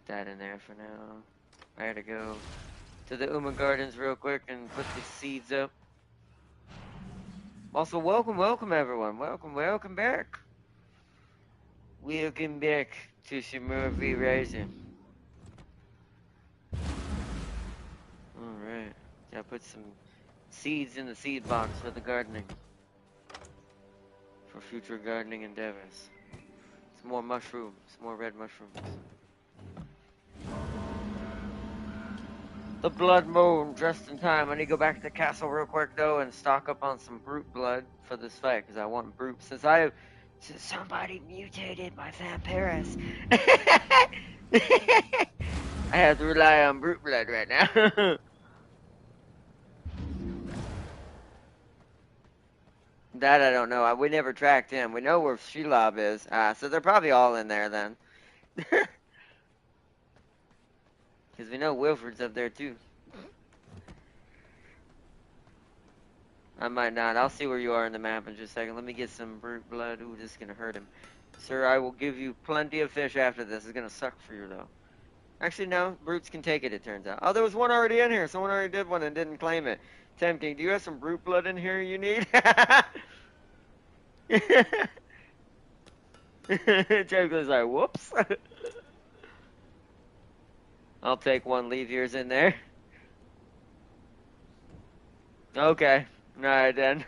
that in there for now. I gotta go to the Uma Gardens real quick and put the seeds up. Also, welcome everyone. Welcome back. Welcome back to some more V-Rising. Alright. Gotta put some seeds in the seed box for the gardening. For future gardening endeavors. Some more mushrooms. More red mushrooms. The blood moon, just in time. I need to go back to the castle real quick though and stock up on some brute blood for this fight because I want brute. Since somebody mutated my Vampiris, I have to rely on brute blood right now. That I don't know. We never tracked him. We know where Shelob is. So they're probably all in there then. Because we know Wilfred's up there too. I might not. I'll see where you are in the map in just a second. Let me get some brute blood. Ooh, this is going to hurt him. Sir, I will give you plenty of fish after this. It's going to suck for you, though. Actually, no. Brutes can take it, it turns out. Oh, there was one already in here. Someone already did one and didn't claim it. Tempting. Do you have some brute blood in here you need? Jacob's like, whoops. I'll take one. Leave yours in there. Okay. Alright then.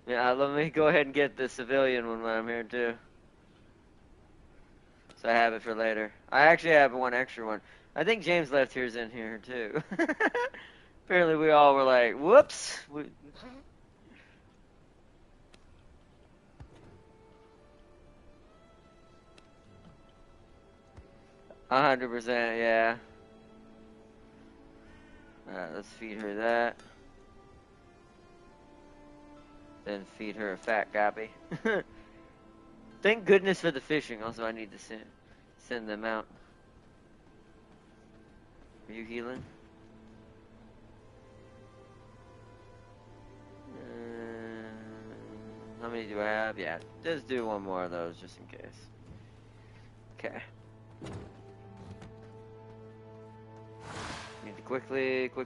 Yeah, let me go ahead and get the civilian one when I'm here too. So I have it for later. I actually have one extra one. I think James left his in here too. Apparently we all were like, whoops. 100%, yeah. Alright, let's feed her that. Then feed her a fat copy. Thank goodness for the fishing. Also, I need to send them out. Are you healing? How many do I have? Yeah, just do one more of those just in case. Okay. Need to quickly. I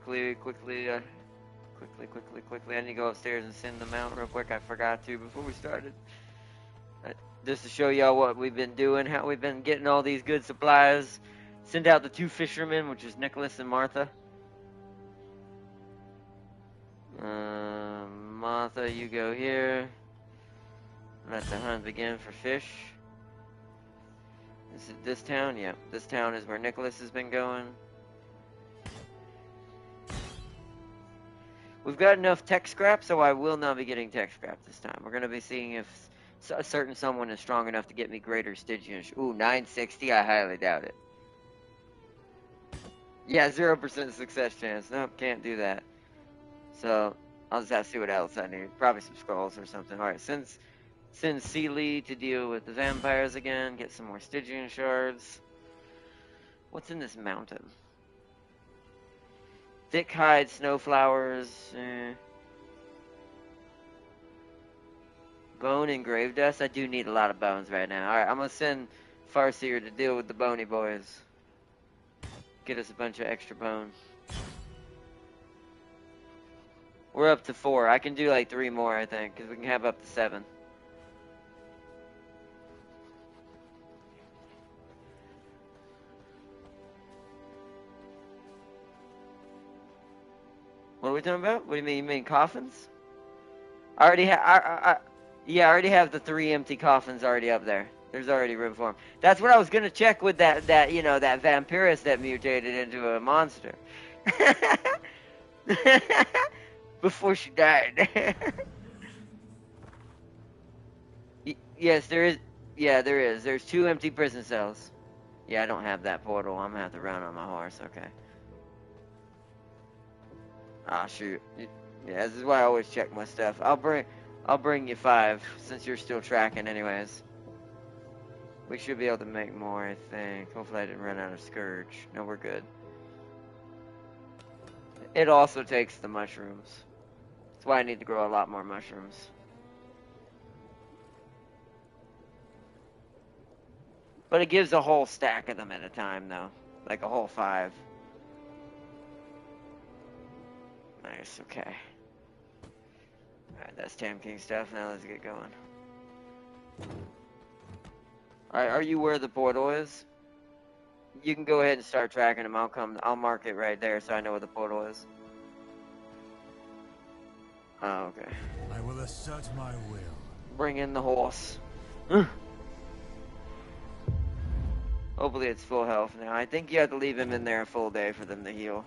need to go upstairs and send them out real quick. I forgot to before we started. Just to show y'all what we've been doing, how we've been getting all these good supplies. Send out the 2 fishermen, which is Nicholas and Martha. Martha, you go here. Let the hunt begin for fish. Is it this town? Yeah, this town is where Nicholas has been going. We've got enough tech scrap, so I will not be getting tech scrap this time. We're going to be seeing if a certain someone is strong enough to get me greater Stygian. Ooh, 960? I highly doubt it. Yeah, 0% success chance. Nope, can't do that. So, I'll just have to see what else I need. Probably some skulls or something. Alright, send Sealy to deal with the vampires again. Get some more Stygian shards. What's in this mountain? Thick hide, snowflowers. Bone and grave dust. I do need a lot of bones right now. Alright, I'm gonna send Farseer to deal with the bony boys. Get us a bunch of extra bone. We're up to 4. I can do like 3 more, I think, because we can have up to 7. What are we talking about? What do you mean? You mean coffins? I already have. Yeah, I already have the 3 empty coffins already up there. There's already room for them. That's what I was gonna check with that that Vampiris that mutated into a monster. Before she died. Yes, there is. Yeah, there is. There's 2 empty prison cells. Yeah, I don't have that portal. I'm gonna have to run on my horse. Okay. Ah, shoot. Yeah, this is why I always check my stuff. I'll bring you 5 since you're still tracking, anyways. We should be able to make more, I think. Hopefully, I didn't run out of Scourge. No, we're good. It also takes the mushrooms. That's why I need to grow a lot more mushrooms. But it gives a whole stack of them at a time, though. Like a whole 5. Nice, okay. Alright, that's Tam King stuff. Now let's get going. Alright, are you where the portal is? You can go ahead and start tracking them. I'll mark it right there so I know where the portal is. Oh, okay. I will assert my will. Bring in the horse. Hopefully it's full health now. I think you have to leave him in there a full day for them to heal.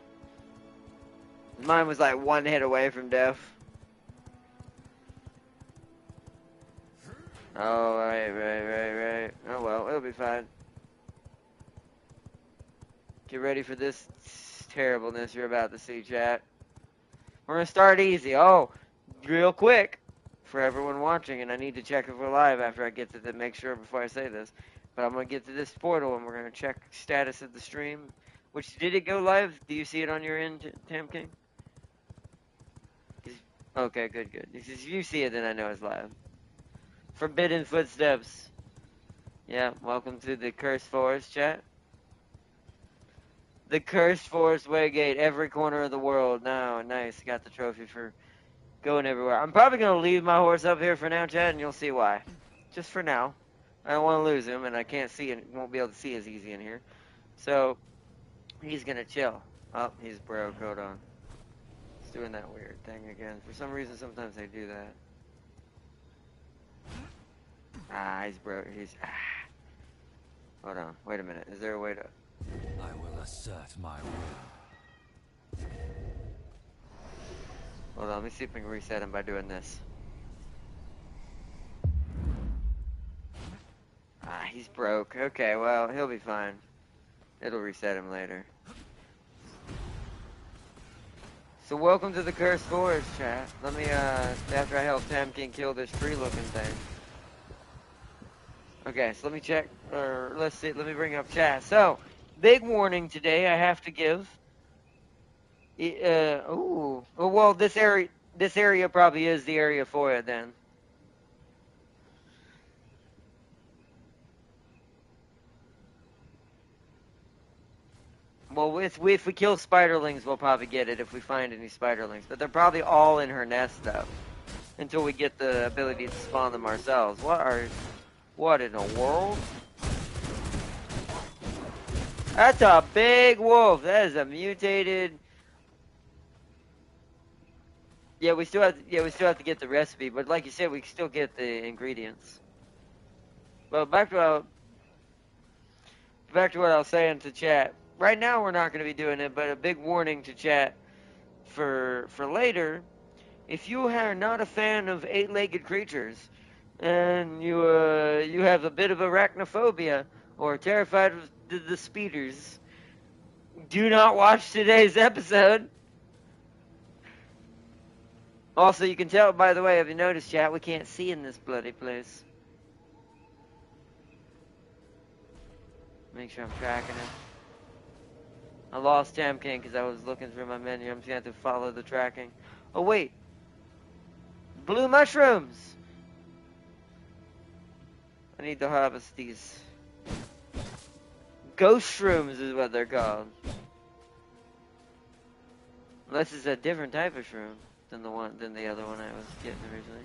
Mine was like 1 hit away from death. Oh, right. Oh well, it'll be fine. Get ready for this terribleness you're about to see, chat. We're gonna start easy. Oh, real quick for everyone watching, and I need to check if we're live after I get to the make sure before I say this. But I'm gonna get to this portal and we're gonna check status of the stream. Which did it go live? Do you see it on your end, Tam King? Okay, good. If you see it, then I know it's live. Forbidden Footsteps. Yeah, welcome to the Cursed Forest, chat. The Cursed Forest Waygate, every corner of the world. Now, nice. Got the trophy for going everywhere. I'm probably going to leave my horse up here for now, chat, and you'll see why. Just for now. I don't want to lose him, and I can't see it. Won't be able to see as easy in here. So, he's going to chill. Oh, he's broke. Hold on. It's doing that weird thing again. For some reason, sometimes they do that. Ah, he's broke. Hold on. Wait a minute. Is there a way to... I will assert my will. Hold on. Let me see if we can reset him by doing this. Ah, he's broke. Okay, well, he'll be fine. It'll reset him later. So welcome to the Cursed Forest, chat. Let me, after I help Tam King kill this tree-looking thing. Okay, so let me check, or let's see, let me bring up chat. So, big warning today I have to give. Oh, well, this area probably is the area for it then. Well, if we kill spiderlings, we'll probably get it if we find any spiderlings. But they're probably all in her nest, though. Until we get the ability to spawn them ourselves. What in the world? That's a big wolf. That is a mutated... Yeah, we still have to get the recipe. But like you said, we can still get the ingredients. Well, back to what I was saying to chat. Right now we're not going to be doing it, but a big warning to chat for later. If you are not a fan of 8-legged creatures, and you have a bit of arachnophobia or are terrified of the speeders, do not watch today's episode. Also, you can tell, by the way, if you noticed, chat, we can't see in this bloody place. Make sure I'm tracking it. I lost Tam King because I was looking through my menu. I'm just going to have to follow the tracking. Oh, wait. Blue mushrooms! I need to harvest these. Ghost shrooms is what they're called. Unless it's a different type of shroom than the other one I was getting originally.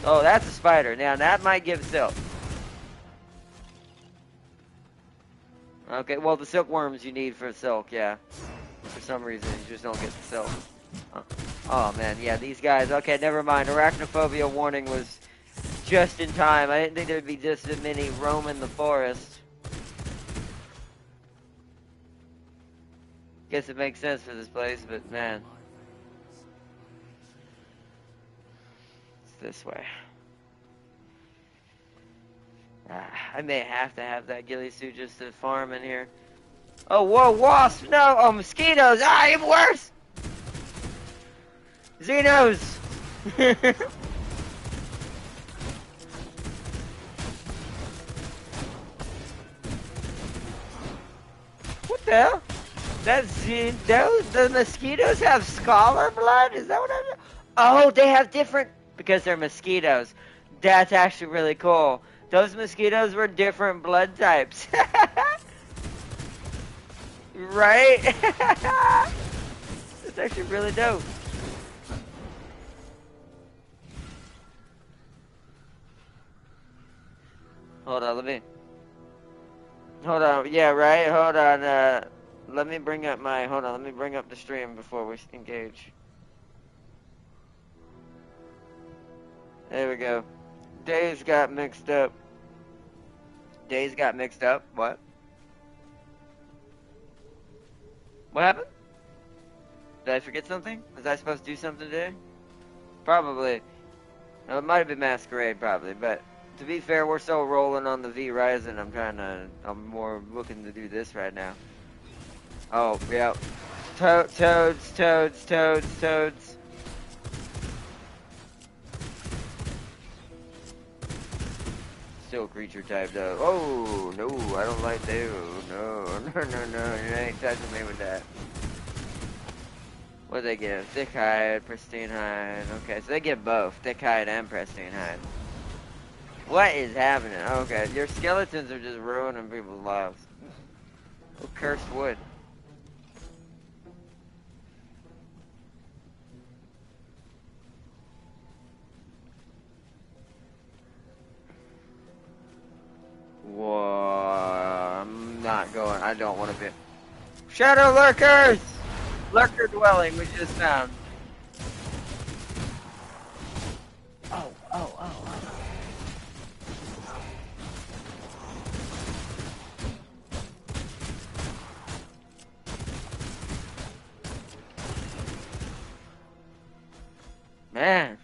Oh, that's a spider. Now that might give silk. Okay, well the silkworms you need for silk, yeah. For some reason you just don't get the silk. Oh man, yeah, these guys. Okay, never mind. Arachnophobia warning was just in time. I didn't think there'd be just as many roaming the forest. Guess it makes sense for this place, but man. It's this way. I may have to have that ghillie suit just to farm in here. Oh, whoa, wasp! No! Oh, mosquitoes! Ah, even worse! Xenos! What the hell? The mosquitoes have scholar blood? Is that what I'm... Oh, they have different... Because they're mosquitoes. That's actually really cool. Those mosquitoes were different blood types. Right? It's actually really dope. Hold on, hold on, yeah, right? Hold on, let me bring up let me bring up the stream before we engage. There we go. Days got mixed up. Days got mixed up. What? What happened? Did I forget something? Was I supposed to do something today? Probably. No, it might have been Masquerade, probably, but to be fair, we're so rolling on the V Ryzen, I'm more looking to do this right now. Oh, yeah. Toads. Still creature type though. Oh, no, I don't like those. No, you ain't touching me with that. What do they give? Thick hide, pristine hide. Okay, so they give both, thick hide and pristine hide. What is happening? Okay, your skeletons are just ruining people's lives. Oh, cursed wood. Whoa, I'm not going. I don't want to be. Shadow lurkers! Lurker dwelling we just found. Oh. Man,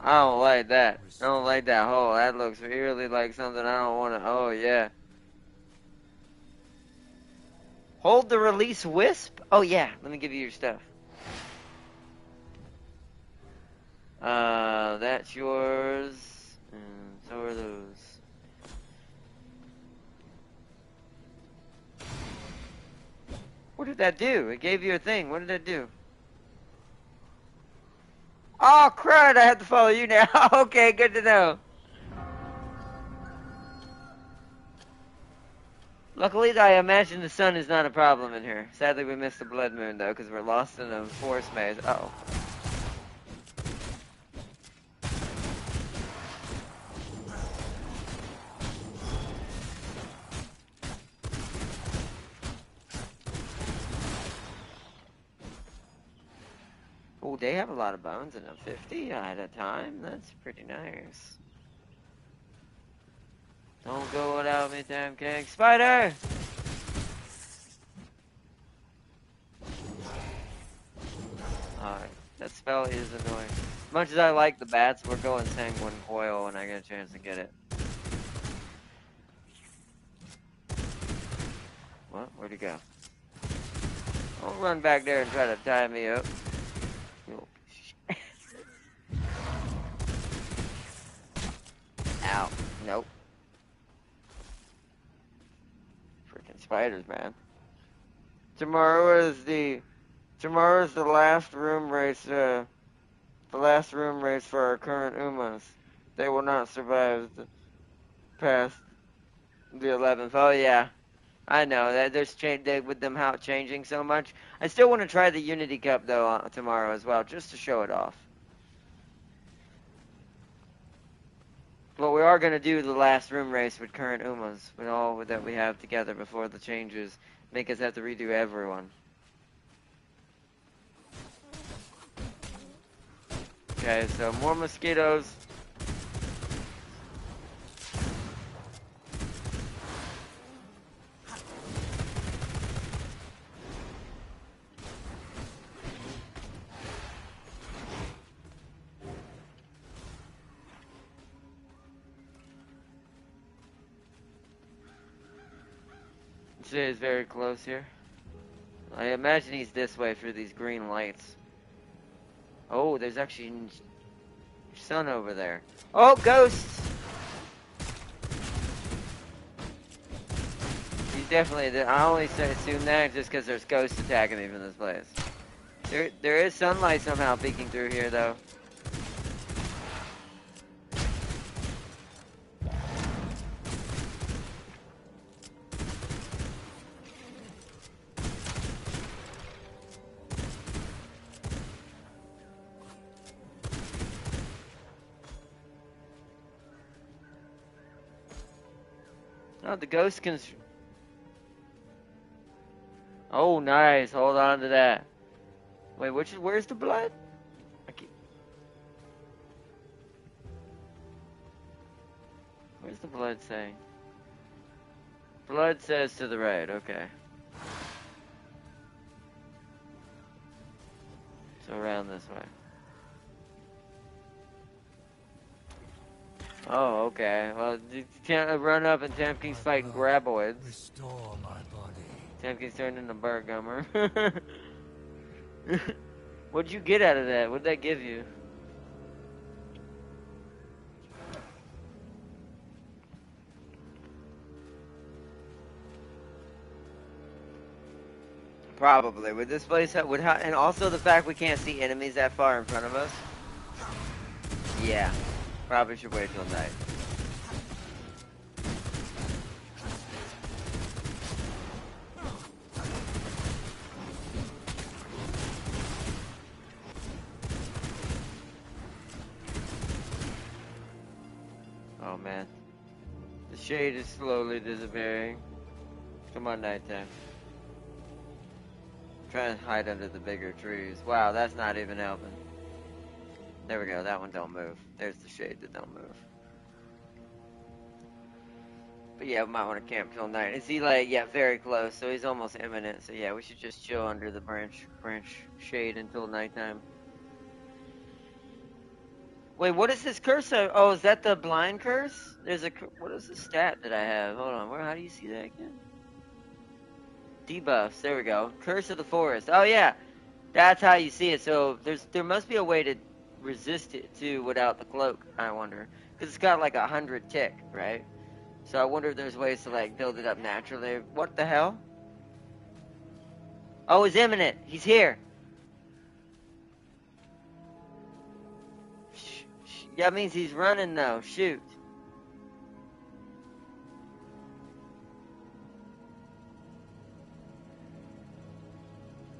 I don't like that. I don't like that hole. That looks really like something I don't want to. Oh, yeah. Hold the release wisp? Oh, yeah. Let me give you your stuff. That's yours. And so are those. What did that do? It gave you a thing. What did that do? Oh, crud. I have to follow you now. Okay, good to know. Luckily, I imagine the sun is not a problem in here. Sadly, we missed the blood moon, though, because we're lost in a forest maze. Uh-oh. Oh, they have a lot of bones in a 50 at a time. That's pretty nice. Don't go without me, damn king. Spider! Alright, that spell is annoying. As much as I like the bats, we're going Sanguine Coil when I get a chance to get it. What? Where'd he go? Don't run back there and try to tie me up. Ow. Nope. Freaking spiders, man. Tomorrow is the last room race, the last room race for our current Umas. They will not survive past the 11th. Oh yeah. I know that there's change with them how changing so much. I still want to try the Unity Cup though tomorrow as well, just to show it off. But we are going to do the last room race with current Umas, with all that we have together before the changes make us have to redo everyone. Okay, so more mosquitoes. Jay is very close here. I imagine he's this way through these green lights. Oh, there's actually sun over there. Oh, ghosts! He's definitely, I only assume that just because there's ghosts attacking me from this place. There is sunlight somehow peeking through here, though. Oh, the ghost can. Oh, nice. Hold on to that. Wait, where's the blood? Where's the blood say? Blood says to the right. Okay. So around this way. Oh, okay. Well, run up and Tamkin's fighting graboids. Restore my body. Tamkin's turned into Bart Gummer. What'd you get out of that? What'd that give you? Probably. Would this place have, and also the fact we can't see enemies that far in front of us? Yeah. Probably should wait till night. Oh man. The shade is slowly disappearing. Come on, nighttime. Trying to hide under the bigger trees. Wow, that's not even helping. There we go, that one don't move. There's the shade that don't move. But yeah, we might want to camp till night. Is he like, yeah, very close, so he's almost imminent. So yeah, we should just chill under the branch shade until nighttime. Wait, what is this curse? Oh, is that the blind curse? What is the stat that I have? Hold on, how do you see that again? Debuffs, there we go. Curse of the Forest. Oh yeah, that's how you see it. So there must be a way to resist it too without the cloak, I wonder. Because it's got like 100 tick, right? So I wonder if there's ways to like build it up naturally. What the hell? Oh, he's imminent. He's here. Yeah, that means he's running though. Shoot.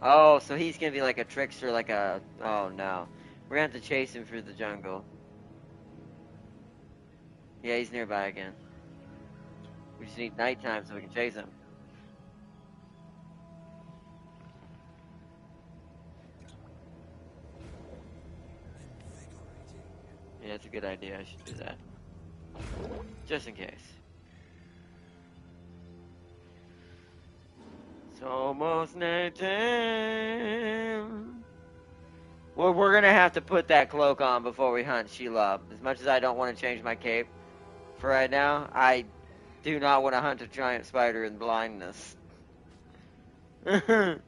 Oh, so he's gonna be like a trickster, oh no. We're gonna have to chase him through the jungle. Yeah, he's nearby again. We just need nighttime so we can chase him. Yeah, it's a good idea. I should do that. Just in case. It's almost nighttime. Well, we're gonna have to put that cloak on before we hunt Shelob. As much as I don't want to change my cape for right now, I do not want to hunt a giant spider in blindness. Alright,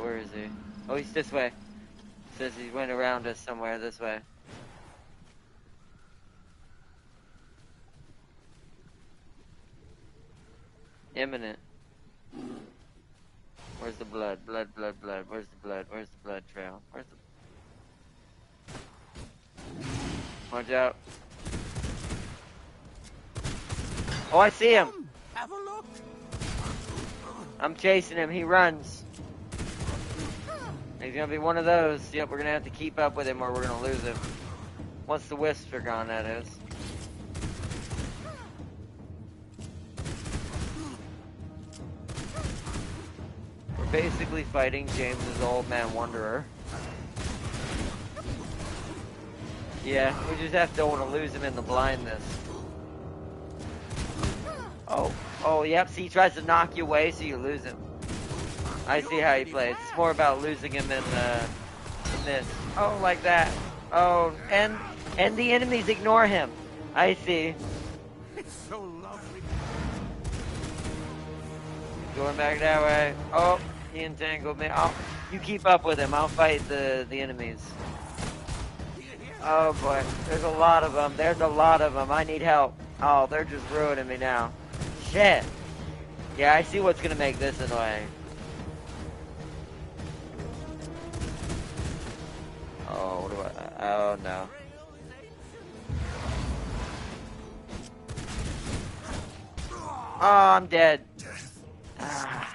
where is he? Oh, he's this way. Says he went around us somewhere this way. Imminent. Where's the blood? Blood. Where's the blood? Where's the blood trail? Where's the... Watch out. Oh, I see him. Have a look. I'm chasing him. He runs. He's gonna be one of those. Yep, we're gonna have to keep up with him or we're gonna lose him. Once the wisps are gone, that is. We're basically fighting James's old man wanderer. Yeah, we just don't want to lose him in the blindness. Oh, yep, see, he tries to knock you away so you lose him. I see how he plays. It's more about losing him in this. Oh, like that. Oh, and the enemies ignore him. I see. It's so lovely. Going back that way. Oh, he entangled me. Oh, you keep up with him. I'll fight the enemies. Oh boy, there's a lot of them. I need help. Oh, they're just ruining me now. Shit. Yeah, I see what's gonna make this annoying. Oh, what do I... Oh, no. Oh, I'm dead. Ah.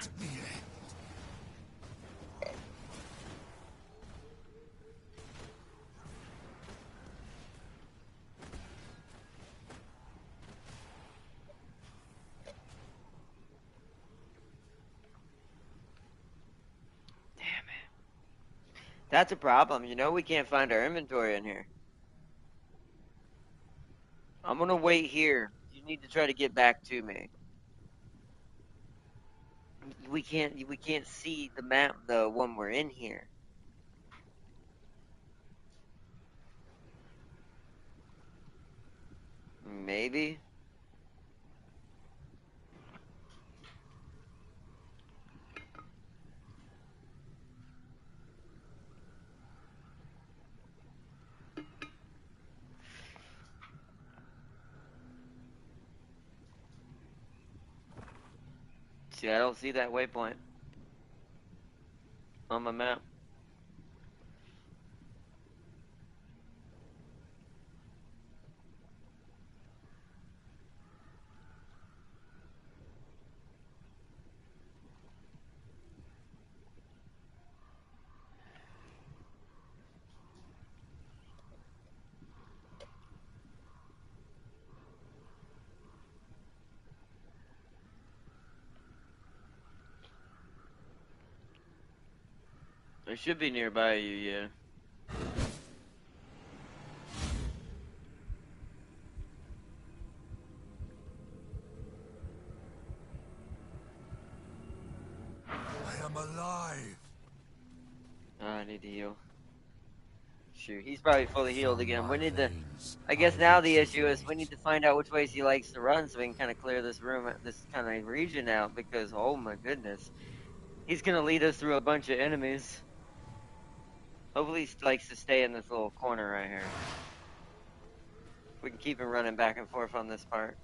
That's a problem. You know, we can't find our inventory in here. I'm gonna wait here. You need to try to get back to me. We can't see the map though when we're in here. Maybe. See, I don't see that waypoint on my map. It should be nearby you, yeah. I am alive. Oh, I need to heal. Sure, he's probably fully healed From again. my We need to. veins, I guess I now leak the issue is we secrets. need to find out which ways he likes to run so we can kind of clear this room, this kind of region out because, oh my goodness. He's gonna lead us through a bunch of enemies. Hopefully he likes to stay in this little corner right here. We can keep him running back and forth on this part.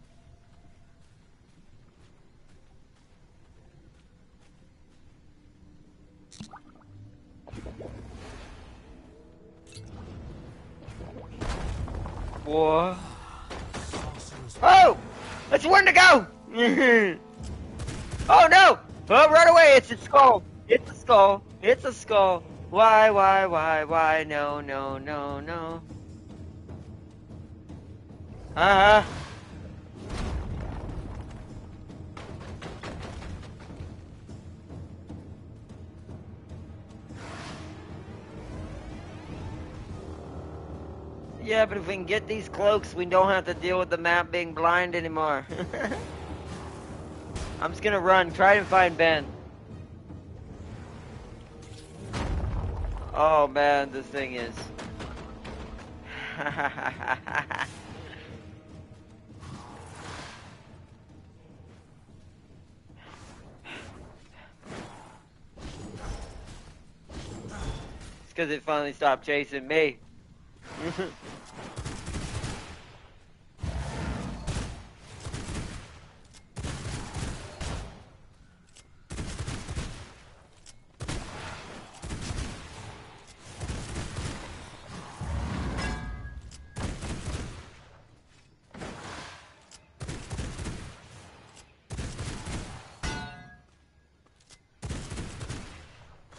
Whoa. Sorcerer's Oh! It's one to go! Oh no! Oh, run away! It's a skull! It's a skull! It's a skull! Why? No, no, no, no. Uh-huh. Yeah, but if we can get these cloaks, we don't have to deal with the map being blind anymore. I'm just gonna run, try and find Ben. Oh man, this thing is. It's because it finally stopped chasing me.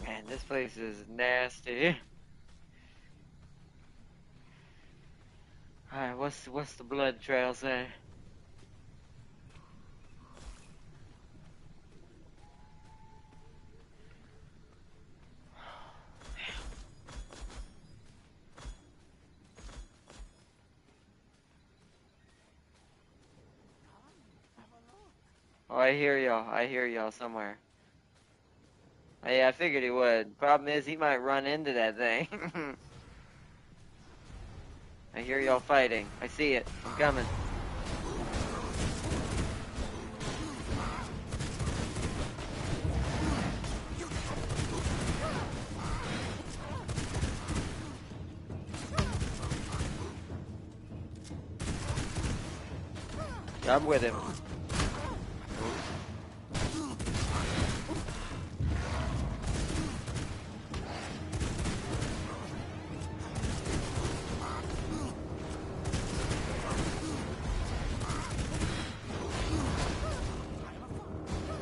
Man, this place is nasty. Alright, what's the blood trail say? Oh, I hear y'all. I hear y'all somewhere. Oh, yeah, I figured he would. Problem is, he might run into that thing. I hear y'all fighting. I see it. I'm coming. I'm with him.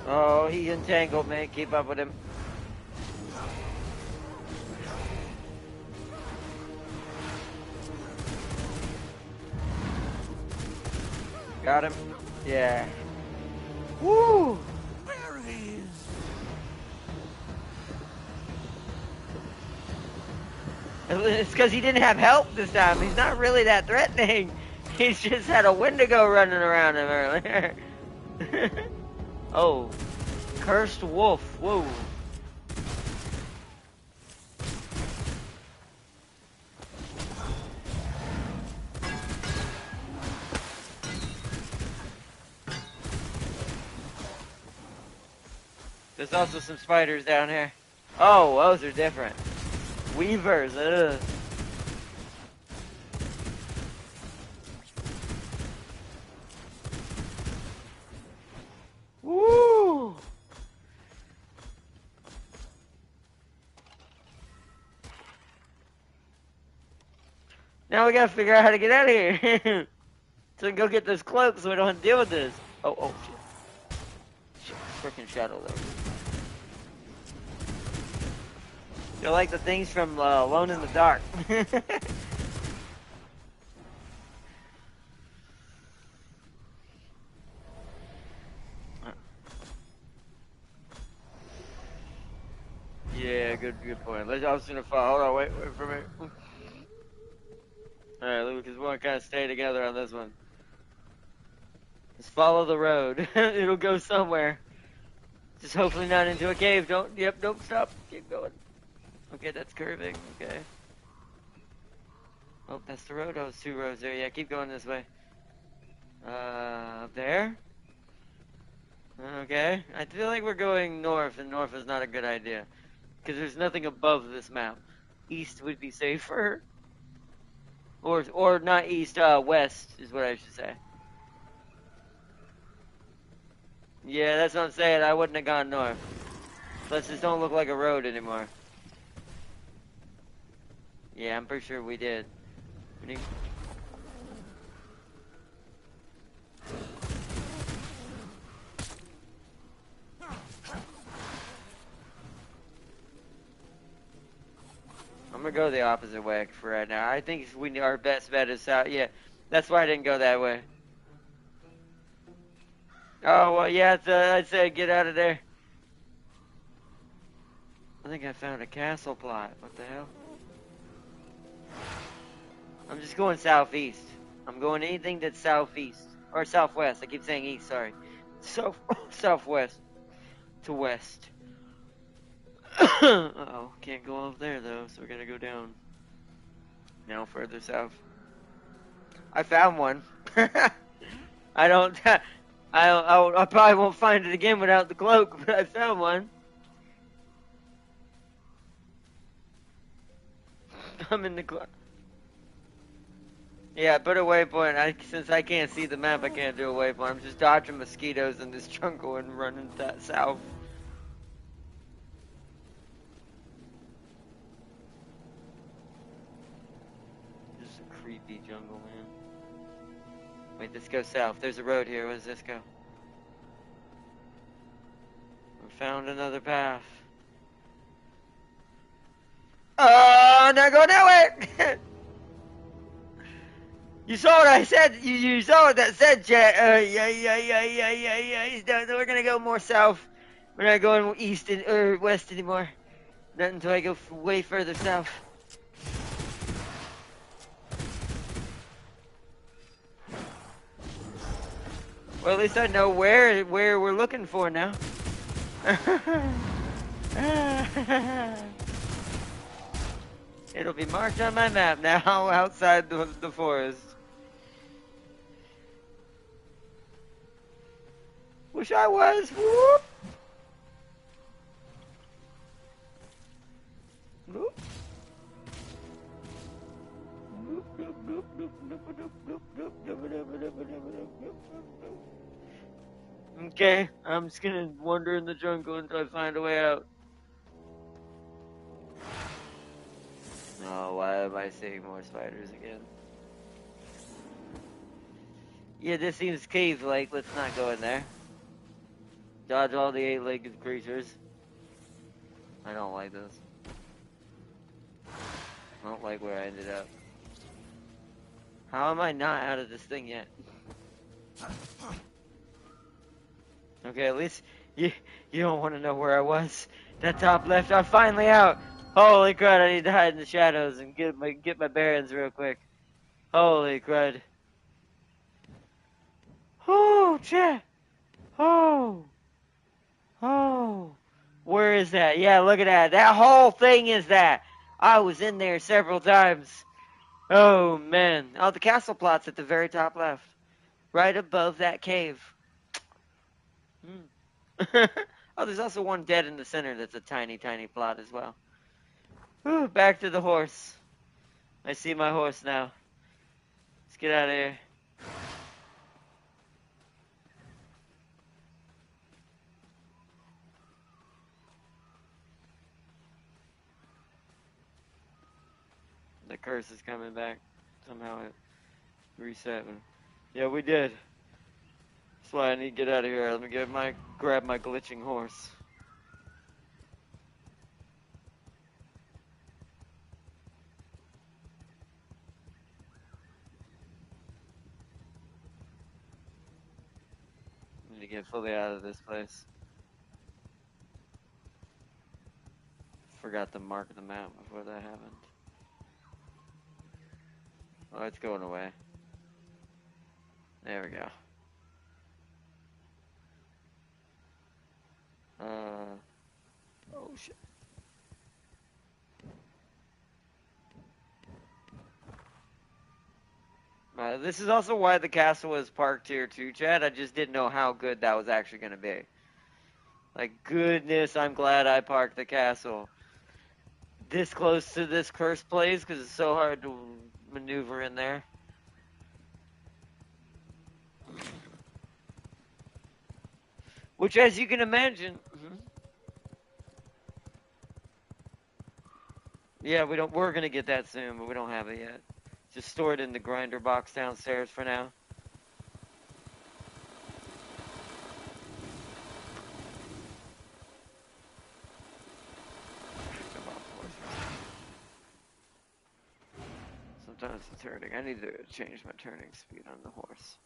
Oh, he entangled me. Keep up with him. Got him. Yeah. Woo! There he is. It's because he didn't have help this time. He's not really that threatening. He's just had a Wendigo running around him earlier. Oh, cursed wolf. Whoa. There's also some spiders down here. Oh, those are different. Weavers, ugh. Woo! Now we gotta figure out how to get out of here. So we can go get this cloak so we don't have to deal with this. Oh, shit. Freaking shadow though. They're like the things from Alone in the Dark. Yeah, good point. I was gonna fall. Hold on, wait for me. Alright, Lucas, we want to kind of stay together on this one. Just follow the road. It'll go somewhere. Just hopefully not into a cave. Don't stop. Keep going. Okay, that's curving. Okay. Oh, that's the road. Oh, it's 2 roads there. Yeah, keep going this way. Up there? Okay. I feel like we're going north, and north is not a good idea. Because there's nothing above this map. East would be safer. Or not east, west is what I should say. Yeah, that's what I'm saying. I wouldn't have gone north. Let's just don't look like a road anymore. Yeah, I'm pretty sure we did. I'm gonna go the opposite way for right now. I think our best bet is south. Yeah, that's why I didn't go that way. Oh, well, yeah, I'd say get out of there. I think I found a castle plot. What the hell? I'm just going southeast. I'm going anything that's southeast. Or southwest. I keep saying east, sorry. Southwest to west. Uh-oh. Can't go up there, though, so we're gonna go down. Now further south. I found one. I don't... I probably won't find it again without the cloak, but I found one. I'm in the cloak. Yeah, put a waypoint. Since I can't see the map, I can't do a waypoint. I'm just dodging mosquitoes in this jungle and running south. This is a creepy jungle, man. Wait, let's go south. There's a road here. Where does this go? We found another path. Oh, not going that way! You saw what I said. You saw what that said, chat. Yeah. We're gonna go more south. We're not going east or west anymore. Not until I go way further south. Well, at least I know where we're looking for now. It'll be marked on my map now, outside the forest. Wish I was. Whoop. Whoop. Okay, I'm just gonna wander in the jungle until I find a way out. Oh, why am I seeing more spiders again? Yeah, this seems cave-like. Let's not go in there. Dodge all the 8-legged creatures. I don't like this. I don't like where I ended up. How am I not out of this thing yet? Okay, at least you don't want to know where I was. That top left, I'm finally out. Holy crud, I need to hide in the shadows and get my bearings real quick. Holy crud. Oh, chat. Oh. Oh. Where is that? Yeah, look at that. That whole thing is that. I was in there several times. Oh, man. Oh, the castle plot's at the very top left. Right above that cave. Hmm. Oh, there's also one dead in the center that's a tiny, tiny plot as well. Whew, back to the horse. I see my horse now. Let's get out of here. The curse is coming back. Somehow it reset me. Yeah, we did. That's why I need to get out of here. Let me grab my glitching horse. Need to get fully out of this place. Forgot to mark the map before that happened. Oh, it's going away. There we go. Oh shit. This is also why the castle was parked here too, Chad. I just didn't know how good that was actually going to be. Like, goodness, I'm glad I parked the castle this close to this cursed place because it's so hard to maneuver in there. Which, as you can imagine, yeah, we're gonna get that soon, but we don't have it yet. Just store it in the grinder box downstairs for now. Sometimes it's turning. I need to change my turning speed on the horse.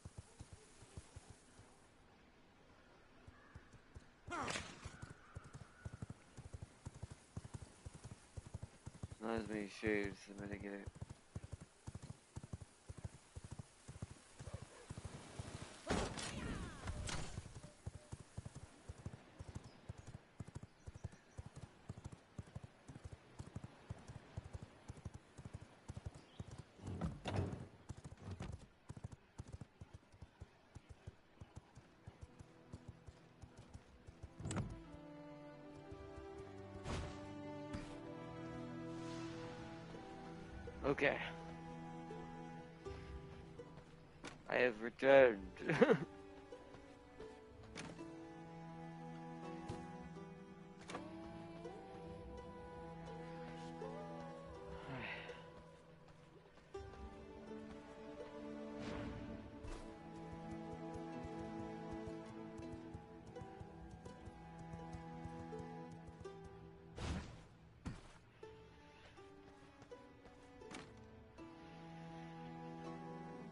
Not as many shades to mitigate. Okay. I have returned.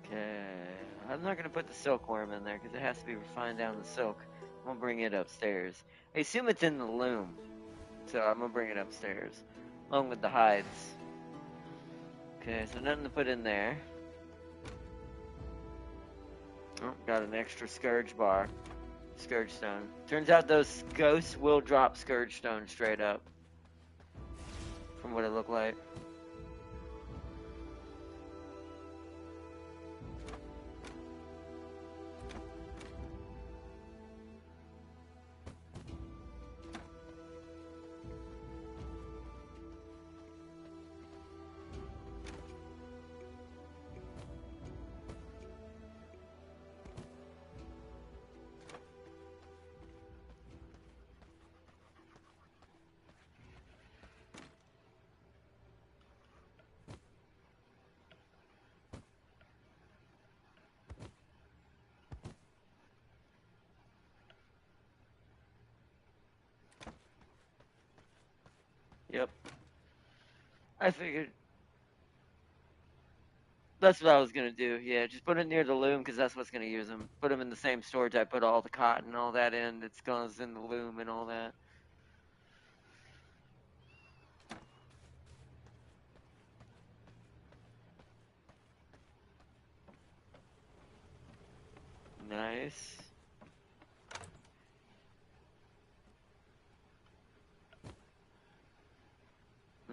Okay. I'm not gonna put the silkworm in there because it has to be refined down to silk. I'm gonna bring it upstairs. I assume it's in the loom, so I'm gonna bring it upstairs along with the hides. Okay, so nothing to put in there. Oh, got an extra scourge bar. Scourge stone. Turns out those ghosts will drop scourge stone straight up. From what it looked like. Yep. I figured that's what I was gonna do. Yeah, just put it near the loom because that's what's gonna use them. Put them in the same storage I put all the cotton and all that in. That's goes in the loom and all that. Nice.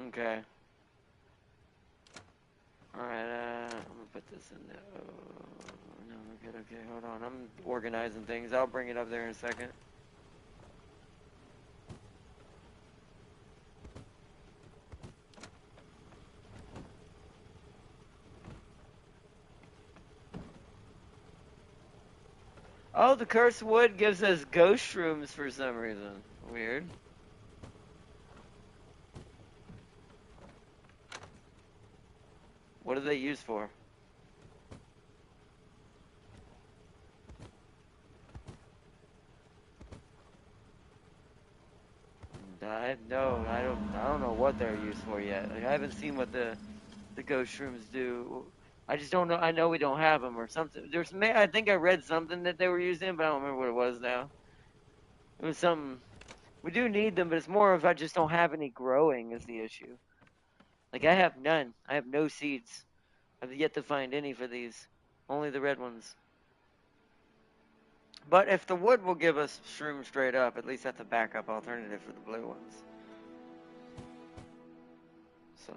Okay. Alright, I'm gonna put this in there. Oh, no, we're good. Okay, hold on. I'm organizing things. I'll bring it up there in a second. Oh, the cursed wood gives us ghost shrooms for some reason. Weird. What are they used for? I don't know what they're used for yet. Like, I haven't seen what the ghost shrooms do. I just don't know. I know we don't have them or something. I think I read something that they were using, but I don't remember what it was now. It was something. We do need them, but it's more of I just don't have any growing is the issue. Like I have none. I have no seeds. I've yet to find any for these. Only the red ones. But if the wood will give us shrooms straight up, at least that's a backup alternative for the blue ones. So.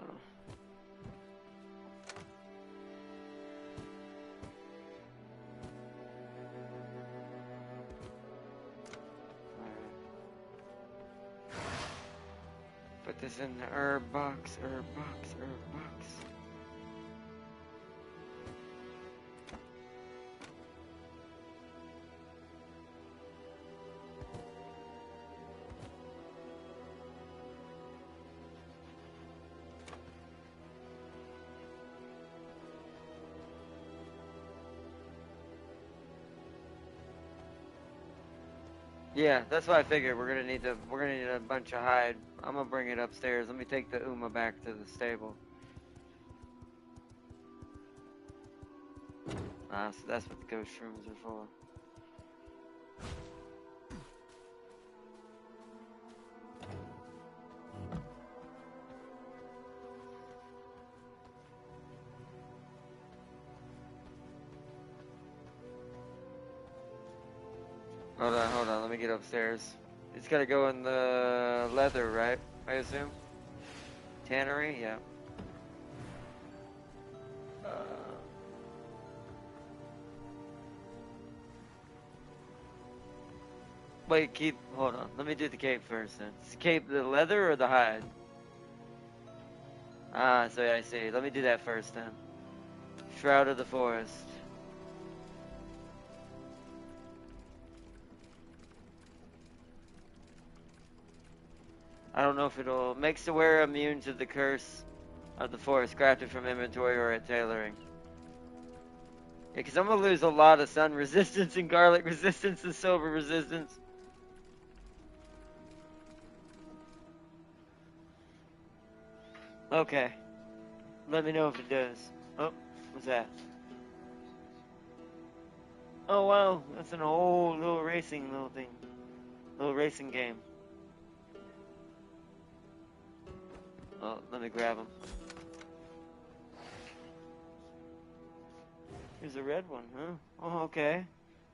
Put this in the herb box, herb box, herb box. Yeah, that's what I figured. We're gonna need a bunch of hide. I'm gonna bring it upstairs. Let me take the Uma back to the stable. Ah, so that's what the ghost shrooms are for. Hold on. Let me get upstairs. It's gotta go in the leather, right? I assume. Tannery, yeah. Uh, Wait, hold on. Let me do the cape first then. Is the cape the leather or the hide? Ah, so yeah, I see. Let me do that first then. Shroud of the Forest. I don't know if it'll... Makes the wearer immune to the curse of the forest, crafted from inventory or at tailoring. Yeah, because I'm going to lose a lot of sun resistance and garlic resistance and silver resistance. Okay. Let me know if it does. Oh, what's that? Oh, wow. That's an old little racing thing. Little racing game. Oh, let me grab them. Here's a red one, huh? Oh, okay.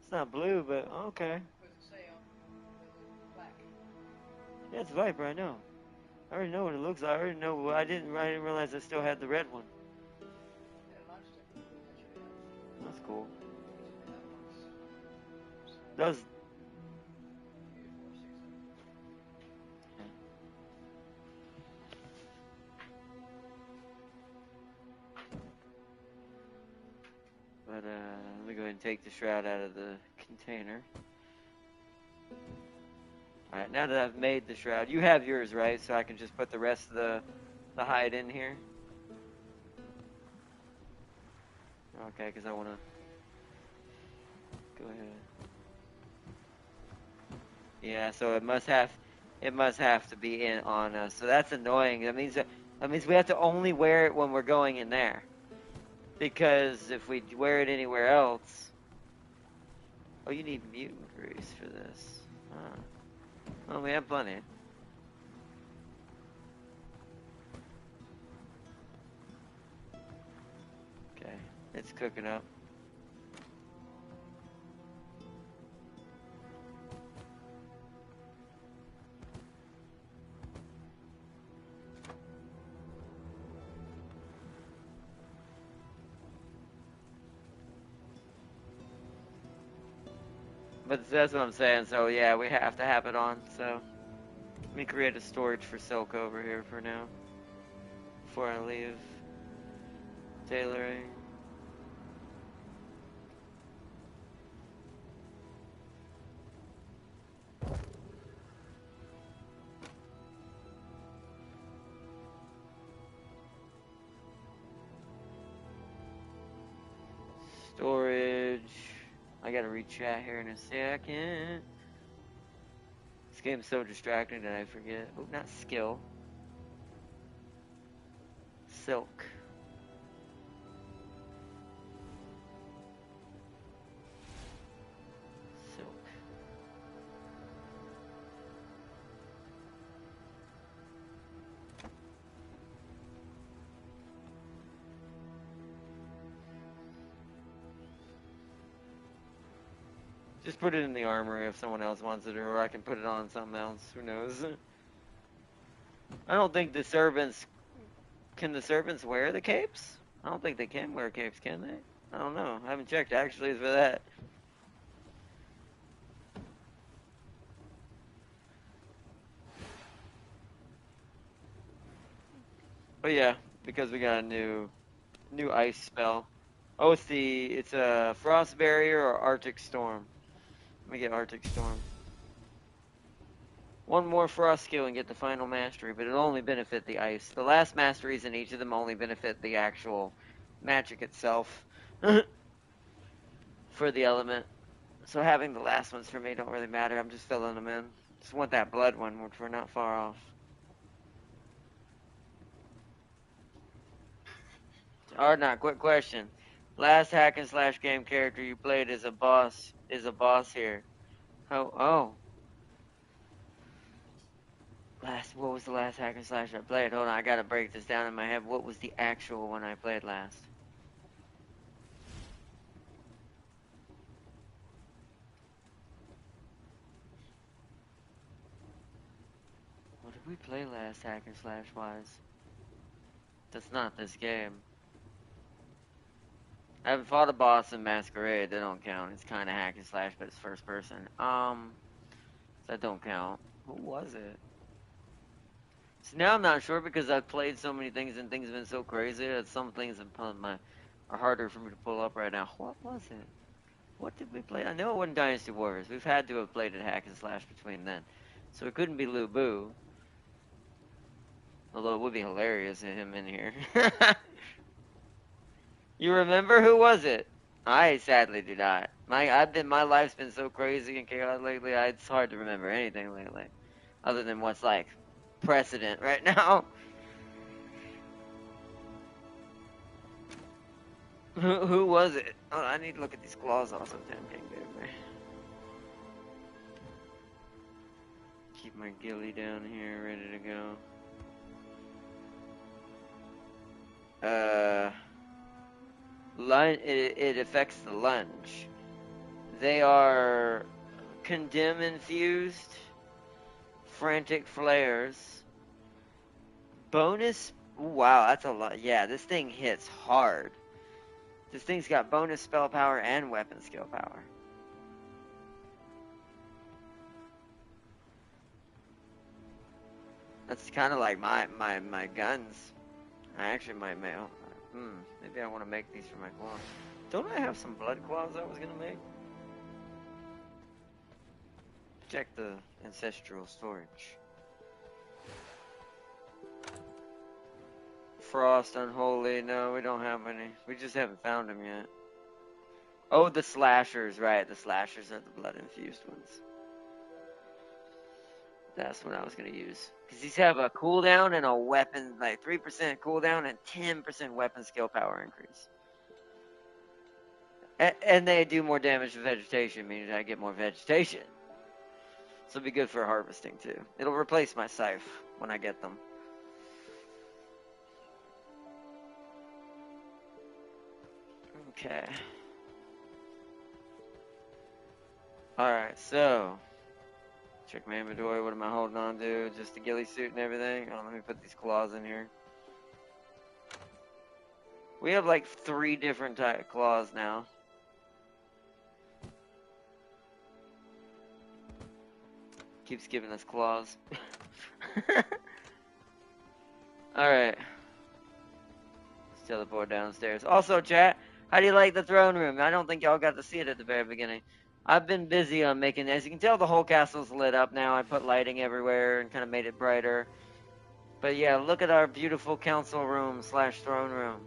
It's not blue, but okay. Yeah, it's Viper, I know. I already know what it looks like. I already know. I didn't realize I still had the red one. That's cool. Does. But let me go ahead and take the shroud out of the container. Alright, now that I've made the shroud, you have yours, right? So I can just put the rest of the hide in here? Okay, because I want to... Go ahead. Yeah, so it must have to be in on us. So that's annoying. That means we have to only wear it when we're going in there. Because if we wear it anywhere else... Oh, you need mutant grease for this. Huh. Oh, we have plenty. Okay, it's cooking up. But that's what I'm saying. So yeah, we have to have it on. So let me create a storage for silk over here for now before I leave. Tailoring. Storage. I gotta read chat here in a second. This game's so distracting that I forget. Oh, not skill. Silk. Silk. Just put it in the armory if someone else wants it, or I can put it on something else. Who knows? I don't think the servants... Can the servants wear the capes? I don't think they can wear capes, can they? I don't know. I haven't checked, actually, for that. But yeah, because we got a new ice spell. Oh, it's a frost barrier or Arctic storm. Let me get Arctic storm. One more frost skill and get the final mastery, but it'll only benefit the ice. The last masteries in each of them only benefit the actual magic itself for the element. So having the last ones for me don't really matter. I'm just filling them in. Just want that blood one, which we're not far off. Ardnot, quick question. Last hack and slash game character you played is a boss here. Oh. What was the last hack and slash I played? Hold on, I gotta break this down in my head. What was the actual one I played last? What did we play last hack and slash wise? That's not this game. I haven't fought a boss in Masquerade. That don't count. It's kind of hack and slash, but it's first person. That don't count. Who was it? So now I'm not sure because I've played so many things and things have been so crazy that some things are harder for me to pull up right now. What was it? What did we play? I know it wasn't Dynasty Warriors. We've had to have played it hack and slash between then. So it couldn't be Lu Bu. Although it would be hilarious to him in here. You remember who was it? I sadly do not. My life's been so crazy and chaotic lately. It's hard to remember anything lately, other than what's like precedent right now. Who was it? Oh, I need to look at these claws also. Damn, can't get me. Keep my ghillie down here, ready to go. It affects the lunge. They are condemn infused, frantic flares. Bonus. Wow, that's a lot. Yeah, this thing hits hard. This thing's got bonus spell power and weapon skill power. That's kind of like my guns. I actually might make. Maybe I want to make these for my claws. Don't I have some blood claws I was gonna make? Check the ancestral storage. Frost, Unholy. No, we don't have any. We just haven't found them yet. Oh, the slashers, right. The slashers are the blood-infused ones. That's what I was going to use. Because these have a cooldown and a weapon, like 3% cooldown and 10% weapon skill power increase. And they do more damage to vegetation, meaning I get more vegetation. So it'll be good for harvesting, too. It'll replace my scythe when I get them. Okay. Alright, so... Check my inventory. What am I holding on to? Just the ghillie suit and everything? Oh, let me put these claws in here. We have like 3 different type claws now. Keeps giving us claws. Alright. Let's teleport downstairs. Also, chat, how do you like the throne room? I don't think y'all got to see it at the very beginning. I've been busy on making, as you can tell, the whole castle's lit up now. I put lighting everywhere and kind of made it brighter. But yeah, look at our beautiful council room slash throne room.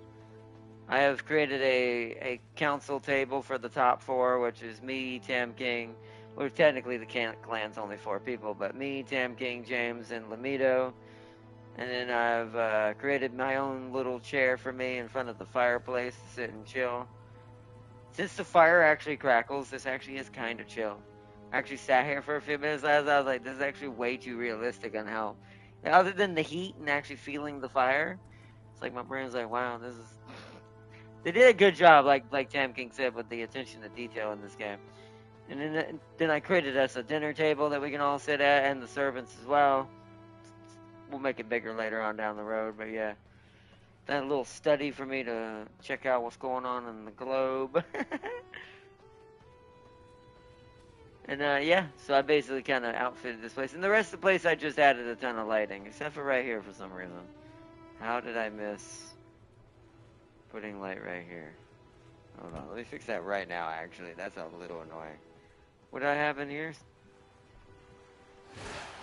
I have created a council table for the top four, which is me, Tam King. Well, technically the clan's only 4 people, but me, Tam King, James, and Lamido. And then I've created my own little chair for me in front of the fireplace to sit and chill. Since the fire actually crackles, this actually is kind of chill. I actually sat here for a few minutes as I was like, this is actually way too realistic on how, other than the heat and actually feeling the fire, it's like my brain's like, wow, this is. They did a good job, like Tam King said, with the attention to detail in this game. And then I created us a dinner table that we can all sit at, and the servants as well. We'll make it bigger later on down the road, but yeah. That little study for me to check out what's going on in the globe. And yeah, so I basically kind of outfitted this place. And the rest of the place I just added a ton of lighting, except for right here for some reason. How did I miss putting light right here? Hold on, let me fix that right now, actually. That's a little annoying. What do I have in here?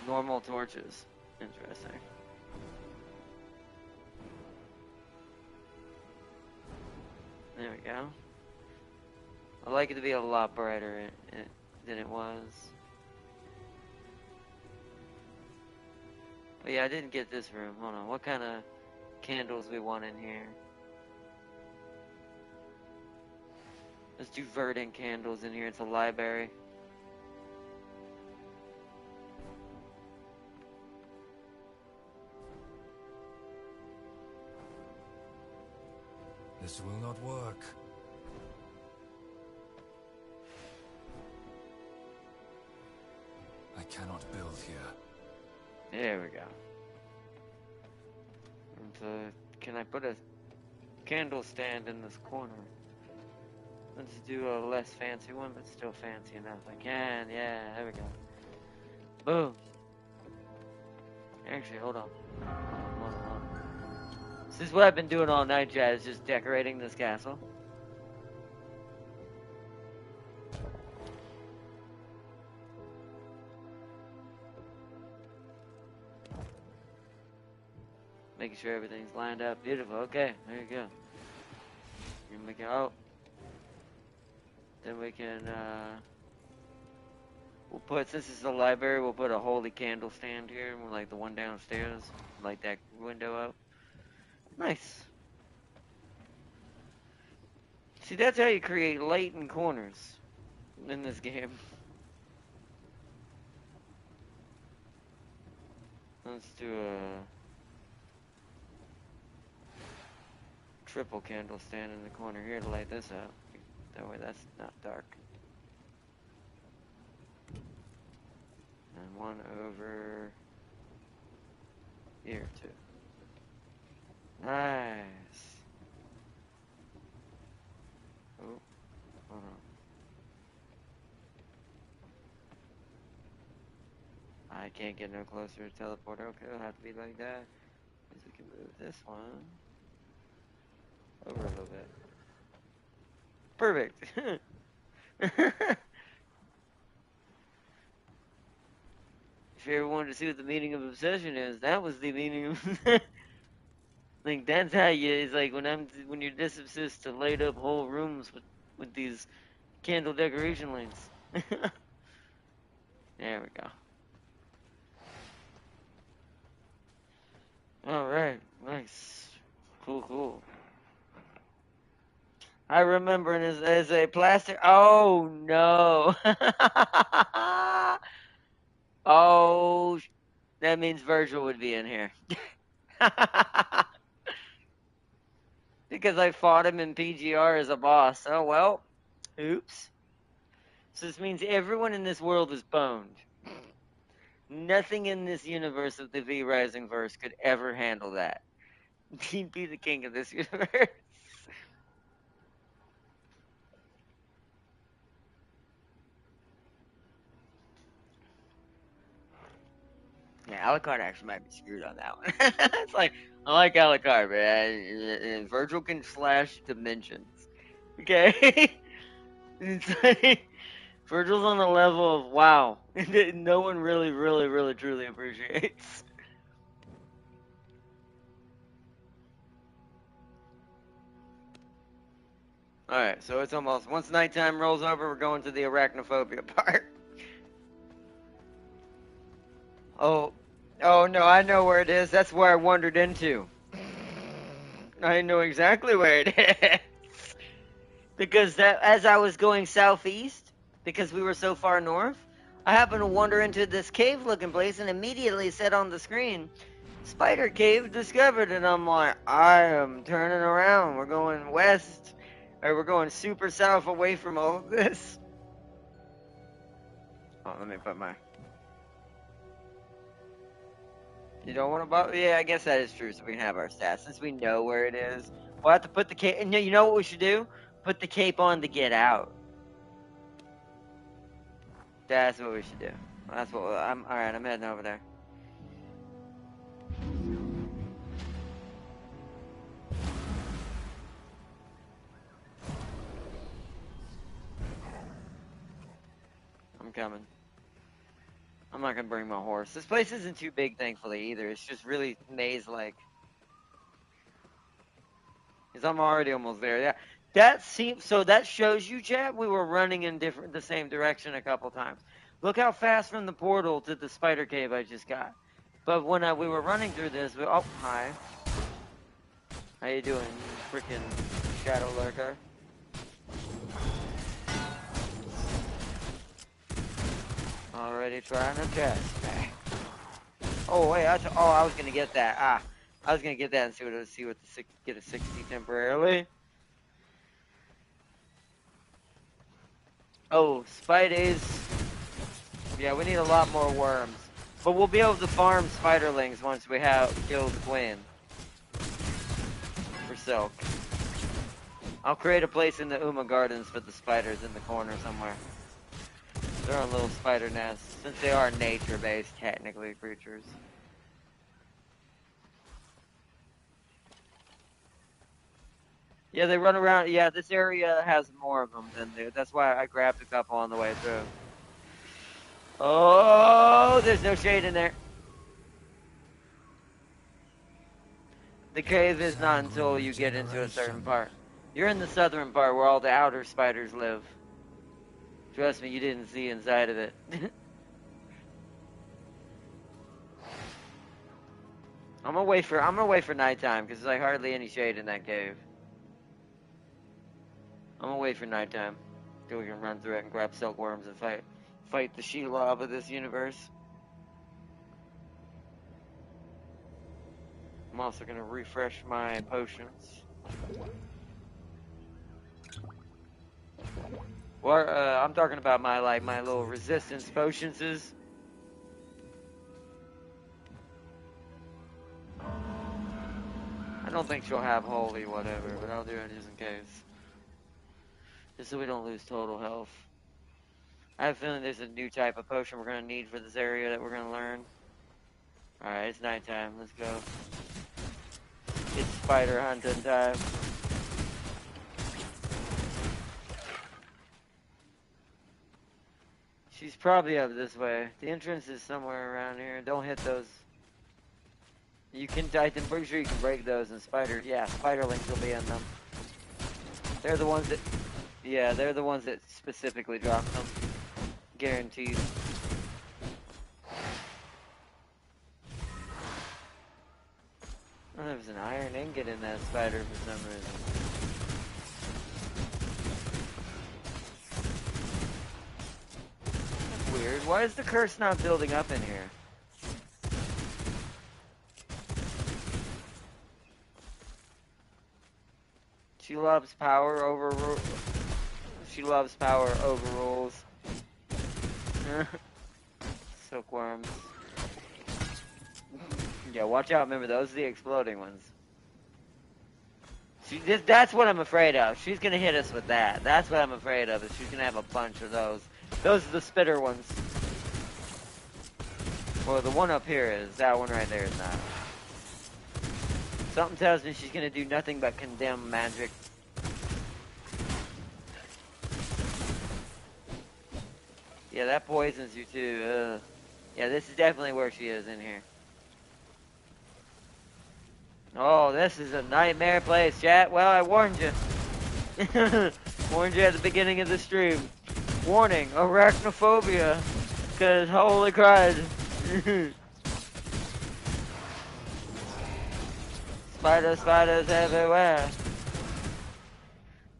Normal torches. Interesting. There we go. I like it to be a lot brighter than it was. But yeah, I didn't get this room. Hold on, what kind of candles we want in here? Let's do verdant candles in here. It's a library. This will not work. I cannot build here. There we go. And can I put a candle stand in this corner? Let's do a less fancy one, but still fancy enough. I can, yeah, there we go. Boom. Actually, hold on. Hold on. This is what I've been doing all night, Jazz, is just decorating this castle. Making sure everything's lined up. Beautiful. Okay, there you go. We can, oh. Then we can, we'll put, since this is a library, we'll put a holy candle stand here, like the one downstairs, like that window up. Nice. See, that's how you create light in corners in this game. Let's do a triple candle stand in the corner here to light this up. That way that's not dark. And one over here too. Nice. Oh, hold on. I can't get no closer to teleporter. Okay, it'll have to be like that. Because we can move this one over a little bit. Perfect. If you ever wanted to see what the meaning of obsession is, that was the meaning of like that's how you. It's like when you're this obsessed to light up whole rooms with these candle decoration lights. There we go. All right, nice, cool. I remember it as a plastic. Oh no! Oh, that means Virgil would be in here. Because I fought him in PGR as a boss. Oh well. Oops. So this means everyone in this world is boned. Nothing in this universe of the V Rising verse could ever handle that. He'd be the king of this universe. Yeah, Alucard actually might be screwed on that one. It's like, I like Alucard, man. Virgil can slash dimensions. Okay? It's like, Virgil's on the level of wow. No one really, really, really, truly appreciates. Alright, so it's almost, once nighttime rolls over, we're going to the arachnophobia part. Oh, oh no, I know where it is. That's where I wandered into. I know exactly where it is. Because that, as I was going southeast, because we were so far north, I happened to wander into this cave-looking place and immediately said on the screen, "Spider Cave discovered," and I'm like, I am turning around. We're going west, or we're going super south away from all of this. Oh, let me put my. You don't want to bother? Yeah, I guess that is true. So we can have our stats since we know where it is. We'll have to put the cape. And you know what we should do? Put the cape on to get out. That's what we should do. That's what I'm. All right, I'm heading over there. I'm coming. I'm not gonna bring my horse. This place isn't too big, thankfully, either. It's just really maze-like. Cause I'm already almost there. Yeah, that seems. So that shows you, Chad. We were running in the same direction a couple times. Look how fast from the portal to the spider cave I just got. But when we were running through this, oh hi, how you doing, you freaking shadow lurker? Already trying to test. Oh wait, I was gonna get that. I was gonna get that and see what the get a 60 temporarily. Oh, Spideys. Yeah, we need a lot more worms. But we'll be able to farm spiderlings once we have killed Quinn. For silk. I'll create a place in the Uma Gardens for the spiders in the corner somewhere. They're on little spider nests, since they are nature-based, technically, creatures. Yeah, they run around. Yeah, this area has more of them than there. That's why I grabbed a couple on the way through. Oh, there's no shade in there. The cave is not until you get into a certain part. You're in the southern part where all the outer spiders live. Trust me, you didn't see inside of it. I'm gonna wait for nighttime because there's like hardly any shade in that cave. I'm gonna wait for nighttime so we can run through it and grab silkworms and fight the Shelob of this universe. I'm also gonna refresh my potions. Or I'm talking about my little resistance potions. I don't think she'll have holy whatever, but I'll do it just in case. Just so we don't lose total health. I have a feeling there's a new type of potion we're gonna need for this area that we're gonna learn. Alright, it's nighttime, let's go. It's spider hunting time. She's probably up this way. The entrance is somewhere around here. Don't hit those. You can, I'm pretty sure you can break those and spiderlings will be in them. They're the ones that, yeah, they're the ones that specifically drop them. Guaranteed. Oh, there was an iron ingot in that spider for some reason. That's weird. Why is the curse not building up in here? She loves power overrules. Silkworms. Yeah, watch out. Remember, those are the exploding ones. That's what I'm afraid of. She's gonna hit us with that. That's what I'm afraid of, is she's gonna have a bunch of those. Those are the spitter ones. Well, the one up here is. That one right there is not. Something tells me she's gonna do nothing but condemn magic. Yeah, that poisons you too. Ugh. Yeah, this is definitely where she is in here. Oh, this is a nightmare place, chat. Well, I warned you. Warned you at the beginning of the stream. Warning, arachnophobia. Cause holy crud. Spiders everywhere.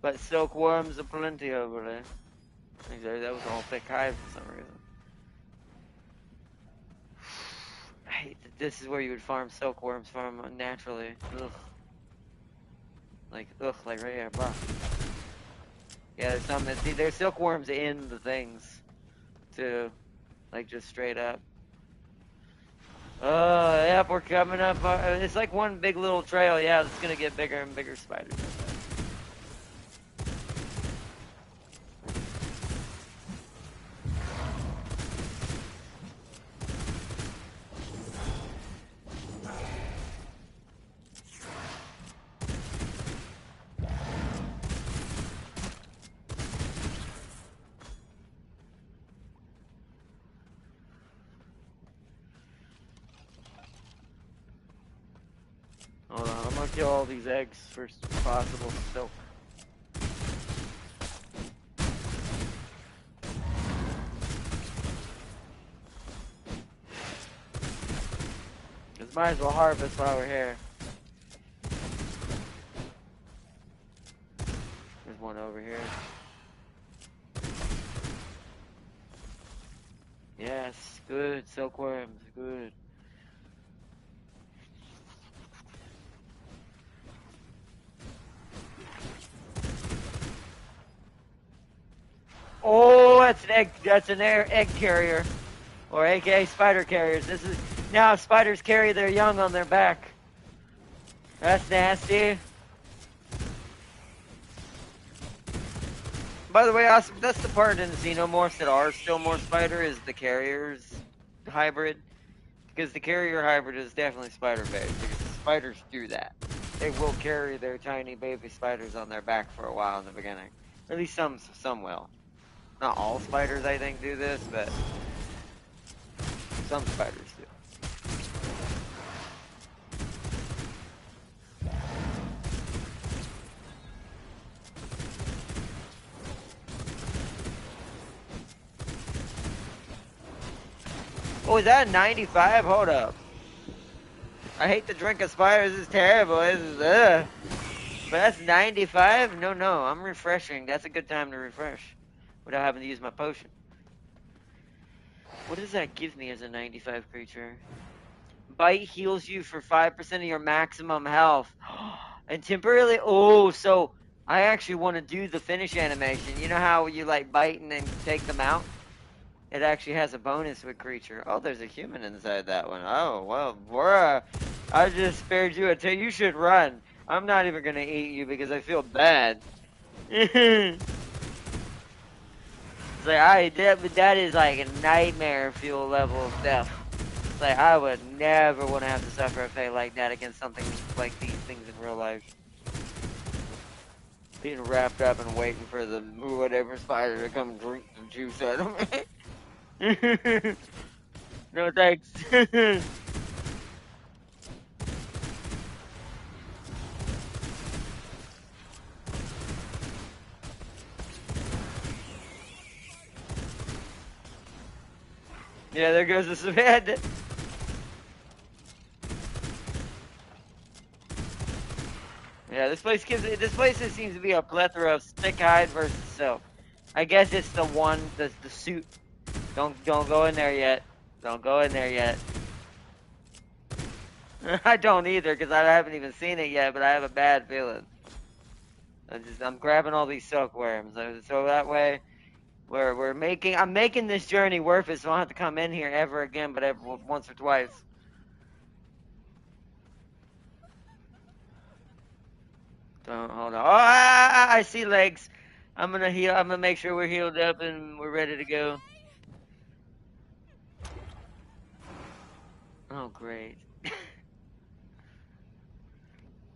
But silkworms aplenty over there. Exactly, that was all thick hive for some reason. I hate that this is where you would farm silkworms from naturally. Ugh. Like right here, blah. Yeah, there's some, see, there's silkworms in the things, too. Like, just straight up. Oh, yep, we're coming up. It's like one big little trail. Yeah, it's gonna get bigger and bigger spiders. Hold on, I'm gonna kill all these eggs first as possible. So. Might as well harvest while we're here. There's one over here. Yes, good. Silkworms, good. Oh, that's an egg. That's an egg carrier, or AKA spider carriers. This is now spiders carry their young on their back. That's nasty. By the way, awesome. That's the part in Xenomorphs that are still more spider is the carriers hybrid, because the carrier hybrid is definitely spider based. Because the spiders do that. They will carry their tiny baby spiders on their back for a while in the beginning. At least some will. Not all spiders, I think, do this, but some spiders do. Oh, is that a 95? Hold up. I hate to drink a spider. This is terrible. This is, ugh. But that's 95? No, I'm refreshing. That's a good time to refresh without having to use my potion. What does that give me as a 95 creature? Bite heals you for 5% of your maximum health. And temporarily, oh, so I actually want to do the finish animation. You know how you like bite and then take them out? It actually has a bonus with creature. Oh, there's a human inside that one. Oh, well, bruh. I just spared you until you should run. I'm not even going to eat you because I feel bad. It's like, that is like a nightmare fuel level of death. It's like, I would never want to have to suffer a fate like that against something like these things in real life. Being wrapped up and waiting for the whatever spider to come drink the juice out of me. No thanks. Yeah, there goes the cement. Yeah, this place seems to be a plethora of stick hide versus silk. I guess it's the one, the suit. Don't go in there yet. Don't go in there yet. I don't either because I haven't even seen it yet, but I have a bad feeling. I'm grabbing all these silkworms, so that way I'm making this journey worth it, so I don't have to come in here ever again, but once or twice. Don't hold on. Oh, I see legs. I'm gonna heal. I'm gonna make sure we're healed up and we're ready to go. Oh, great.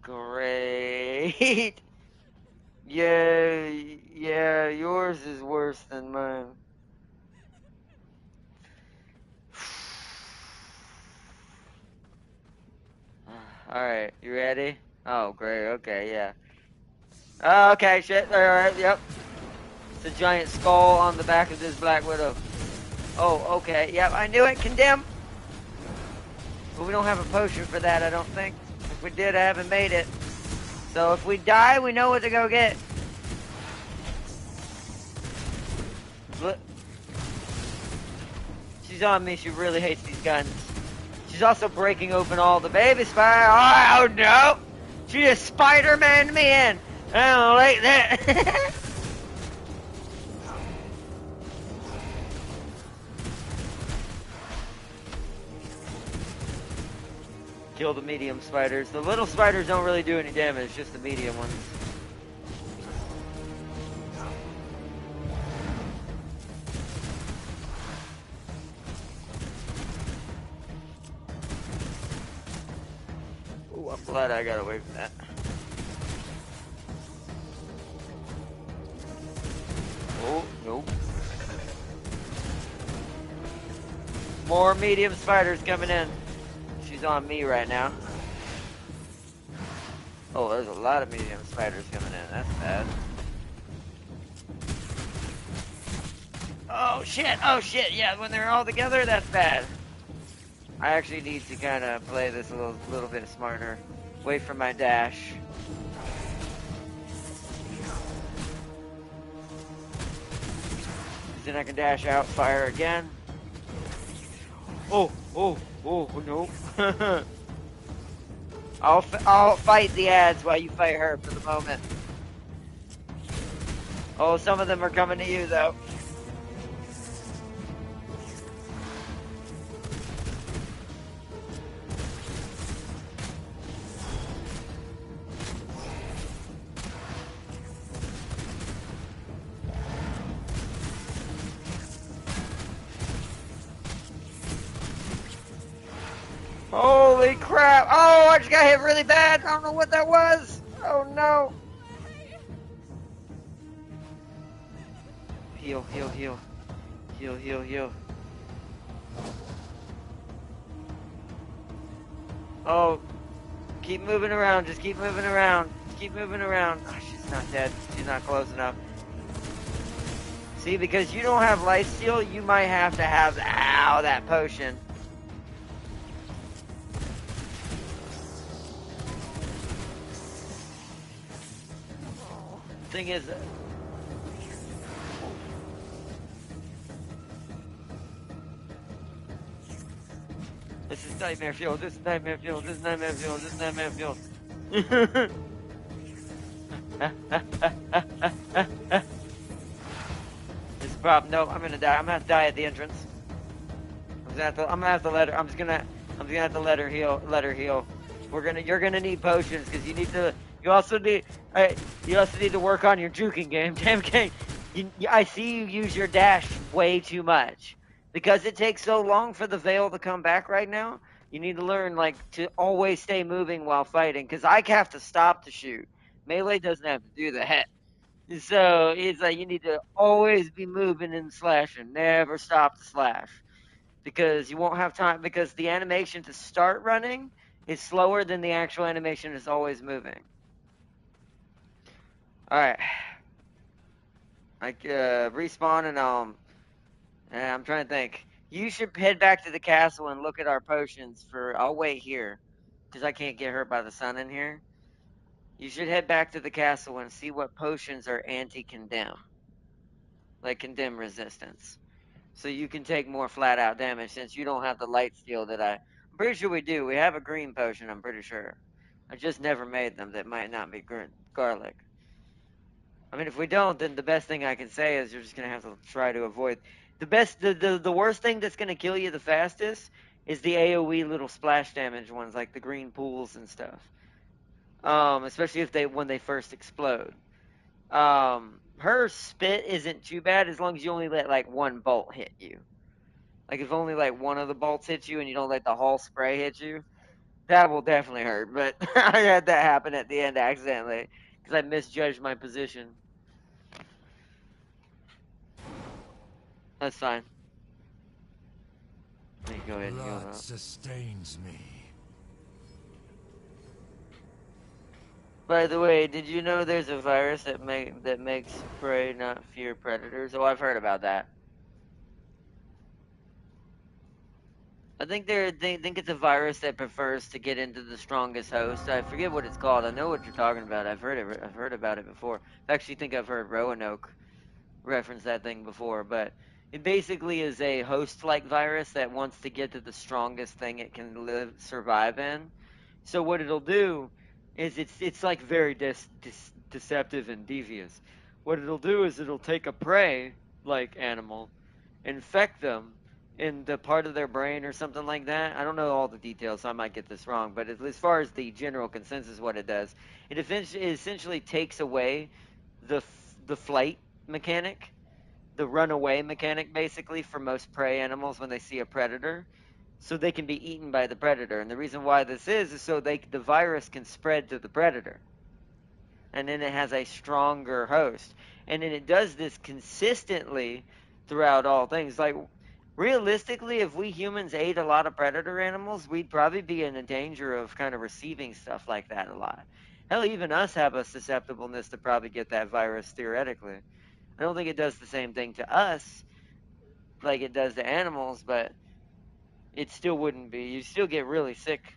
Great. Yeah, yeah, yours is worse than mine. Alright, you ready? Oh, great, okay, yeah. Oh, okay, shit, alright, yep. It's a giant skull on the back of this Black Widow. Oh, okay, yep, I knew it, condemn! But we don't have a potion for that, I don't think. If we did, I haven't made it. So if we die, we know what to go get. Look, she's on me, she really hates these guns. She's also breaking open all the baby spider. Oh no! She just Spider-Man me in. I don't like that. Kill the medium spiders. The little spiders don't really do any damage, just the medium ones. Ooh, I'm glad I got away from that. Oh, nope. More medium spiders coming in. She's on me right now. Oh, there's a lot of medium spiders coming in. That's bad. Oh shit, yeah, when they're all together, that's bad. I actually need to kind of play this a little bit smarter. Wait for my dash. Then I can dash out, fire again. Oh, no. I'll fight the ads while you fight her for the moment. Oh, some of them are coming to you though. Holy crap! Oh, I just got hit really bad. I don't know what that was. Oh no. Heal, heal, heal. Heal, heal, heal. Oh, keep moving around. Just keep moving around. Just keep moving around. Oh, she's not dead. She's not close enough. See, because you don't have life steal, you might have to have, that potion. Thing is, this is nightmare fuel. This is nightmare fuel. This is nightmare fuel. This is nightmare fuel. This is a problem. No, I'm gonna die. I'm gonna have to die at the entrance. I'm gonna have to let her. I'm gonna have to let her heal. Let her heal. You're gonna need potions because you need to. You also need. You also need to work on your juking game. Damn game. I see you use your dash way too much because it takes so long for the veil to come back right now. You need to learn to always stay moving while fighting because I have to stop to shoot. Melee doesn't have to do that. So it's like you need to always be moving and slashing, never stop to slash because you won't have time because the animation to start running is slower than the actual animation is always moving. All right, respawn and I'm trying to think. You should head back to the castle and look at our potions for. I'll wait here because I can't get hurt by the sun in here. You should head back to the castle and see what potions are anti-condemn, like condemn resistance. So you can take more flat out damage since you don't have the light steal that I'm pretty sure we do. We have a green potion, I'm pretty sure. I just never made them. That might not be garlic. I mean, if we don't, then the best thing I can say is you're just gonna have to try to avoid the worst thing that's gonna kill you the fastest is the AOE little splash damage ones like the green pools and stuff. Especially if when they first explode. Her spit isn't too bad as long as you only let like one bolt hit you. Like if only like one of the bolts hits you and you don't let the whole spray hit you, that will definitely hurt. But I had that happen at the end accidentally because I misjudged my position. That's fine. Let me go ahead and heal Blood up. sustains me. By the way, did you know there's a virus that makes prey not fear predators? Oh, I've heard about that. I think they think it's a virus that prefers to get into the strongest host. I forget what it's called. I know what you're talking about. I've heard it. I've heard about it before. I actually think I've heard Roanoke reference that thing before, but it basically is a host-like virus that wants to get to the strongest thing it can survive in. So what it'll do is it's like very deceptive and devious. What it'll do is it'll take a prey like animal, infect them in the part of their brain or something like that. I don't know all the details, so I might get this wrong, but as far as the general consensus, what it does, it essentially takes away the flight mechanic, the runaway mechanic, basically, for most prey animals when they see a predator, so they can be eaten by the predator. And the reason why this is so the virus can spread to the predator, and then it has a stronger host. And then it does this consistently throughout all things. Like realistically, if we humans ate a lot of predator animals, we'd probably be in a danger of kind of receiving stuff like that a lot. Hell, even us have a susceptibleness to probably get that virus theoretically. I don't think it does the same thing to us like it does to animals, but it still wouldn't be. You still get really sick.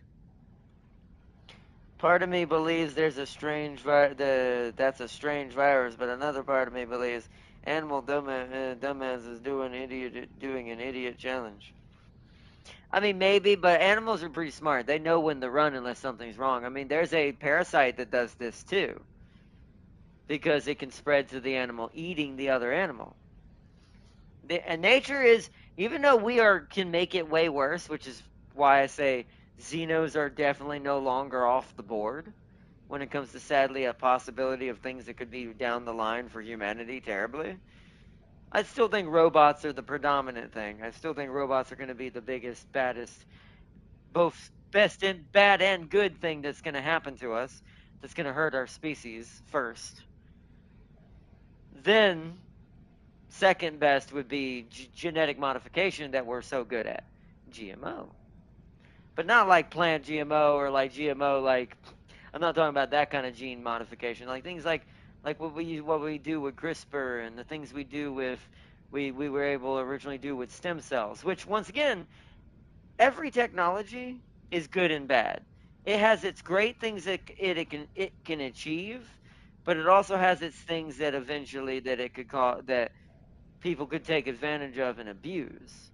Part of me believes there's a strange that's a strange virus, but another part of me believes animal dumbass is doing an idiot challenge. I mean, maybe, but animals are pretty smart. They know when to run unless something's wrong. I mean, there's a parasite that does this too, because it can spread to the animal eating the other animal. And nature is, even though can make it way worse, which is why I say xenos are definitely no longer off the board when it comes to sadly a possibility of things that could be down the line for humanity terribly. I still think robots are the predominant thing. I still think robots are going to be the biggest, baddest, both best and bad and good thing that's going to happen to us. That's going to hurt our species first. Then second best would be genetic modification that we're so good at, GMO. But not like plant GMO or like GMO like I'm not talking about that kind of gene modification. Like things like what we do with CRISPR and the things we do with we were able to originally do with stem cells, which once again, every technology is good and bad. It has its great things that it can achieve, but it also has its things that eventually that it could call that people could take advantage of and abuse.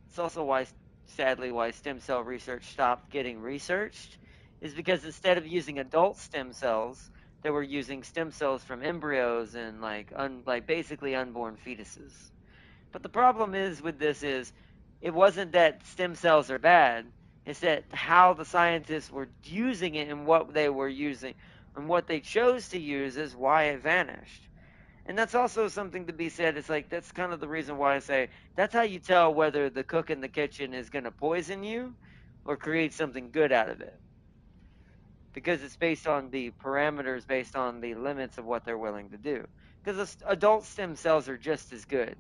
It's also why, sadly, why stem cell research stopped getting researched, is because instead of using adult stem cells, they were using stem cells from embryos and like basically unborn fetuses. But the problem is with this is it wasn't that stem cells are bad, it's that how the scientists were using it and what they were using and what they chose to use is why it vanished. And that's also something to be said. It's like that's kind of the reason why I say that's how you tell whether the cook in the kitchen is going to poison you or create something good out of it. Because it's based on the parameters, based on the limits of what they're willing to do. Because adult stem cells are just as good.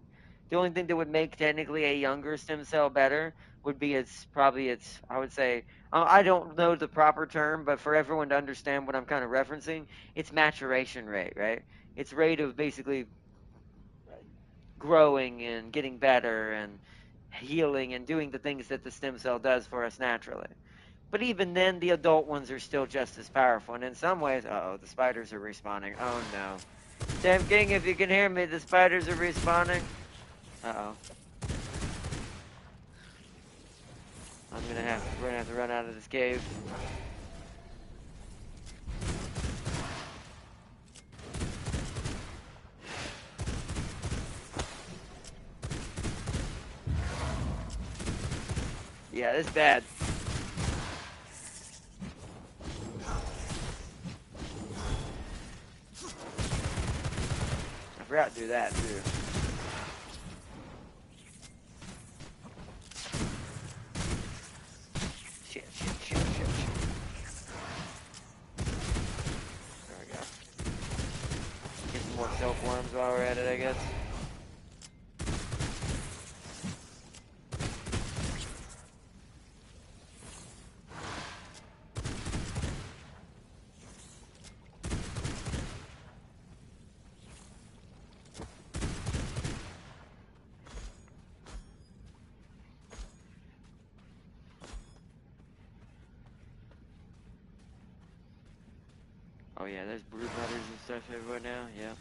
The only thing that would make technically a younger stem cell better would be I would say, I don't know the proper term, but for everyone to understand what I'm kind of referencing, it's maturation rate, right? It's rate of basically growing and getting better and healing and doing the things that the stem cell does for us naturally. But even then, the adult ones are still just as powerful. And in some ways, oh, the spiders are respawning. Oh no. Sam King, if you can hear me, the spiders are respawning. Uh-oh. We're gonna have to run out of this cave. Yeah, this is bad. I forgot to do that too. worms while we're at it, I guess. Oh yeah, there's brood mothers and stuff everywhere now, yeah.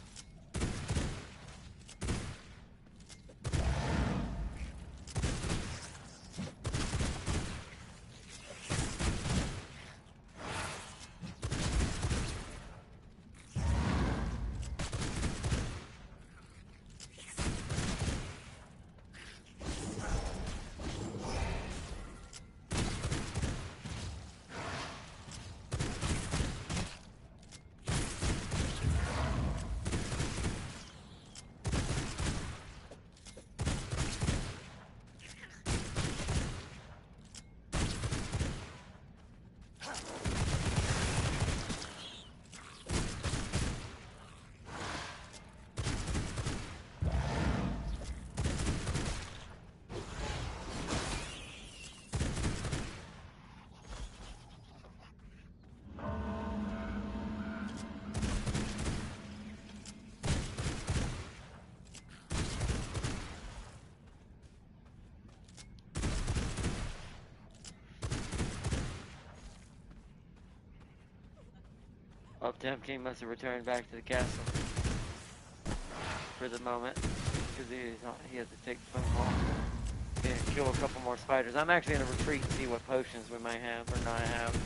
Oh, Tempting must have returned back to the castle for the moment because he had to take the phone call. Yeah, kill a couple more spiders. I'm actually gonna retreat and see what potions we might have or not have.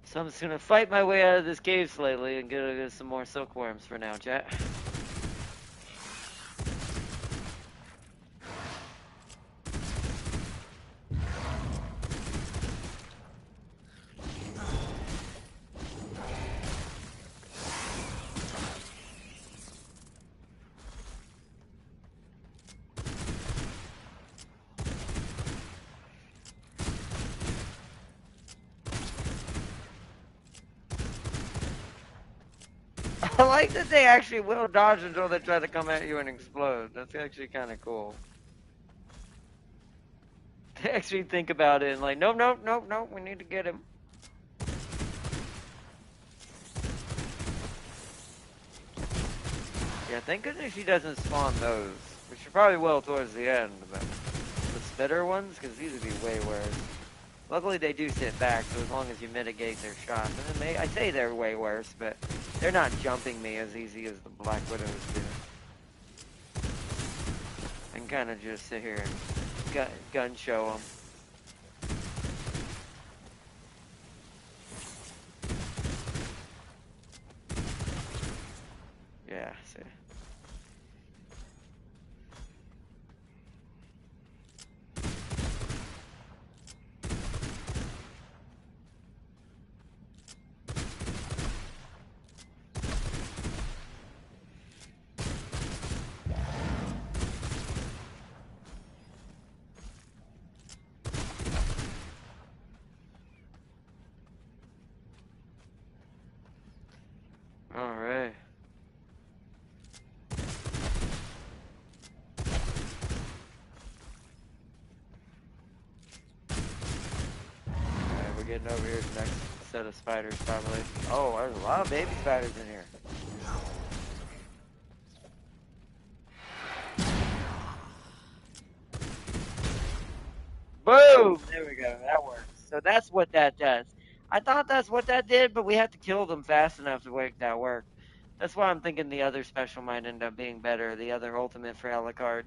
So I'm just gonna fight my way out of this cave slightly and get some more silkworms for now, chat. I like that they actually will dodge until they try to come at you and explode. That's actually kind of cool. They actually think about it and like, nope, nope, nope, nope, we need to get him. Yeah, thank goodness she doesn't spawn those, which she probably will towards the end, but the spitter ones, because these would be way worse. Luckily they do sit back, so as long as you mitigate their shots, and then I say they're way worse, but they're not jumping me as easy as the Black Widows do. I can kind of just sit here and gun show them. Yeah, see. Alright. Alright, we're getting over here to the next set of spiders probably. Oh, there's a lot of baby spiders in here. Boom! There we go. That works. So that's what that does. I thought that's what that did, but we have to kill them fast enough to make that work. That's why I'm thinking the other special might end up being better, the other ultimate for Alucard.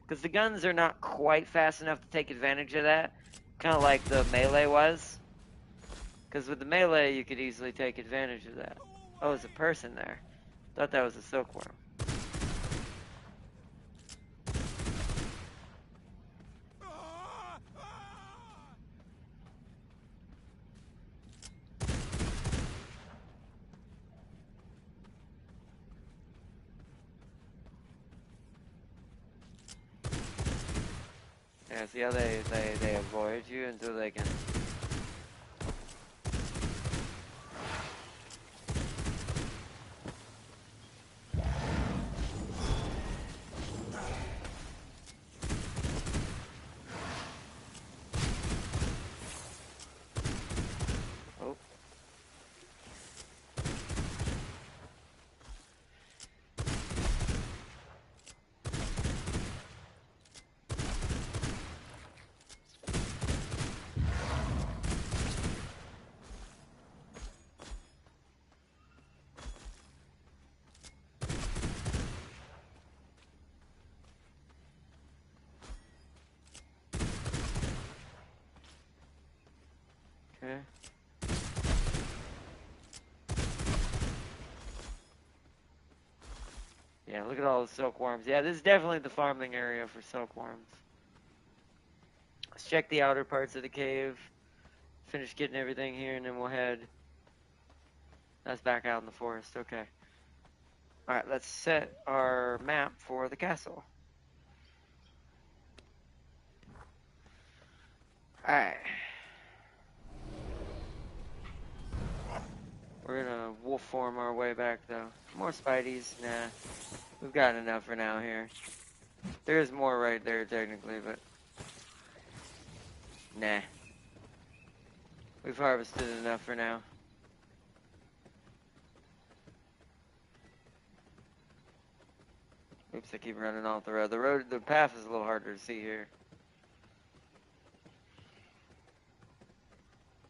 Because the guns are not quite fast enough to take advantage of that. Kind of like the melee was. Because with the melee, you could easily take advantage of that. Oh, there's a person there. Thought that was a silkworm. Yeah, see how they avoid you until they can... Okay. Yeah, look at all the silkworms. Yeah, this is definitely the farming area for silkworms. Let's check the outer parts of the cave. Finish getting everything here, and then we'll head. That's back out in the forest. Okay. Alright, let's set our map for the castle. Alright. We're gonna wolf form our way back, though. More spideys? Nah. We've got enough for now here. There's more right there, technically, but... Nah. We've harvested enough for now. Oops, I keep running off the road. The path is a little harder to see here.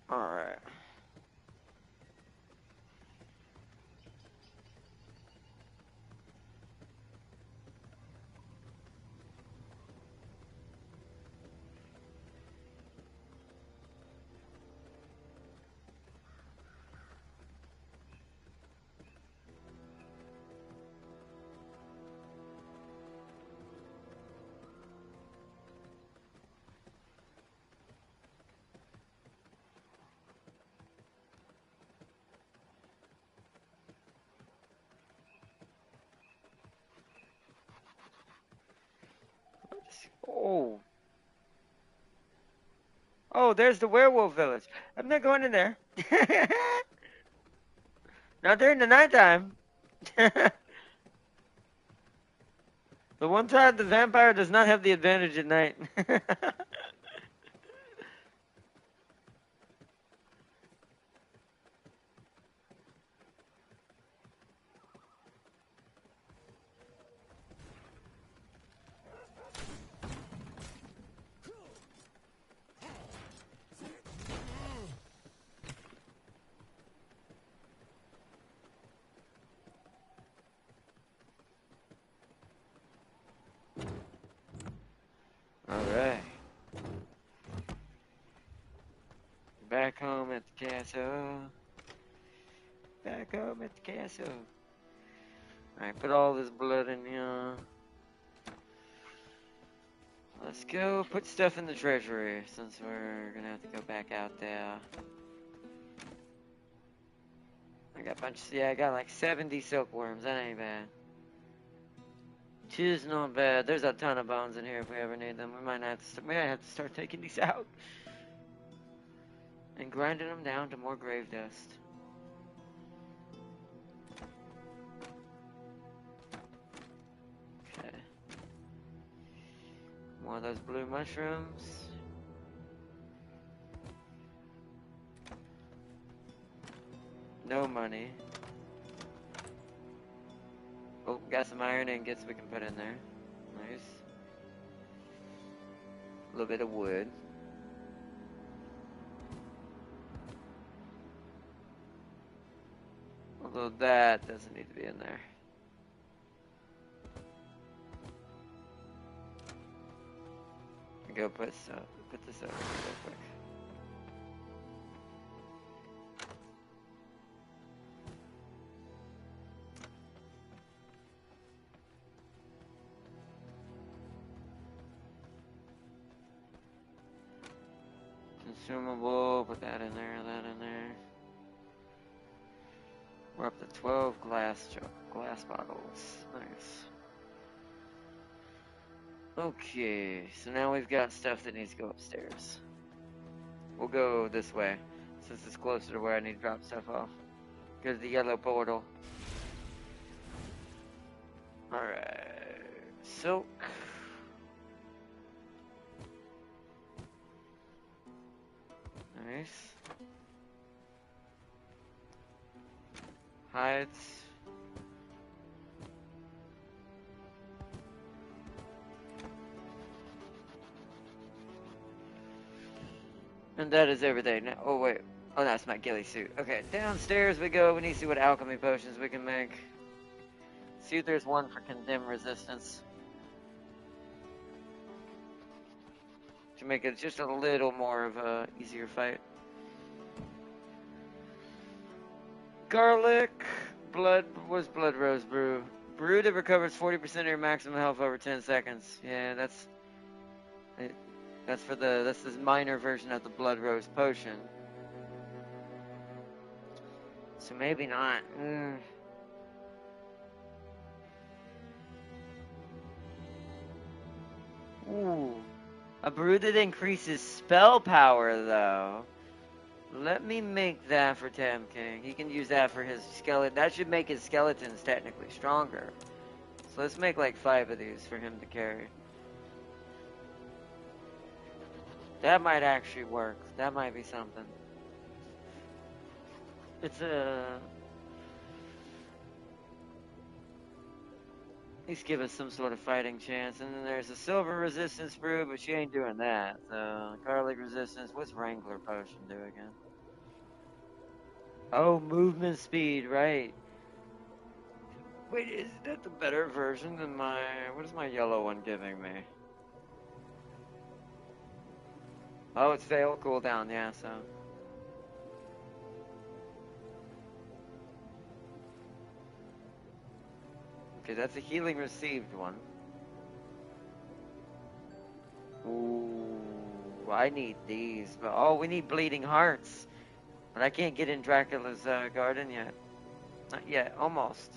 Alright. Oh. Oh, there's the werewolf village. I'm not going in there. Not during the nighttime. The one time the vampire does not have the advantage at night. Alright. Back home at the castle. Back home at the castle. Alright, put all this blood in here. Let's go put stuff in the treasury since we're gonna have to go back out there. I got a bunch, yeah, I got like 70 silkworms. That ain't bad. Two's not bad. There's a ton of bones in here if we ever need them. We might have to start taking these out and grinding them down to more grave dust. Okay. More of those blue mushrooms. No money. Oh, got some iron ingots we can put in there. Nice. A little bit of wood. Although that doesn't need to be in there. Go put this over here real quick. Consumable, put that in there, that in there. We're up to 12 glass bottles. Nice. Okay, so now we've got stuff that needs to go upstairs. We'll go this way, since it's closer to where I need to drop stuff off. Go to the yellow portal. Alright. Silk. Nice. Hides. And that is everything. Now, oh wait. Oh, that's my ghillie suit. Okay, downstairs we go. We need to see what alchemy potions we can make. See if there's one for condemn resistance. To make it just a little more of a easier fight. Garlic, blood rose brew. Brew that recovers 40% of your maximum health over 10 seconds. Yeah, it, that's this minor version of the blood rose potion. So maybe not. Ooh. A brew that increases spell power, though. Let me make that for Tam King. He can use that for his skeleton. That should make his skeletons technically stronger. So let's make like 5 of these for him to carry. That might actually work. That might be something. It's a... At least give us some sort of fighting chance. And then there's a silver resistance brew, but she ain't doing that. So, garlic resistance. What's Wrangler Potion do again? Oh, movement speed, right. Wait, is that the better version than my... What is my yellow one giving me? Oh, it's Veil cooldown, yeah, so... Okay, that's a healing received one. Ooh, I need these. But, oh, we need bleeding hearts. But I can't get in Dracula's garden yet. Not yet, almost.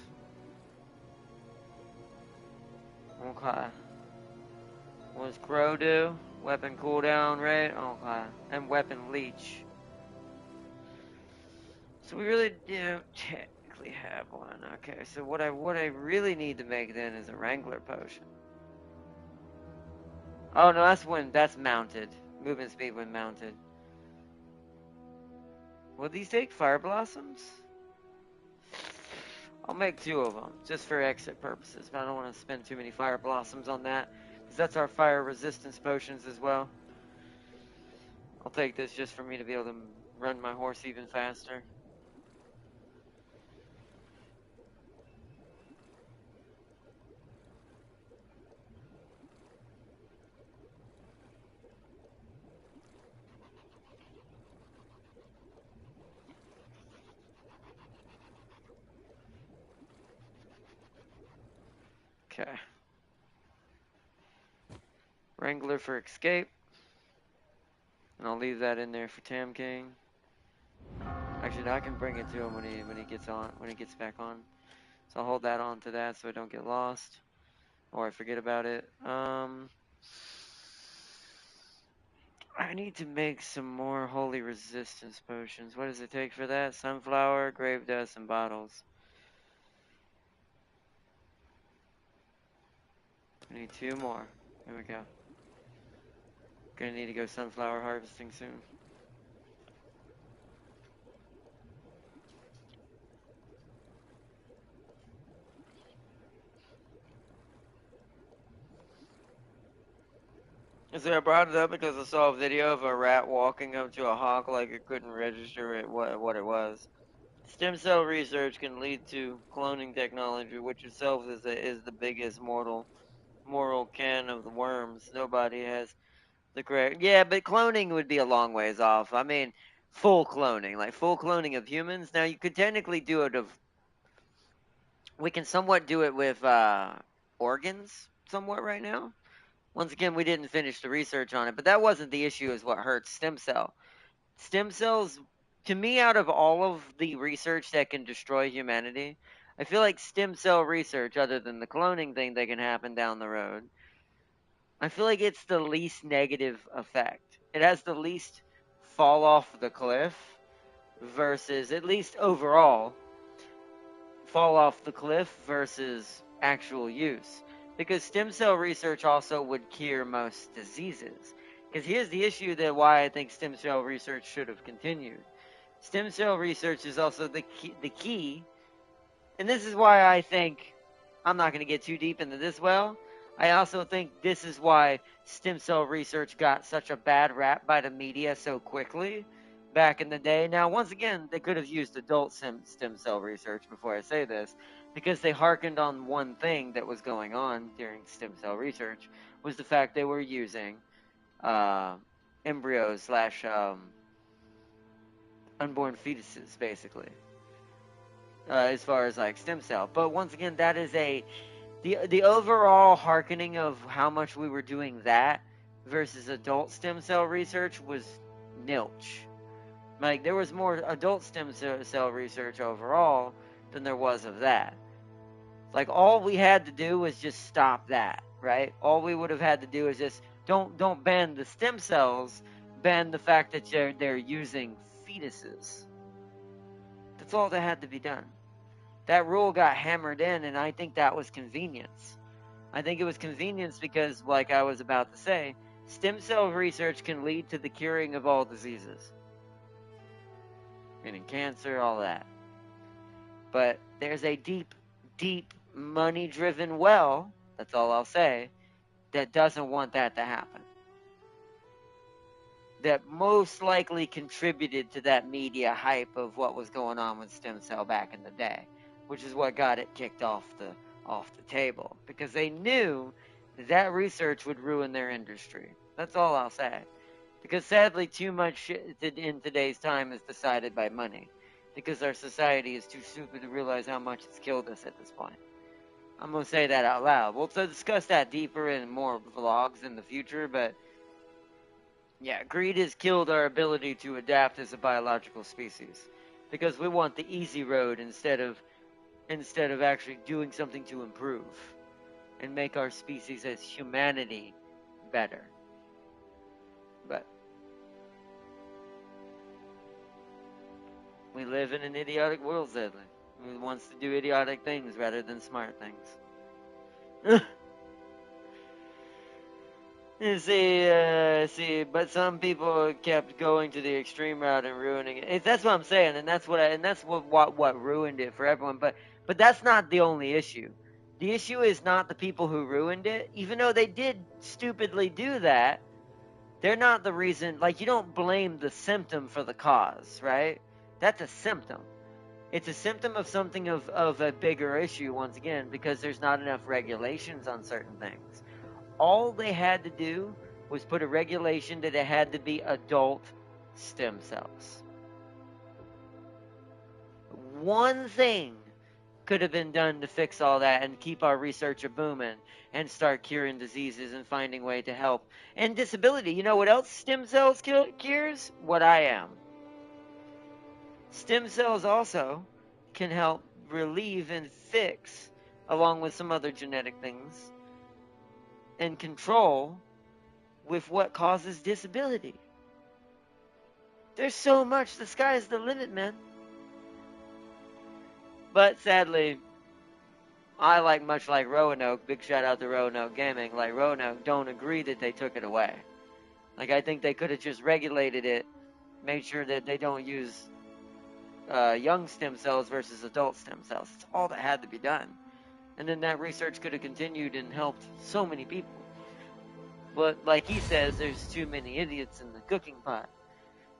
Okay. What does Crow do? Weapon cooldown, right? Okay. And weapon leech. So we really do technically have one. Okay, so what I really need to make then is a Wrangler potion. Oh no, that's mounted. Movement speed when mounted. Will these take fire blossoms? I'll make 2 of them, just for exit purposes, but I don't want to spend too many fire blossoms on that, because that's our fire resistance potions as well. I'll take this just for me to be able to run my horse even faster. Okay. Wrangler for escape. And I'll leave that in there for Tam King. Actually, no, I can bring it to him when he gets back on. So I'll hold that on to that so I don't get lost. Or I forget about it. I need to make some more holy resistance potions. What does it take for that? Sunflower, grave dust, and bottles. I need 2 more. Here we go. Gonna need to go sunflower harvesting soon. So I brought it up because I saw a video of a rat walking up to a hawk like it couldn't register what it was. Stem cell research can lead to cloning technology, which itself is the biggest moral can of the worms. Nobody has the correct. Yeah, but cloning would be a long ways off. I mean, full cloning, like full cloning of humans. Now you could technically do it of. We can somewhat do it with organs, somewhat right now. Once again, we didn't finish the research on it, but that wasn't the issue. Is what hurts stem cell. Stem cells, to me, out of all of the research that can destroy humanity, I feel like stem cell research, other than the cloning thing that can happen down the road, I feel like it's the least negative effect. It has the least fall off the cliff versus, at least overall, fall off the cliff versus actual use. Because stem cell research also would cure most diseases. Because here's the issue that why I think stem cell research should have continued. Stem cell research is also the key, and this is why I think I'm not going to get too deep into this. Well, I also think this is why stem cell research got such a bad rap by the media so quickly back in the day. Now, once again, they could have used adult stem cell research before I say this, because they hearkened on one thing that was going on during stem cell research was the fact they were using embryos slash unborn fetuses, basically. as far as like stem cell. But once again, that is the overall hearkening of how much we were doing that versus adult stem cell research was nilch. Like there was more adult stem cell research overall than there was of that. Like all we had to do was just stop that, right? All we would have had to do is just don't ban the stem cells, ban the fact that they're using fetuses. That's all that had to be done. That rule got hammered in, and I think that was convenience. I think it was convenience because, like I was about to say, stem cell research can lead to the curing of all diseases, meaning cancer, all that. But there's a deep, deep money driven well, that's all I'll say, that doesn't want that to happen. That most likely contributed to that media hype of what was going on with stem cell back in the day, which is what got it kicked off the table because they knew that research would ruin their industry. That's all I'll say. Because sadly, too much in today's time is decided by money. Because our society is too stupid to realize how much it's killed us at this point. I'm going to say that out loud. We'll discuss that deeper in more vlogs in the future, but yeah, greed has killed our ability to adapt as a biological species. Because we want the easy road instead of actually doing something to improve and make our species as humanity better. But we live in an idiotic world, sadly. Who wants to do idiotic things rather than smart things. You see, but some people kept going to the extreme route and ruining it. That's what I'm saying, and that's what ruined it for everyone. But that's not the only issue. The issue is not the people who ruined it, even though they did stupidly do that. They're not the reason. Like you don't blame the symptom for the cause, right? That's a symptom. It's a symptom of something of a bigger issue once again because there's not enough regulations on certain things. All they had to do was put a regulation that it had to be adult stem cells. One thing could have been done to fix all that and keep our research a booming and start curing diseases and finding a way to help. And disability, you know what else stem cells cures? What I am. Stem cells also can help relieve and fix, along with some other genetic things, and control with what causes disability. There's so much, the sky is the limit, man. But sadly, I much like Roanoke, big shout out to Roanoke Gaming, like Roanoke don't agree that they took it away. Like I think they could have just regulated it, made sure that they don't use young stem cells versus adult stem cells. It's all that had to be done. And then that research could have continued and helped so many people. But like he says, there's too many idiots in the cooking pot.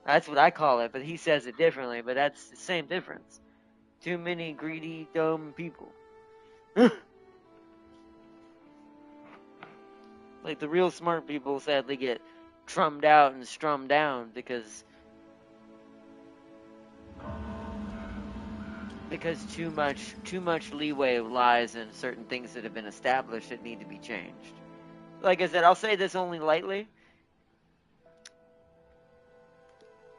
That's what I call it, but he says it differently, but that's the same difference. Too many greedy, dumb people. Like the real smart people sadly get trummed out and strummed down because too much leeway lies in certain things that have been established that need to be changed. Like I said, I'll say this only lightly.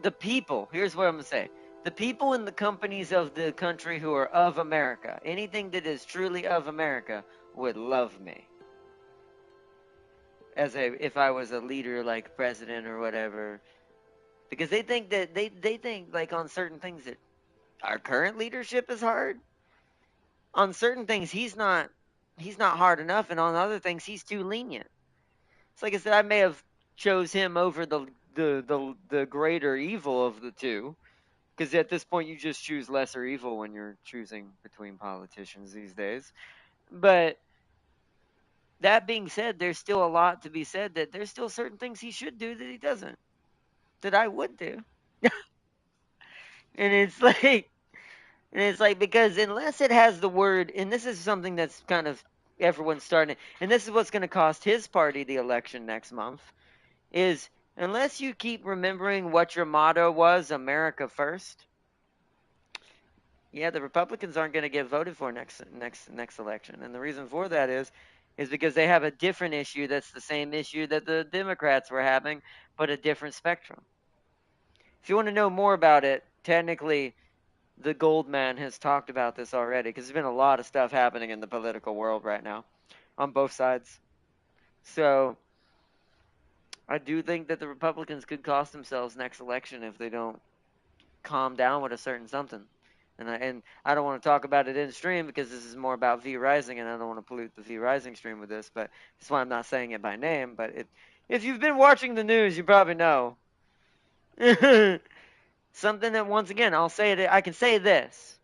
The people, here's what I'm going to say. The people in the companies of the country who are of America, anything that is truly of America, would love me. If I was a leader like president or whatever. Because they think that, they think like on certain things that our current leadership is hard. On certain things, he's not hard enough, and on other things, he's too lenient. It's like I said, I may have chose him over the greater evil of the two. Because at this point, you just choose lesser evil when you're choosing between politicians these days. But that being said, there's still a lot to be said that there's still certain things he should do that he doesn't, that I would do. And it's like because unless it has the word, and this is something that's kind of everyone's starting, and this is what's going to cost his party the election next month, is unless you keep remembering what your motto was, America first, Yeah, the Republicans aren't going to get voted for next election, and the reason for that is because they have a different issue that's the same issue that the Democrats were having, but a different spectrum. If you want to know more about it, technically, the Goldman has talked about this already because there's been a lot of stuff happening in the political world right now on both sides. So I do think that the Republicans could cost themselves next election if they don't calm down with a certain something. And I don't want to talk about it in stream because this is more about V Rising, and I don't want to pollute the V Rising stream with this. But that's why I'm not saying it by name. But if you've been watching the news, you probably know something that once again I'll say it. I can say this: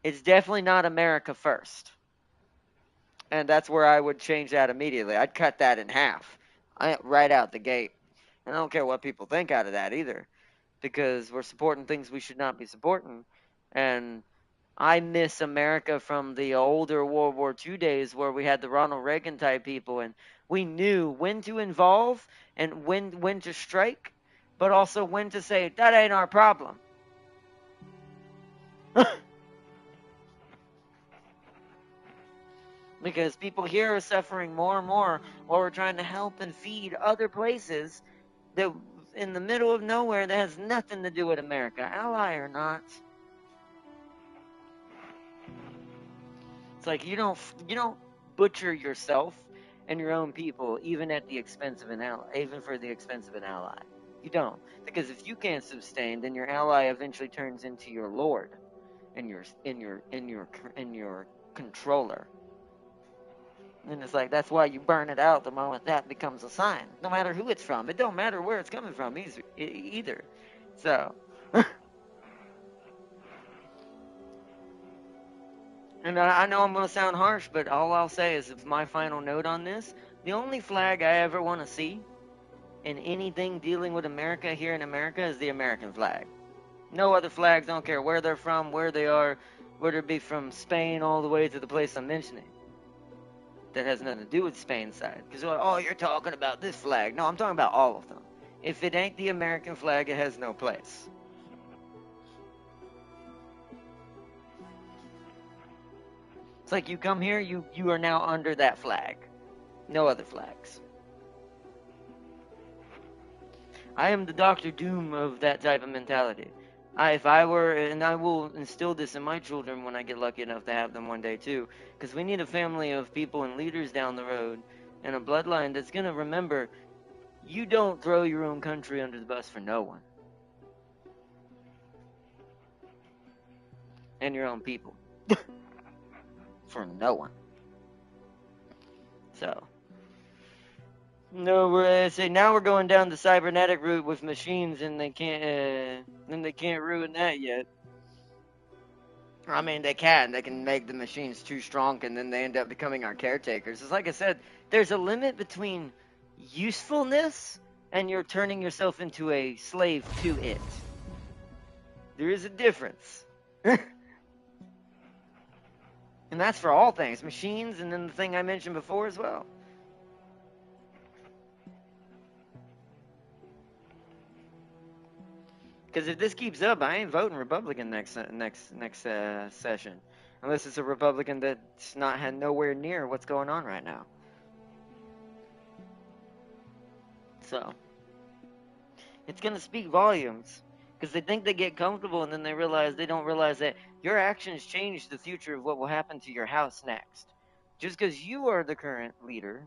it's definitely not America first, and that's where I would change that immediately. I'd cut that in half, right out the gate. And I don't care what people think out of that either, because we're supporting things we should not be supporting, and I miss America from the older World War II days where we had the Ronald Reagan type people and we knew when to involve and when to strike, but also when to say that ain't our problem. Because people here are suffering more and more while we're trying to help and feed other places that in the middle of nowhere that has nothing to do with America, ally or not. It's like you don't butcher yourself and your own people even at the expense of an ally, even for the expense of an ally. You don't, because if you can't sustain, then your ally eventually turns into your lord and your controller. And it's like that's why you burn it out the moment that becomes a sign, no matter who it's from. It don't matter where it's coming from either. So. And I know I'm going to sound harsh, but all I'll say is my final note on this. The only flag I ever want to see in anything dealing with America here in America is the American flag. No other flags, don't care where they're from, where they are, whether it be from Spain all the way to the place I'm mentioning. That has nothing to do with Spain's side. Because, oh, you're talking about this flag. No, I'm talking about all of them. If it ain't the American flag, it has no place. It's like you come here, you are now under that flag. No other flags. I am the Doctor Doom of that type of mentality. If I were, and I will instill this in my children when I get lucky enough to have them one day too, because we need a family of people and leaders down the road and a bloodline that's going to remember you don't throw your own country under the bus for no one. And your own people. For no one. So. No, now we're going down the cybernetic route with machines, and they can't ruin that yet. I mean, they can. They can make the machines too strong, and then they end up becoming our caretakers. It's like I said, there's a limit between usefulness and you're turning yourself into a slave to it. There is a difference. And that's for all things, machines, and then the thing I mentioned before as well. Because if this keeps up, I ain't voting Republican next session, unless it's a Republican that's not had nowhere near what's going on right now. So it's gonna speak volumes because they think they get comfortable and then they don't realize that your actions change the future of what will happen to your house next. Just because you are the current leader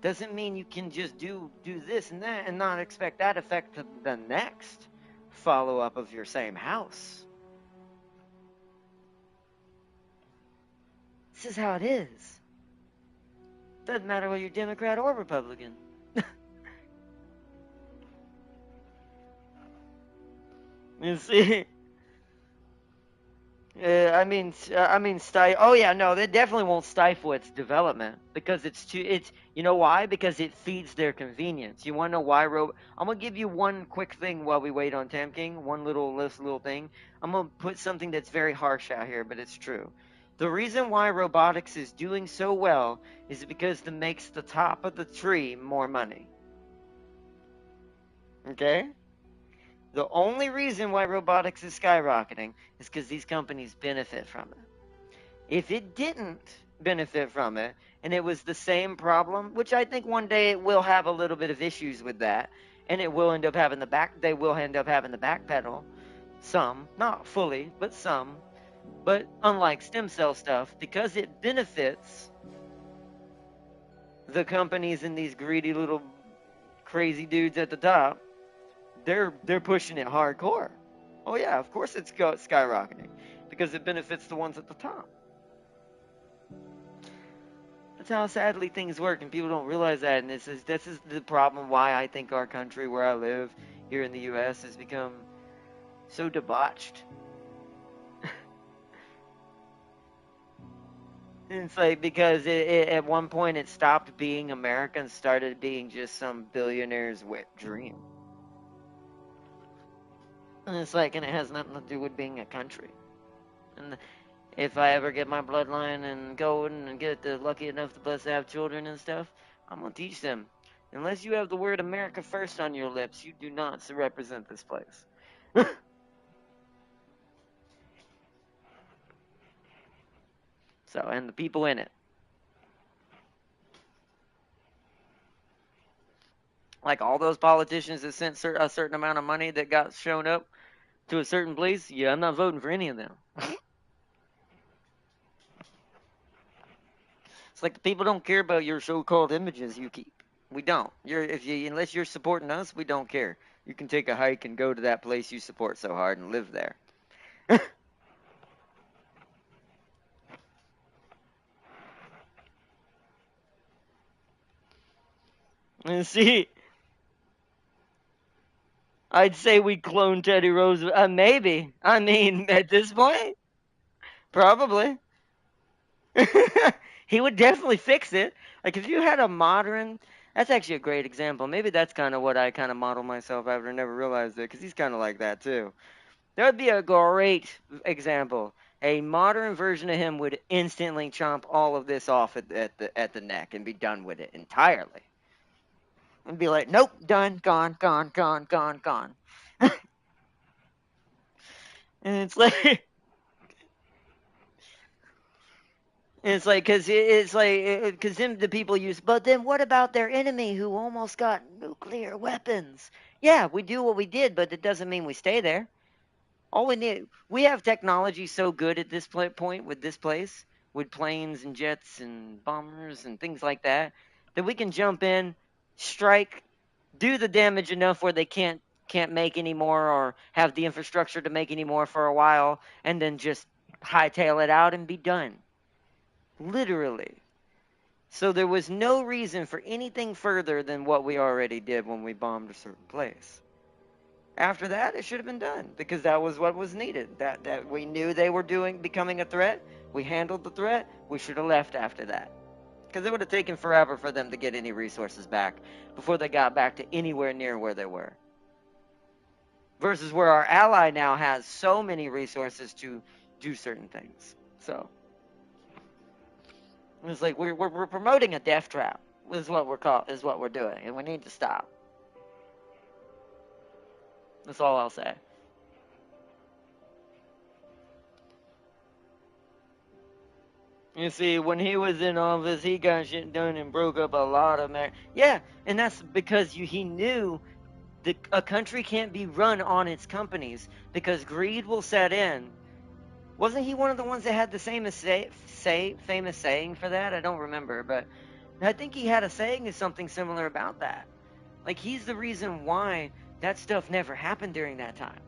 doesn't mean you can just do this and that and not expect that effect to the next follow-up of your same house. This is how it is. Doesn't matter whether you're Democrat or Republican. You see? Oh yeah, no, they definitely won't stifle its development because you know why? Because it feeds their convenience. You want to know why? I'm gonna give you one quick thing while we wait on Tam King. One little thing. I'm gonna put something that's very harsh out here, but it's true. The reason why robotics is doing so well is because it makes the top of the tree more money. Okay? The only reason why robotics is skyrocketing is because these companies benefit from it. If it didn't benefit from it, and it was the same problem, which I think one day it will have a little bit of issues with that, and it will end up having they will end up having the backpedal, some, not fully, but some. But unlike stem cell stuff, because it benefits the companies and these greedy little crazy dudes at the top, they're pushing it hardcore. Oh yeah, of course it's skyrocketing because it benefits the ones at the top. That's how sadly things work, and people don't realize that. And this is the problem why I think our country, where I live here in the U.S., has become so debauched. And it's like because at one point it stopped being America and started being just some billionaire's wet dream. And it's like, and it has nothing to do with being a country. And if I ever get my bloodline and going and get lucky enough to bless to have children and stuff, I'm gonna teach them. Unless you have the word America first on your lips, you do not represent this place. So, and the people in it. Like all those politicians that sent a certain amount of money that got shown up to a certain place, yeah, I'm not voting for any of them. It's like the people don't care about your so-called images you keep. We don't. Unless you're supporting us, we don't care. You can take a hike and go to that place you support so hard and live there. And see, I'd say we clone Teddy Roosevelt. Maybe. I mean, at this point, probably. He would definitely fix it. Like if you had a modern, that's actually a great example. Maybe that's kind of what I kind of model myself after. I never realized it because he's kind of like that too. That would be a great example. A modern version of him would instantly chomp all of this off at the neck and be done with it entirely. And be like, nope, done, gone, gone, gone, gone, gone. And it's like, it's like, because then the people use, but then what about their enemy who almost got nuclear weapons? Yeah, we do what we did, but it doesn't mean we stay there. All we have technology so good at this point with this place, with planes and jets and bombers and things like that, that we can jump in, strike, do the damage enough where they can't make any more or have the infrastructure to make any more for a while, and then just hightail it out and be done. Literally. So there was no reason for anything further than what we already did when we bombed a certain place. After that, it should have been done because that was what was needed. That we knew they were becoming a threat. We handled the threat. We should have left after that because it would have taken forever for them to get any resources back before they got back to anywhere near where they were. Versus where our ally now has so many resources to do certain things. So it's like we're promoting a death trap. Is what we're doing, and we need to stop. That's all I'll say. You see, when he was in office, he got shit done and broke up a lot of Yeah, and that's because he knew that a country can't be run on its companies because greed will set in. Wasn't he one of the ones that had the same famous saying for that? I don't remember, but I think he had a saying or something similar about that. Like he's the reason why that stuff never happened during that time.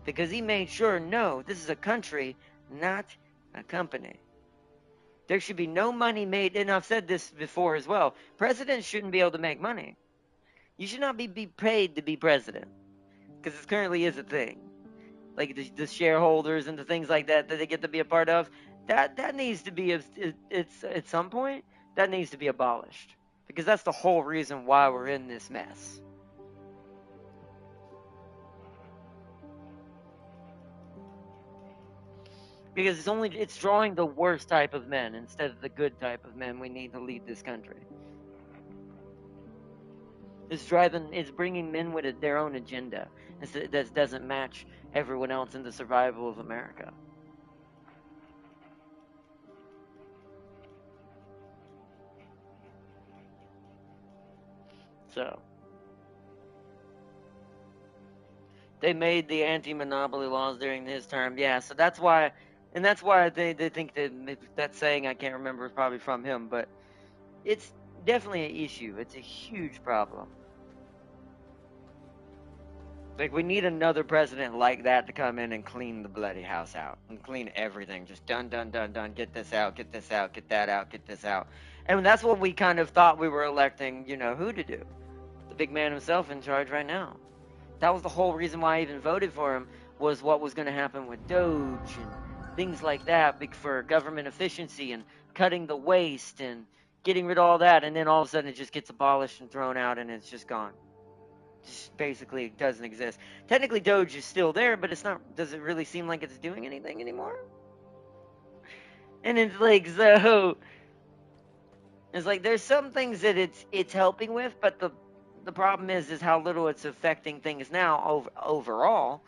Because he made sure, no, this is a country, not a company. There should be no money made, and I've said this before as well. Presidents shouldn't be able to make money. You should not be paid to be president, because it currently is a thing. Like the shareholders and the things like that they get to be a part of. That needs to be it's at some point that needs to be abolished, because that's the whole reason why we're in this mess. Because it's drawing the worst type of men instead of the good type of men we need to lead this country. It's bringing men with their own agenda that doesn't match everyone else in the survival of America. So they made the anti-monopoly laws during his term. Yeah, so that's why, and that's why they think that saying I can't remember is probably from him, but it's definitely an issue. It's a huge problem. Like we need another president like that to come in and clean the bloody house out and clean everything. Just done, done, done, done. Get this out, get this out, get that out, get this out. And that's what we kind of thought we were electing, who to do. The big man himself in charge right now. That was the whole reason why I even voted for him, was what was going to happen with Doge and things like that, for government efficiency and cutting the waste and getting rid of all that. And then all of a sudden it just gets abolished and thrown out and it's just gone. Just basically doesn't exist. Technically Doge is still there, but it's not, does it really seem like it's doing anything anymore? And it's like, so it's like there's some things that it's helping with, but the problem is how little it's affecting things now overall.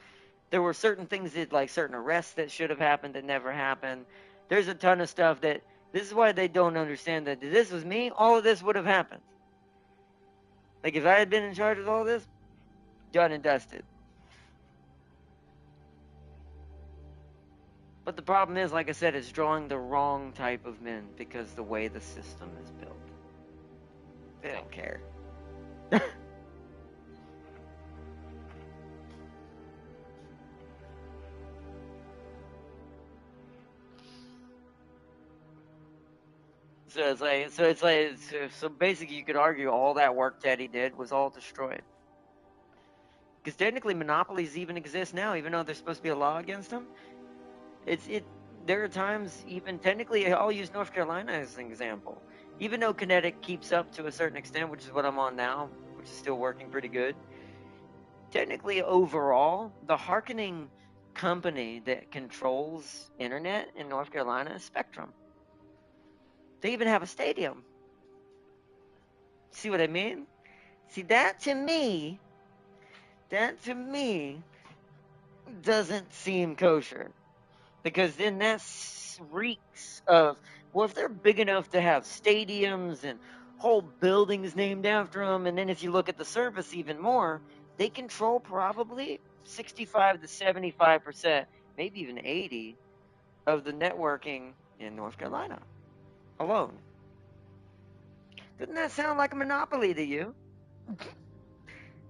There were certain things that, like certain arrests that should have happened that never happened. There's a ton of stuff that, this is why they don't understand that if this was me, all of this would have happened. Like if I had been in charge of all this, done and dusted. But the problem is, like I said, it's drawing the wrong type of men because the way the system is built. They don't care. So basically you could argue all that work Teddy did was all destroyed. Because technically monopolies even exist now, even though there's supposed to be a law against them. There are times, even technically, I'll use North Carolina as an example. Even though Kinetic keeps up to a certain extent, which is what I'm on now, which is still working pretty good. Technically, overall, the hearkening company that controls internet in North Carolina is Spectrum. They even have a stadium. See what I mean? See, that to me doesn't seem kosher. Because then that reeks of, well, if they're big enough to have stadiums and whole buildings named after them, and then if you look at the service even more, they control probably 65 to 75%, maybe even 80 of the networking in North Carolina alone. Doesn't that sound like a monopoly to you?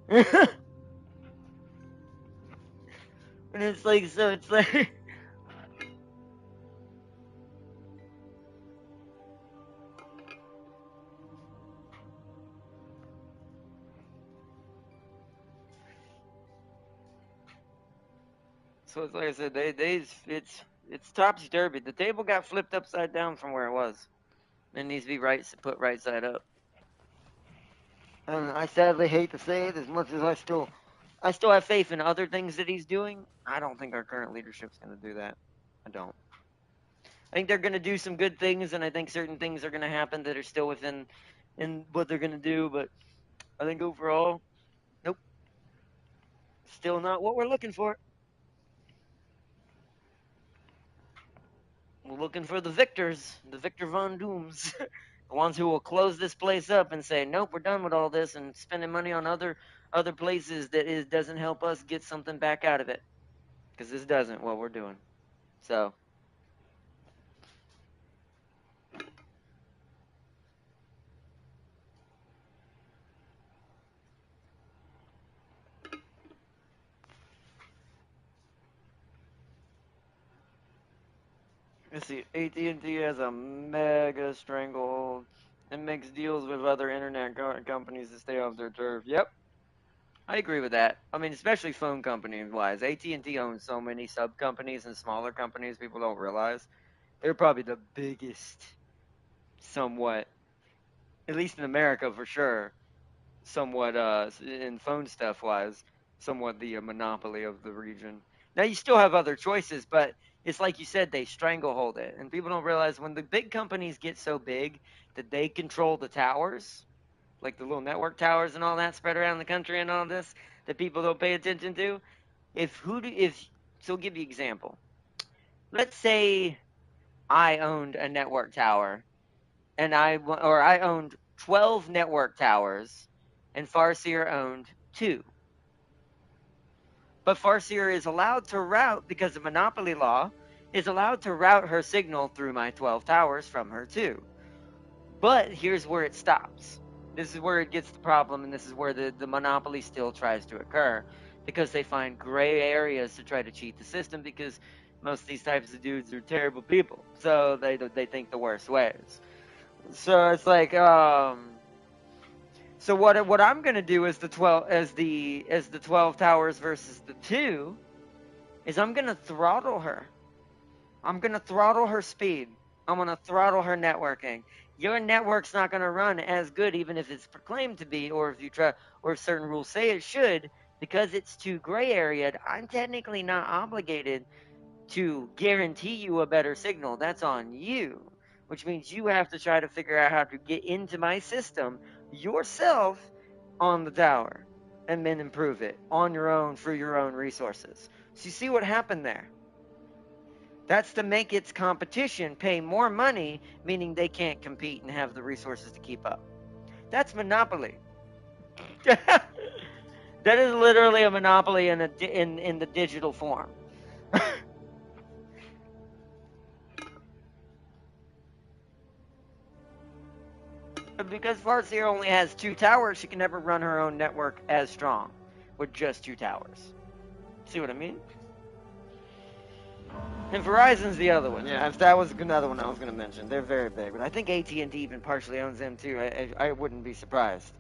And it's like, so it's like, so it's like I said, it's topsy turvy. The table got flipped upside down from where it was. It needs to be put right side up. And I sadly hate to say it, as much as I still have faith in other things that he's doing. I don't think our current leadership's going to do that. I don't. I think they're going to do some good things, and I think certain things are going to happen that are still within in what they're going to do. But I think overall, nope, still not what we're looking for. We're looking for the victors, the Victor Von Dooms, the ones who will close this place up and say, nope, we're done with all this, and spending money on other places that doesn't help us get something back out of it, because this doesn't what we're doing. So. Let's see. AT&T has a mega stranglehold and makes deals with other internet companies to stay off their turf. Yep, I agree with that. I mean, especially phone company wise, AT&T owns so many sub companies and smaller companies people don't realize. They're probably the biggest, somewhat, at least in America for sure. Somewhat in phone stuff wise, somewhat the monopoly of the region. Now you still have other choices, but it's like you said, they stranglehold it, and people don't realize when the big companies get so big that they control the towers. like the little network towers and all that spread around the country and all this that people don't pay attention to. If so, I'll give you an example. Let's say I owned a network tower and I owned 12 network towers and Farseer owned 2. But Farseer is allowed to route, because of monopoly law, is allowed to route her signal through my 12 towers from her 2. But here's where it stops. This is where it gets the problem, and this is where the monopoly still tries to occur, because they find gray areas to try to cheat the system, because most of these types of dudes are terrible people. So they think the worst ways. So it's like so what I'm gonna do is the 12 towers versus the 2 is I'm gonna throttle her. I'm gonna throttle her speed. I'm gonna throttle her networking. Your network's not gonna run as good, even if it's proclaimed to be, or if you try, or if certain rules say it should, because it's too gray area. I'm technically not obligated to guarantee you a better signal. That's on you, which means you have to try to figure out how to get into my system yourself on the tower and then improve it on your own for your own resources. So you see what happened there? That's to make its competition pay more money, meaning they can't compete and have the resources to keep up. That's monopoly. That is literally a monopoly in the digital form. Because Farseer only has 2 towers, she can never run her own network as strong with just 2 towers. See what I mean? And Verizon's the other one. Yeah, if that was another one I was going to mention. They're very big, but I think AT&T even partially owns them too. I wouldn't be surprised.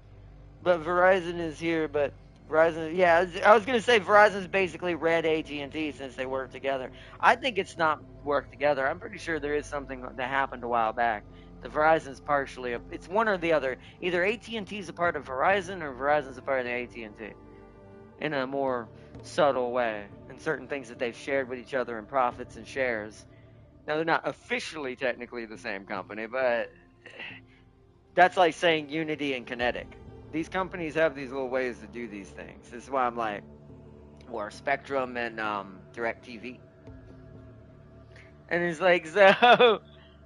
But Verizon is here. But Verizon, yeah, I was going to say Verizon's basically red AT&T since they work together. I think it's not work together. I'm pretty sure there is something that happened a while back. The Verizon's partially, it's one or the other. Either AT&T's a part of Verizon or Verizon's a part of the AT&T in a more subtle way, and certain things that they've shared with each other in profits and shares. Now, they're not officially technically the same company, but that's like saying Unity and Kinetic. These companies have these little ways to do these things. This is why I'm like, or Spectrum and DirecTV. And it's like, so,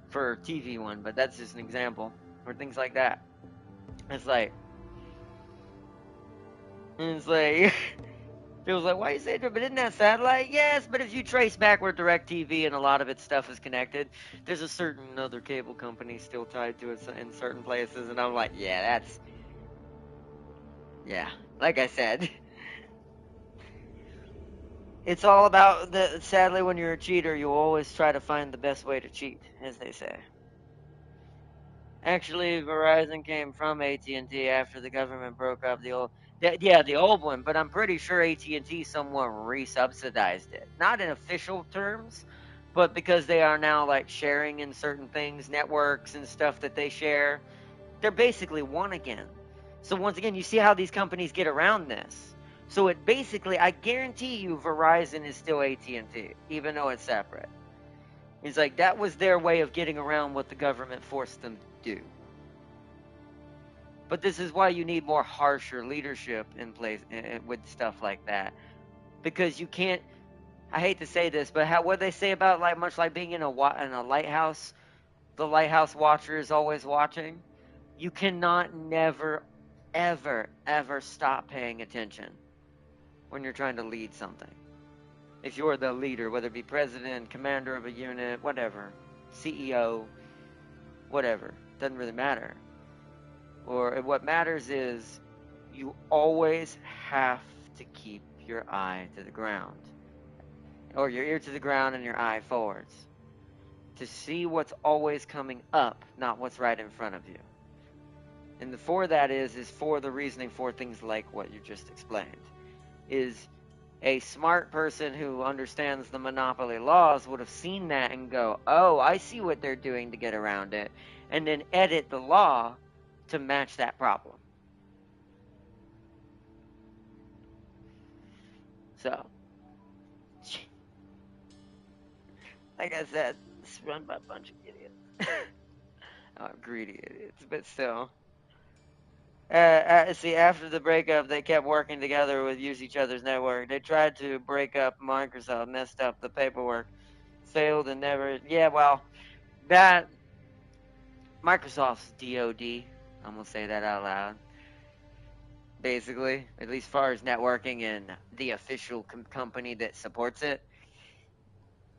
for TV one, but that's just an example, or things like that. It's like, and it's like, Feels like, why you say that? But isn't that satellite? Yes, but if you trace back where DirecTV and a lot of its stuff is connected, there's a certain other cable company still tied to it in certain places, and I'm like, yeah, yeah. Like I said, it's all about the. Sadly, when you're a cheater, you always try to find the best way to cheat, as they say. Actually, Verizon came from AT&T after the government broke up the old one, but I'm pretty sure AT&T somewhat resubsidized it. Not in official terms, but because they are now like sharing in certain things, networks and stuff that they share, they're basically one again. So once again, you see how these companies get around this. So it basically, I guarantee you, Verizon is still AT&T, even though it's separate. It's like that was their way of getting around what the government forced them to do. But this is why you need more harsher leadership in place with stuff like that, because you can't. I hate to say this, but what they say about like much like being in a lighthouse, the lighthouse watcher is always watching. You cannot never, ever stop paying attention when you're trying to lead something. If you're the leader, whether it be president, commander of a unit, whatever, CEO, whatever, doesn't really matter. Or what matters is you always have to keep your eye to the ground, or your ear to the ground and your eye forwards, to see what's always coming up, not what's right in front of you. And the for that is for the reasoning for things like what you just explained. Is a smart person who understands the monopoly laws would have seen that and go, oh, I see what they're doing to get around it, and then edit the law to match that problem. So, like I said, it's run by a bunch of idiots. Oh, greedy idiots, but still. See, after the breakup, they kept working together with use each other's network. They tried to break up Microsoft, messed up the paperwork, failed and never. Yeah, well, that Microsoft's DoD. I'm gonna say that out loud. Basically, at least far as networking and the official company that supports it,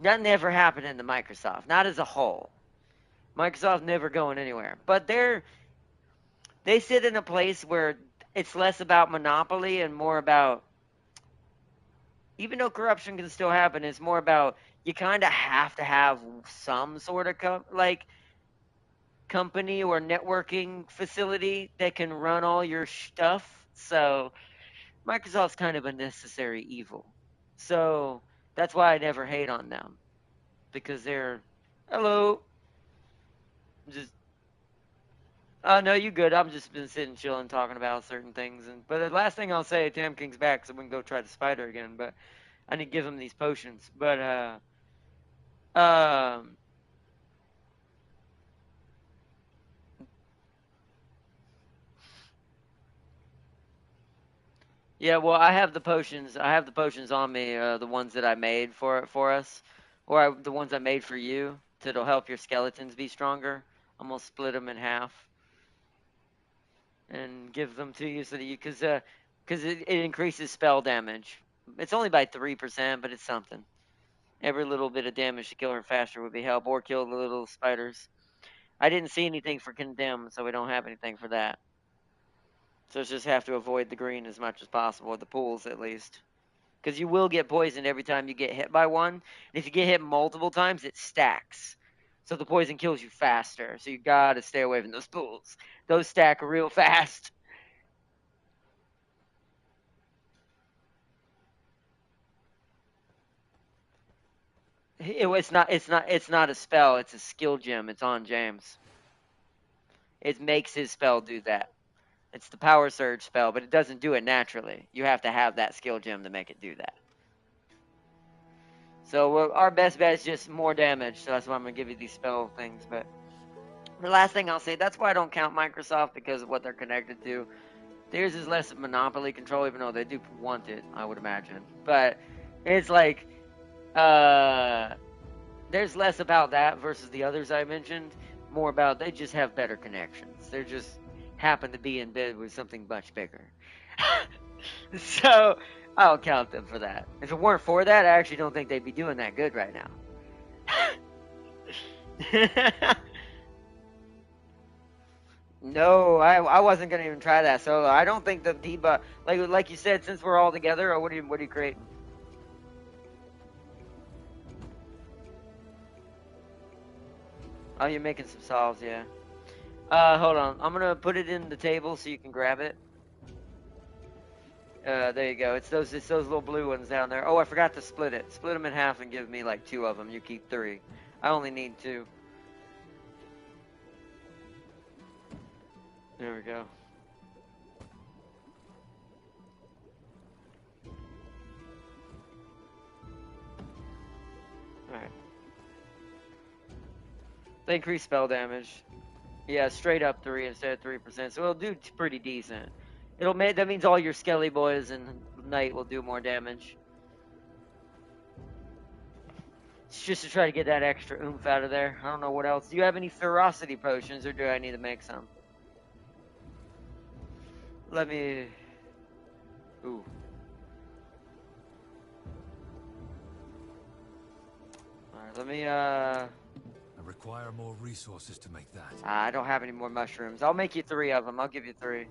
nothing ever happened in the Microsoft, not as a whole. Microsoft never going anywhere, but they sit in a place where it's less about monopoly and more about, even though corruption can still happen, it's more about you kind of have to have some sort of like company or networking facility that can run all your stuff. So Microsoft's kind of a necessary evil. So that's why I never hate on them, because they're hello. Just no, you good. I've just been sitting chilling talking about certain things, and but the last thing I'll say, Tam King's back, so we can go try the spider again. But I need to give him these potions. But um yeah, well, I have the potions. I have the potions on me, the ones that I made for us, or the ones I made for you, that'll help your skeletons be stronger. I'm gonna split them in half and give them to you so that you, cause it increases spell damage. It's only by 3%, but it's something. Every little bit of damage to kill her faster would be help, or kill the little spiders. I didn't see anything for condemn, so we don't have anything for that. So it's just have to avoid the green as much as possible, or the pools at least. Because you will get poisoned every time you get hit by one. And if you get hit multiple times, it stacks. So the poison kills you faster. So you gotta stay away from those pools. Those stack real fast. It's not a spell. It's a skill gem. It's on James. It makes his spell do that. It's the power surge spell, but it doesn't do it naturally. You have to have that skill gem to make it do that. So our best bet is just more damage. So that's why I'm gonna give you these spell things. But the last thing I'll say, that's why I don't count Microsoft, because of what they're connected to. Theirs is less of monopoly control, even though they do want it, I would imagine. But it's like, uh, there's less about that versus the others I mentioned. More about they just have better connections. They just happen to be in bed with something much bigger. So I'll count them for that. If it weren't for that, I actually don't think they'd be doing that good right now. No, I wasn't gonna even try that solo. I don't think the debuff, like you said, since we're all together, or what are you creating? Oh, you're making some solves, yeah. Hold on. I'm gonna put it in the table so you can grab it. There you go. It's those little blue ones down there. Oh, I forgot to split it. Split them in half and give me like 2 of them. You keep 3. I only need 2. There we go. Alright. They increase spell damage. Yeah, straight up 3 instead of 3%. So it'll do pretty decent. That means all your skelly boys and knight will do more damage. It's just to try to get that extra oomph out of there. I don't know what else. Do you have any ferocity potions, or do I need to make some? Let me. Ooh. Alright, let me, I require more resources to make that. I don't have any more mushrooms. I'll make you 3 of them. I'll give you 3.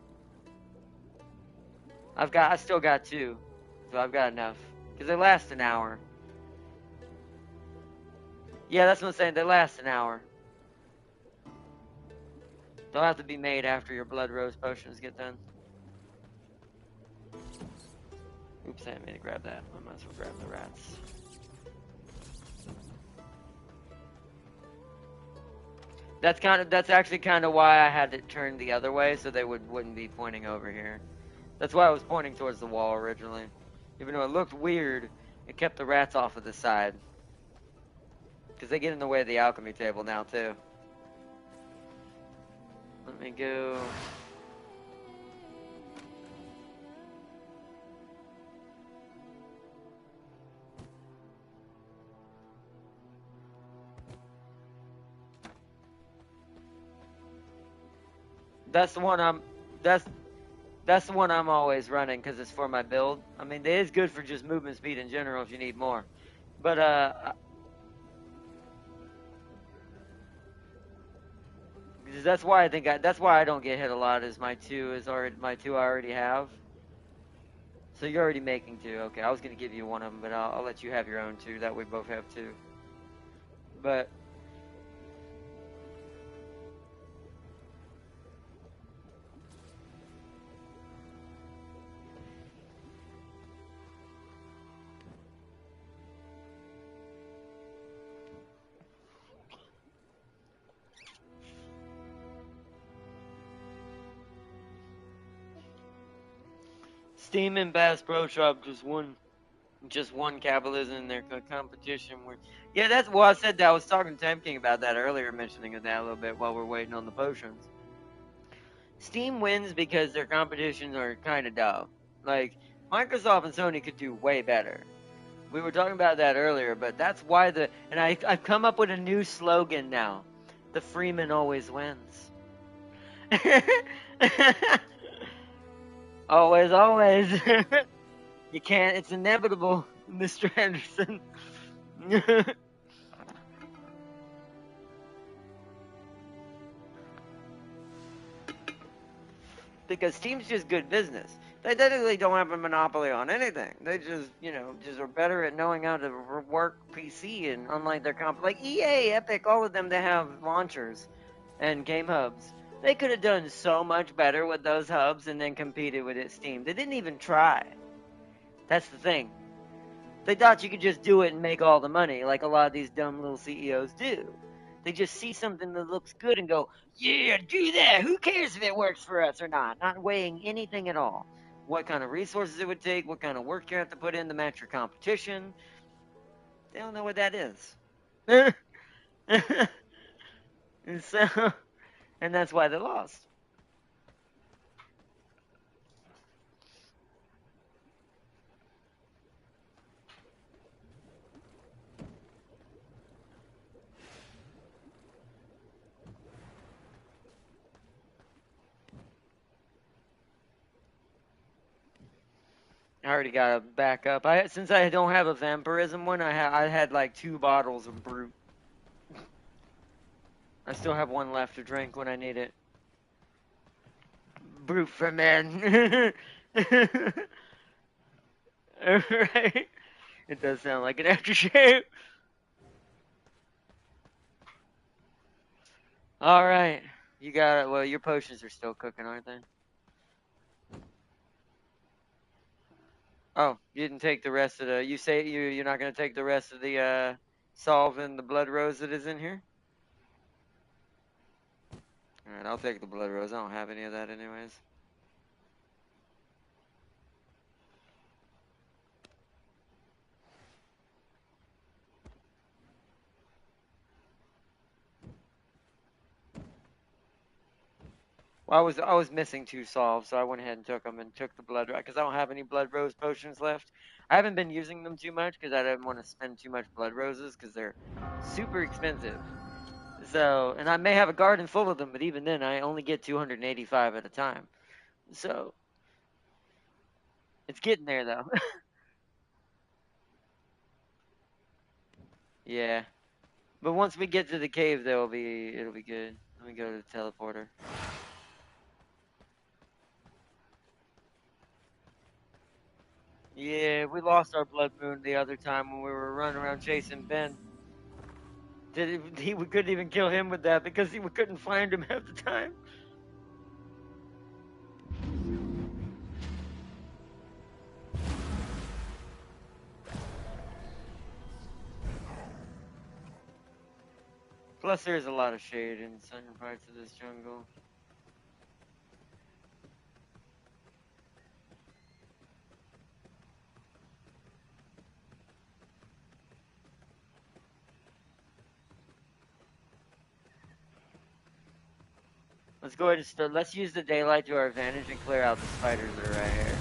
I still got 2. So I've got enough. Because they last an hour. Yeah, that's what I'm saying. They last an hour. They'll have to be made after your blood rose potions get done. Oops, I didn't mean to grab that. I might as well grab the rats. That's actually kind of why I had it turned the other way, so they wouldn't be pointing over here. That's why I was pointing towards the wall originally. Even though it looked weird, it kept the rats off of the side. Because they get in the way of the alchemy table now, too. Let me go. That's the one I'm. That's the one I'm always running because it's for my build. I mean, it is good for just movement speed in general if you need more. But that's why I think that's why I don't get hit a lot. Is my two I already have. So you're already making two. Okay, I was gonna give you one of them, but I'll let you have your own two. That way we both have two. But Steam and Bass Pro Shop just one capitalism in their competition. Yeah, that's well. I said that. I was talking to Time King about that earlier, mentioning that a little bit while we're waiting on the potions. Steam wins because their competitions are kind of dumb. Like Microsoft and Sony could do way better. We were talking about that earlier, but that's why I've come up with a new slogan now. The Freeman always wins. Always, always. You can't. It's inevitable, Mr. Anderson. Because Steam's just good business. They technically don't have a monopoly on anything. They just, just are better at knowing how to work PC, and unlike their like EA, Epic, all of them, they have launchers and game hubs. They could have done so much better with those hubs and then competed with it Steam. They didn't even try. That's the thing. They thought you could just do it and make all the money, like a lot of these dumb little CEOs do. They just see something that looks good and go, yeah, do that. Who cares if it works for us or not? Not weighing anything at all. What kind of resources it would take, what kind of work you have to put in to match your competition. They don't know what that is. And that's why they lost. I already got a backup. Since I don't have a vampirism one, I had like 2 bottles of brute. I still have one left to drink when I need it. Brute for men. Right? It does sound like an aftershave. Alright. You got it. Well, your potions are still cooking, aren't they? Oh, you didn't take the rest of the... You say you're not going to take the rest of the solve and the blood rose that is in here? Alright, I'll take the blood rose. I don't have any of that anyways. Well, I was missing 2 solves, so I went ahead and took them and took the blood rose because I don't have any blood rose potions left. I haven't been using them too much because I didn't want to spend too much blood roses because they're super expensive. So, and I may have a garden full of them, but even then, I only get 285 at a time. So, it's getting there though. Yeah, but once we get to the cave, it'll be good. Let me go to the teleporter. Yeah, we lost our blood moon the other time when we were running around chasing Ben. We couldn't even kill him with that because we couldn't find him half the time. Plus, there's a lot of shade in certain parts of this jungle. Let's go ahead and start. Let's use the daylight to our advantage and clear out the spiders that are right here.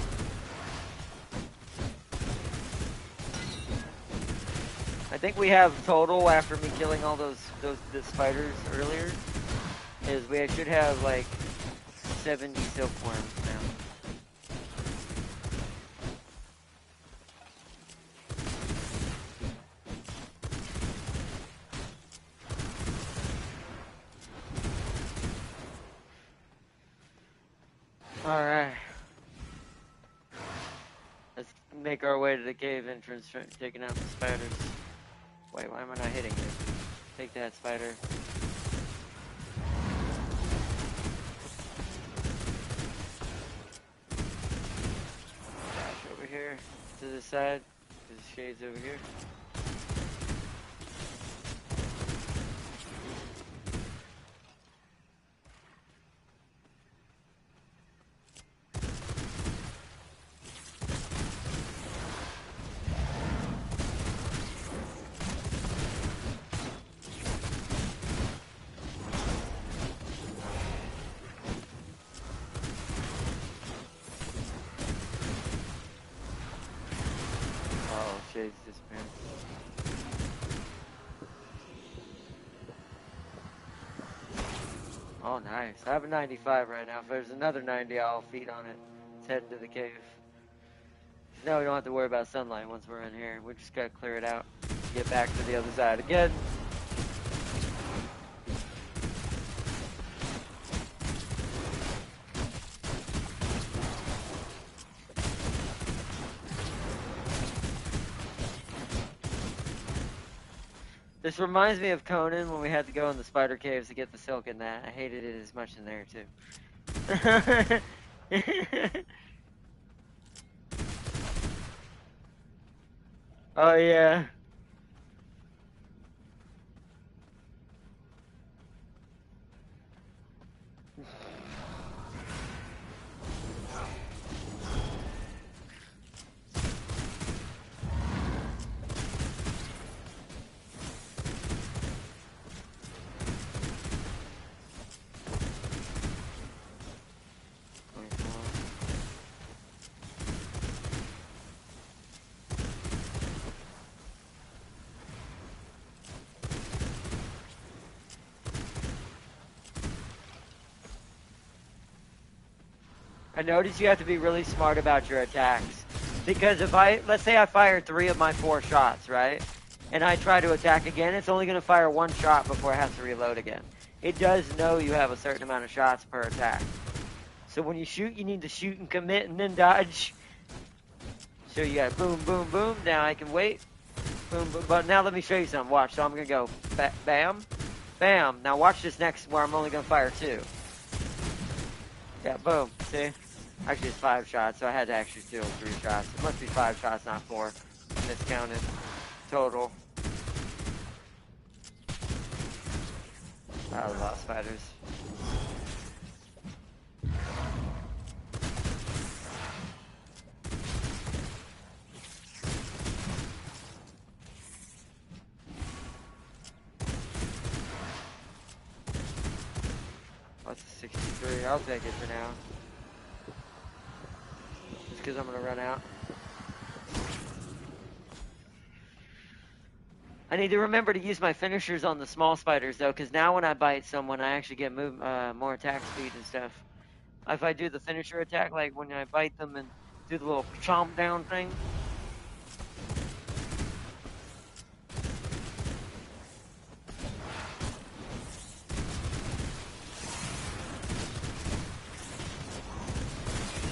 I think we have total, after me killing all the spiders earlier, is we should have like 70 silkworms now. Alright. Let's make our way to the cave entrance, taking out the spiders. Wait, why am I not hitting you? Take that, spider. Dash over here to the side. There's shades over here. Shades disappearing. Oh, nice. I have a 95 right now. If there's another 90, I'll feed on it. Let's head into the cave. Now we don't have to worry about sunlight once we're in here. We just gotta clear it out. Get back to the other side again. This reminds me of Conan when we had to go in the spider caves to get the silk in that. I hated it as much in there too. Oh yeah. I noticed you have to be really smart about your attacks. Because if let's say I fire 3 of my 4 shots, right? And I try to attack again, it's only going to fire 1 shot before I have to reload again. It does know you have a certain amount of shots per attack. So when you shoot, you need to shoot and commit and then dodge. So you got boom, boom, boom. Now I can wait. Boom, boom. But now let me show you something. Watch. So I'm going to go bam, bam. Now watch this next where I'm only going to fire 2. Yeah, boom. See? Actually, it's 5 shots, so I had to actually do 3 shots. It must be 5 shots, not 4. Miscounted. Total. I lost spiders. What's a 63? I'll take it for now. Just because I'm going to run out. I need to remember to use my finishers on the small spiders, though, because now when I bite someone, I actually get more attack speed and stuff. If I do the finisher attack, like when I bite them and do the little chomp down thing.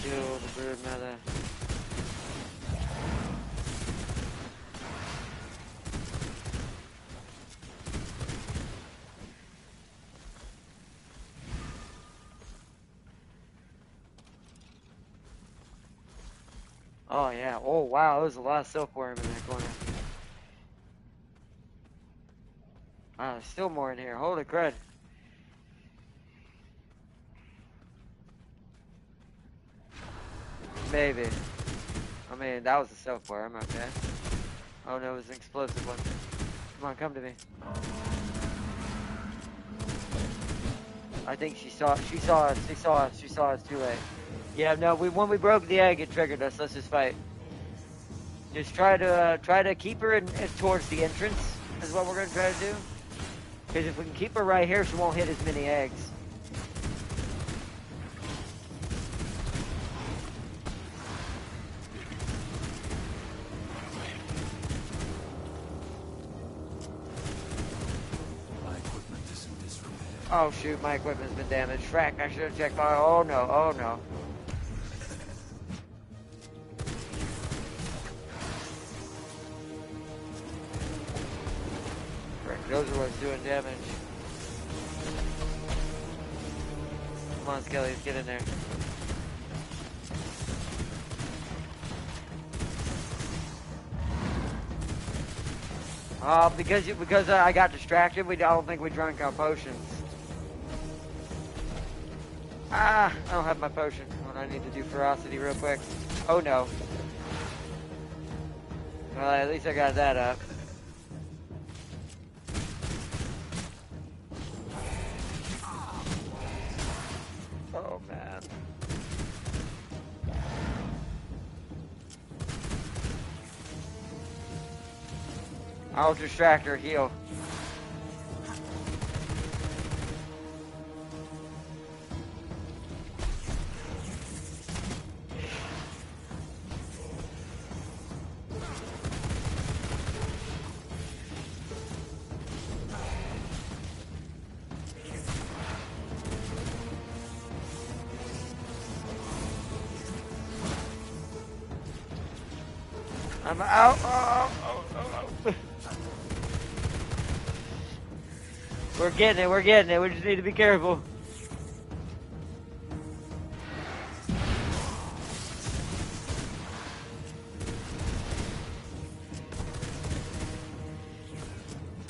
Kill the bird mother. Oh yeah, oh wow, there's a lot of silkworm in that corner. Wow, there's still more in here, holy crud. Maybe. I mean, that was a silkworm, okay. Oh no, it was an explosive one. Come on, come to me. I think she saw us too late. Yeah, no, when we broke the egg, it triggered us. Let's just fight. Just try to keep her towards the entrance is what we're gonna try to do. Because if we can keep her right here, she won't hit as many eggs. Oh shoot, my equipment's been damaged. Frack, I should have checked my. Oh no, oh no. Frick, those are what's doing damage. Come on, Skellies, get in there. Because I got distracted, I don't think we drank our potions. Ah, I don't have my potion. What I need to do ferocity real quick. Oh no. Well, at least I got that up. Oh man. I'll distract her, heal. I'm out. Oh. We're getting it, we're getting it. We just need to be careful.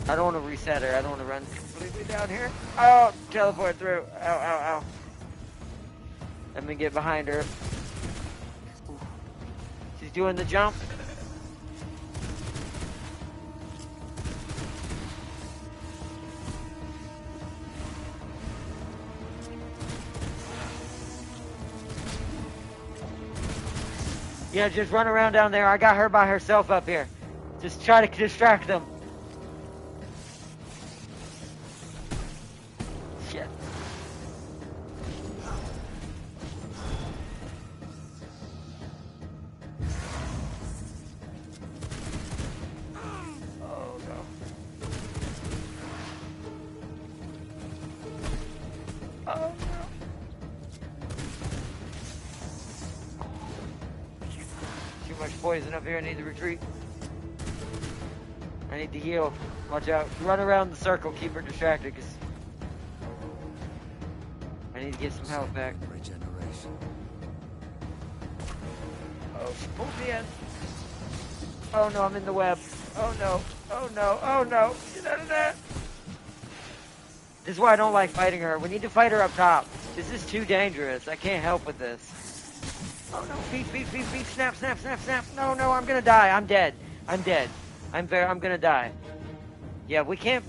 I don't want to reset her. I don't want to run completely down here. Oh, teleport through. Ow. Let me get behind her. She's doing the jump. Yeah, just run around down there. I got her by herself up here. Just try to distract them. Shit. Oh no. Oh no. Too much poison up here. I need to retreat. I need to heal. Watch out. Run around the circle. Keep her distracted, because I need to get some health back. Regeneration. Oh, she pulled me in. Oh no, I'm in the web. Oh no. Oh no. Oh no. Get out of there. This is why I don't like fighting her. We need to fight her up top. This is too dangerous. I can't help with this. Oh no. Feet. Snap. No, I'm gonna die. I'm dead. I'm gonna die. Yeah, we can't.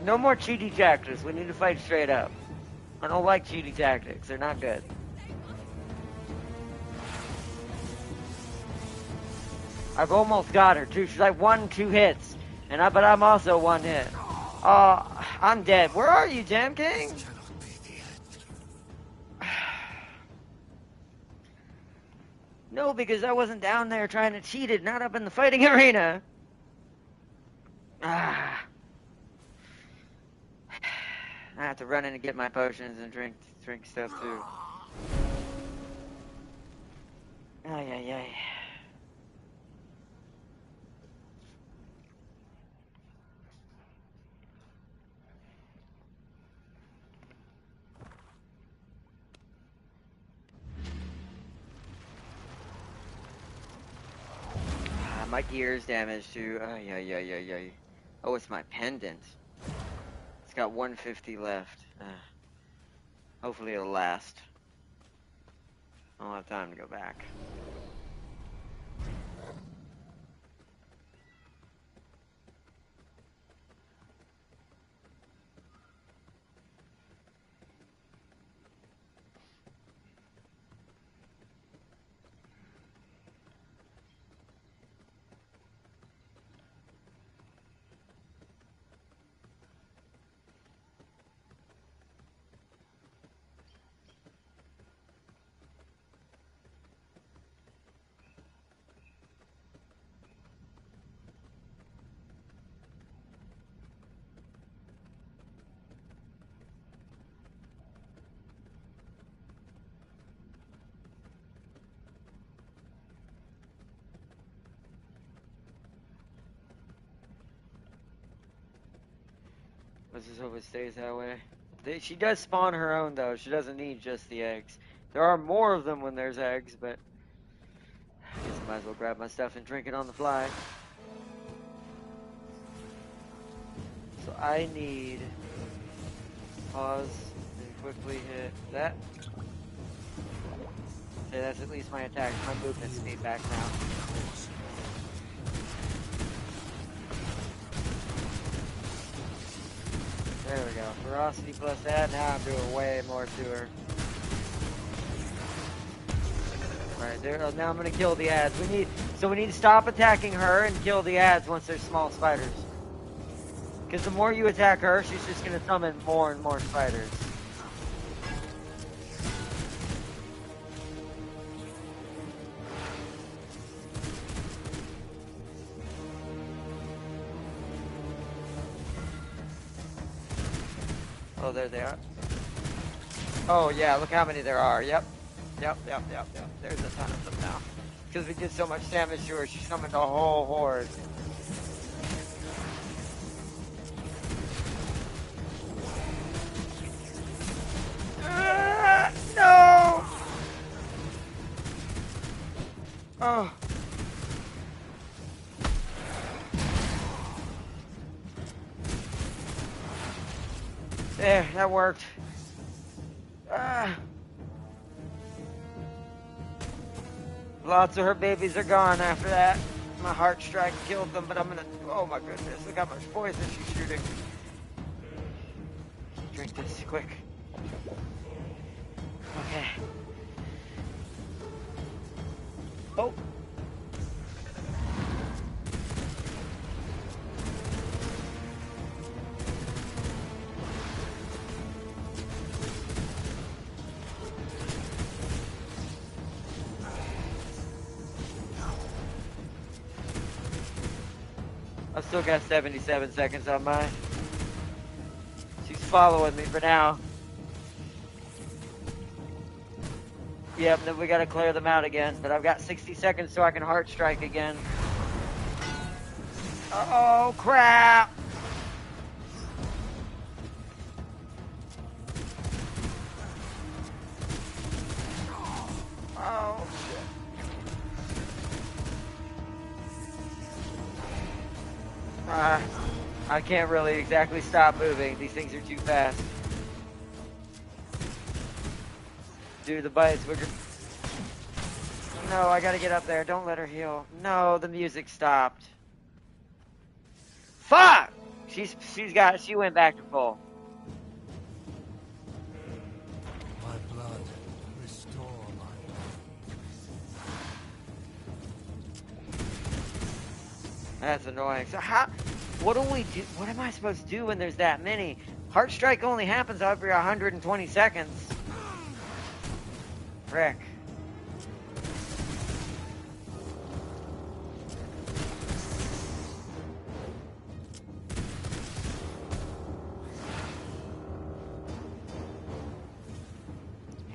No more cheaty tactics. We need to fight straight up. I don't like cheaty tactics. They're not good. I've almost got her too. She's like 1-2 hits, but I'm also 1 hit. I'm dead. Where are you, Jam King? No, because I wasn't down there trying to cheat it, not up in the fighting arena. I have to run in and get my potions and drink stuff too. Ay. My gear is damaged too. Ay. Oh, it's my pendant. It's got 150 left. Hopefully it'll last. I don't have time to go back. Let's just hope it stays that way. She does spawn her own, though. She doesn't need just the eggs. There are more of them when there's eggs, but I guess I might as well grab my stuff and drink it on the fly. So I need pause and quickly hit that. Okay, that's at least my attack. My movement speed back now. There we go. Ferocity plus that. Now I'm doing way more to her. Alright, there. Now I'm gonna kill the ads. We need to stop attacking her and kill the ads once there's small spiders. Because the more you attack her, she's just gonna summon more and more spiders. Oh, there they are. Oh yeah, look how many there are. Yep. Yep. There's a ton of them now. Because we did so much damage to her, she summoned a whole horde. No! Oh. There, that worked. Lots of her babies are gone after that. My heart strike killed them, but I'm gonna... Oh my goodness, look how much poison she's shooting. Drink this, quick. Okay. Oh. I've still got 77 seconds on mine. She's following me for now. Yep, then we gotta clear them out again. But I've got 60 seconds so I can heart strike again. Oh, crap! Oh, shit. I can't really exactly stop moving. These things are too fast. Dude, the bites were just... No, I gotta get up there. Don't let her heal. No, the music stopped. Fuck! She went back to full. My blood, restore my blood. That's annoying. So what do we do? What am I supposed to do when there's that many? Heart strike only happens every 120 seconds. Frick.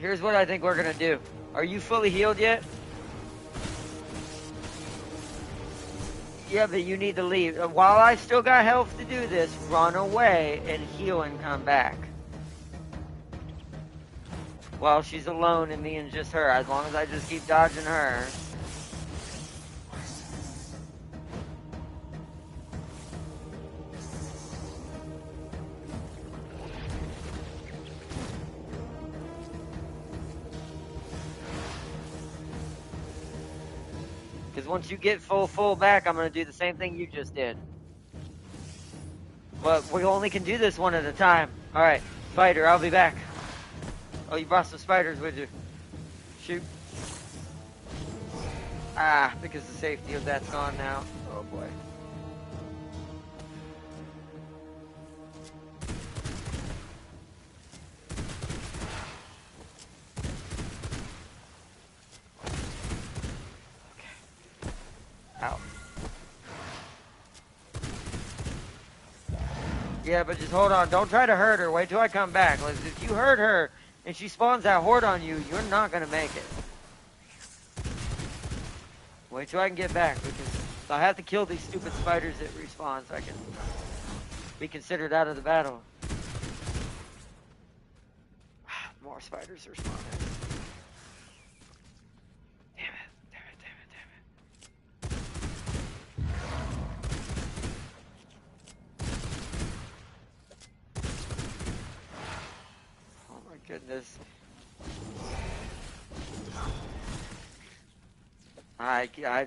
Here's what I think we're gonna do. Are you fully healed yet? Yeah, but you need to leave. While I still got health to do this, run away and heal and come back. While she's alone and me and just her, as long as I just keep dodging her. Because once you get full back, I'm going to do the same thing you just did. But we only can do this one at a time. Alright, spider, I'll be back. Oh, you brought some spiders with you. Shoot. Ah, because the safety of that's gone now. Oh boy. Ow. Yeah, but just hold on. Don't try to hurt her. Wait till I come back. Like, if you hurt her and she spawns that horde on you, you're not going to make it. Wait till I can get back because I have to kill these stupid spiders that respawn so I can... be considered out of the battle. More spiders are spawning. Damn it, damn it, damn it, damn it. Oh my goodness.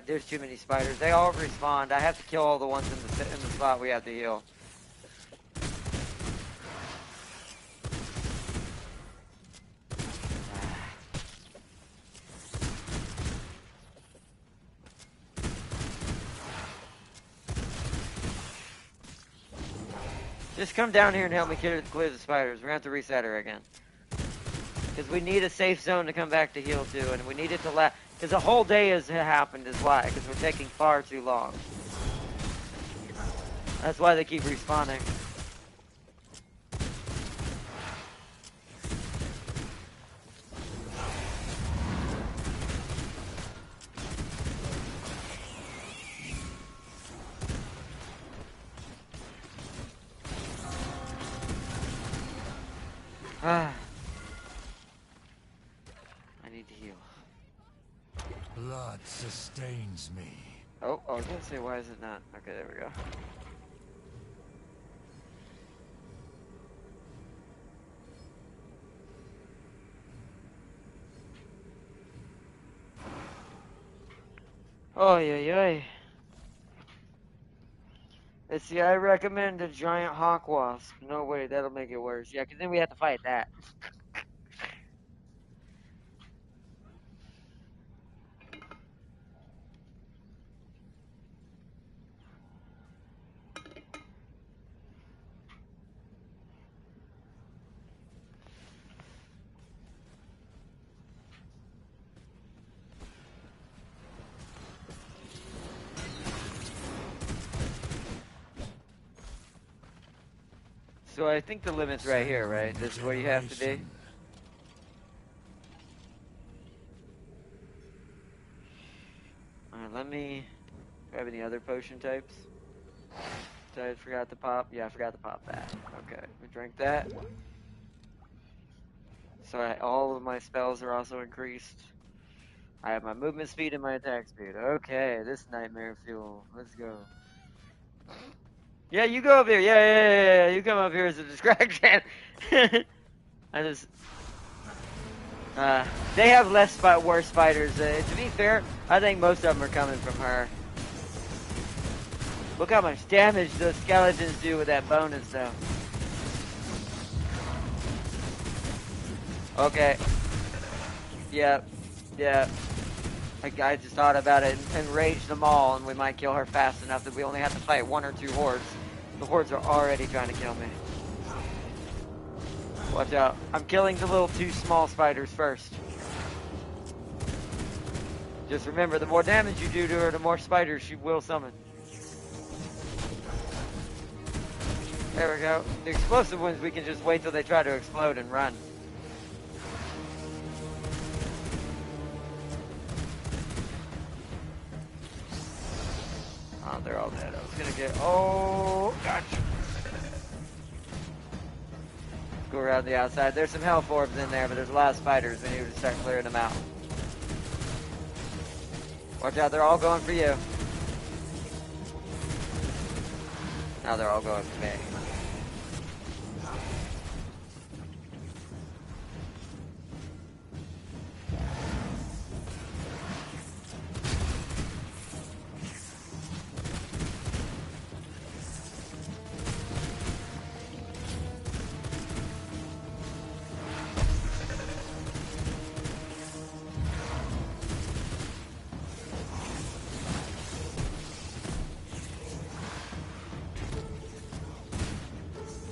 There's too many spiders. They all respawned. I have to kill all the ones in the spot we have to heal. Just come down here and help me clear the spiders. We're gonna have to reset her again. Because we need a safe zone to come back to heal to, and we need it to last. Because the whole day has happened is why. Because we're taking far too long. That's why they keep respawning. Ah. I need to heal. Blood sustains me. Oh, I was gonna say, why is it not? Okay, there we go. Oh, yeah. Let's see, I recommend a giant hawk wasp. No way, that'll make it worse. Yeah, because then we have to fight that. So I think the limit's right here, right? This is what you have to do. Alright, let me... Do I have any other potion types? I forgot to pop? Yeah, I forgot to pop that. Okay, we drank that. So all of my spells are also increased. I have my movement speed and my attack speed. Okay, this nightmare fuel. Let's go. Yeah, you go up here. Yeah. You come up here as a distraction. I just... they have worse spiders. To be fair, I think most of them are coming from her. Look how much damage those skeletons do with that bonus, though. Okay. Yep. I just thought about it and raged them all, and we might kill her fast enough that we only have to fight 1 or 2 hordes. The hordes are already trying to kill me. Watch out. I'm killing the little 2 small spiders first. Just remember, the more damage you do to her, the more spiders she will summon. There we go. The explosive ones, we can just wait till they try to explode and run. Oh, they're all dead. I was gonna get... Oh, gotcha. Go around the outside. There's some health orbs in there, but there's a lot of spiders. We need to start clearing them out. Watch out, they're all going for you. Now they're all going for me.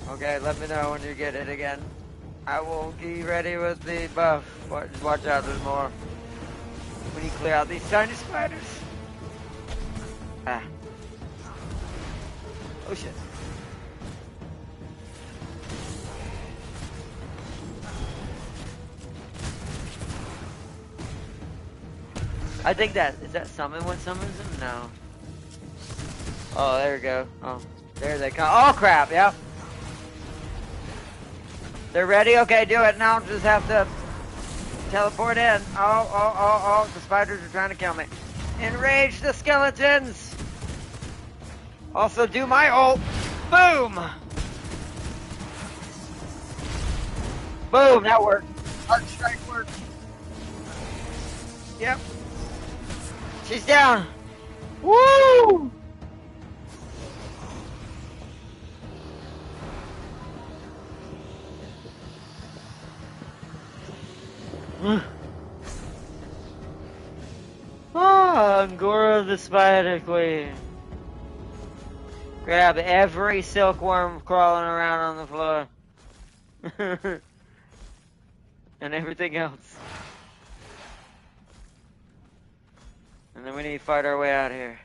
Okay, let me know when you get it again. I will be ready with the buff. Just watch out, there's more. When you clear out these tiny spiders. Ah. Oh shit. I think is that summon what summons him? No. Oh, there we go. Oh. There they come. Oh, crap. Yep. They're ready? Okay, do it. Now just have to teleport in. Oh. The spiders are trying to kill me. Enrage the skeletons. Also do my ult. Boom. Boom. That worked. Arc strike worked. Yep. She's down. Woo! Angora the Spider Queen. Grab every silkworm crawling around on the floor. And everything else. And then we need to fight our way out of here.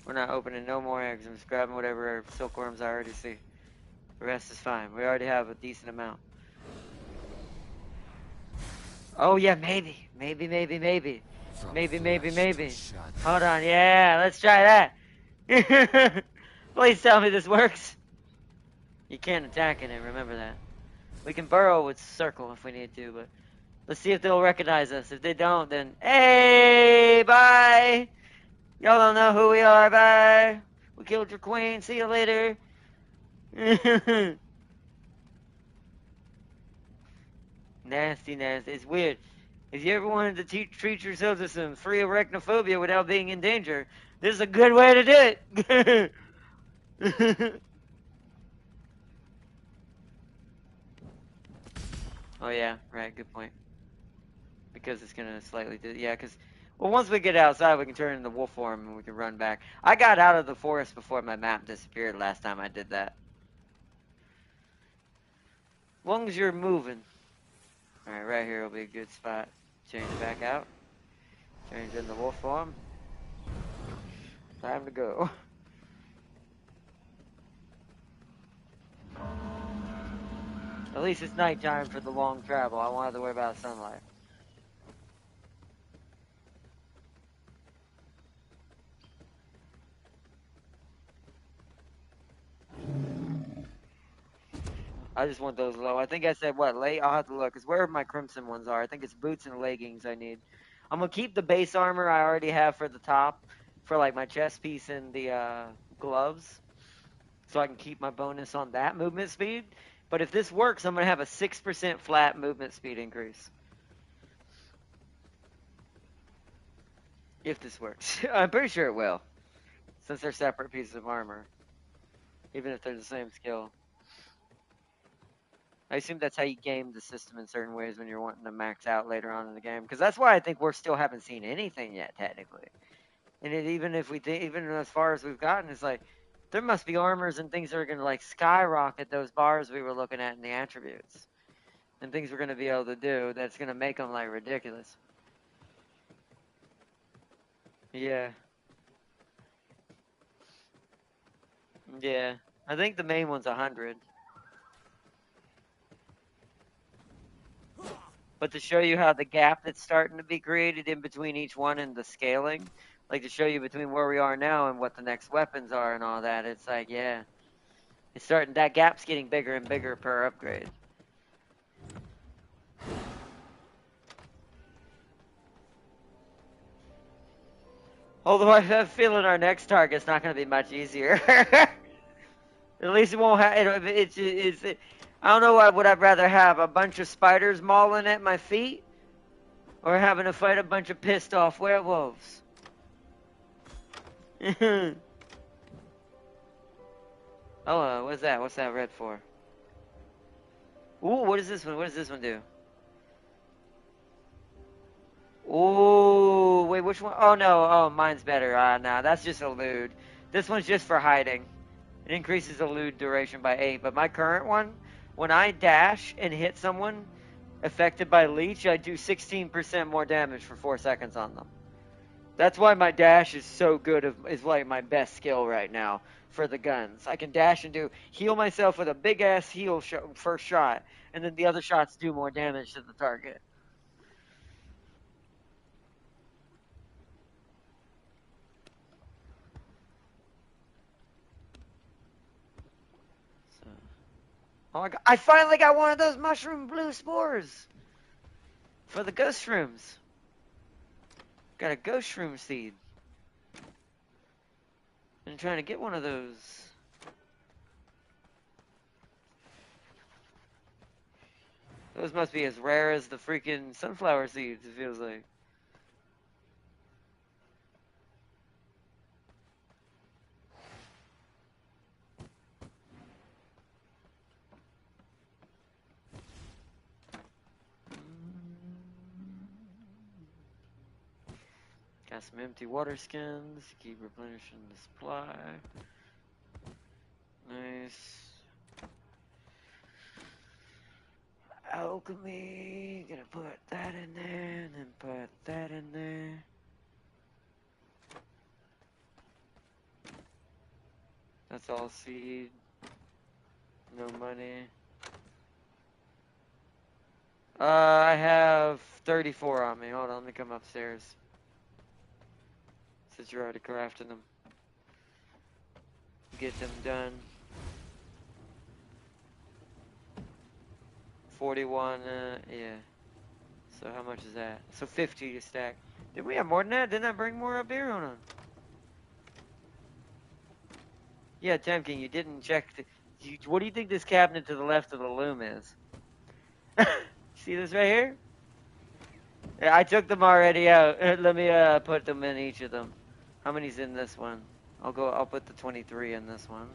We're not opening no more eggs. I'm just grabbing whatever silkworms I already see. The rest is fine. We already have a decent amount. Oh yeah, maybe. Maybe. Hold on, yeah, let's try that. Please tell me this works. You can't attack in it, remember that. We can burrow with circle if we need to, but let's see if they'll recognize us. If they don't, then hey, bye. Y'all don't know who we are, bye. We killed your queen, see you later. Nasty. It's weird. If you ever wanted to treat yourself to some free arachnophobia without being in danger, this is a good way to do it. Oh yeah, right, good point. Because it's gonna slightly do, yeah, because, well, once we get outside, we can turn into wolf form and we can run back. I got out of the forest before my map disappeared last time I did that. As long as you're moving. Alright, right here will be a good spot. Change back out. Change in the wolf form. Time to go. At least it's nighttime for the long travel. I won't have to worry about sunlight. I just want those low. I think I said, what, late? I'll have to look. Because where my crimson ones are, I think it's boots and leggings I need. I'm going to keep the base armor I already have for the top. For, like, my chest piece and the gloves. So I can keep my bonus on that movement speed. But if this works, I'm going to have a 6% flat movement speed increase. If this works. I'm pretty sure it will. Since they're separate pieces of armor. Even if they're the same skill. I assume that's how you game the system in certain ways when you're wanting to max out later on in the game. Because that's why I think we're still haven't seen anything yet, technically. And even if we even as far as we've gotten, it's like, there must be armors and things that are going to, like, skyrocket those bars we were looking at in the attributes. And things we're going to be able to do that's going to make them, like, ridiculous. Yeah. Yeah. I think the main one's 100. But to show you how the gap that's starting to be created in between each one and the scaling, like to show you between where we are now and what the next weapons are and all that, it's like, yeah. It's starting, that gap's getting bigger and bigger per upgrade. Although I have a feeling our next target's not going to be much easier. At least it won't have, I don't know what would I'd rather have, a bunch of spiders mauling at my feet? Or having to fight a bunch of pissed off werewolves? Oh, what's that? What's that red for? Ooh, what is this one? What does this one do? Ooh, wait, which one? Oh, no. Oh, mine's better. Nah, that's just elude. This one's just for hiding. It increases elude duration by 8. But my current one, when I dash and hit someone affected by leech, I do 16% more damage for 4 seconds on them. That's why my dash is so good, is like my best skill right now for the guns. I can dash and heal myself with a big ass heal first shot, and then the other shots do more damage to the target. Oh, I finally got one of those mushroom blue spores for the ghost shrooms. Got a ghost shroom seed. I'm trying to get one of those. Those must be as rare as the freaking sunflower seeds, it feels like. Got some empty water skins. Keep replenishing the supply. Nice. Alchemy. Gonna put that in there, and then put that in there. That's all seed. No money. I have 34 on me. Hold on, let me come upstairs. Since you're already crafting them. Get them done. 41, yeah. So how much is that? So 50 to stack. Did we have more than that? Didn't I bring more up here? Hold on. Yeah, Temkin, you didn't check. What do you think this cabinet to the left of the loom is? See this right here? Yeah, I took them already out. Let me put them in each of them. How many's in this one? I'll put the 23 in this one.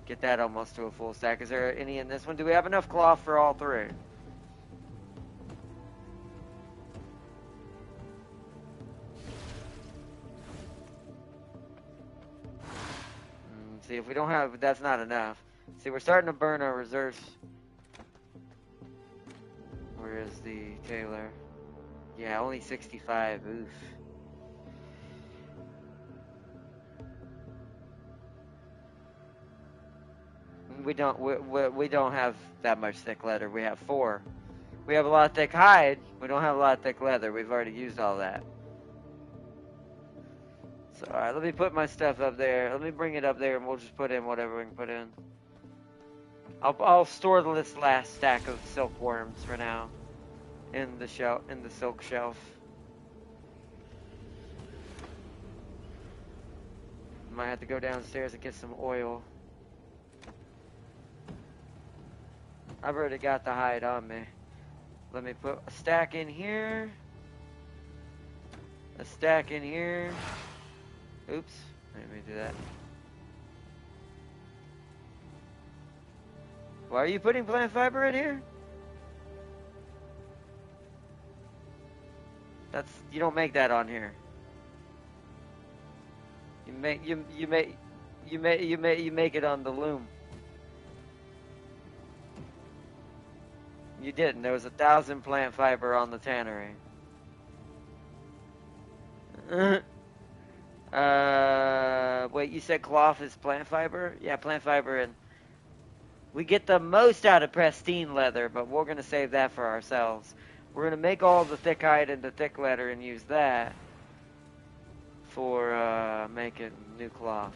Get that almost to a full stack. Is there any in this one? Do we have enough cloth for all three? See, if we don't have, that's not enough. See, we're starting to burn our reserves. Where is the tailor? Yeah, only 65. Oof. We don't have that much thick leather. We have 4. We have a lot of thick hide. We don't have a lot of thick leather. We've already used all that. So, alright, let me put my stuff up there. Let me bring it up there, and we'll just put in whatever we can put in. I'll store this last stack of silkworms for now in the silk shelf. Might have to go downstairs and get some oil. I've already got the hide on me. Let me put a stack in here. A stack in here. Oops. Let me do that. Why are you putting plant fiber in here? You don't make that on here. You make it on the loom. You didn't. There was 1,000 plant fiber on the tannery. Wait, you said cloth is plant fiber? Yeah, plant fiber, and we get the most out of pristine leather, but we're gonna save that for ourselves. We're gonna make all the thick hide into thick leather and use that for making new cloth.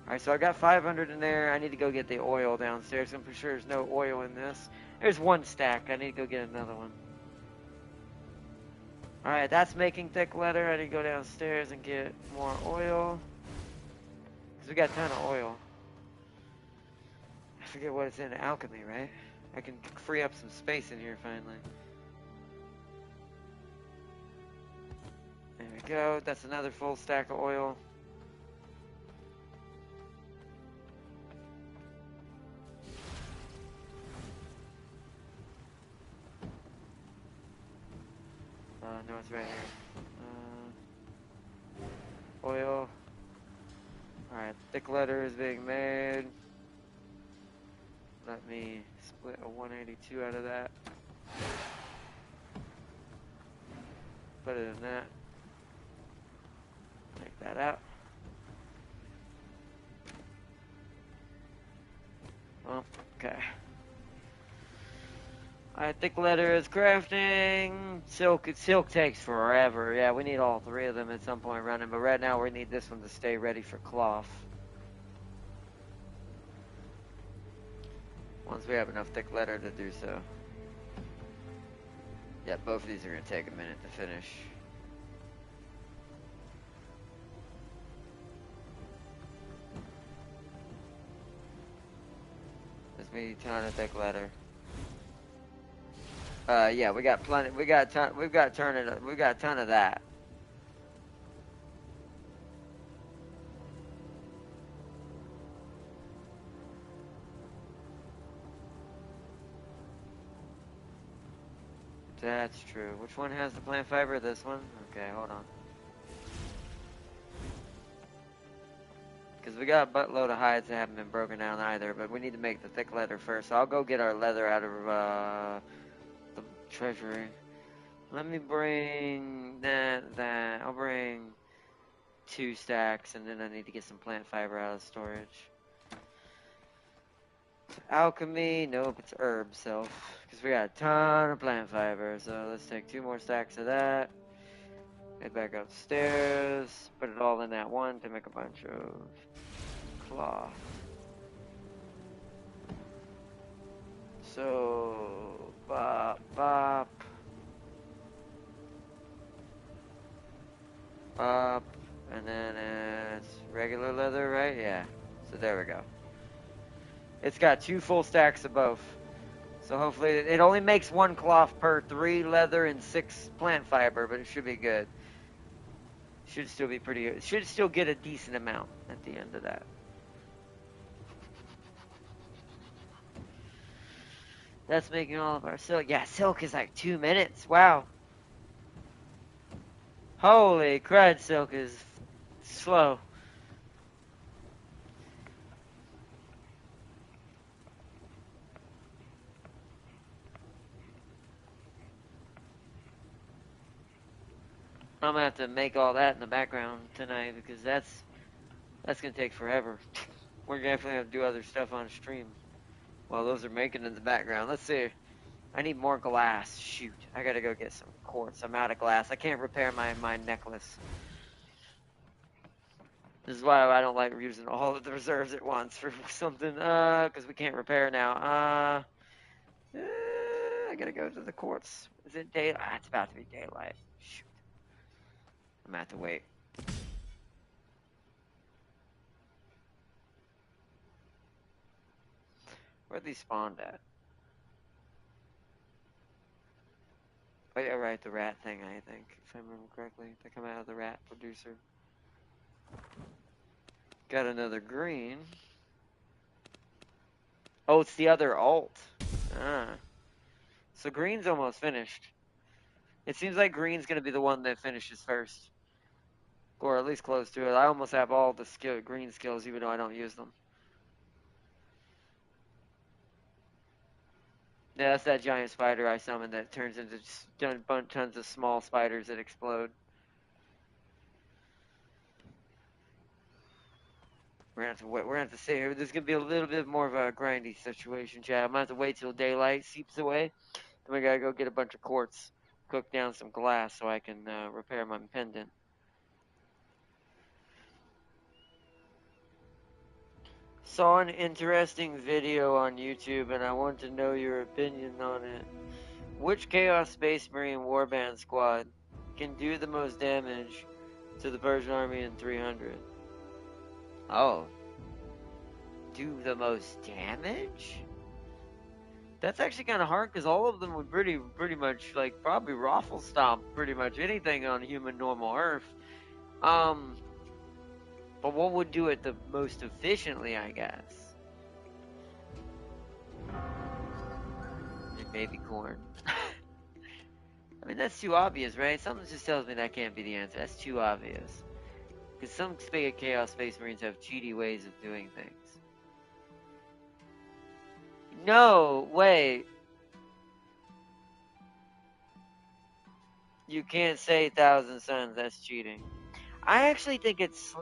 Alright, so I got 500 in there. I need to go get the oil downstairs. I'm pretty sure there's no oil in this. There's one stack. I need to go get another one. Alright, that's making thick leather. I need to go downstairs and get more oil. Because we got a ton of oil. I forget what it's in. Alchemy, right? I can free up some space in here finally. There we go. That's another full stack of oil. No, it's right here. Oil. Alright, thick leather is being made. Let me split a 182 out of that. Put it in that. Take that out. Well, okay. Alright, thick leather is crafting. Silk takes forever. Yeah, we need all 3 of them at some point running, but right now we need this one to stay ready for cloth. Once we have enough thick leather to do so. Yeah, both of these are going to take a minute to finish. Let's me a ton of thick leather. Yeah, we got plenty. We've got a ton of that. That's true. Which one has the plant fiber? This one? Okay, hold on. Because we got a buttload of hides that haven't been broken down either, but we need to make the thick leather first. So I'll go get our leather out of the treasury. Let me bring that. I'll bring 2 stacks, and then I need to get some plant fiber out of storage. Alchemy, nope, it's herb self. Because we got a ton of plant fiber, so let's take 2 more stacks of that. Head back upstairs, put it all in that one to make a bunch of cloth. So, bop, bop. Bop, and then it's regular leather, right? Yeah, so there we go. It's got 2 full stacks of both. So hopefully, it only makes 1 cloth per 3 leather and 6 plant fiber, but it should be good. Should still be pretty good. Should still get a decent amount at the end of that. That's making all of our silk. Yeah, silk is like 2 minutes. Wow. Holy crud, silk is slow. I'm gonna have to make all that in the background tonight because that's gonna take forever. We're definitely gonna have to do other stuff on stream while those are making in the background. Let's see. I need more glass. Shoot, I gotta go get some quartz. I'm out of glass. I can't repair my necklace. This is why I don't like using all of the reserves at once for something. Because we can't repair now. I gotta go to the quartz. Is it day? It's about to be daylight. Shoot. I'm gonna have to wait. Where they spawned at? Oh yeah, right, the rat thing, I think, if I remember correctly. They come out of the rat producer. Got another green. Oh, it's the other alt. Ah. So green's almost finished. It seems like green's gonna be the one that finishes first. Or at least close to it. I almost have all the green skills, even though I don't use them. Yeah, that's that giant spider I summoned that turns into just tons of small spiders that explode. We're gonna have to wait. We're gonna have to see. This is gonna be a little bit more of a grindy situation, Chad. I'm gonna have to wait till daylight seeps away. Then we gotta go get a bunch of quartz, cook down some glass so I can repair my pendant. Saw an interesting video on YouTube, and I want to know your opinion on it. Which Chaos Space Marine Warband squad can do the most damage to the Persian army in 300? Oh. Do the most damage? That's actually kind of hard because all of them would pretty much like probably raffle stomp pretty much anything on human normal Earth. But what would do it the most efficiently, I guess? Maybe corn. I mean, that's too obvious, right? Something just tells me that can't be the answer. That's too obvious. Because some Chaos Space Marines have cheaty ways of doing things. No, wait. You can't say Thousand Suns. That's cheating. I actually think it's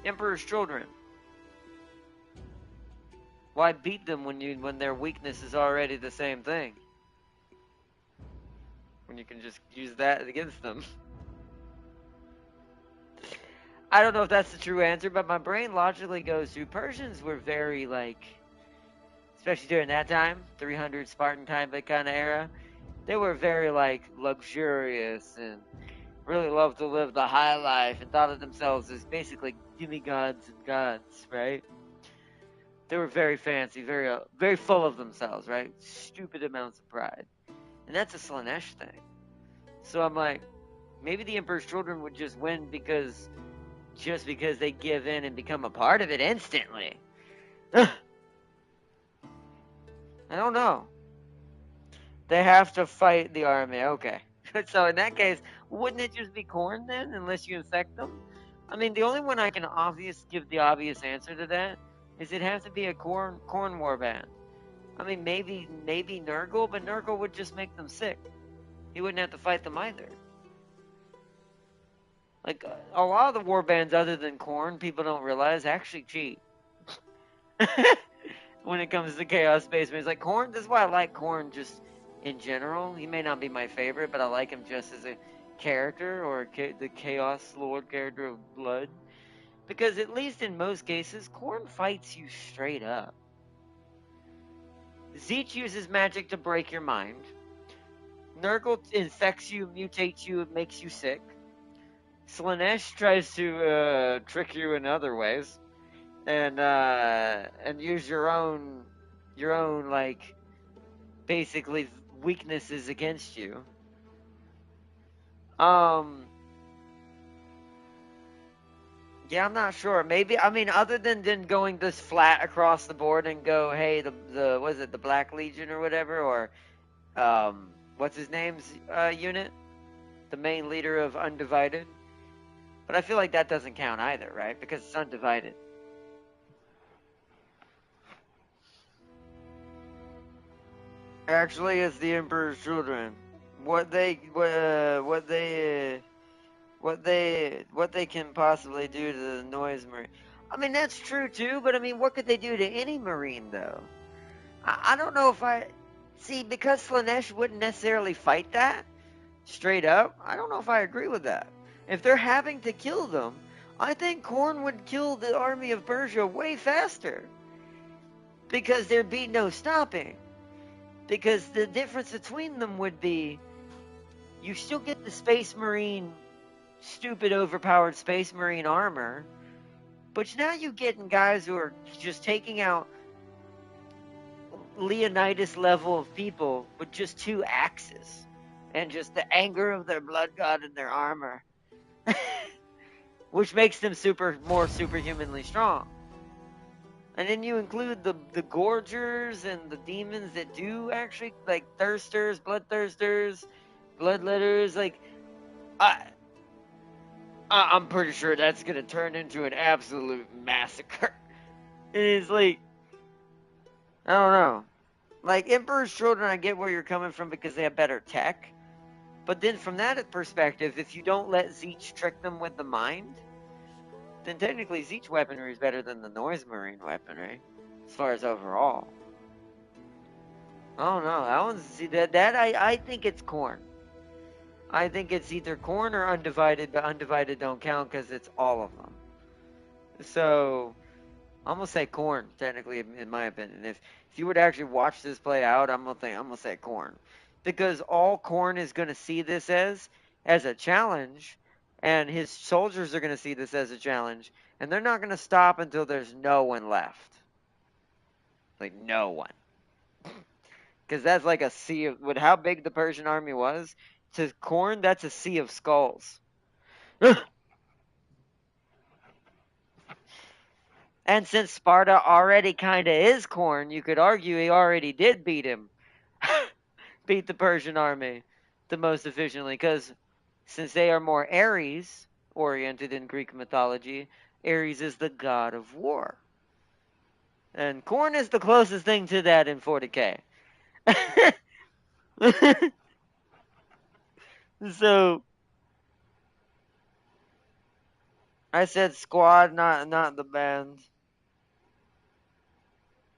Emperor's Children. Why beat them when their weakness is already the same thing? When you can just use that against them. I don't know if that's the true answer, but my brain logically goes to Persians were very like especially during that time, 300 Spartan type kind of era. They were very like luxurious and really loved to live the high life and thought of themselves as basically demigods and gods, right? They were very fancy, very full of themselves, right? Stupid amounts of pride, and that's a Slanesh thing. So I'm like, maybe the Emperor's children would just win just because they give in and become a part of it instantly. I don't know. They have to fight the army. Okay. So in that case, wouldn't it just be corn then, unless you infect them? I mean, the only one I can give the obvious answer to that is it has to be a corn warband. I mean, maybe Nurgle, but Nurgle would just make them sick. He wouldn't have to fight them either. Like a lot of the warbands, other than corn, people don't realize actually cheat. When it comes to Chaos Space Marines, like corn. This is why I like corn just in general. He may not be my favorite, but I like him just as a character or the Chaos Lord character of Blood. Because at least in most cases, corn fights you straight up. Zeech uses magic to break your mind. Nurgle infects you, mutates you, makes you sick. Slanesh tries to trick you in other ways, and use your own like basically weaknesses against you. Yeah, I'm not sure. Maybe I mean other than going this flat across the board and go, hey, the was it the Black Legion or whatever, or what's his name's unit, the main leader of Undivided. But I feel like that doesn't count either, right? Because it's undivided. Actually, it's the Emperor's children. What they can possibly do to the noise marine. I mean, that's true too. But I mean, what could they do to any marine though? I don't know if I see because Slanesh wouldn't necessarily fight that straight up. I don't know if I agree with that. If they're having to kill them, I think Khorne would kill the army of Persia way faster. Because there'd be no stopping. Because the difference between them would be you still get the Space Marine, stupid overpowered Space Marine armor, but now you're getting guys who are just taking out Leonidas level of people with just 2 axes. And just the anger of their blood god in their armor. Which makes them more superhumanly strong. And then you include the gorgers and the demons that do actually, like thirsters, bloodthirsters, bloodletters. Like, I'm pretty sure that's gonna turn into an absolute massacre. And it's like, I don't know. Like Emperor's Children, I get where you're coming from because they have better tech. But then from that perspective, if you don't let Zeech trick them with the mind, then technically Zeech weaponry is better than the Noise Marine weaponry, as far as overall. I don't know. That one's see that I think it's Khorne. I think it's either Khorne or Undivided, but Undivided don't count because it's all of them. So I'm gonna say Khorne, technically, in my opinion. If you would actually watch this play out, I'm gonna say Khorne, because all Khorne is gonna see this as a challenge, and his soldiers are gonna see this as a challenge, and they're not gonna stop until there's no one left, like no one, because that's like a sea of with how big the Persian army was. To Khorne, that's a sea of skulls. And since Sparta already kind of is Khorne, you could argue he already did beat him. Beat the Persian army the most efficiently, because since they are more Ares oriented in Greek mythology, Ares is the god of war. And Khorne is the closest thing to that in 40k. So I said squad, not the band.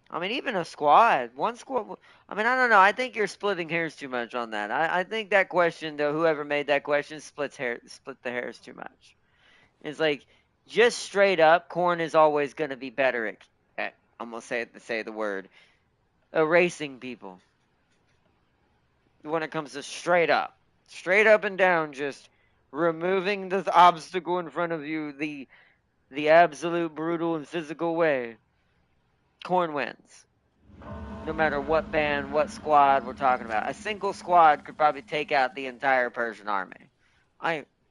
I mean, even a squad, one squad. I mean, I don't know. I think you're splitting hairs too much on that. I think that question, though, whoever made that question split the hairs too much. It's like just straight up, Khorne is always going to be better at I'm gonna say the word erasing people when it comes to straight up and down, just removing the obstacle in front of you, the absolute brutal and physical way. Corn wins. No matter what band, what squad we're talking about. A single squad could probably take out the entire Persian army.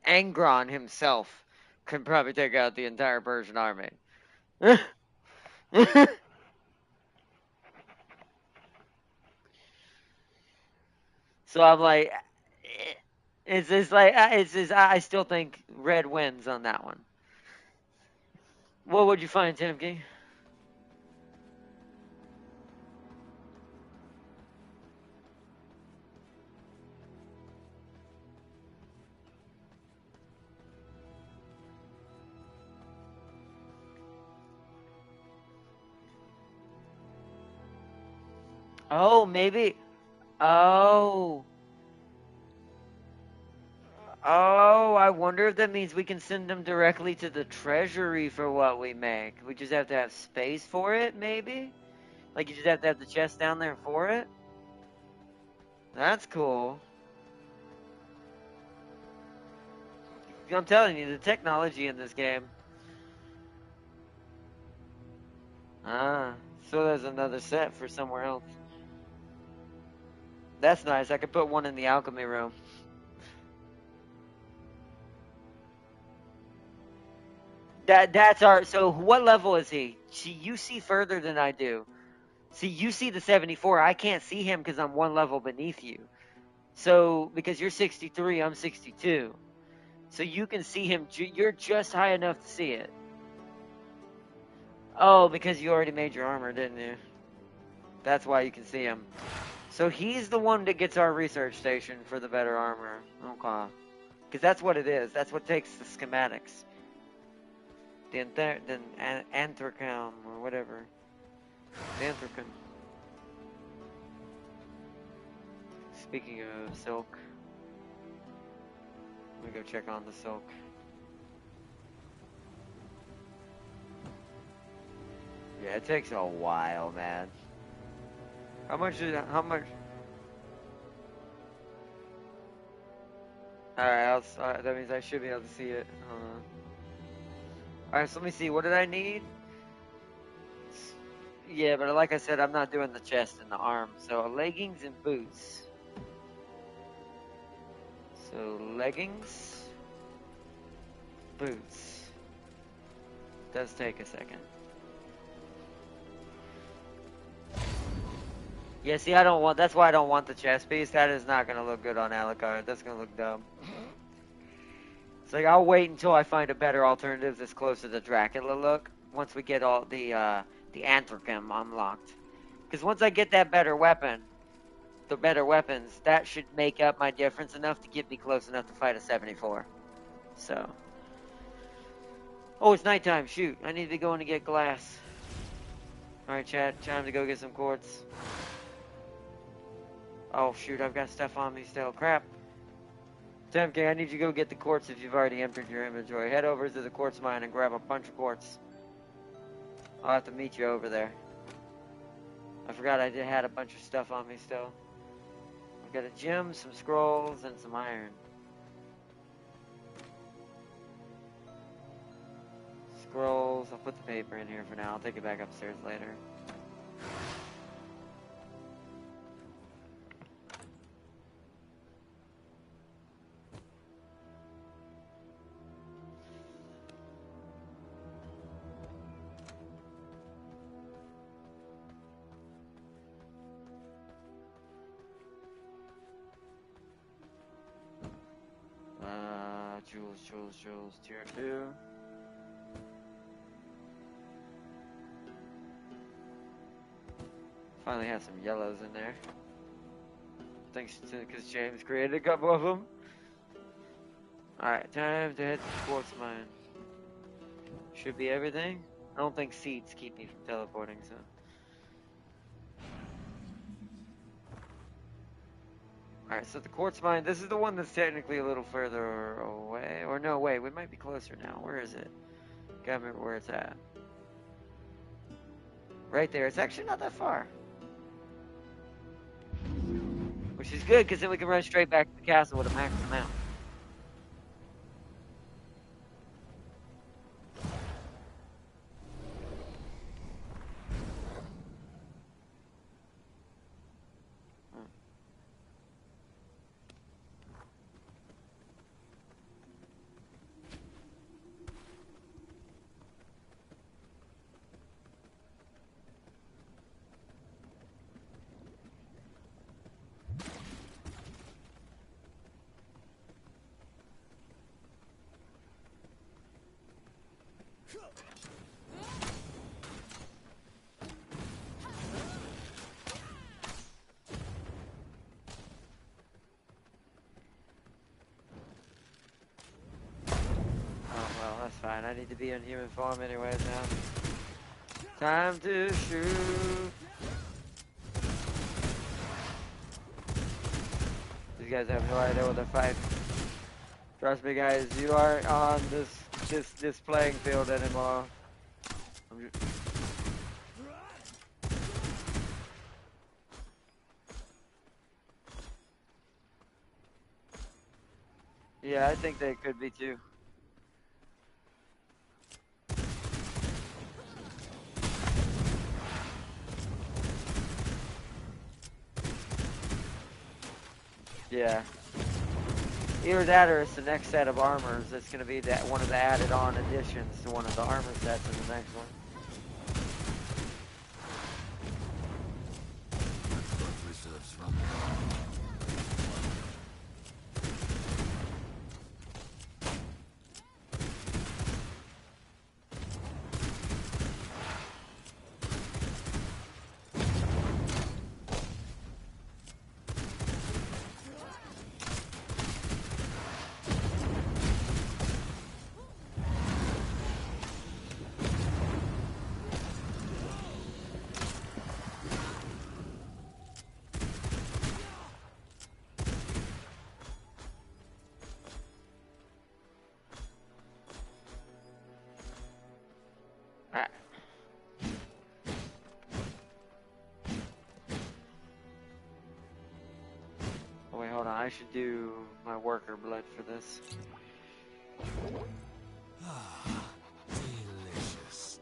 Angron himself could probably take out the entire Persian army. So I'm like, it's just like it's just I still think red wins on that one. What would you find, Timke? Oh, maybe. Oh. Oh, I wonder if that means we can send them directly to the treasury for what we make. We just have to have space for it, maybe? Like you just have to have the chest down there for it? That's cool. I'm telling you, the technology in this game. Ah, so there's another set for somewhere else. That's nice. I could put one in the alchemy room. That's our. So what level is he? See, you see further than I do. See, you see the 74. I can't see him because I'm one level beneath you. So because you're 63, I'm 62. So you can see him. You're just high enough to see it. Oh, because you already made your armor, didn't you? That's why you can see him. So he's the one that gets our research station for the better armor. Okay. Because that's what it is. That's what takes the schematics. The anthracum or whatever. The anthracum. Speaking of silk, let me go check on the silk. Yeah, it takes a while, man. How much is how much? Alright, that means I should be able to see it. Alright, so let me see. What did I need? Yeah, but like I said, I'm not doing the chest and the arm. So leggings and boots. So leggings, boots. Does take a second. Yeah, see, I don't want. That's why I don't want the chest piece. That is not gonna look good on Alucard. That's gonna look dumb. It's like I'll wait until I find a better alternative that's close to the Dracula look. Once we get all the anthracum unlocked, because once I get that better weapon, the better weapons, that should make up my difference enough to get me close enough to fight a 74. So, oh, it's nighttime. Shoot, I need to be going to get glass. All right, Chad, time to go get some quartz. Oh shoot, I've got stuff on me still. Crap. Temke, I need you to go get the quartz if you've already entered your inventory. Head over to the quartz mine and grab a bunch of quartz. I'll have to meet you over there. I forgot I had a bunch of stuff on me still. I've got a gem, some scrolls, and some iron. Scrolls, I'll put the paper in here for now. I'll take it back upstairs later. Jewels, tier 2. Finally have some yellows in there. Thanks to, because James created a couple of them. Alright, time to head to the quartz mine. Should be everything. I don't think seeds keep me from teleporting, so. Alright, so the quartz mine, this is the one that's technically a little further away. Or no, wait, we might be closer now. Where is it? Gotta remember where it's at. Right there. It's actually not that far. Which is good, because then we can run straight back to the castle with a max amount. Oh, well, that's fine. I need to be in human form anyways now. Time to shoot. These guys have no idea what they're fighting. Trust me, guys, you aren't on this playing field anymore. Yeah, I think they could be too. Yeah. Either that or it's the next set of armors. It's going to be that one of the added on additions to one of the armor sets in the next one. Reserves run. Ah. Oh, wait, hold on. I should do my worker blood for this. Delicious.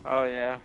Oh, yeah.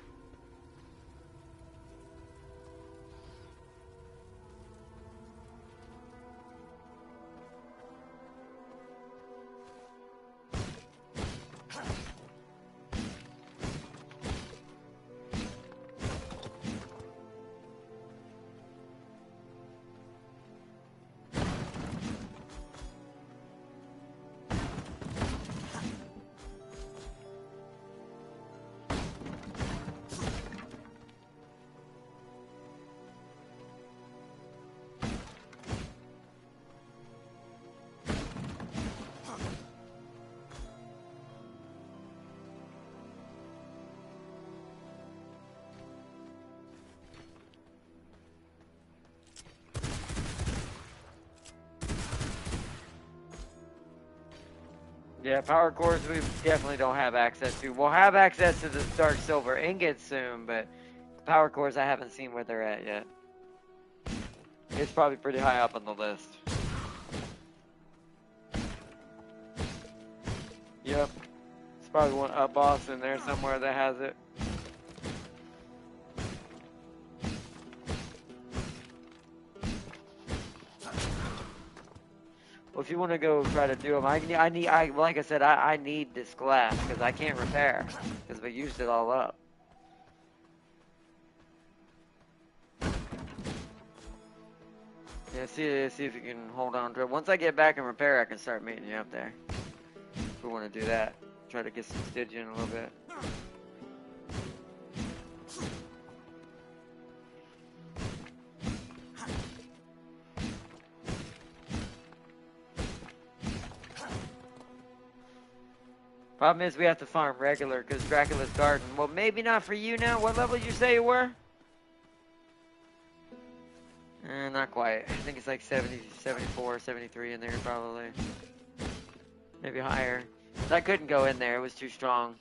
Yeah, power cores we definitely don't have access to. We'll have access to the Dark Silver ingots soon, but power cores I haven't seen where they're at yet. It's probably pretty high up on the list. Yep. It's probably a boss in there somewhere that has it. Well, if you want to go try to do them, like I said, I need this glass because I can't repair because we used it all up. Yeah, see if you can hold on to it. Once I get back and repair, I can start meeting you up there. If we want to do that, try to get some Stygian a little bit. Problem is we have to farm regular because Dracula's Garden. Well, maybe not for you now. What level did you say you were? Not quite. I think it's like 70, 74, 73 in there probably. Maybe higher. I couldn't go in there. It was too strong.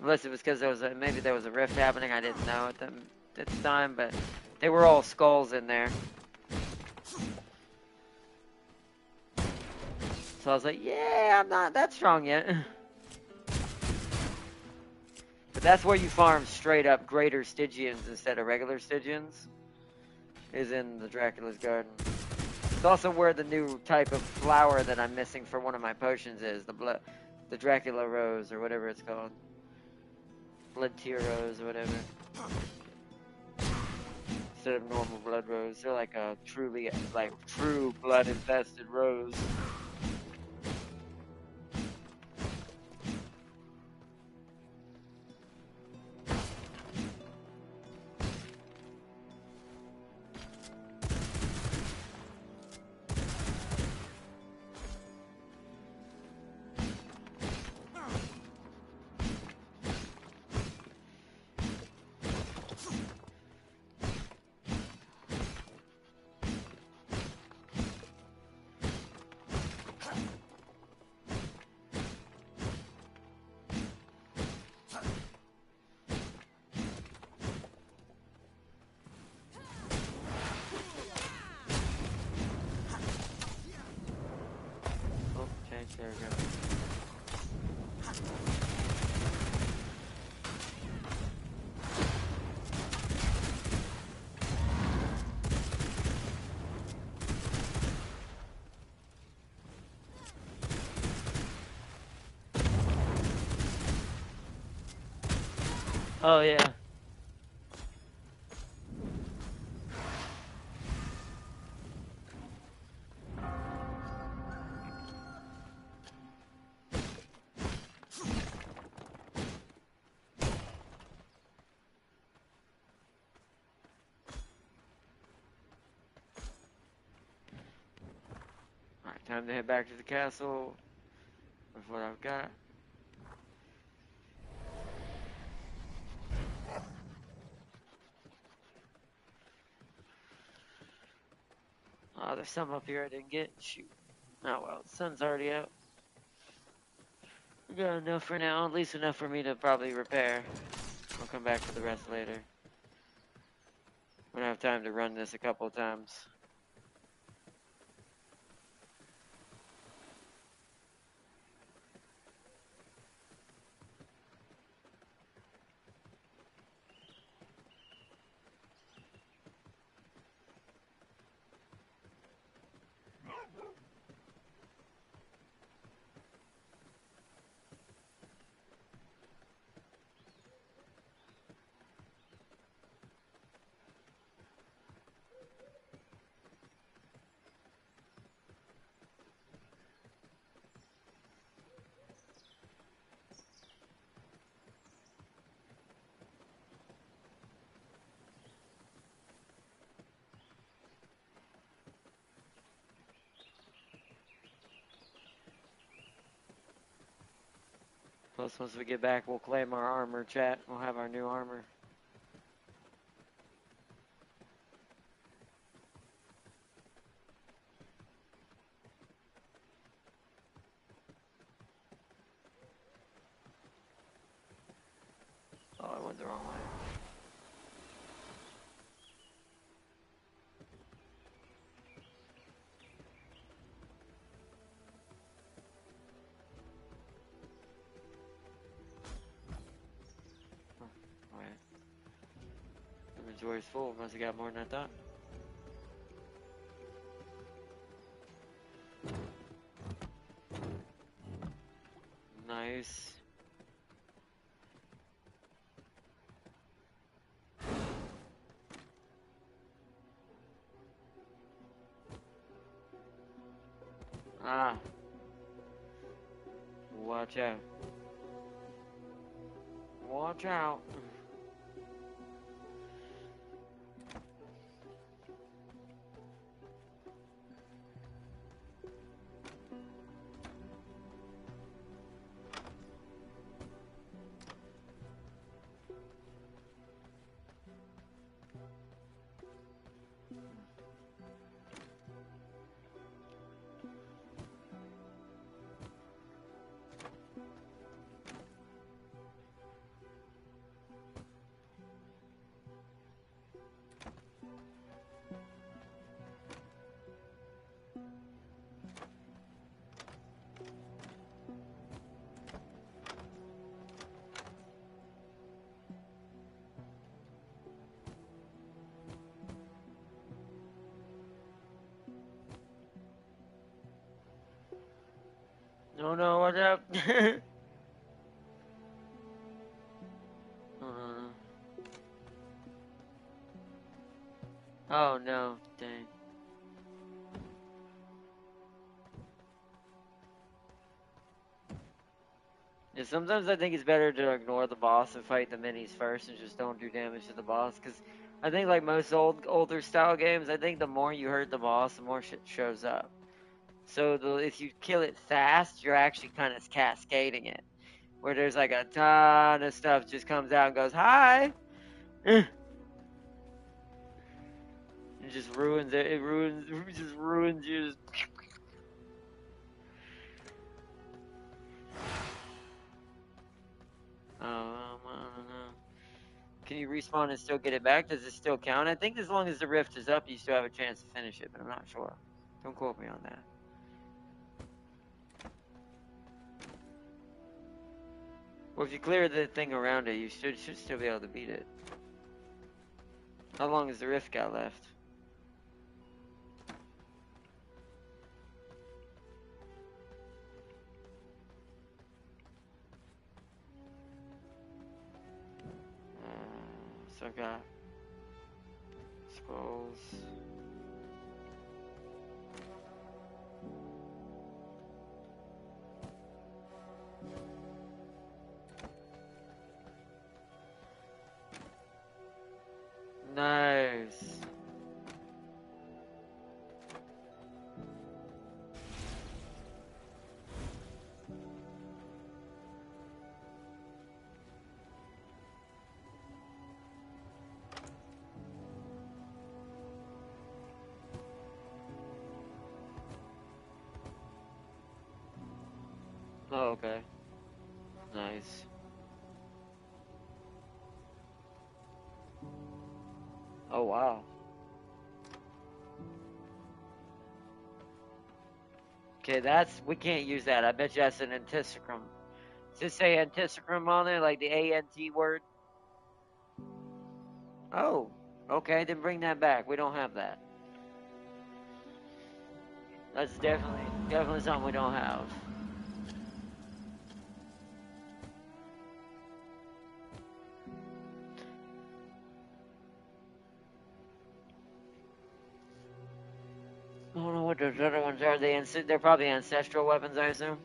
Unless it was because maybe there was a rift happening. I didn't know at the time, but they were all skulls in there. So I was like, yeah, I'm not that strong yet. But that's where you farm straight up greater Stygians instead of regular Stygians. Is in the Dracula's Garden. It's also where the new type of flower that I'm missing for one of my potions is. The Dracula Rose or whatever it's called. Blood Tear Rose or whatever. Instead of normal blood rose. They're like a true blood infested rose. There we go. Oh yeah. Alright, time to head back to the castle with what I've got. Oh, there's some up here I didn't get. Shoot. Oh well, the sun's already out. We got enough for now, at least enough for me to probably repair. I'll come back for the rest later. I'm gonna have time to run this a couple of times. Plus, once we get back, we'll claim our armor, chat. We'll have our new armor. Oh, I went the wrong way. Oh, yeah. Inventory's full. Must have got more than I thought. Nice. Ah. Watch out. Watch out. Oh no, what's up? Oh no, dang. Yeah, sometimes I think it's better to ignore the boss and fight the minis first and just don't do damage to the boss. Because I think, like most older style games, I think the more you hurt the boss, the more shit shows up. So if you kill it fast, you're actually kind of cascading it. Where there's like a ton of stuff just comes out and goes, hi! It just ruins it. It ruins, it just ruins you. I don't know. Can you respawn and still get it back? Does it still count? I think as long as the rift is up, you still have a chance to finish it, but I'm not sure. Don't quote me on that. Well, if you clear the thing around it, you should still be able to beat it. How long has the rift got left? So I've got scrolls. Nice. Oh, okay. Nice. Oh, wow. Okay, we can't use that. I bet you that's an antisacrum. Does it say antisacrum on there, like the A-N-T word? Oh, okay, then bring that back. We don't have that. That's definitely something we don't have. I don't know what those other ones are. They're probably ancestral weapons, I assume.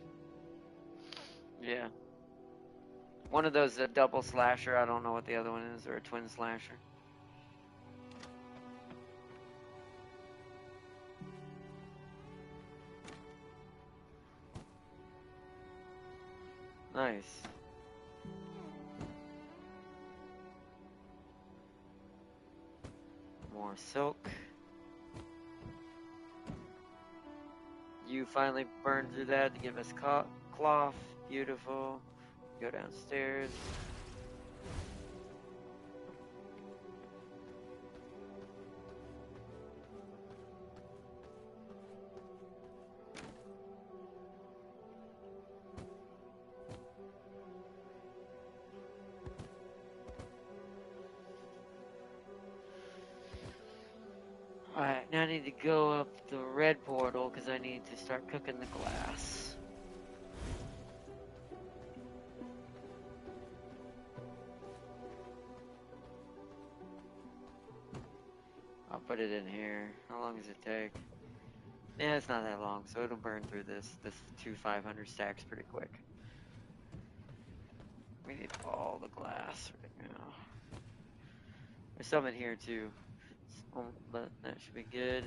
Yeah. One of those a double slasher. I don't know what the other one is, or a twin slasher. Nice. More silk. You finally burned through that to give us cloth. Beautiful. Go downstairs. Alright, now I need to go up the red portal because I need to start cooking the glass. I'll put it in here. How long does it take? Yeah, it's not that long, so it'll burn through this 500 stacks pretty quick. We need all the glass right now. There's some in here too, but that should be good.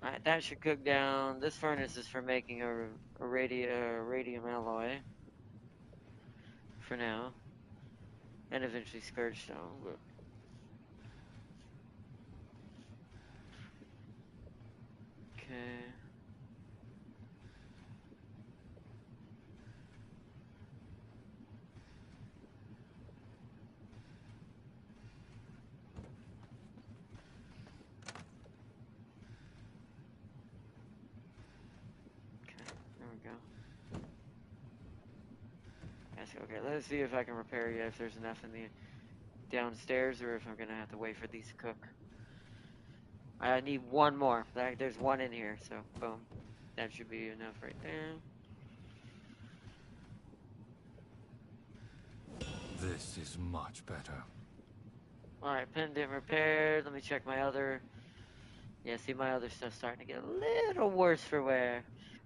Alright, that should cook down. This furnace is for making a radium alloy. For now. And eventually scourge stone. But... okay. There we go. Okay, let's see if I can repair you, if there's enough in the downstairs, or if I'm gonna have to wait for these to cook. I need one more. There's one in here, so boom. That should be enough right there. This is much better. Alright, pendant repaired. Let me check my other... Yeah, see, my other stuff's starting to get a little worse for wear.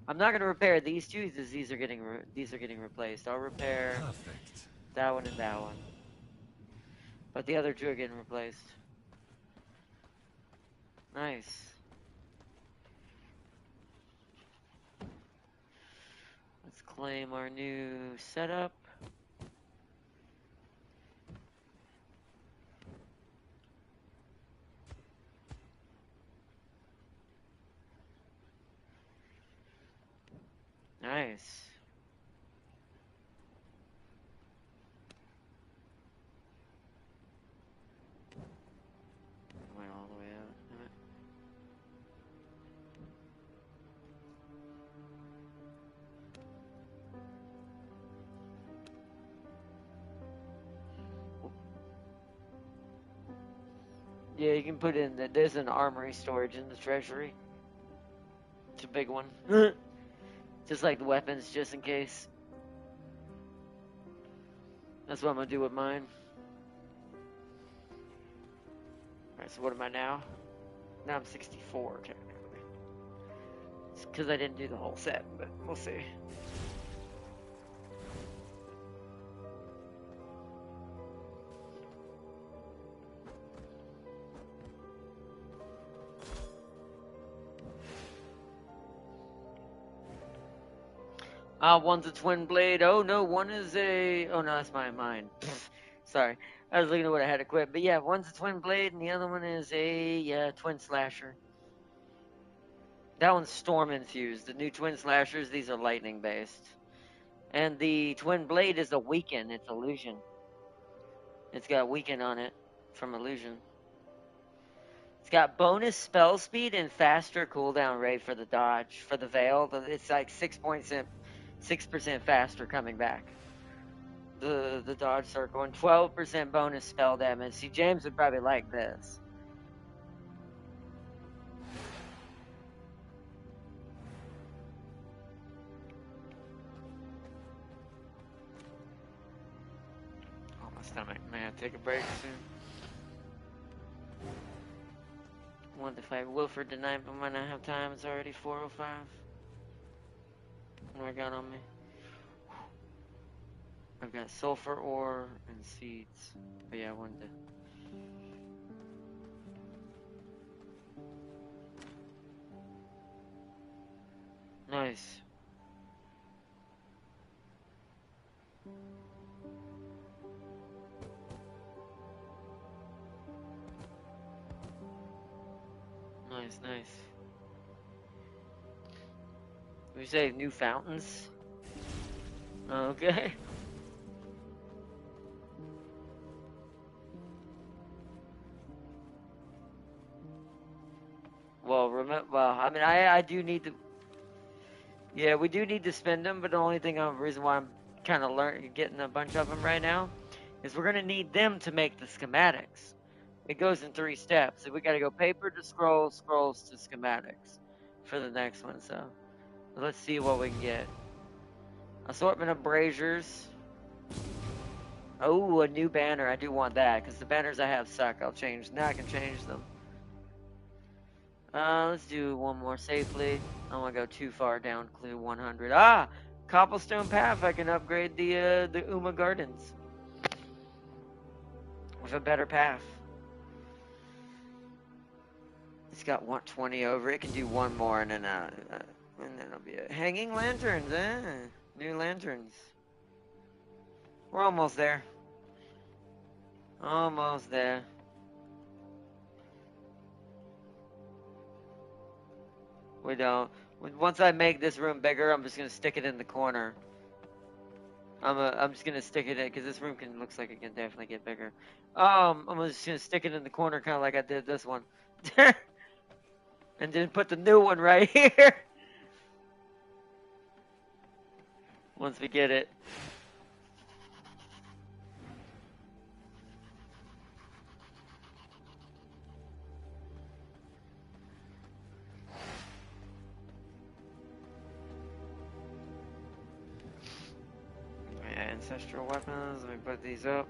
I'm not gonna repair these two, because these are getting replaced. I'll repair Perfect. that one and that one. But the other two are getting replaced. Nice. Let's claim our new setup. Nice. Went all the way out. Damn it. Yeah, you can put in that there's an armory storage in the treasury. It's a big one. Just like the weapons, just in case. That's what I'm gonna do with mine. Alright, so what am I now? Now I'm 64, technically. It's because I didn't do the whole set, but we'll see. One's a twin blade. Oh no, one is a... Oh no, that's mine. Sorry. I was looking at what I had equipped. But yeah, one's a twin blade and the other one is a twin slasher. That one's storm infused. The new twin slashers, these are lightning based. And the twin blade is a weaken. It's illusion. It's got weaken on it from illusion. It's got bonus spell speed and faster cooldown rate for the dodge. For the veil, it's like 6% faster coming back. The dodge circle and 12% bonus spell damage. See, James would probably like this. Oh, my stomach. May I take a break soon? I wanted to fight Wilford tonight, but when I have time, it's already 4:05. What do I got on me? I've got sulfur ore and seeds. But yeah, I wanted to... Nice. Nice. We say new fountains? Okay. Well, I mean, I do need to... Yeah, we do need to spend them, but the only reason why I'm kind of getting a bunch of them right now is we're going to need them to make the schematics. It goes in 3 steps. So we got to go paper to scrolls, scrolls to schematics for the next one. So let's see what we can get. Assortment of braziers. Oh, a new banner. I do want that because the banners I have suck. I'll change. Now I can change them. Let's do one more safely. I don't want to go too far down. Clue 100. Cobblestone path. I can upgrade the Uma Gardens with a better path. It's got 120 over. It can do one more, and then it'll be a hanging lanterns. New lanterns. We're almost there. Almost there. We don't. Once I make this room bigger, I'm just gonna stick it in the corner. I'm just gonna stick it in because this room looks like it can definitely get bigger. I'm just gonna stick it in the corner, kind of like I did this one, and then put the new one right here. Once we get it. ancestral weapons. Let me put these up.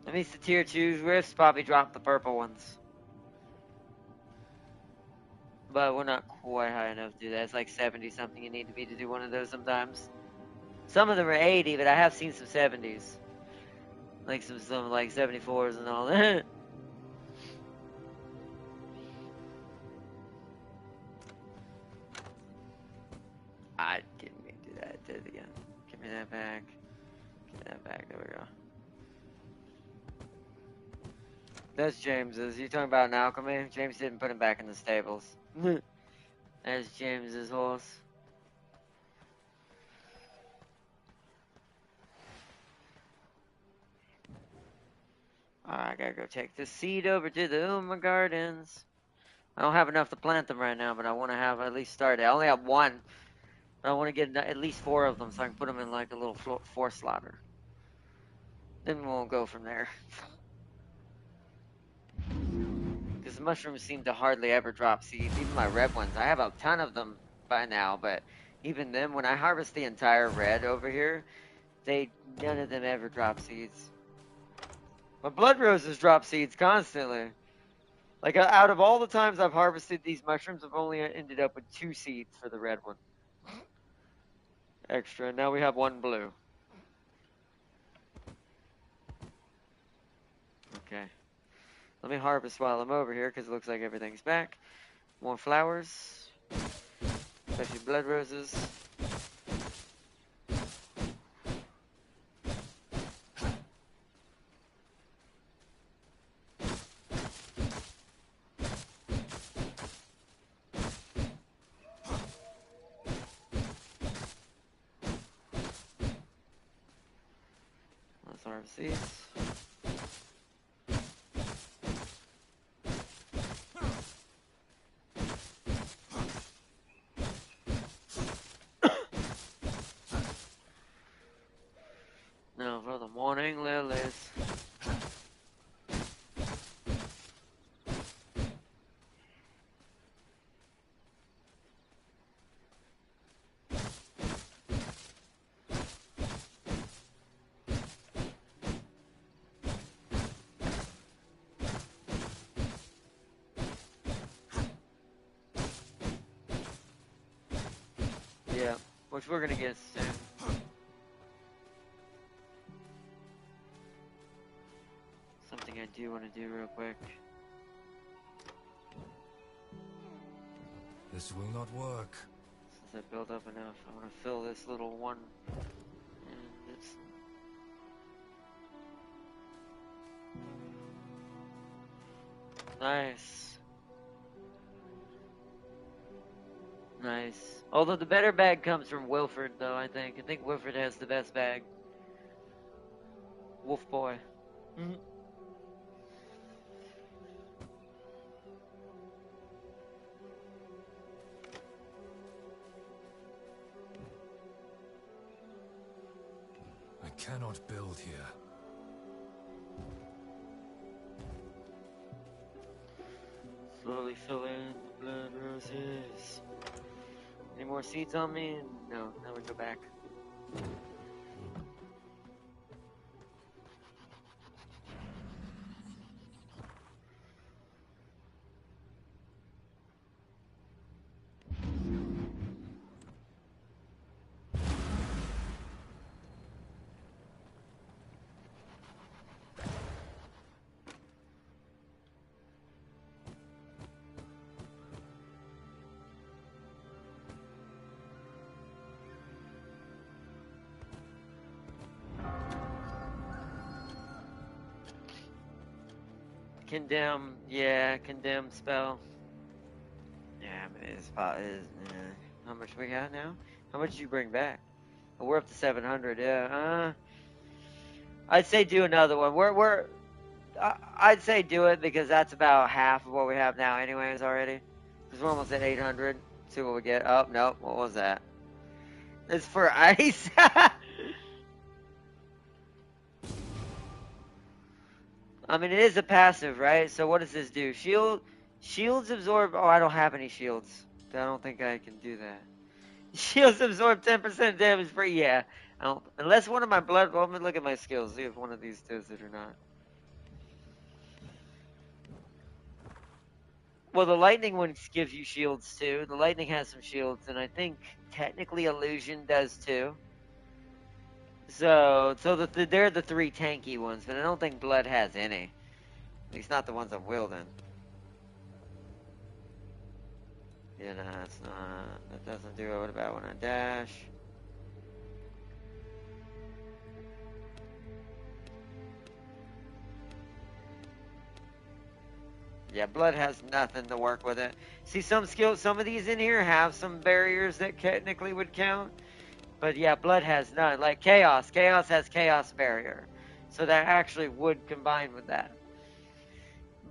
That means the tier 2 rifts probably drop the purple ones. But we're not quite high enough to do that. It's like 70 something you need to be to do one of those sometimes. Some of them are 80, but I have seen some 70s. Like some like 74s and all that. I didn't mean to do that. I did it again. Give me that back. Give me that back. There we go. That's James's. You talking about an alchemy? James didn't put him back in the stables. That's James's horse. Alright, I gotta go take this seed over to the Uma Gardens. I don't have enough to plant them right now, but I want to have at least started. I only have one. But I want to get at least 4 of them so I can put them in like a little 4 slaughter. Then we'll go from there. Because the mushrooms seem to hardly ever drop seeds. Even my red ones. I have a ton of them by now, but even then, when I harvest the entire red over here, none of them ever drop seeds. My blood roses drop seeds constantly. Like, out of all the times I've harvested these mushrooms, I've only ended up with 2 seeds for the red one. Extra. Now we have 1 blue. Okay. Let me harvest while I'm over here, because it looks like everything's back. More flowers. Especially blood roses. Let's harvest these. Now for the morning lilies. Yeah, which we're gonna get soon. Something I do want to do real quick. This will not work. Since I built up enough, I want to fill this little one. And it's... Nice. Nice. Although the better bag comes from Wilford, though, I think. I think Wilford has the best bag. Wolf boy. I cannot build here. Slowly fill in the blood roses. Any more seeds on me? No. Now we go back. Condemn, yeah, condemn spell. Yeah, I mean, it's about, how much we got now? How much did you bring back? Oh, we're up to 700, yeah. I'd say do another one. I'd say do it because that's about half of what we have now anyways already. Because we're almost at 800. See what we get. Oh, nope, what was that? It's for ice? I mean, it is a passive, right? So what does this do? Shields absorb. Oh, I don't have any shields. I don't think I can do that. Shields absorb 10% damage per. Yeah, I don't. Unless one of my blood. Well, let me look at my skills. See if one of these does it or not. Well, the lightning ones give you shields too. The lightning has some shields, and I think technically illusion does too. So they're the three tanky ones, but I don't think blood has any. At least not the ones I'm wielding. Yeah, no, it's not. That doesn't do it. What about when I dash? Yeah, blood has nothing to work with it. See, some of these in here have some barriers that technically would count. But yeah, blood has none. Like chaos. Chaos has chaos barrier. So that actually would combine with that.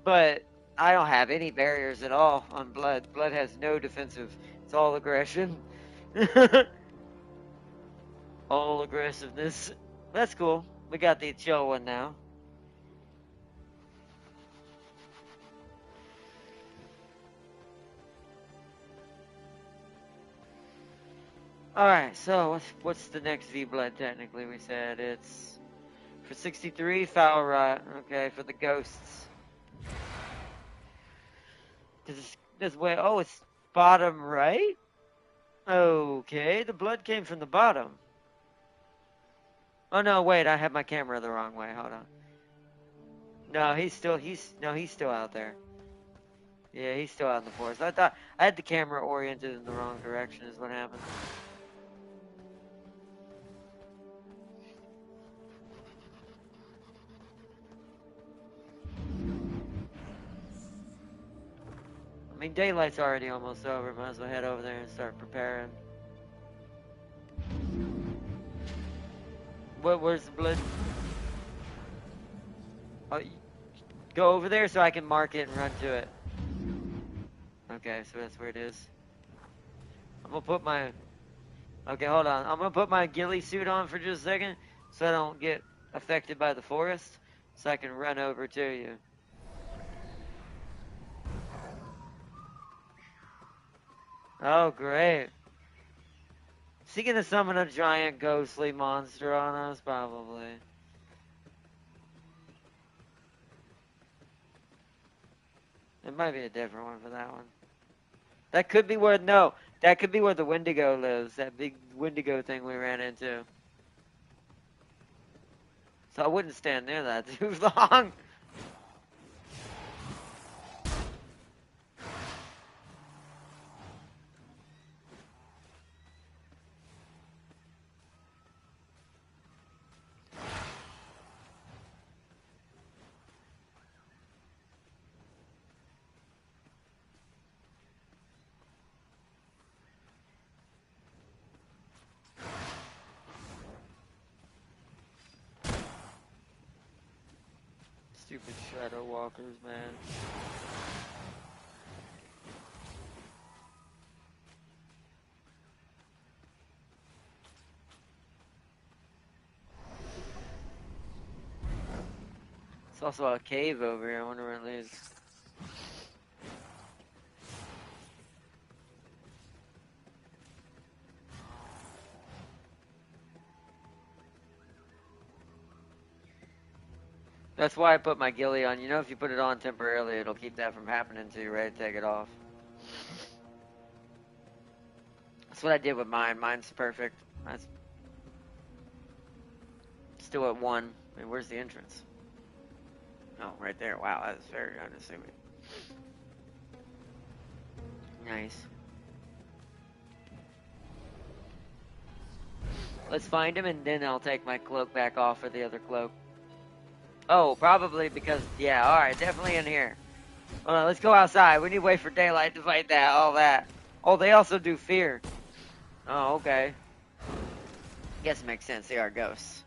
But I don't have any barriers at all on blood. Blood has no defensive. It's all aggression. All aggressiveness. That's cool. We got the chill one now. Alright, so what's the next V blood technically? We said it's for 63, foul rot. Okay, for the ghosts. This way. Oh, it's bottom right? Okay, the blood came from the bottom. Oh no, wait, I have my camera the wrong way. Hold on. No, he's still out there. Yeah, he's still out in the forest. I thought I had the camera oriented in the wrong direction is what happened. I mean, daylight's already almost over. Might as well head over there and start preparing. Where's the blood? Oh, go over there so I can mark it and run to it. Okay, so that's where it is. I'm gonna put my... Okay, hold on. I'm gonna put my ghillie suit on for just a second so I don't get affected by the forest so I can run over to you. Oh, great. Is he gonna summon a giant ghostly monster on us? Probably. It might be a different one for that one. That could be where, no, that could be where the Wendigo lives. That big Wendigo thing we ran into. So I wouldn't stand near that too long. Stupid shadow walkers, man. It's also a cave over here. I wonder where it leads. That's why I put my ghillie on. You know, if you put it on temporarily, it'll keep that from happening until you're ready to take it off. That's what I did with mine. Mine's perfect. That's still at 1. I mean, where's the entrance? Oh, right there. Wow, that is very unassuming. Nice. Let's find him, and then I'll take my cloak back off for the other cloak. Oh, probably because, yeah, alright, definitely in here. Hold on, let's go outside. We need to wait for daylight to fight that, all that. Oh, they also do fear. Oh, okay. Guess it makes sense, they are ghosts.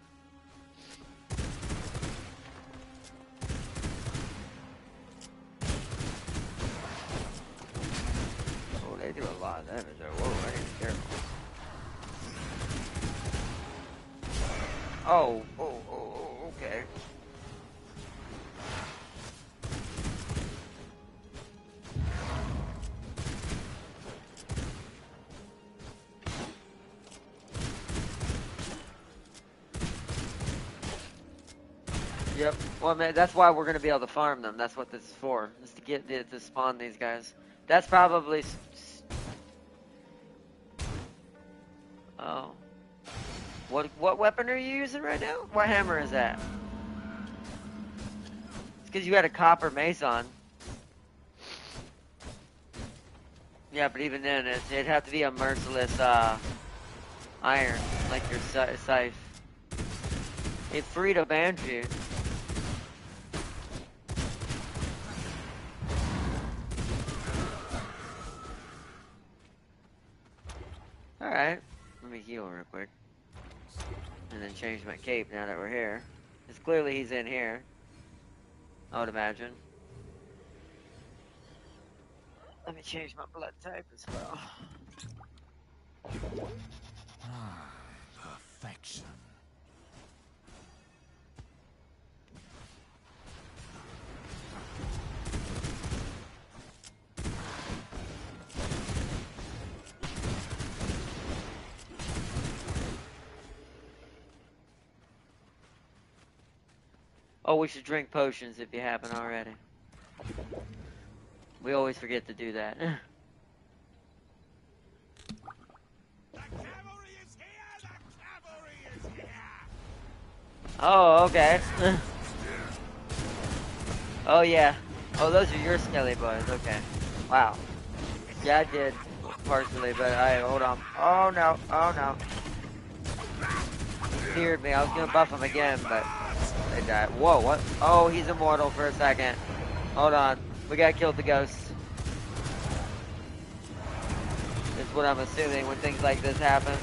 Oh, they do a lot of damage though. Whoa, I need to be careful. Oh, okay. Yep. Well, man, that's why we're gonna be able to farm them. That's what this is for. Is to get to spawn these guys. That's probably. Oh. What weapon are you using right now? What hammer is that? It's because you had a copper mace on. Yeah, but even then, it'd have to be a merciless iron, like your scythe. It freed a banshee. Alright. Let me heal real quick. And then change my cape now that we're here. Because clearly he's in here. I would imagine. Let me change my blood type as well. Perfection. Oh, we should drink potions if you haven't already. We always forget to do that. Oh, okay. Oh, yeah. Oh, those are your skelly boys. Okay. Wow. Yeah, I did. Partially, but hold on. Oh, no. Oh, no. He feared me. I was gonna buff him again, but they died. Whoa, what? Oh, he's immortal for a second. Hold on. We gotta kill the ghosts. That's what I'm assuming when things like this happen.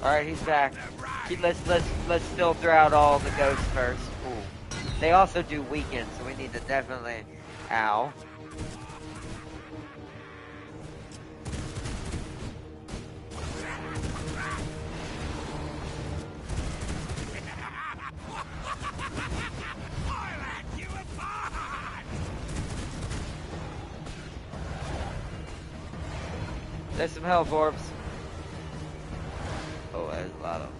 Alright, he's back. Let's filter out all the ghosts first. Ooh. They also do weaken, so we need to definitely. Ow. There's some health orbs. Oh, there's a lot of them.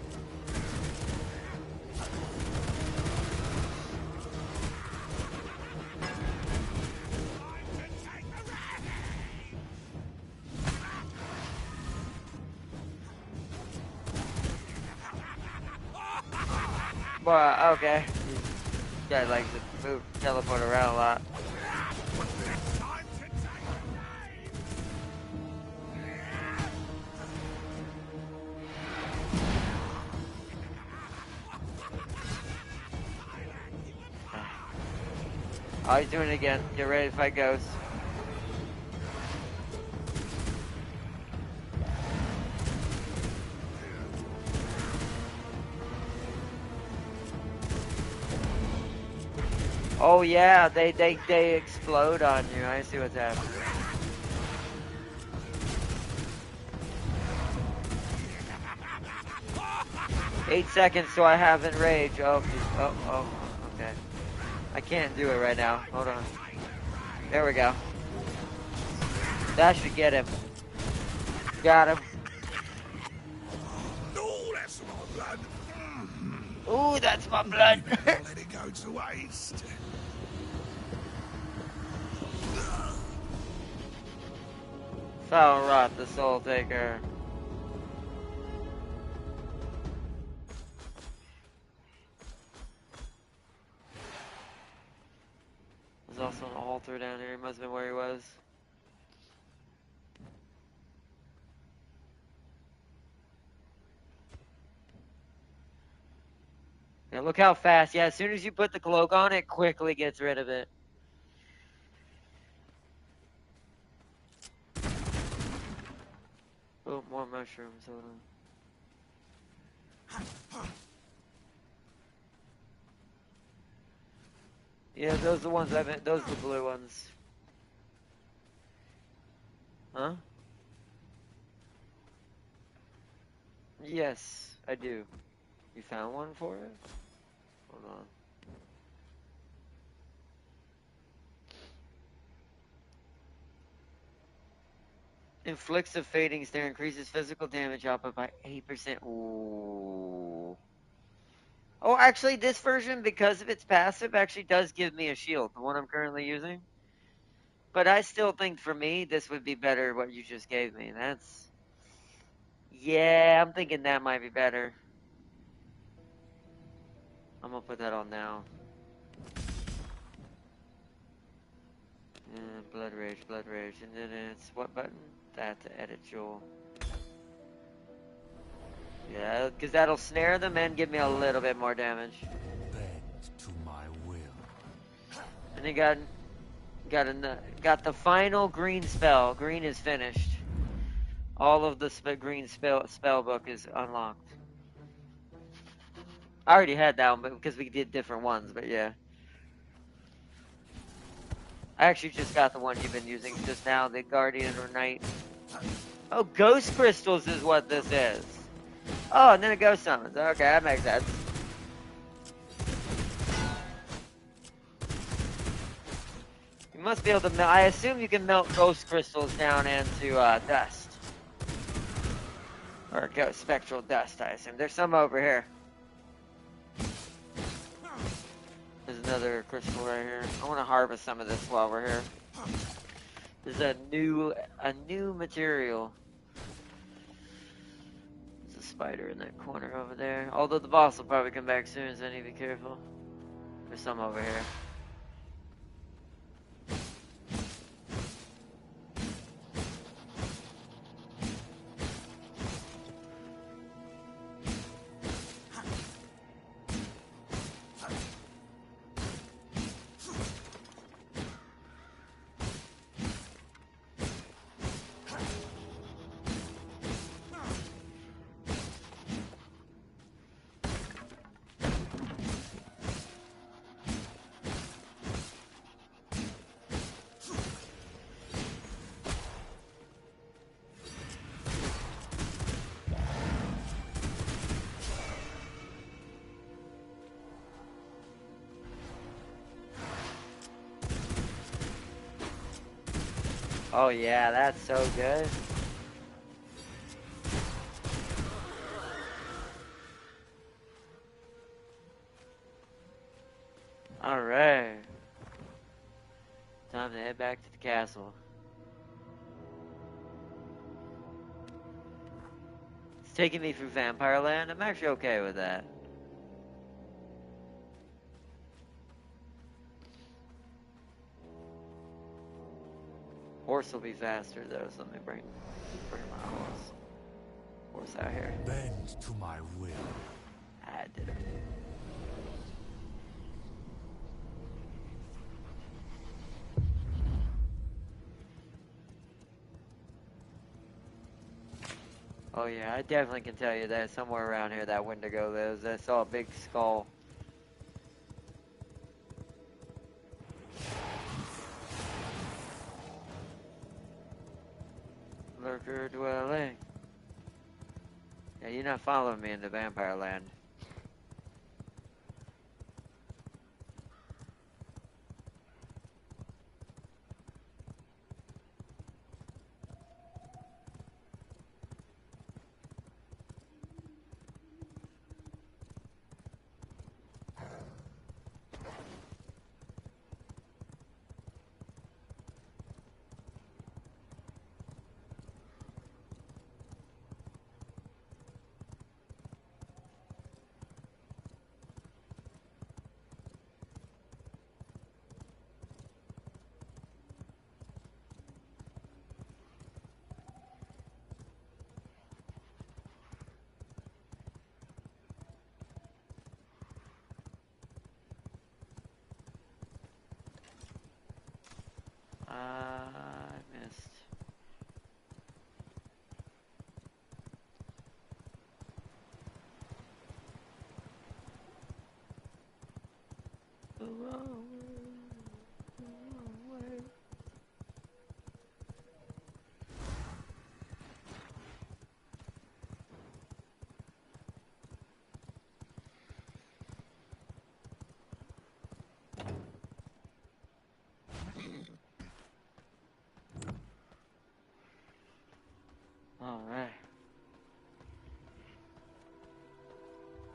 Well, okay. This guy likes to move, teleport around a lot. Oh, he's doing it again. Get ready to fight ghosts. Oh yeah, they explode on you. I see what's happening. Eight seconds so I have enrage. Oh, okay. I can't do it right now. Hold on. There we go. That should get him. Got him. Oh, that's my blood. Ooh, that's my blood. Let it go to waste. Foul Rot, the Soul Taker. There's also an altar down here. Must have been where he was. Yeah, look how fast. Yeah, as soon as you put the cloak on, it quickly gets rid of it. Oh, more mushrooms. Hold on. Yeah, those are the ones I've been. Those are the blue ones. Huh? Yes, I do. You found one for it? Hold on. Inflicts a fading stare, increases physical damage output by 8%. Ooh. Oh, actually, this version, because of its passive, actually does give me a shield, the one I'm currently using. But I still think for me, this would be better what you just gave me. That's. Yeah, I'm thinking that might be better. I'm gonna put that on now. Blood rage, blood rage. And then it's what button? That to edit Joel. Yeah, because that'll snare them and give me a little bit more damage. Bend to my will. And then got the final green spell. Green is finished. All of the green spell book is unlocked. I already had that one, but because we did different ones. But yeah, I actually just got the one you've been using just now, the Guardian or Knight. Oh, Ghost Crystals is what this is. Oh, and then it Ghost Summons. Okay, that makes sense. You must be able to melt. I assume you can melt Ghost Crystals down into dust. Or ghost spectral dust, I assume. There's some over here. There's another crystal right here. I want to harvest some of this while we're here. There's a new material. There's a spider in that corner over there. Although the boss will probably come back soon, so I need to be careful. There's some over here. Oh yeah, that's so good. Alright. Time to head back to the castle. It's taking me through Vampire Land. I'm actually okay with that. Horse will be faster though, so let me bring my horse out here. Bend to my will. I did it. Oh yeah, I definitely can tell you that somewhere around here that Wendigo lives. I saw a big skull. Lurker dwelling. Yeah, you're not following me into Vampire Land.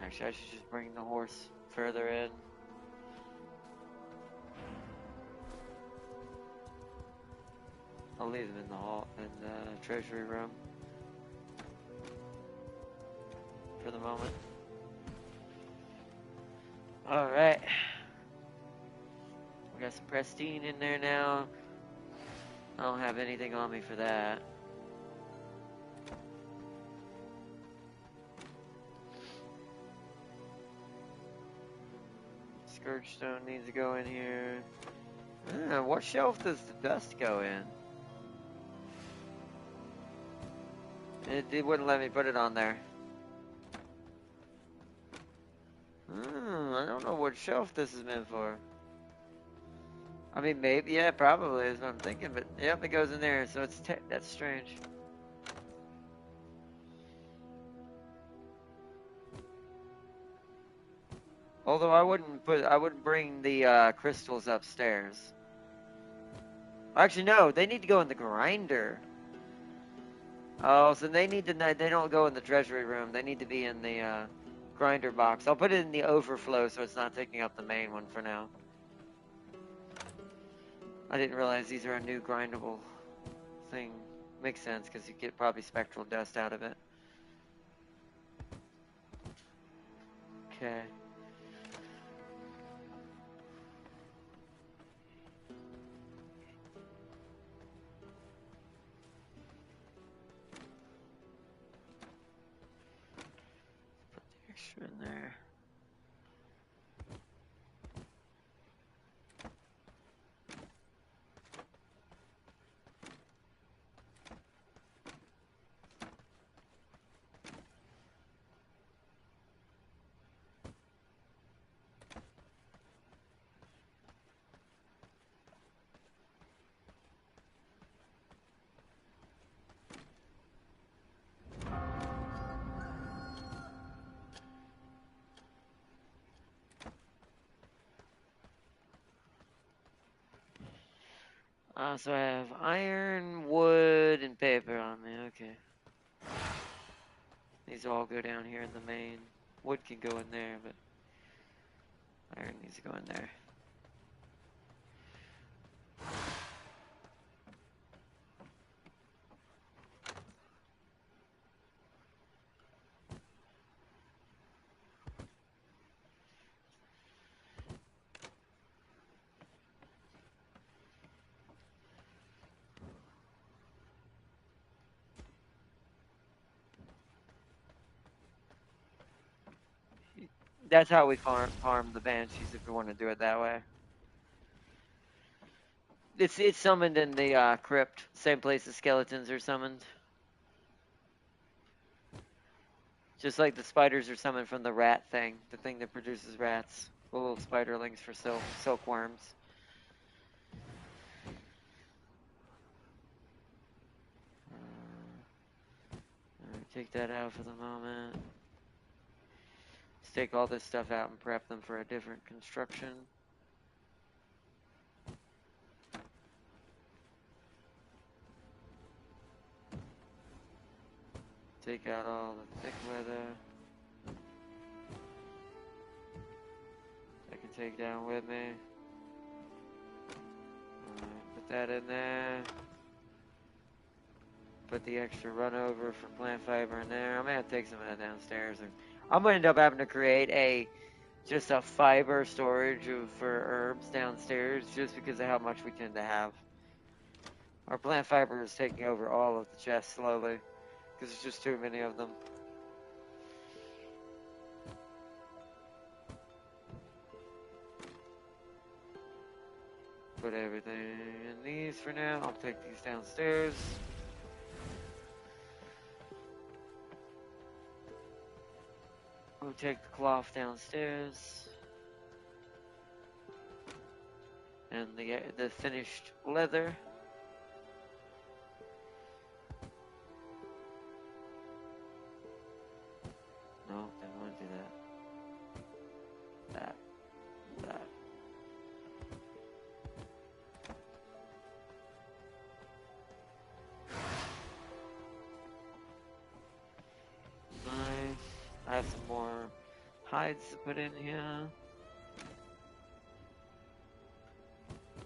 Actually, I should just bring the horse further in. I'll leave them in the hall, in the treasury room. For the moment. Alright. We got some pristine in there now. I don't have anything on me for that. Scourgestone needs to go in here. What shelf does the dust go in? It wouldn't let me put it on there. I don't know what shelf this is meant for. I mean, maybe, yeah, probably is what I'm thinking, but yep, it goes in there, so that's strange. Although I wouldn't bring the crystals upstairs. Actually, no, they need to go in the grinder. Oh, so they don't go in the treasury room. They need to be in the grinder box. I'll put it in the overflow so it's not taking up the main one for now. I didn't realize these are a new grindable thing. Makes sense because you get probably spectral dust out of it. Okay. Put the extra in there. So I have iron, wood, and paper on me. Okay. These all go down here in the main. Wood can go in there, but iron needs to go in there. That's how we farm the banshees if we want to do it that way. It's summoned in the crypt, same place the skeletons are summoned. Just like the spiders are summoned from the rat thing, the thing that produces rats, the little spiderlings for silkworms. Take that out for the moment. Let's take all this stuff out and prep them for a different construction. Take out all the thick leather. I can take down with me. Alright, put that in there. Put the extra run over for plant fiber in there. I'm gonna have to take some of that downstairs. I'm gonna end up having to create just a fiber storage for herbs downstairs just because of how much we tend to have. Our plant fiber is taking over all of the chests slowly because there's just too many of them. Put everything in these for now. I'll take these downstairs. We'll take the cloth downstairs. And the finished leather. No, didn't want to do that. That. Nice. I have some more hides to put in here.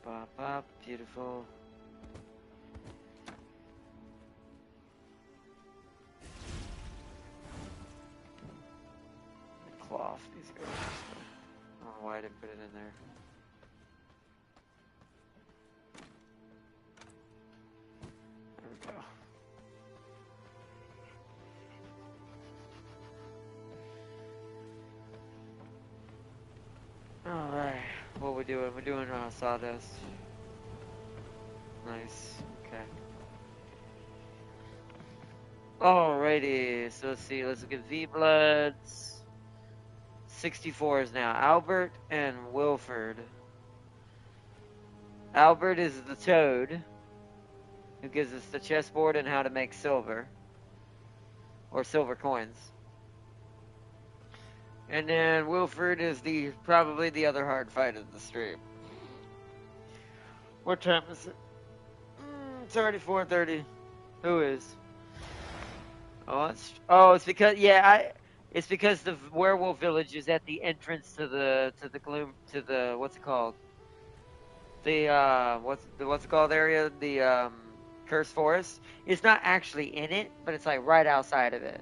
Bop, bop, beautiful. Cloth needs to go this way. I don't know why I didn't put it in there. There we go. Alright, what we doing? We're doing sawdust. Nice, okay. Alrighty, so let's see, let's look at V-Bloods. 64 is now Albert and Wilford. Albert is the toad who gives us the chessboard and how to make silver. Or silver coins. And then Wilford is probably the other hard fight of the stream. What time is it? It's already 4:30. Who is? It's because it's because the werewolf village is at the entrance to the gloom what's it called? The what's it called area? The cursed forest. It's not actually in it, but it's like right outside of it.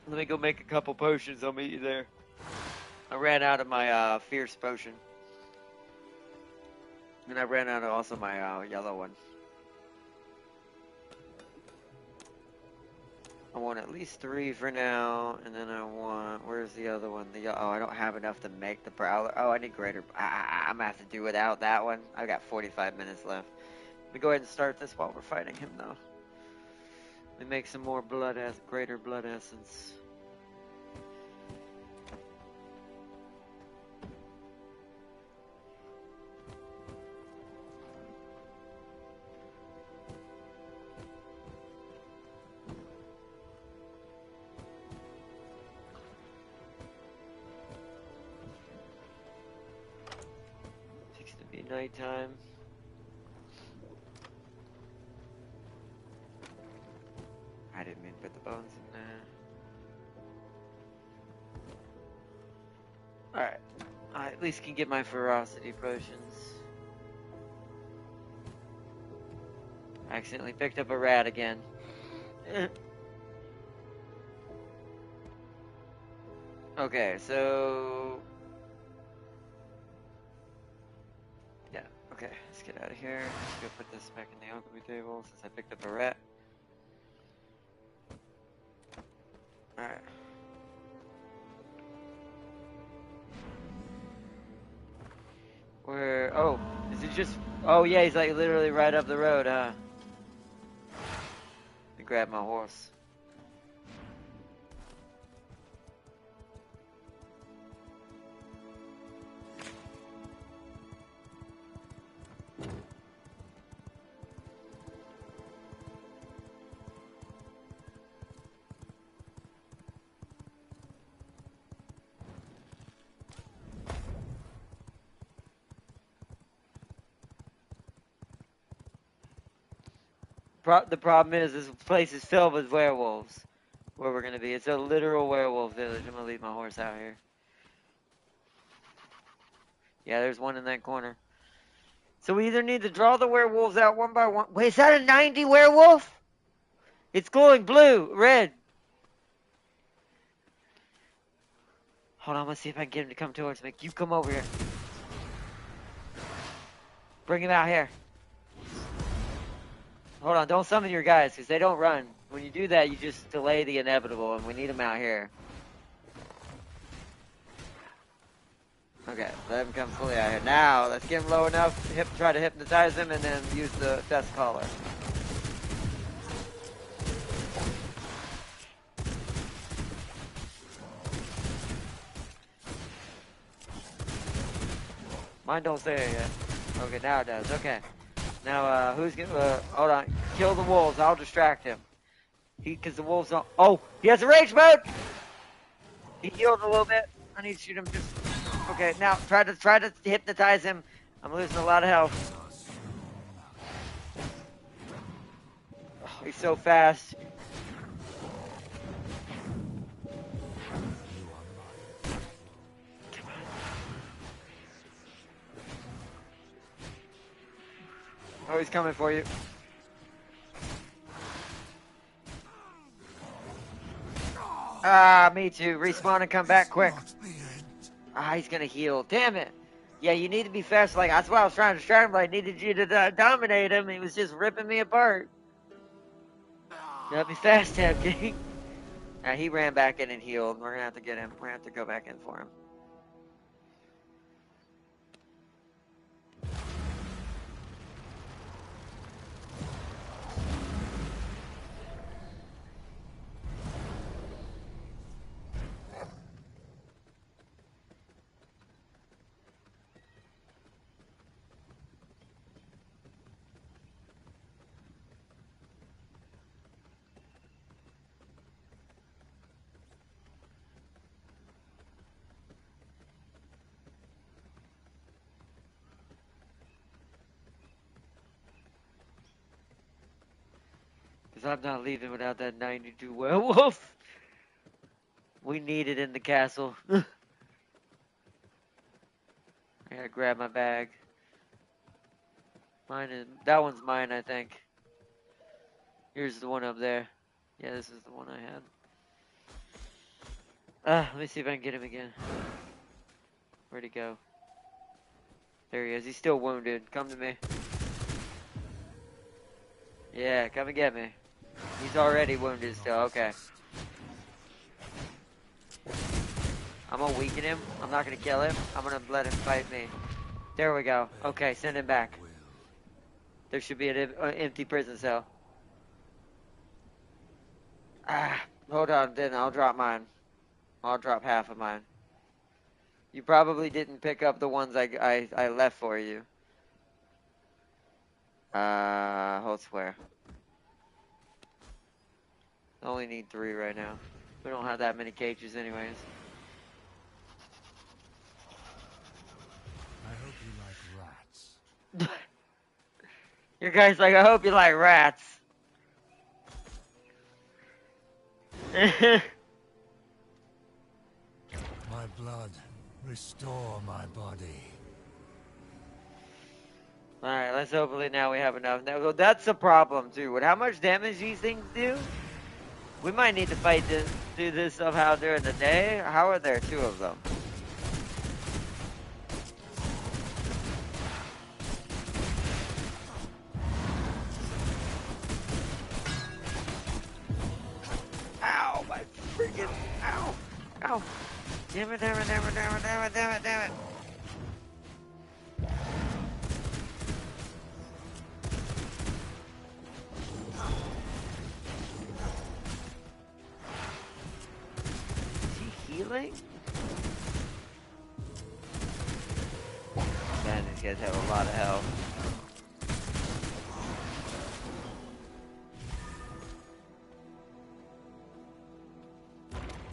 Let me go make a couple potions. I'll meet you there. I ran out of my fierce potion. And I ran out of also my yellow one. I want at least 3 for now, and then I want, where's the other one? I don't have enough to make the prowler. Oh, I need greater. I'm gonna have to do without that one. I've got 45 minutes left. Let me go ahead and start this while we're fighting him, though. Let me make some more greater blood essence. Nighttime. I didn't mean to put the bones in there. Alright. I at least can get my ferocity potions. I accidentally picked up a rat again. Okay, so... Okay, let's get out of here. Let's go put this back in the alchemy table since I picked up a rat. Alright. Where? Oh, is he just... Oh yeah, he's like literally right up the road, huh? Let me grab my horse. The problem is this place is filled with werewolves. Where we're gonna be. It's a literal werewolf village. I'm gonna leave my horse out here. Yeah, there's one in that corner. So we either need to draw the werewolves out one by one. Wait, is that a 90 werewolf? It's glowing blue, red. Hold on, let's see if I can get him to come towards me. You come over here. Bring him out here. Hold on, don't summon your guys, because they don't run. When you do that, you just delay the inevitable, and we need them out here. Okay, let him come fully out here. Now, let's get him low enough, try to hypnotize him, and then use the death caller. Mine don't say it yet. Okay, now it does. Okay. Now, who's gonna, hold on. Kill the wolves. I'll distract him. Because the wolves don't, oh, he has a rage mode! He healed a little bit. I need to shoot him just, okay, now, try to hypnotize him. I'm losing a lot of health. He's so fast. Oh, he's coming for you. Ah, me too. Respawn and come back quick. Not the end. Ah, he's gonna heal. Damn it. Yeah, you need to be fast. Like, that's why I was trying to distract him. But I needed you to dominate him. He was just ripping me apart. Gotta be fast, Tab King. He ran back in and healed. We're gonna have to get him. We're gonna have to go back in for him. Because I'm not leaving without that 92 werewolf. We need it in the castle. I gotta grab my bag. That one's mine, I think. Here's the one up there. Yeah, this is the one I had. Let me see if I can get him again. Where'd he go? There he is. He's still wounded. Come to me. Yeah, come and get me. He's already wounded still. Okay. I'm gonna weaken him. I'm not gonna kill him. I'm gonna let him fight me. There we go. Okay, send him back. There should be an empty prison cell. Hold on, then I'll drop mine. I'll drop half of mine. You probably didn't pick up the ones I left for you. Hold square. I only need 3 right now. We don't have that many cages anyways. I hope you like rats. Your guy's like, I hope you like rats. My blood, restore my body. Alright, let's hopefully now we have enough. Now, that's a problem too. With how much damage these things do, we might need to fight this, do this somehow during the day. How are there 2 of them? Ow, my freaking, ow, ow. Damn it, damn it, damn it, damn it, damn it, damn it, damn it. Is he healing? Man, these guys have a lot of health.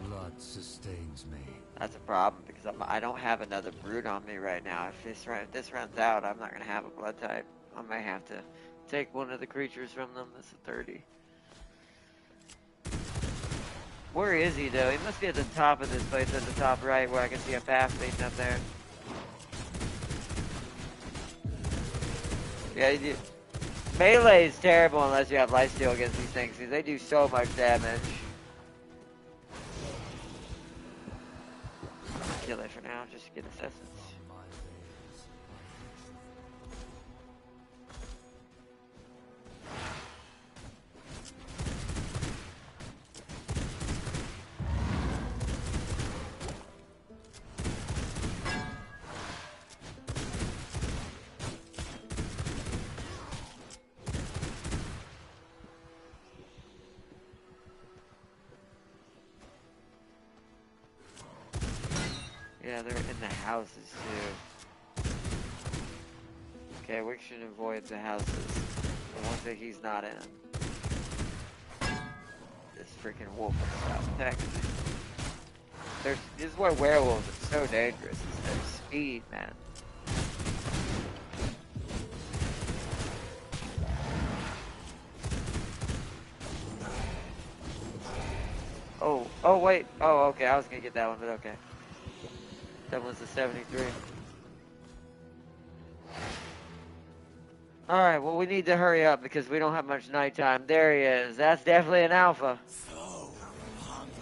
Blood sustains me. That's a problem because I don't have another brute on me right now. If this runs out, I'm not gonna have a blood type. I might have to take one of the creatures from them. That's a 30. Where is he though? He must be at the top of this place, at the top right, where I can see a path leading up there. Yeah, melee is terrible unless you have lifesteal against these things because they do so much damage. Kill it for now, just to get assessments. From my veins, Yeah, they're in the houses too. Okay, we should avoid the houses. The ones that he's not in. This freaking wolf is South Texas. This is why werewolves are so dangerous, is their speed, man. Oh, wait. Oh, okay. I was gonna get that one, but okay. That was the 73. Alright, well, we need to hurry up because we don't have much nighttime. There he is. That's definitely an alpha. So hungry.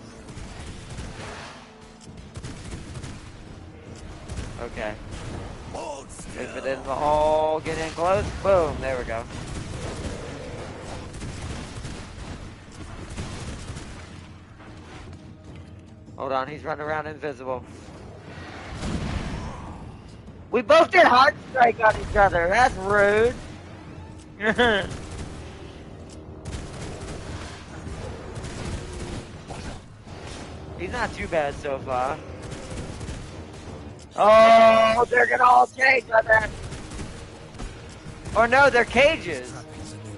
Okay. Hold Wait for still. them to all get in close. Boom. There we go. Hold on. He's running around invisible. We both did heart strike on each other. That's rude. He's not too bad so far. Oh, they're gonna all change on that. Or no, they're cages. Trapping's a new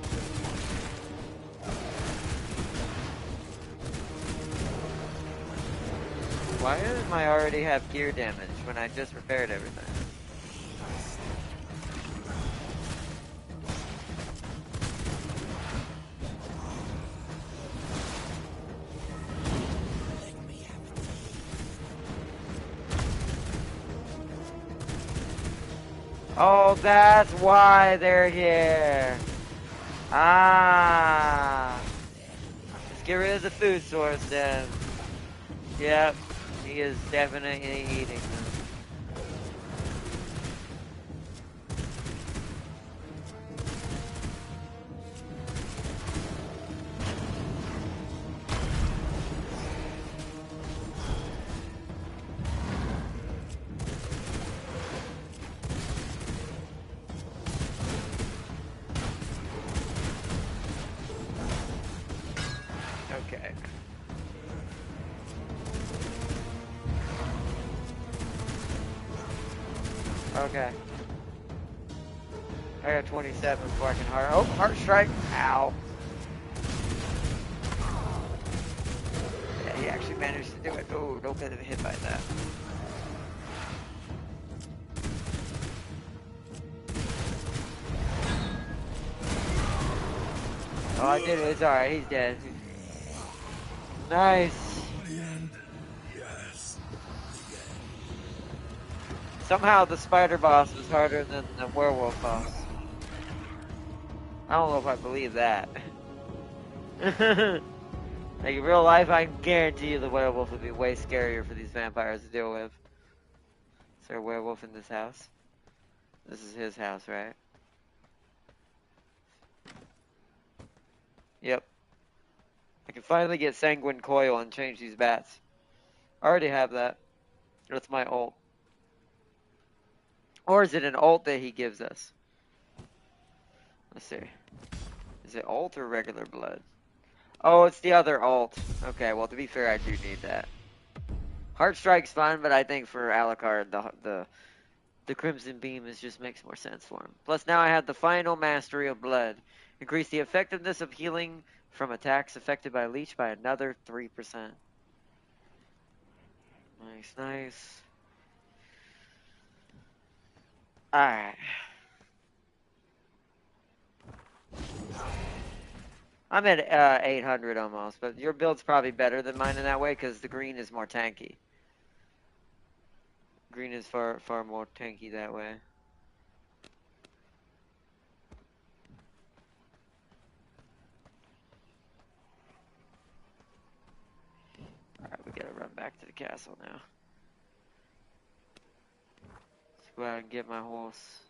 Why does I already have gear damage when I just repaired everything? Oh, that's why they're here. Ah. Let's get rid of the food source then. Yep, he is definitely eating them. Okay. Okay. I got 27 before I can heart. Oh, heart strike. Ow. Yeah, he actually managed to do it. Oh, don't get hit by that. Oh, I did it. It's alright. He's dead. Nice. The end. Yes. Somehow the spider boss was harder than the werewolf boss. I don't know if I believe that. Like in real life, I can guarantee you the werewolf would be way scarier for these vampires to deal with. Is there a werewolf in this house? This is his house, right? Yep. I can finally get Sanguine Coil and change these bats. I already have that. That's my ult. Or is it an ult that he gives us? Let's see. Is it ult or regular blood? Oh, it's the other ult. Okay, well, to be fair, I do need that. Heart Strike's fine, but I think for Alucard, the Crimson Beam just makes more sense for him. Plus, now I have the final Mastery of Blood. Increase the effectiveness of healing from attacks affected by Leech by another 3%. Nice, nice. Alright. I'm at 800 almost, but your build's probably better than mine in that way because the green is more tanky. Green is far more tanky that way. Alright, we gotta run back to the castle now. Let's go out and get my horse.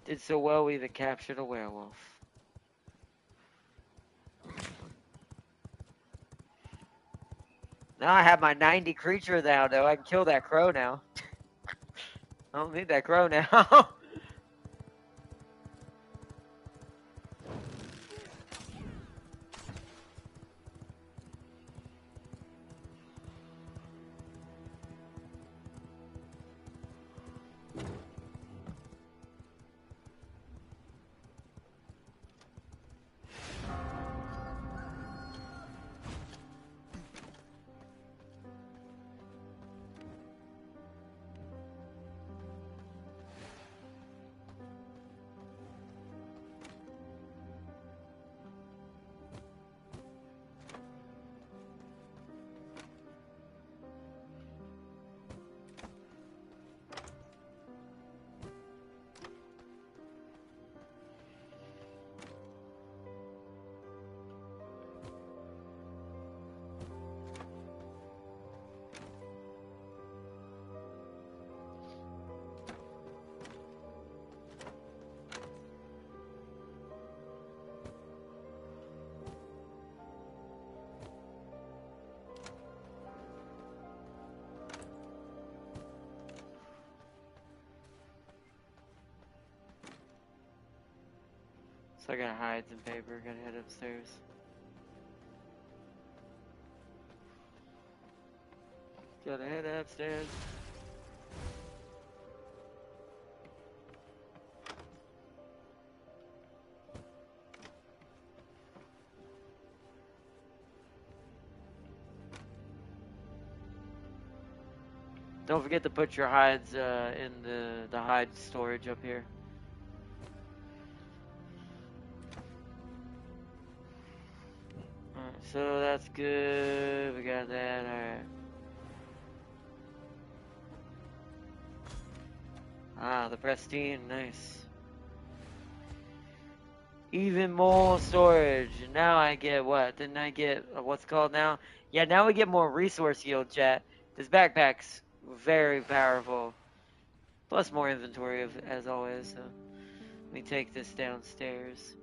Did so well, we even captured a werewolf. Now I have my 90 creature now, though. I can kill that crow now. I don't need that crow now. So I gotta hide some paper, gotta head upstairs. Gotta head upstairs. Don't forget to put your hides in the hide storage up here. Alright, so that's good. We got that. Alright. Ah, the pristine. Nice. Even more storage. Now I get what? Didn't I get what's called now? Yeah, now we get more resource yield, chat. This backpack's very powerful. Plus more inventory, as always. So let me take this downstairs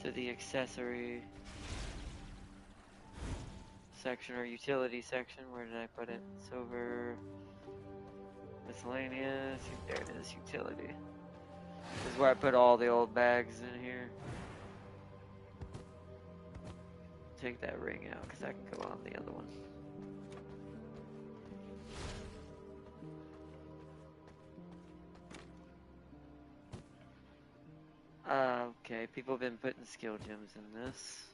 to the accessory section or utility section. Where did I put it? It's over miscellaneous. There it is, utility. This is where I put all the old bags in here. Take that ring out because I can go on the other one. Okay, people have been putting skill gems in this.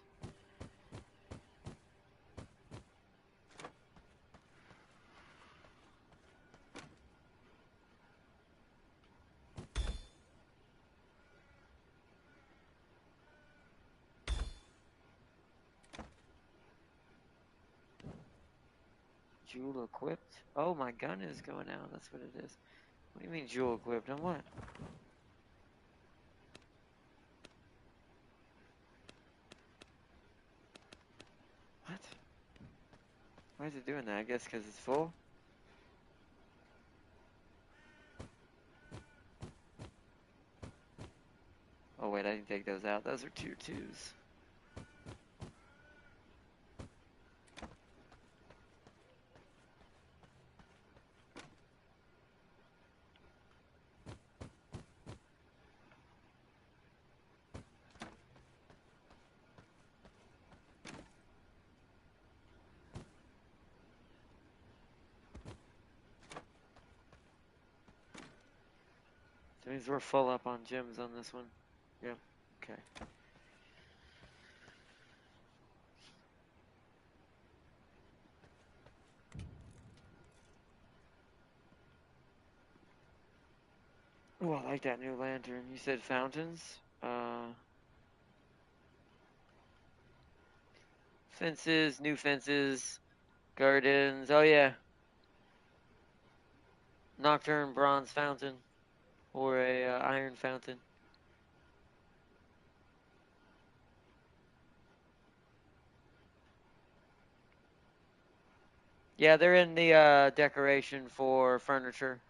Jewel equipped? Oh, my gun is going out. That's what it is. What do you mean jewel equipped? On what? What? Why is it doing that? I guess because it's full? Oh, wait, I didn't take those out. Those are 2s. That means we're full up on gems on this one. Yep. Okay. Oh, I like that new lantern. You said fountains? Fences, new fences, gardens. Oh, yeah. Nocturne bronze fountain. Or a iron fountain. Yeah, they're in the decoration for furniture.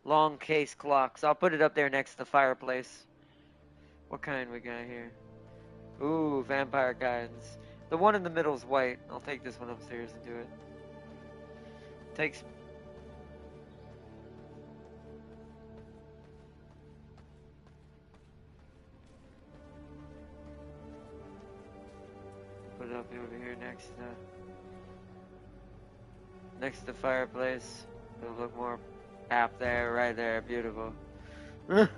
Long case clocks. I'll put it up there next to the fireplace. What kind we got here? Ooh, vampire guidance. The one in the middle is white. I'll take this one upstairs and do it. Takes. Put it up over here next to the fireplace. It'll look more apt there, right there. Beautiful. It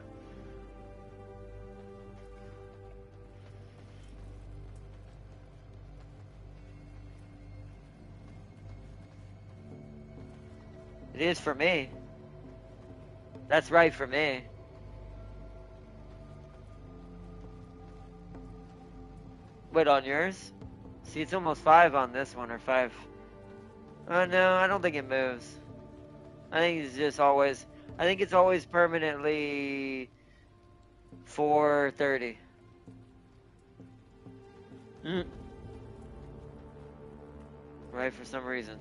is for me. That's right for me. Wait, on yours? See, it's almost 5 on this one, or 5. Oh, no, I don't think it moves. I think it's just always... I think it's always permanently 430. Right, for some reason.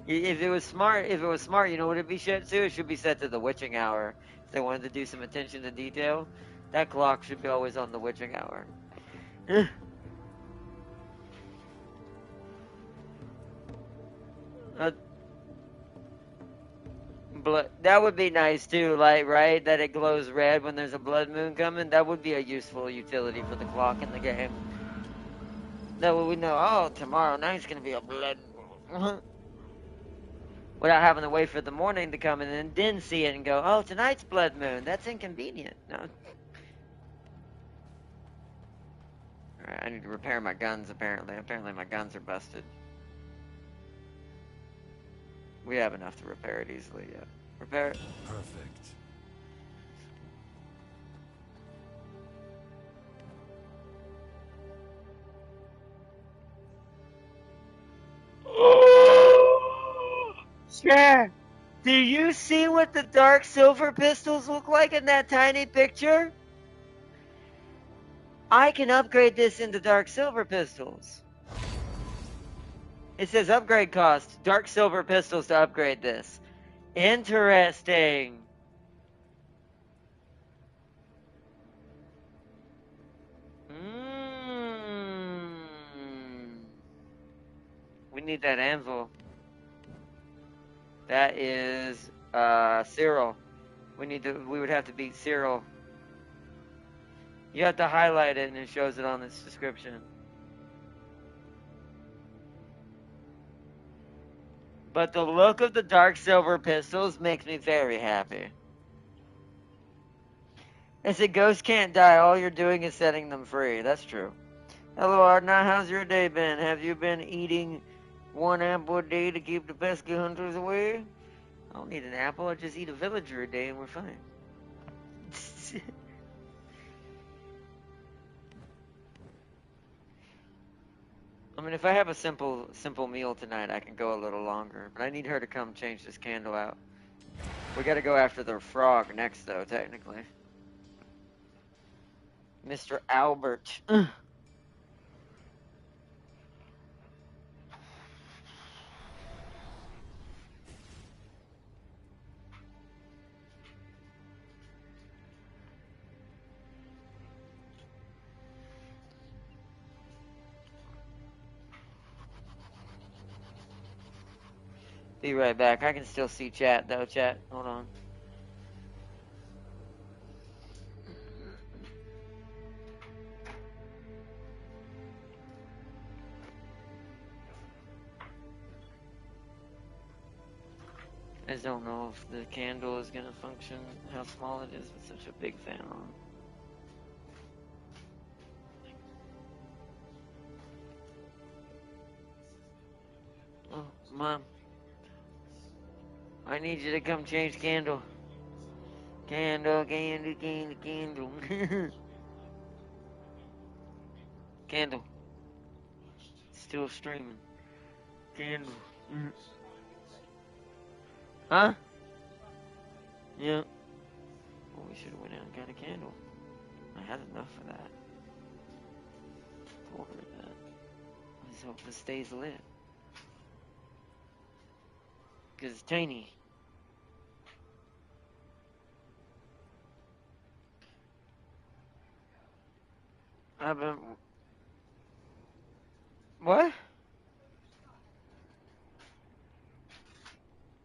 If it was smart, you know what it'd be set to? It should be set to the witching hour. If they wanted to do some attention to detail, that clock should be always on the witching hour. blood. That would be nice too, like, right? That it glows red when there's a blood moon coming. That would be a useful utility for the clock in the game. That way we know, oh, tomorrow night's gonna be a blood moon. Without having to wait for the morning to come and then see it and go, oh, tonight's blood moon. That's inconvenient. No. Alright, I need to repair my guns, apparently. Apparently my guns are busted. We have enough to repair it easily, yeah. Repair it. Perfect. Sure. Do you see what the dark silver pistols look like in that tiny picture? I can upgrade this into dark silver pistols. It says upgrade cost, dark silver pistols to upgrade this. Interesting. We need that anvil. That is Cyril. We would have to beat Cyril. You have to highlight it and it shows it on this description. But the look of the dark silver pistols makes me very happy. It said ghosts can't die, all you're doing is setting them free. That's true. Hello Ardna, how's your day been? Have you been eating one apple a day to keep the pesky hunters away? I don't need an apple, I just eat a villager a day and we're fine. I mean, if I have a simple meal tonight, I can go a little longer. But I need her to come change this candle out. We gotta go after the frog next, though, technically. Mr. Albert. Be right back. I can still see chat, though, chat. Hold on. I just don't know if the candle is gonna function, how small it is with such a big fan on. Oh, Mom. I need you to come change candle. Candle, candle, candle, candle. Candle. Still streaming. Candle. Huh? Yeah. Well, we should have went out and got a candle. I had enough for that. Told her that. Let's hope this stays lit. Because it's tiny. I've been... What?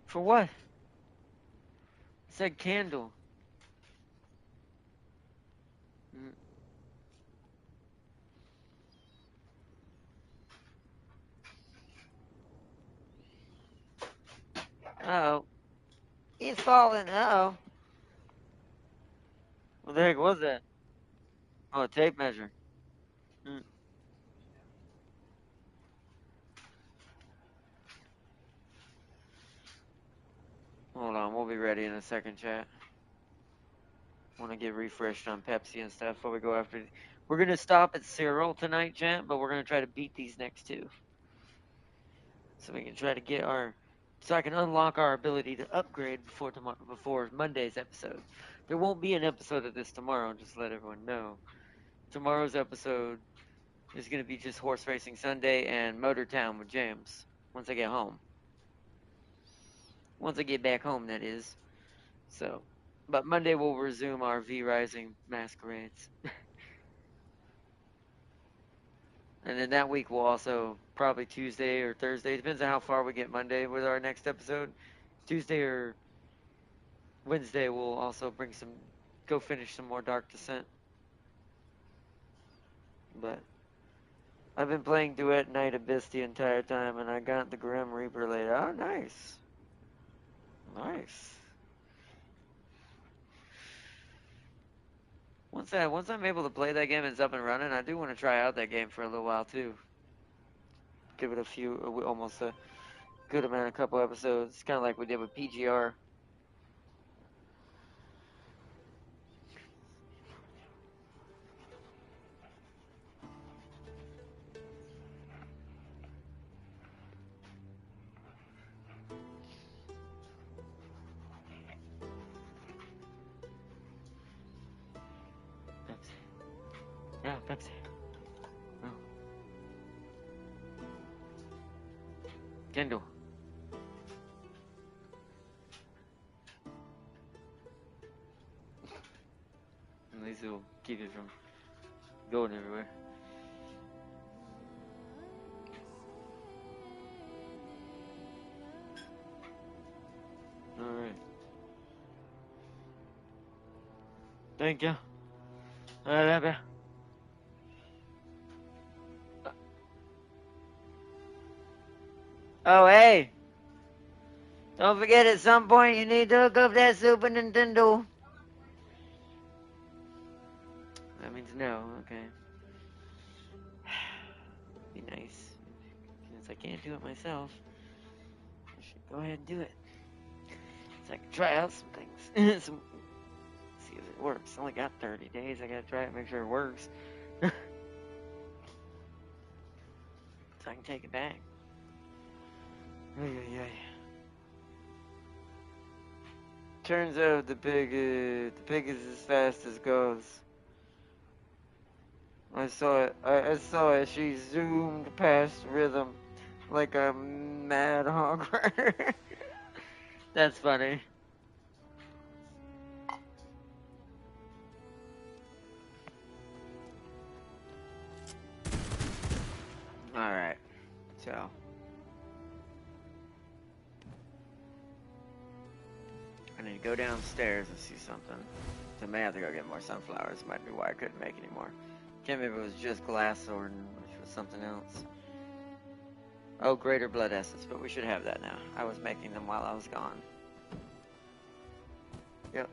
For what? It said candle. Uh-oh. He's falling. Uh-oh. What the heck was that? Oh, a tape measure. Hold on, we'll be ready in a second, chat. Want to get refreshed on Pepsi and stuff before we go after. We're gonna stop at Cyril tonight, chat, but we're gonna try to beat these next two, so we can try to get our, so I can unlock our ability to upgrade before tomorrow, before Monday's episode. There won't be an episode of this tomorrow. Just let everyone know. Tomorrow's episode is gonna be just Horse Racing Sunday and Motor Town with James. Once I get home. Once I get back home, that is. So, but Monday we'll resume our V Rising masquerades. And then that week we'll also, probably Tuesday or Thursday, depends on how far we get Monday with our next episode. Tuesday or Wednesday we'll also go finish some more Dark Descent. But I've been playing Duet Night Abyss the entire time, and I got the Grim Reaper later. Oh, nice. Nice. Once I'm able to play that game and it's up and running, I do want to try out that game for a little while too. Give it almost a good amount, a couple episodes, kind of like we did with PGR. Pepsi. Yeah, Pepsi. Oh. Kindle. At least it'll keep it from going everywhere. Alright. Thank you. I love you. Oh, hey! Don't forget at some point you need to hook up that Super Nintendo. That means no, okay. Be nice. Since I can't do it myself, I should go ahead and do it. So I can try out some things. See if it works. I only got 30 days. I gotta try it, make sure it works. So I can take it back. Ay. Turns out the pig is as fast as goes. I saw it. She zoomed past rhythm like a mad hog rider. That's funny. Alright. So. I need to go downstairs and see something. So I may have to go get more sunflowers. Might be why I couldn't make any more. Can't remember if it was just glass or which was something else. Oh, greater blood essence, but we should have that now. I was making them while I was gone. Yep.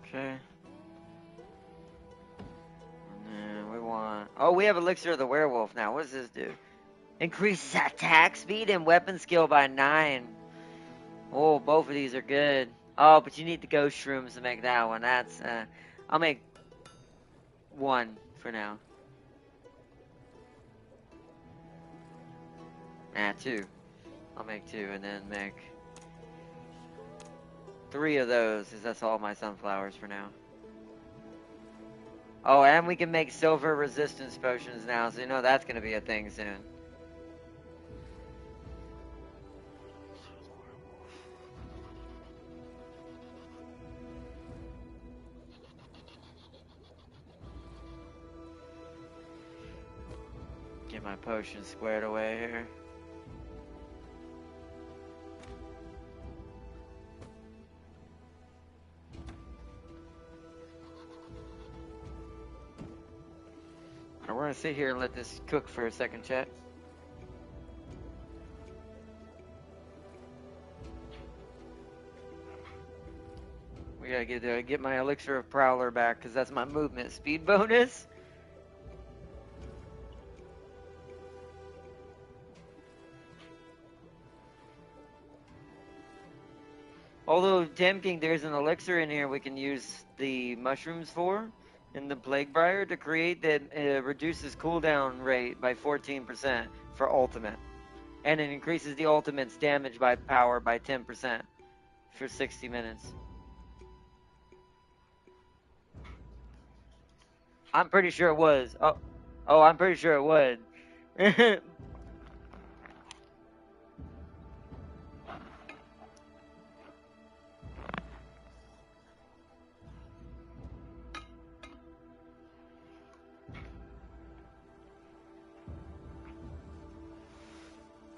Okay. And we want... Oh, we have Elixir of the Werewolf now. What does this do? Increases attack speed and weapon skill by 9. Oh, both of these are good. Oh, but you need the ghost shrooms to make that one. That's, I'll make 1 for now. Nah, 2. I'll make 2 and then make 3 of those, because that's all my sunflowers for now. Oh, and we can make silver resistance potions now, so you know that's going to be a thing soon. Get my potion squared away here. We're going to sit here and let this cook for a second, chat. We got to get my Elixir of Prowler back, because that's my movement speed bonus. Although tempting, there's an elixir in here we can use the mushrooms for in the Plague Briar to create that reduces cooldown rate by 14% for ultimate. And it increases the ultimate's damage by power by 10% for 60 minutes. I'm pretty sure it was. Oh, I'm pretty sure it would.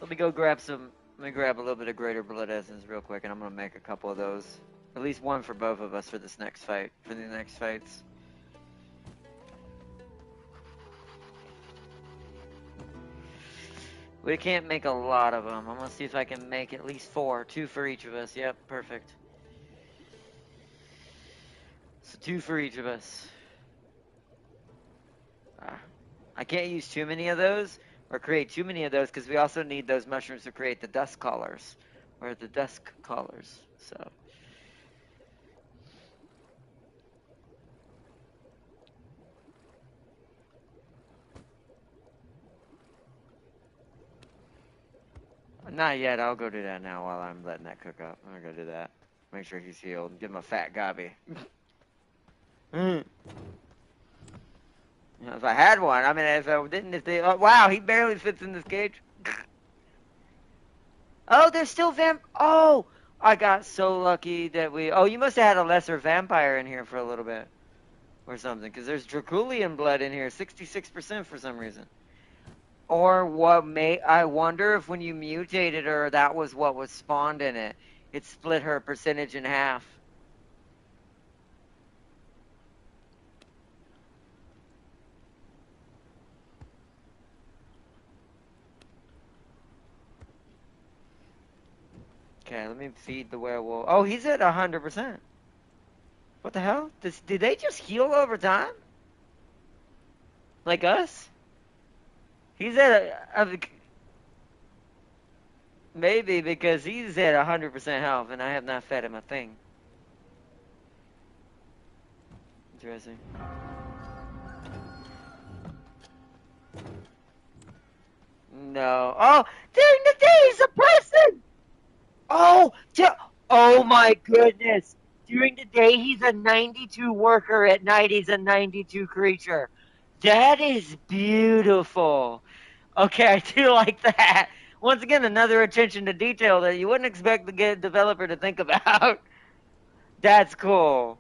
Let me go grab some. Let me grab a little bit of greater blood essence real quick, and I'm gonna make a couple of those. At least one for both of us for this next fight. For the next fights. We can't make a lot of them. I'm gonna see if I can make at least 4. 2 for each of us. Yep, perfect. So 2 for each of us. I can't use too many of those or create too many of those because we also need those mushrooms to create the dust collars or the dusk collars. So. Not yet. I'll go do that now while I'm letting that cook up. I'm gonna go do that. Make sure he's healed. Give him a fat gobby. You know, if I had one, I mean, if I didn't, if they, oh, wow, he barely fits in this cage. Oh, there's still oh, I got so lucky that oh, you must have had a lesser vampire in here for a little bit or something, because there's Draculian blood in here, 66% for some reason. Or I wonder if when you mutated her, that was what was spawned in it. It split her percentage in half. Okay, let me feed the werewolf. Oh, he's at 100%. What the hell? Did they just heal over time? Like us? He's at maybe because he's at 100% health and I have not fed him a thing. Interesting. No. Oh, during the day he's a person! Oh, oh my goodness. During the day, he's a 92 worker. At night, he's a 92 creature. That is beautiful. Okay, I do like that. Once again, another attention to detail that you wouldn't expect the developer to think about. That's cool.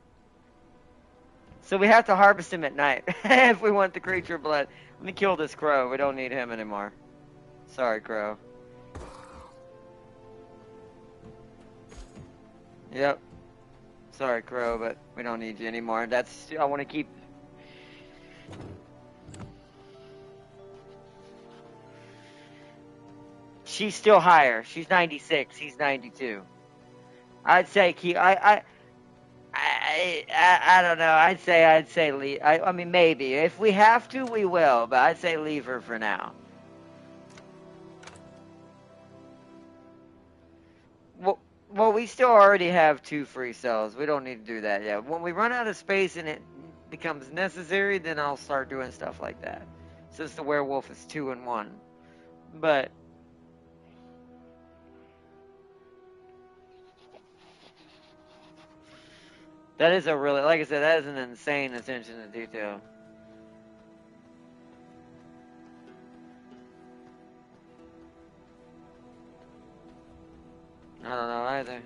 So we have to harvest him at night if we want the creature blood. Let me kill this crow. We don't need him anymore. Sorry, crow. Yep. Sorry, crow, but we don't need you anymore. I want to keep. She's still higher. She's 96. He's 92. I'd say keep. I don't know. I'd say leave. I mean, maybe if we have to, we will. But I'd say leave her for now. Well, we still already have 2 free cells. We don't need to do that yet. When we run out of space and it becomes necessary, then I'll start doing stuff like that. Since the werewolf is 2 and 1. But that is a really, like I said, that is an insane attention to detail. I don't know either.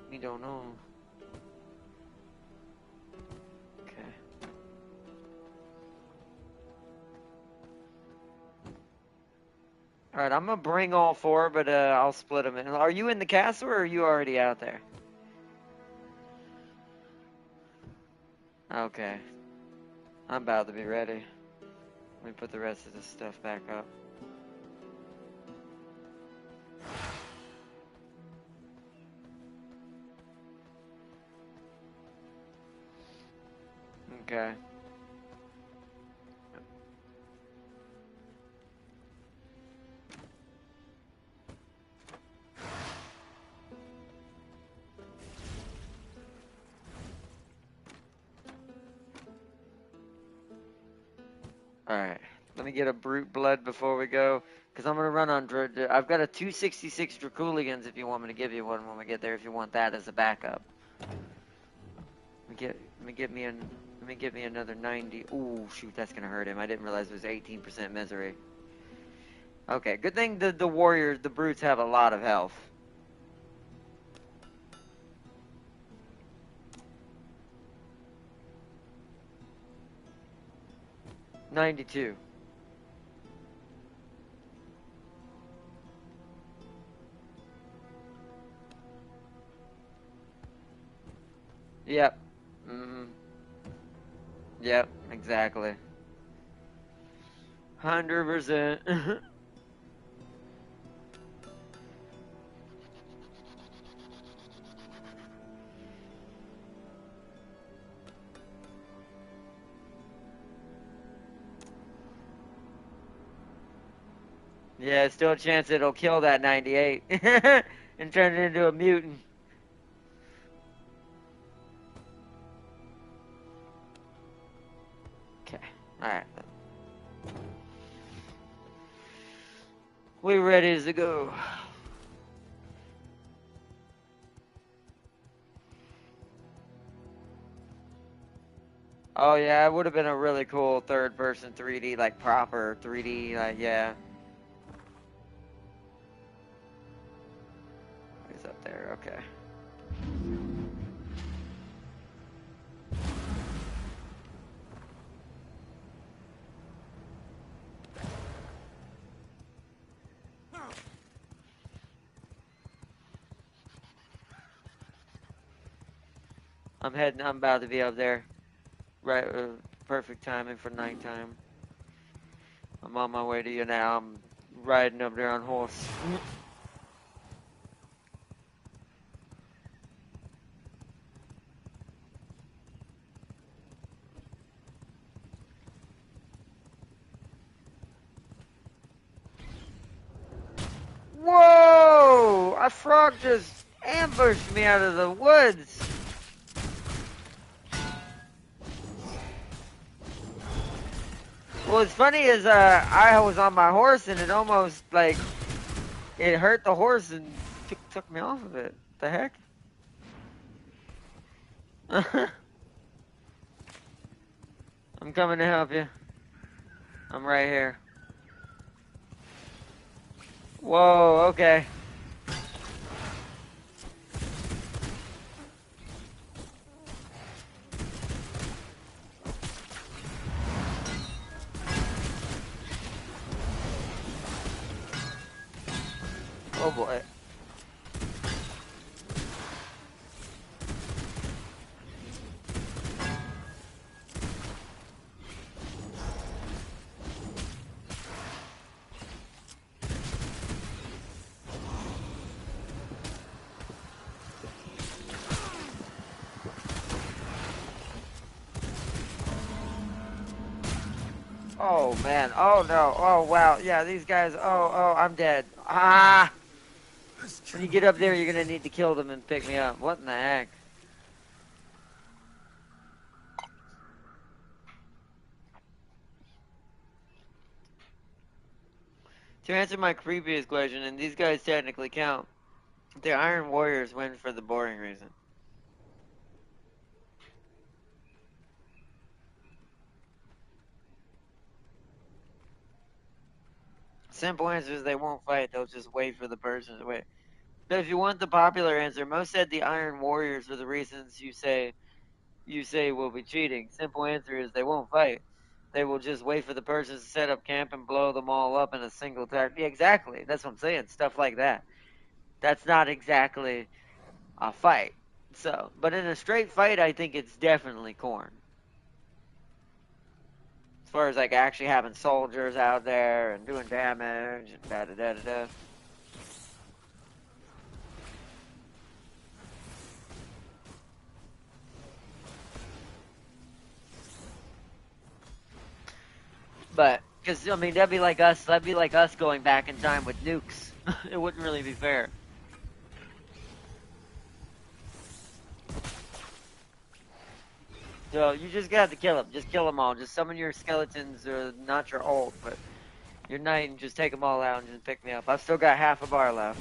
We don't know. Okay. Alright, I'm gonna bring all 4, but I'll split them in. Are you in the castle or are you already out there? Okay. I'm about to be ready. Let me put the rest of this stuff back up. Okay. Alright. Let me get a brute blood before we go. Because I'm going to run on... I've got a 266 Draculians if you want me to give you one when we get there. If you want that as a backup. Let me get me another 90. Ooh, shoot, that's gonna hurt him. I didn't realize it was 18% misery. Okay, good thing the warriors, the brutes have a lot of health. $92. Yep. Mm-hmm. Yep, exactly. 100%. Yeah, still a chance it'll kill that 98 and turn it into a mutant. Okay. Alright. We ready to go. Oh yeah, it would have been a really cool third person 3D, like proper 3D, like yeah. He's up there, okay. I'm about to be up there. Right, perfect timing for nighttime. I'm on my way to you now. I'm riding up there on horse. Whoa! A frog just ambushed me out of the woods. What's funny is I was on my horse and it almost like it hurt the horse and took me off of it. The heck? I'm coming to help you. I'm right here. Whoa, okay. Oh boy. Oh man. Oh no. Oh wow. Yeah, these guys. Oh, I'm dead. Ah! When you get up there, you're gonna need to kill them and pick me up. What in the heck? To answer my previous question, and these guys technically count, the Iron Warriors win for the boring reason. Simple answer is they won't fight. They'll just wait for the person to wait. But if you want the popular answer, most said the Iron Warriors for the reasons you say will be cheating. Simple answer is they won't fight. They will just wait for the person to set up camp and blow them all up in a single attack. Yeah, exactly. That's what I'm saying. Stuff like that. That's not exactly a fight. So, but in a straight fight, I think it's definitely corn. As far as like actually having soldiers out there and doing damage and da da da da da. But because I mean that'd be like us. That'd be like us going back in time with nukes. It wouldn't really be fair. So you just got to kill them. Just kill them all. Just summon your skeletons, or not your ult, but your knight, and just take them all out and just pick me up. I've still got half a bar left.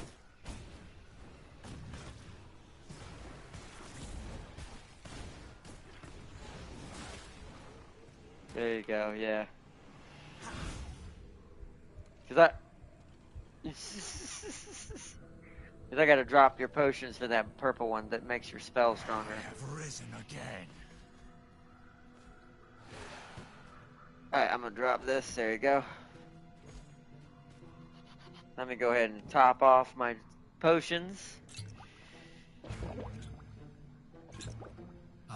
There you go. Yeah. Cause I. Cause I gotta drop your potions for that purple one that makes your spell stronger. I have risen again. Alright, I'm gonna drop this. There you go. Let me go ahead and top off my potions.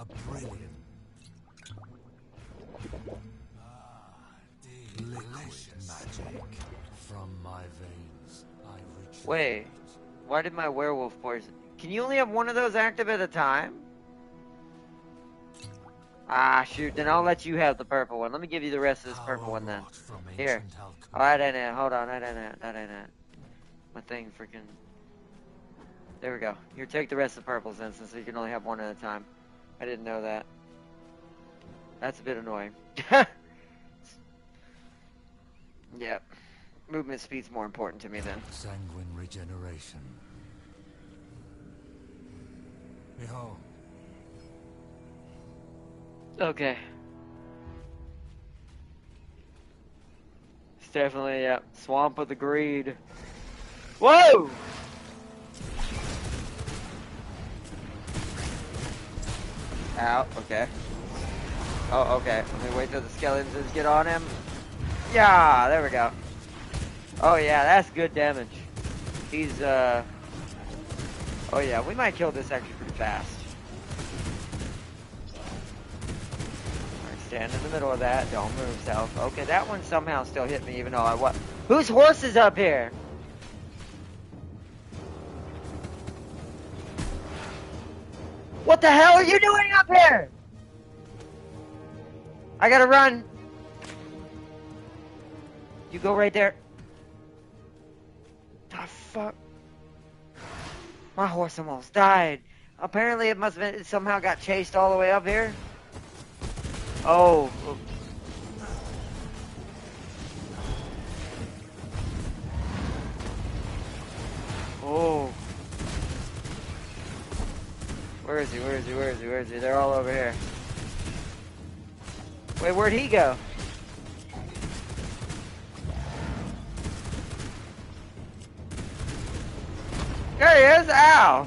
A brilliant liquid magic from my veins. I retrieve. Wait, why did my werewolf poison? Can you only have one of those active at a time? Ah, shoot. Then I'll let you have the purple one. Let me give you the rest of this purple one then. Here. Oh, that ain't it. Hold on. That ain't it. That ain't it. My thing freaking... There we go. Here, take the rest of the purples then, since you can only have one at a time. I didn't know that. That's a bit annoying. Yep. Movement speed's more important to me then. Sanguine regeneration. Behold. Okay. It's definitely, yeah, Swamp of the Greed. Whoa! Ow, okay. Oh, okay. Let me wait till the skeletons get on him. Yeah, there we go. Oh, yeah, that's good damage. He's, oh, yeah, we might kill this actually pretty fast. Alright, stand in the middle of that. Don't move, self. Okay, that one somehow still hit me even though I was... Whose horse is up here? What the hell are you doing up here? I gotta run. You go right there. The fuck? My horse almost died. Apparently it must have been, it somehow got chased all the way up here. Oh. Oh. Where is he? Where is he? Where is he? Where is he? They're all over here. Wait, where'd he go? There he is! Ow!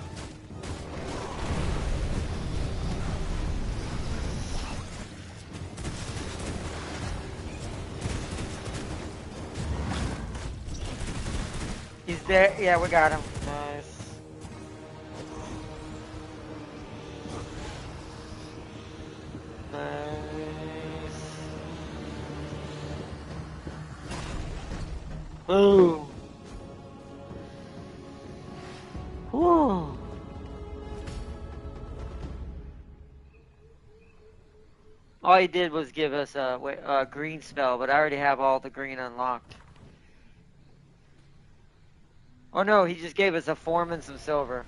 He's there. Yeah, we got him. Nice. Nice. Boom. Whew. All he did was give us a green spell, but I already have all the green unlocked. Oh no, he just gave us a form and some silver.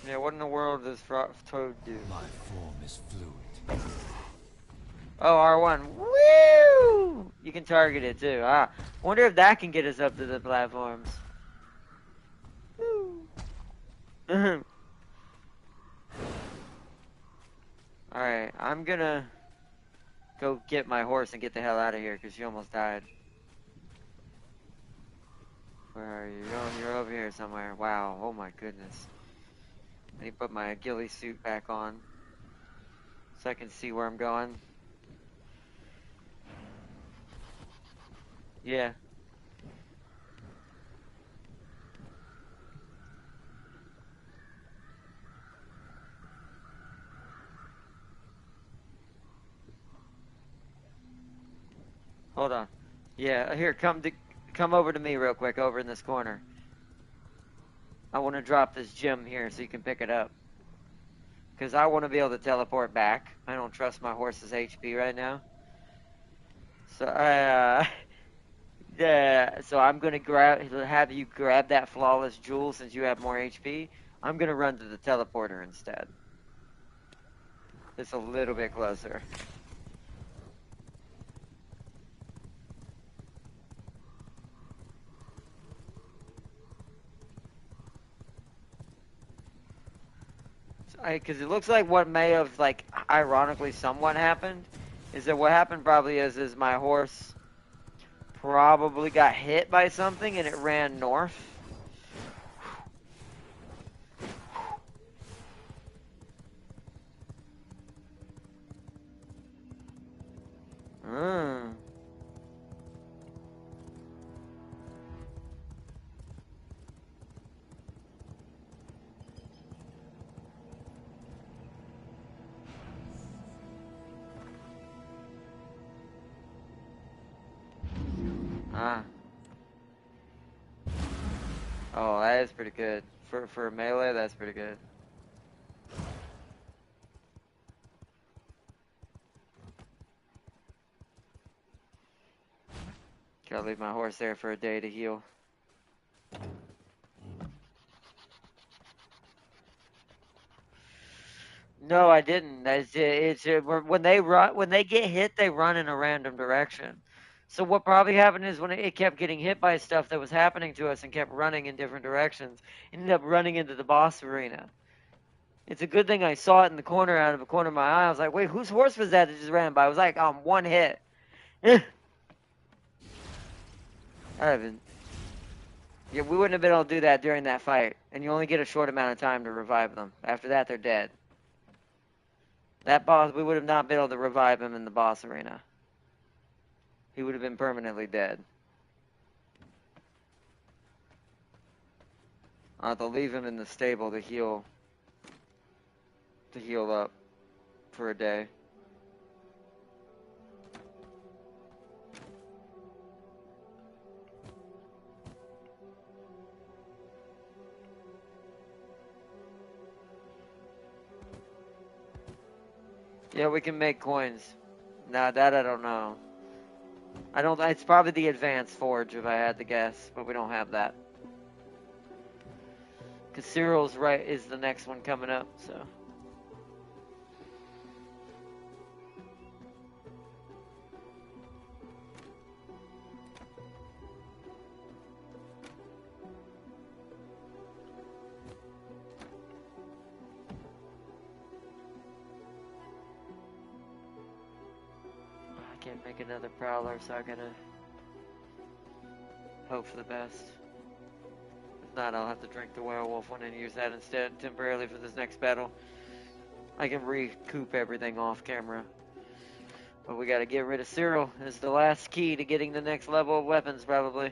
Yeah, what in the world does Toad do? My form is fluid. Oh, R1. Woo! You can target it too. Ah, wonder if that can get us up to the platforms. Woo. Alright, I'm gonna go get my horse and get the hell out of here because she almost died. Where are you? Oh, you're over here somewhere. Wow, oh my goodness. I need to put my ghillie suit back on so I can see where I'm going. Yeah. Hold on. Yeah, here, come over to me real quick, over in this corner. I want to drop this gem here so you can pick it up. Because I want to be able to teleport back. I don't trust my horse's HP right now. So, yeah, so I'm going to have you grab that flawless jewel since you have more HP. I'm going to run to the teleporter instead. It's a little bit closer. Because it looks like what may have, like, ironically somewhat happened is that what happened probably is my horse probably got hit by something and it ran north. Mm. Ah. Oh, that is pretty good. For melee, that's pretty good. Gotta leave my horse there for a day to heal. No, I didn't. When they run, when they get hit, they run in a random direction. So what probably happened is when it kept getting hit by stuff that was happening to us and kept running in different directions, ended up running into the boss arena. It's a good thing I saw it in the corner out of the corner of my eye. I was like, wait, whose horse was that just ran by? I was like, one hit. I haven't. Yeah, we wouldn't have been able to do that during that fight, and you only get a short amount of time to revive them. After that, they're dead. That boss, we would have not been able to revive him in the boss arena. He would have been permanently dead. I'll have to leave him in the stable to heal up for a day. Yeah, we can make coins. Nah, that I don't know. I don't. It's probably the advanced forge if I had to guess, but we don't have that. Cause Cyril's right is the next one coming up, so. I can't make another prowler, so I gotta hope for the best. If not, I'll have to drink the werewolf one and use that instead temporarily for this next battle. I can recoup everything off camera. But we gotta get rid of Cyril. It's the last key to getting the next level of weapons, probably.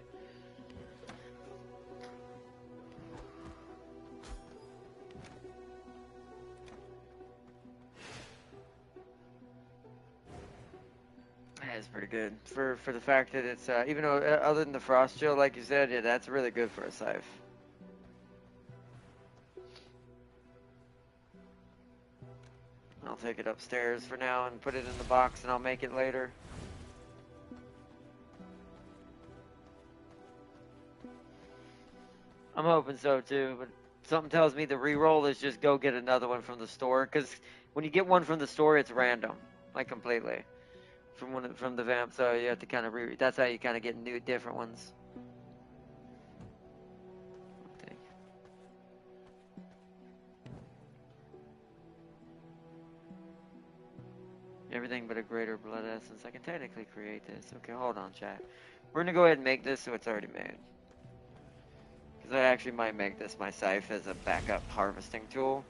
That's pretty good. For the fact that it's, even though, other than the frost chill, like you said, yeah, that's really good for a scythe. I'll take it upstairs for now and put it in the box, and I'll make it later. I'm hoping so too, but something tells me the reroll is just go get another one from the store, because when you get one from the store, it's random, like completely, from the vamp. So you have to kind of that's how you kind of get new different ones. Okay. Everything but a greater blood essence. I can technically create this. Okay, hold on, chat. We're gonna go ahead and make this so it's already made. Because I actually might make this my scythe as a backup harvesting tool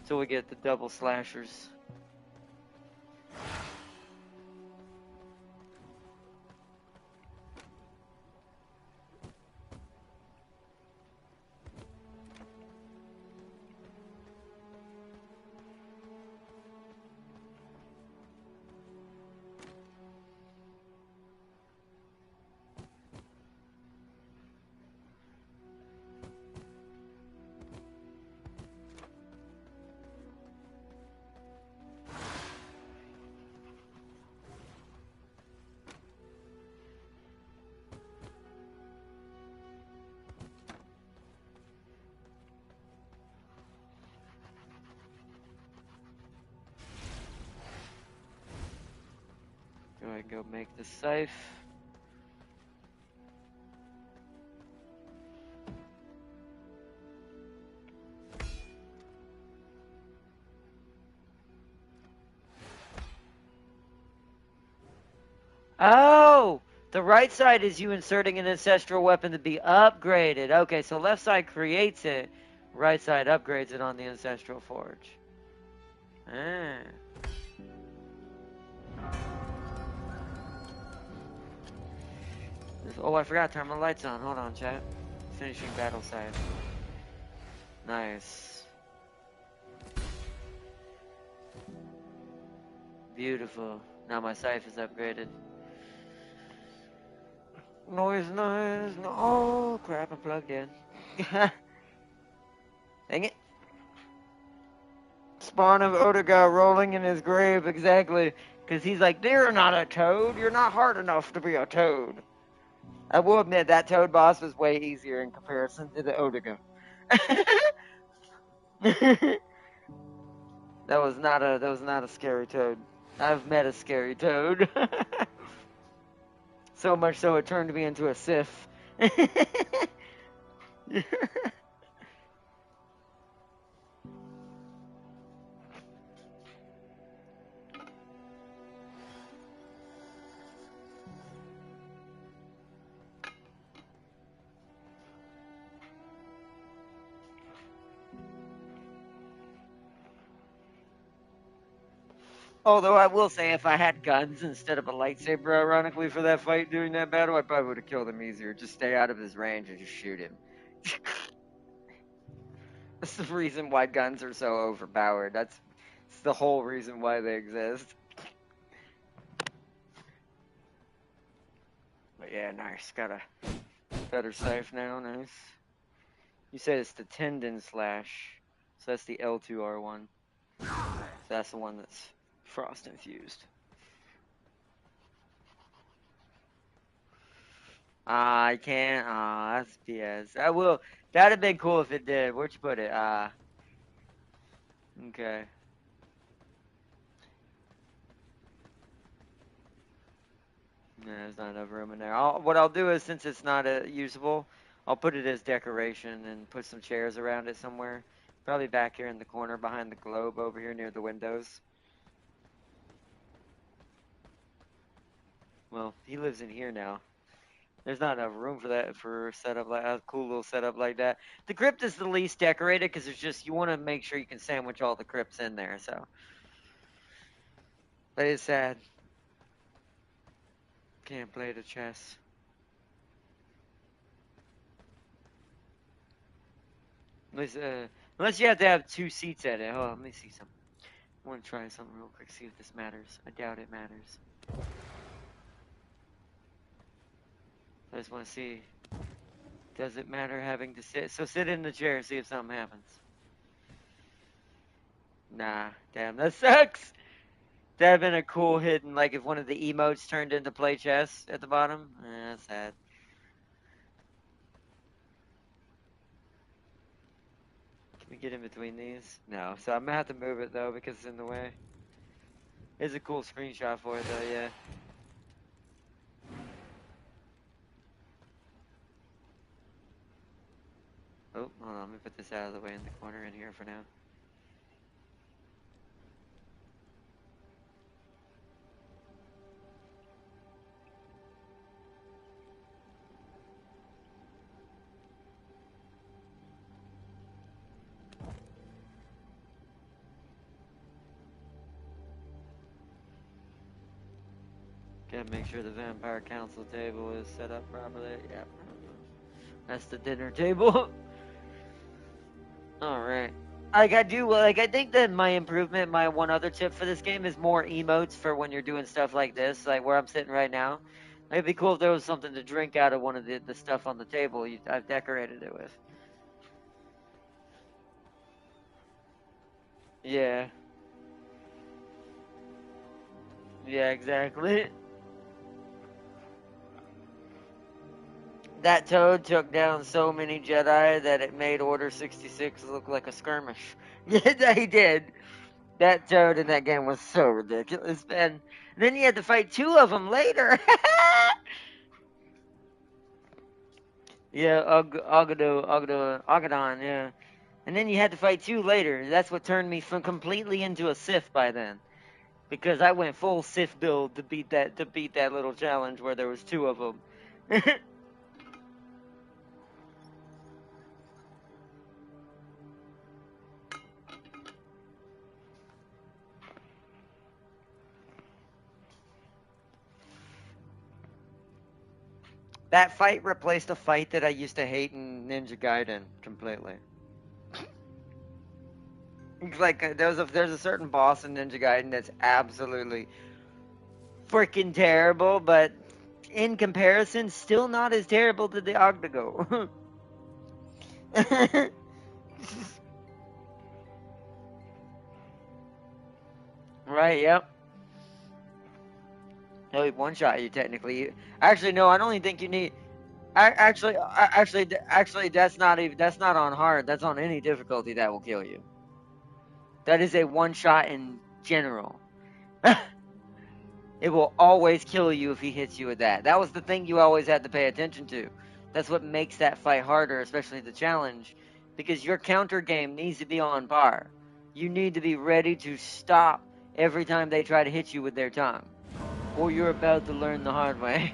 until we get the double slashers. Go ahead and go make the scythe. Oh! The right side is you inserting an ancestral weapon to be upgraded. Okay, so left side creates it. Right side upgrades it on the ancestral forge. Ah. Oh, I forgot to turn my lights on. Hold on, chat. Finishing battle side. Nice. Beautiful. Now my scythe is upgraded. Noise. No. Oh, crap, I'm plugged in. Dang it. Spawn of Odegaard rolling in his grave, exactly. Because he's like, you're not a toad. You're not hard enough to be a toad. I will admit that toad boss was way easier in comparison to the Odegaard. that was not a scary toad. I've met a scary toad. So much so it turned me into a Sith. Although I will say, if I had guns instead of a lightsaber, ironically, for that fight during that battle, I probably would have killed him easier. Just stay out of his range and just shoot him. That's the reason why guns are so overpowered. That's the whole reason why they exist. But yeah, nice. Got a better safe now. Nice. You said it's the tendon slash. So that's the L2R1. So that's the one that's frost infused. I can't. That's BS. I will. That'd have been cool if it did. Where'd you put it? Okay. No, there's not enough room in there. What I'll do is, since it's not usable, I'll put it as decoration and put some chairs around it somewhere. Probably back here in the corner behind the globe over here near the windows. Well, he lives in here now. There's not enough room for that, for a setup like a cool little setup like that. The crypt is the least decorated because it's just, you want to make sure you can sandwich all the crypts in there, so. But it's sad. Can't play the chess. Unless you have to have 2 seats at it. Hold on, let me see something. I want to try something real quick, see if this matters. I doubt it matters. I just want to see. Does it matter having to sit? So sit in the chair and see if something happens. Nah, damn, that sucks. That'd have been a cool hidden, like if one of the emotes turned into play chess at the bottom. That's sad. Can we get in between these? No, so I'm gonna have to move it though because it's in the way. It's a cool screenshot for it though, yeah. Oh, hold on, let me put this out of the way in the corner in here for now. Gotta make sure the Vampire Council table is set up properly. Yep. That's the dinner table. Alright. I think that my improvement, my one other tip for this game is more emotes for when you're doing stuff like this, like where I'm sitting right now. It'd be cool if there was something to drink out of one of the stuff on the table I've decorated it with. Yeah. Yeah, exactly. That toad took down so many Jedi that it made Order 66 look like a skirmish. Yeah, he did. That toad in that game was so ridiculous, man. And then you had to fight 2 of them later. Yeah, Ogadon, yeah. And then you had to fight 2 later. That's what turned me from completely into a Sith by then. Because I went full Sith build to beat that little challenge where there was 2 of them. That fight replaced a fight that I used to hate in Ninja Gaiden completely. Like there's a certain boss in Ninja Gaiden that's absolutely freaking terrible, but in comparison, still not as terrible to the Ogdego. Right, yep. He'll one shot you technically. Actually, no, I don't even think you need. Actually, that's not on hard. That's on any difficulty that will kill you. That is a one shot in general. It will always kill you if he hits you with that. That was the thing you always had to pay attention to. That's what makes that fight harder, especially the challenge, because your counter game needs to be on par. You need to be ready to stop every time they try to hit you with their tongue, or you're about to learn the hard way.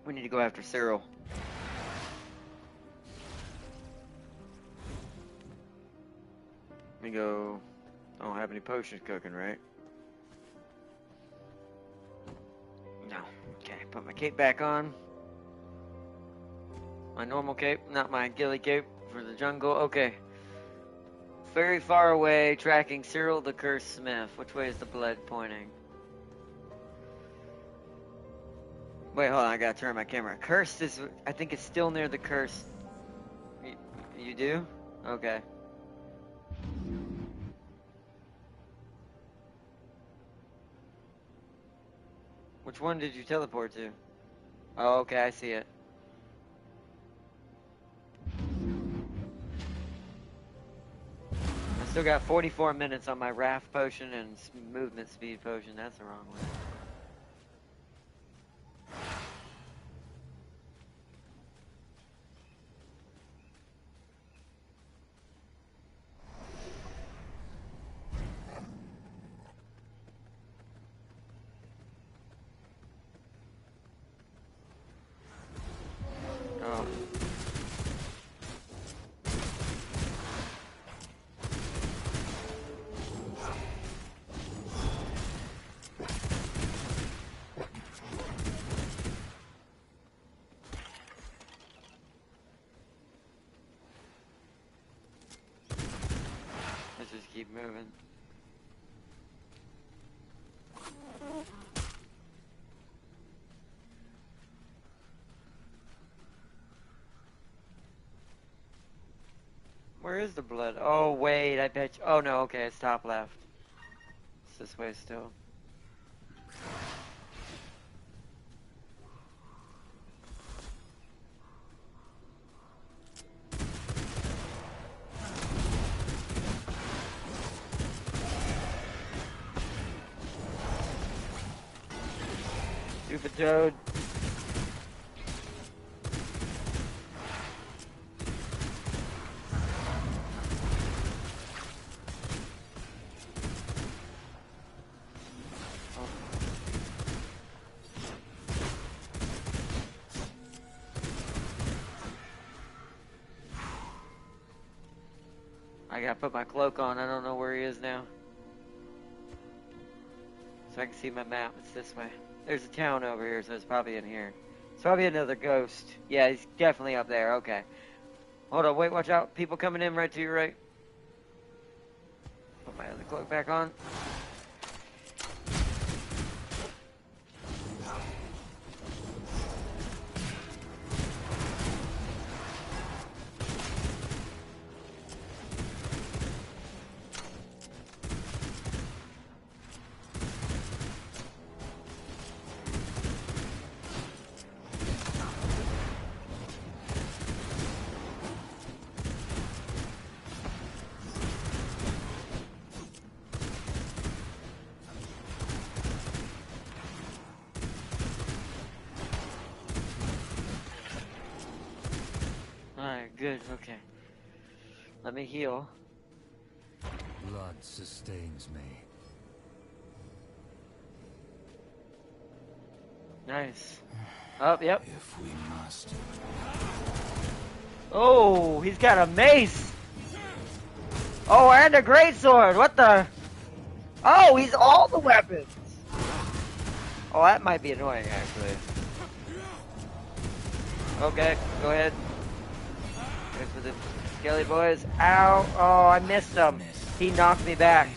We need to go after Cyril. Let me go. I don't have any potions cooking, right? No. Okay, put my cape back on. My normal cape, not my ghillie cape for the jungle. Okay. Very far away, tracking Cyril the Cursed Smith. Which way is the blood pointing? Wait, hold on, I gotta turn my camera. Cursed is, I think it's still near the cursed. You do? Okay. Which one did you teleport to? Oh, okay, I see it. I still got 44 minutes on my raft potion and movement speed potion. That's the wrong way. Oh. Let's just keep moving. Where is the blood? Oh, wait, I bet you. Oh, no, okay, it's top left. It's this way still. Stupid toad. I gotta put my cloak on. I don't know where he is now. So I can see my map. It's this way. There's a town over here, so it's probably in here. It's probably another ghost. Yeah, he's definitely up there. Okay. Hold on. Wait, watch out. People coming in right to your right. Put my other cloak back on. Alright, good, okay. Let me heal. Blood sustains me. Nice. Oh, yep. If we must. Oh, he's got a mace! Oh, and a greatsword! What the? Oh, he's all the weapons! Oh, that might be annoying, actually. Okay, go ahead. Good for the Skelly boys. Ow! Oh, I missed him. He knocked me back.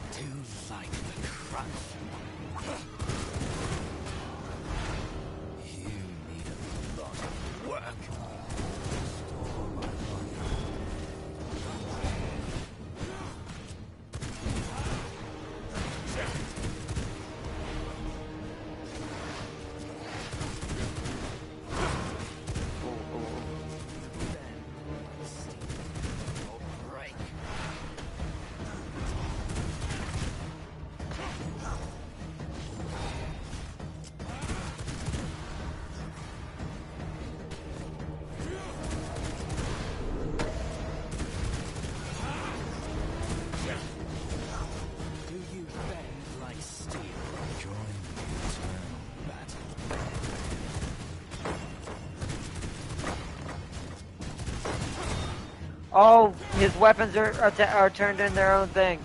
Oh, his weapons are turned in their own thing.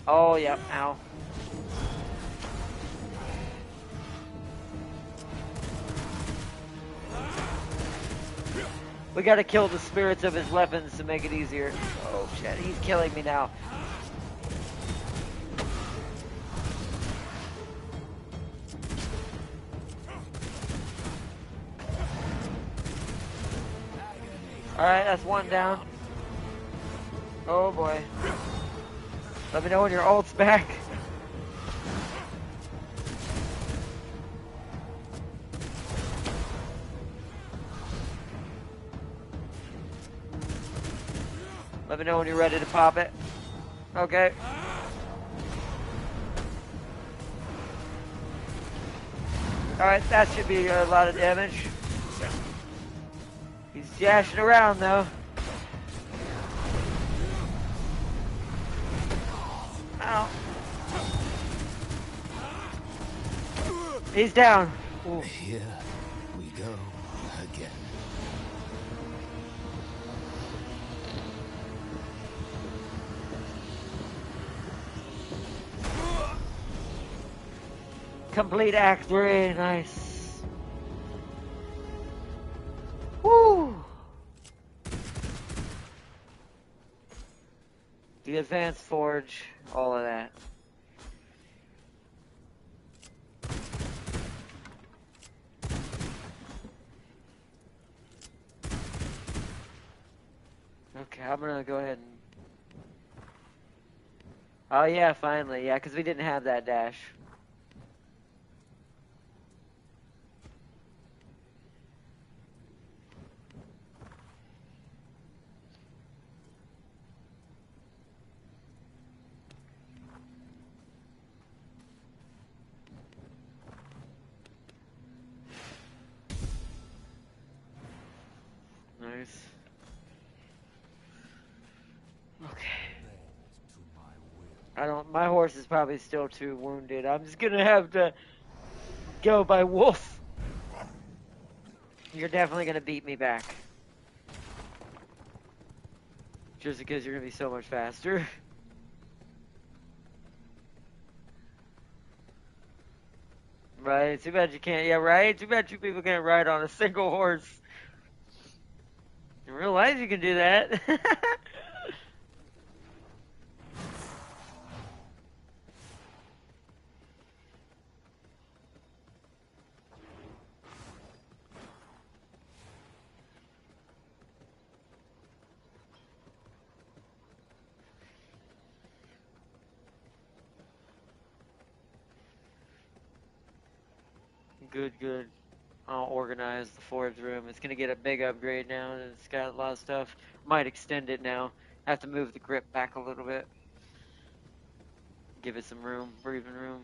Oh, yep. Ow. We gotta kill the spirits of his weapons to make it easier. Oh shit, he's killing me now. Alright, that's one down. Oh boy. Let me know when your ult's back. Let me know when you're ready to pop it. Okay. Alright, that should be a lot of damage. He's dashing around though. Ow. He's down. Ooh. Here we go again. Complete Act 3, nice. Woo! The Advanced Forge, all of that. Okay, I'm gonna go ahead and... Oh yeah, finally, yeah, because we didn't have that dash. Nice. Okay. My horse is probably still too wounded. I'm just gonna have to go by wolf. You're definitely gonna beat me back. Just because you're gonna be so much faster. Right, too bad you can't, yeah, right? Too bad you people can't ride on a single horse. In real life you can do that. Good, good. I'll organize the forge room. It's gonna get a big upgrade now. It's got a lot of stuff. Might extend it now. Have to move the grip back a little bit. Give it some room, breathing room.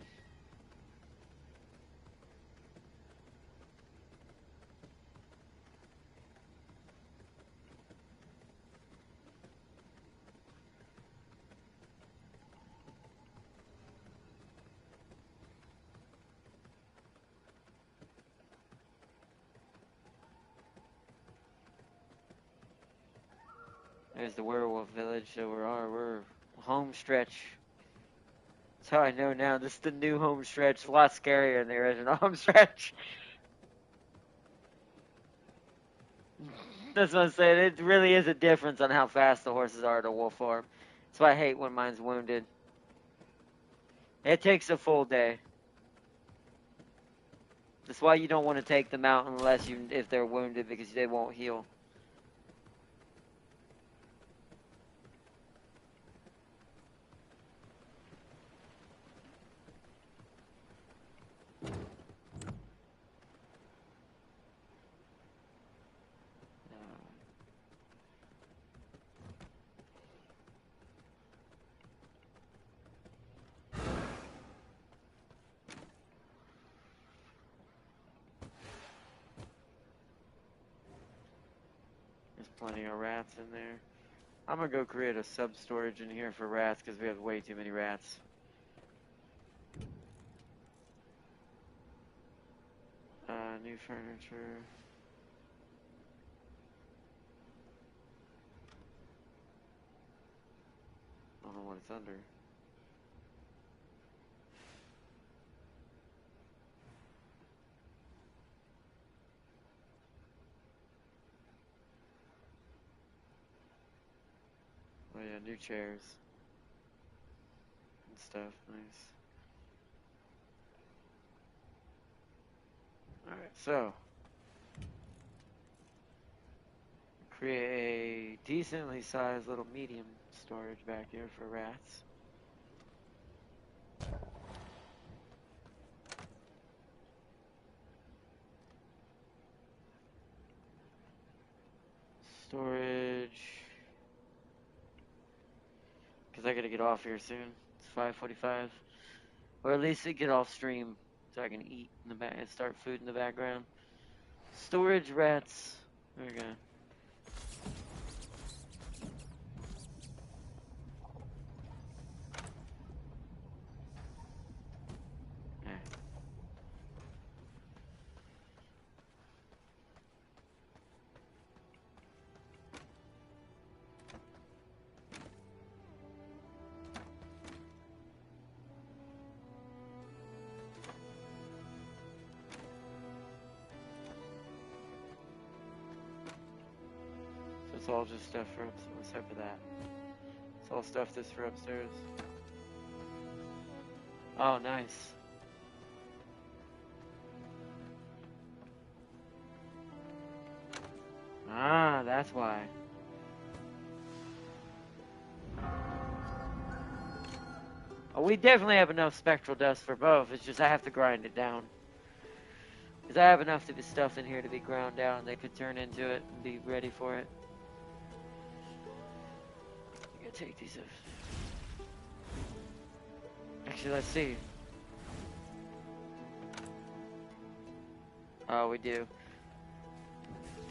There's the werewolf village, so we're home stretch. That's how I know now. This is the new home stretch. A lot scarier than the original home stretch. That's what I'm saying. It really is a difference on how fast the horses are to wolf form. That's why I hate when mine's wounded. It takes a full day. That's why you don't want to take them out if they're wounded, because they won't heal. There's plenty of rats in there. I'm gonna go create a sub-storage in here for rats, because we have way too many rats. New furniture. it's under. Oh yeah, new chairs and stuff. Nice. Alright, so create a decently sized little medium storage back here for rats. Storage. Because I gotta get off here soon. It's 5:45. Or at least get off stream so I can eat in the back and start food in the background. Storage rats. There we go. Yeah. So it's all just stuff for upstairs, except for that. It's all stuff that's for upstairs. Oh, nice. Ah, that's why. Oh, we definitely have enough spectral dust for both. It's just I have to grind it down. Because I have enough stuff in here to be ground down that could turn into it and be ready for it. I'm gonna take these off. Actually, let's see. Oh, we do.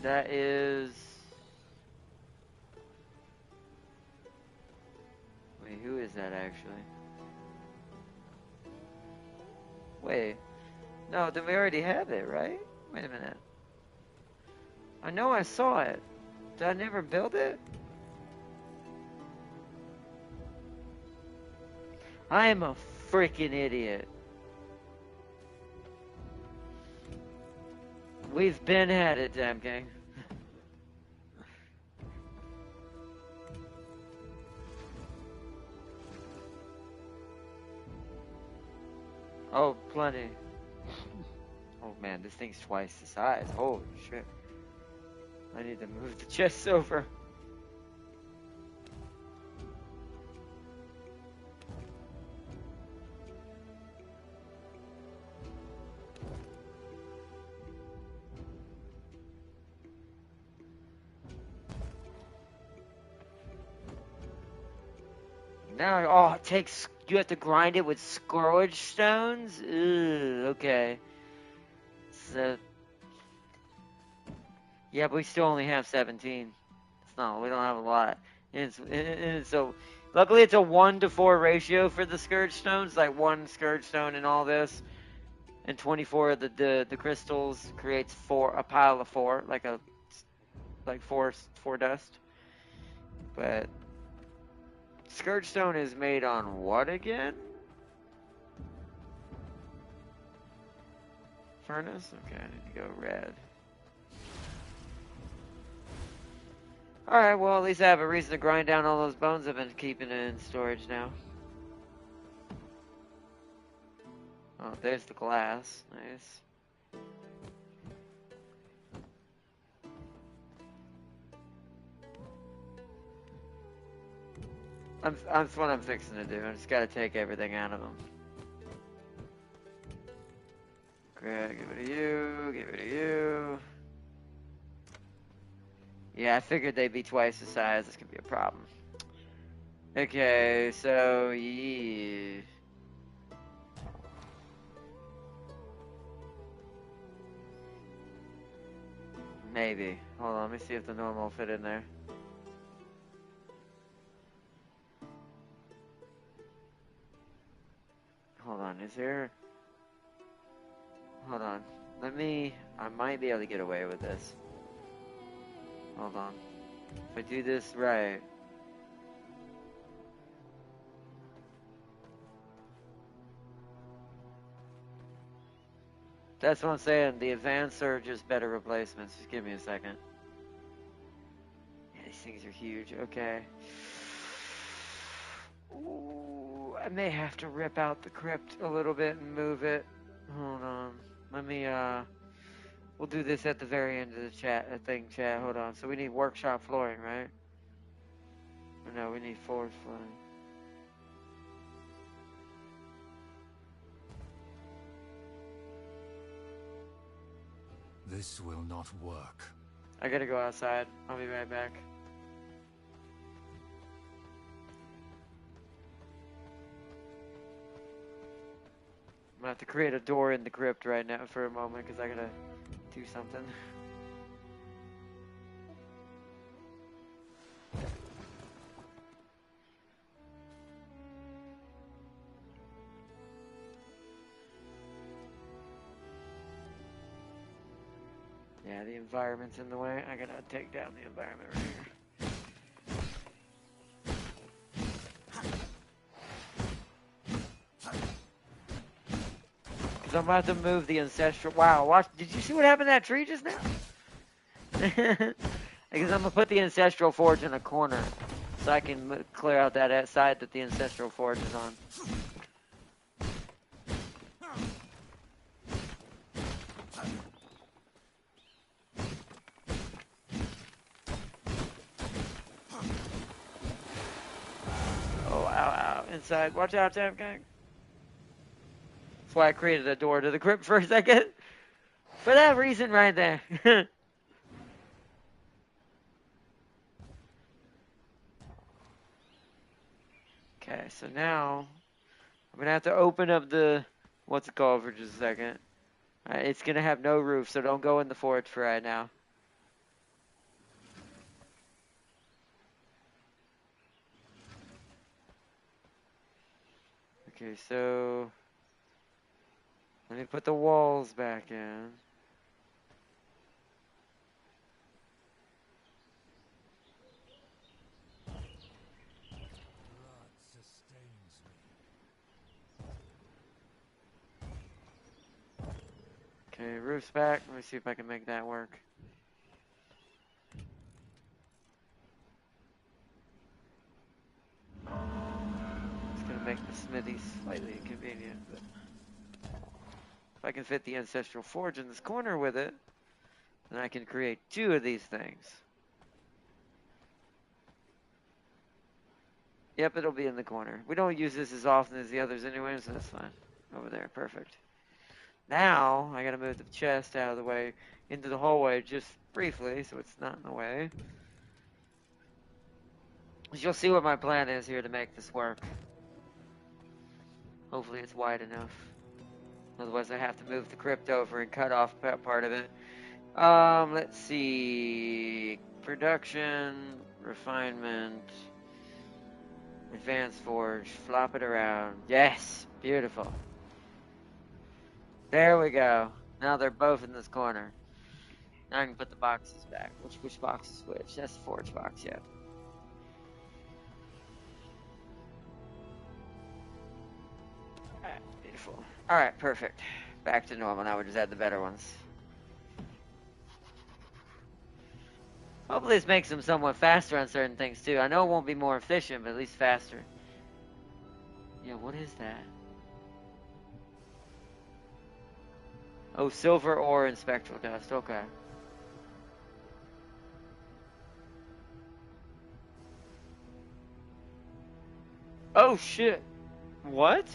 That is... Wait, who is that actually? Wait. No, then we already have it, right? Wait a minute. I know I saw it. Did I never build it? I am a freaking idiot. We've been at it, damn gang. Oh, plenty. Oh man, this thing's twice the size. Holy shit. I need to move the chests over. Now, oh, it takes, you have to grind it with scourge stones? Ugh, okay. So, yeah, but we still only have 17. It's not, we don't have a lot. So, luckily it's a 1-to-4 ratio for the scourge stones, like 1 scourge stone in all this. And 24 of the crystals creates a pile of 4, like four dust. But scourge stone is made on what again? Furnace? Okay, I need to go red. Alright, well at least I have a reason to grind down all those bones I've been keeping in storage now. Oh, there's the glass. Nice. That's what I'm fixing to do. I just gotta take everything out of them. Great, get rid of you, get rid of you. Yeah, I figured they'd be twice the size. This could be a problem. Okay, so yeah. Maybe. Hold on, let me see if the normal will fit in there. Hold on, is there... Hold on. I might be able to get away with this. Hold on. If I do this right... That's what I'm saying. The advanced are just better replacements. Just give me a second. Yeah, these things are huge. Okay. Ooh, I may have to rip out the crypt a little bit and move it. Hold on. Let me, we'll do this at the very end of the chat. Hold on. So we need workshop flooring, right? Or no, we need forward flooring. This will not work. I gotta go outside. I'll be right back. I'm gonna have to create a door in the crypt right now for a moment because I gotta do something. Yeah, the environment's in the way. I gotta take down the environment right here. Because I'm about to move the ancestral... Wow, watch. Did you see what happened to that tree just now? Because I'm gonna put the ancestral forge in a corner so I can clear out that side that the ancestral forge is on. Oh, ow, ow. Inside. Watch out, Tam Gang. That's why I created a door to the crypt for a second. For that reason right there. Okay, so now I'm gonna have to open up the what's it called for just a second. Alright, it's gonna have no roof, so don't go in the forge for right now. Okay, so let me put the walls back in. Blood sustains me. Okay, roof's back. Let me see if I can make that work. It's gonna make the smithy slightly inconvenient, but if I can fit the ancestral forge in this corner with it, then I can create two of these things. Yep, it'll be in the corner. We don't use this as often as the others anyway, so that's fine. Over there, perfect. Now, I gotta move the chest out of the way into the hallway just briefly, so it's not in the way. You'll see what my plan is here to make this work. Hopefully it's wide enough. Otherwise I have to move the crypt over and cut off part of it. Let's see. Production, refinement, advanced forge, flop it around. Yes, beautiful. There we go. Now they're both in this corner. Now I can put the boxes back. Which box is which? That's the forge box, yeah. Alright, beautiful. Alright, perfect. Back to normal. Now we just add the better ones. Hopefully this makes them somewhat faster on certain things too. I know it won't be more efficient, but at least faster. Yeah, what is that? Oh, silver ore and spectral dust. Okay. Oh, shit. What?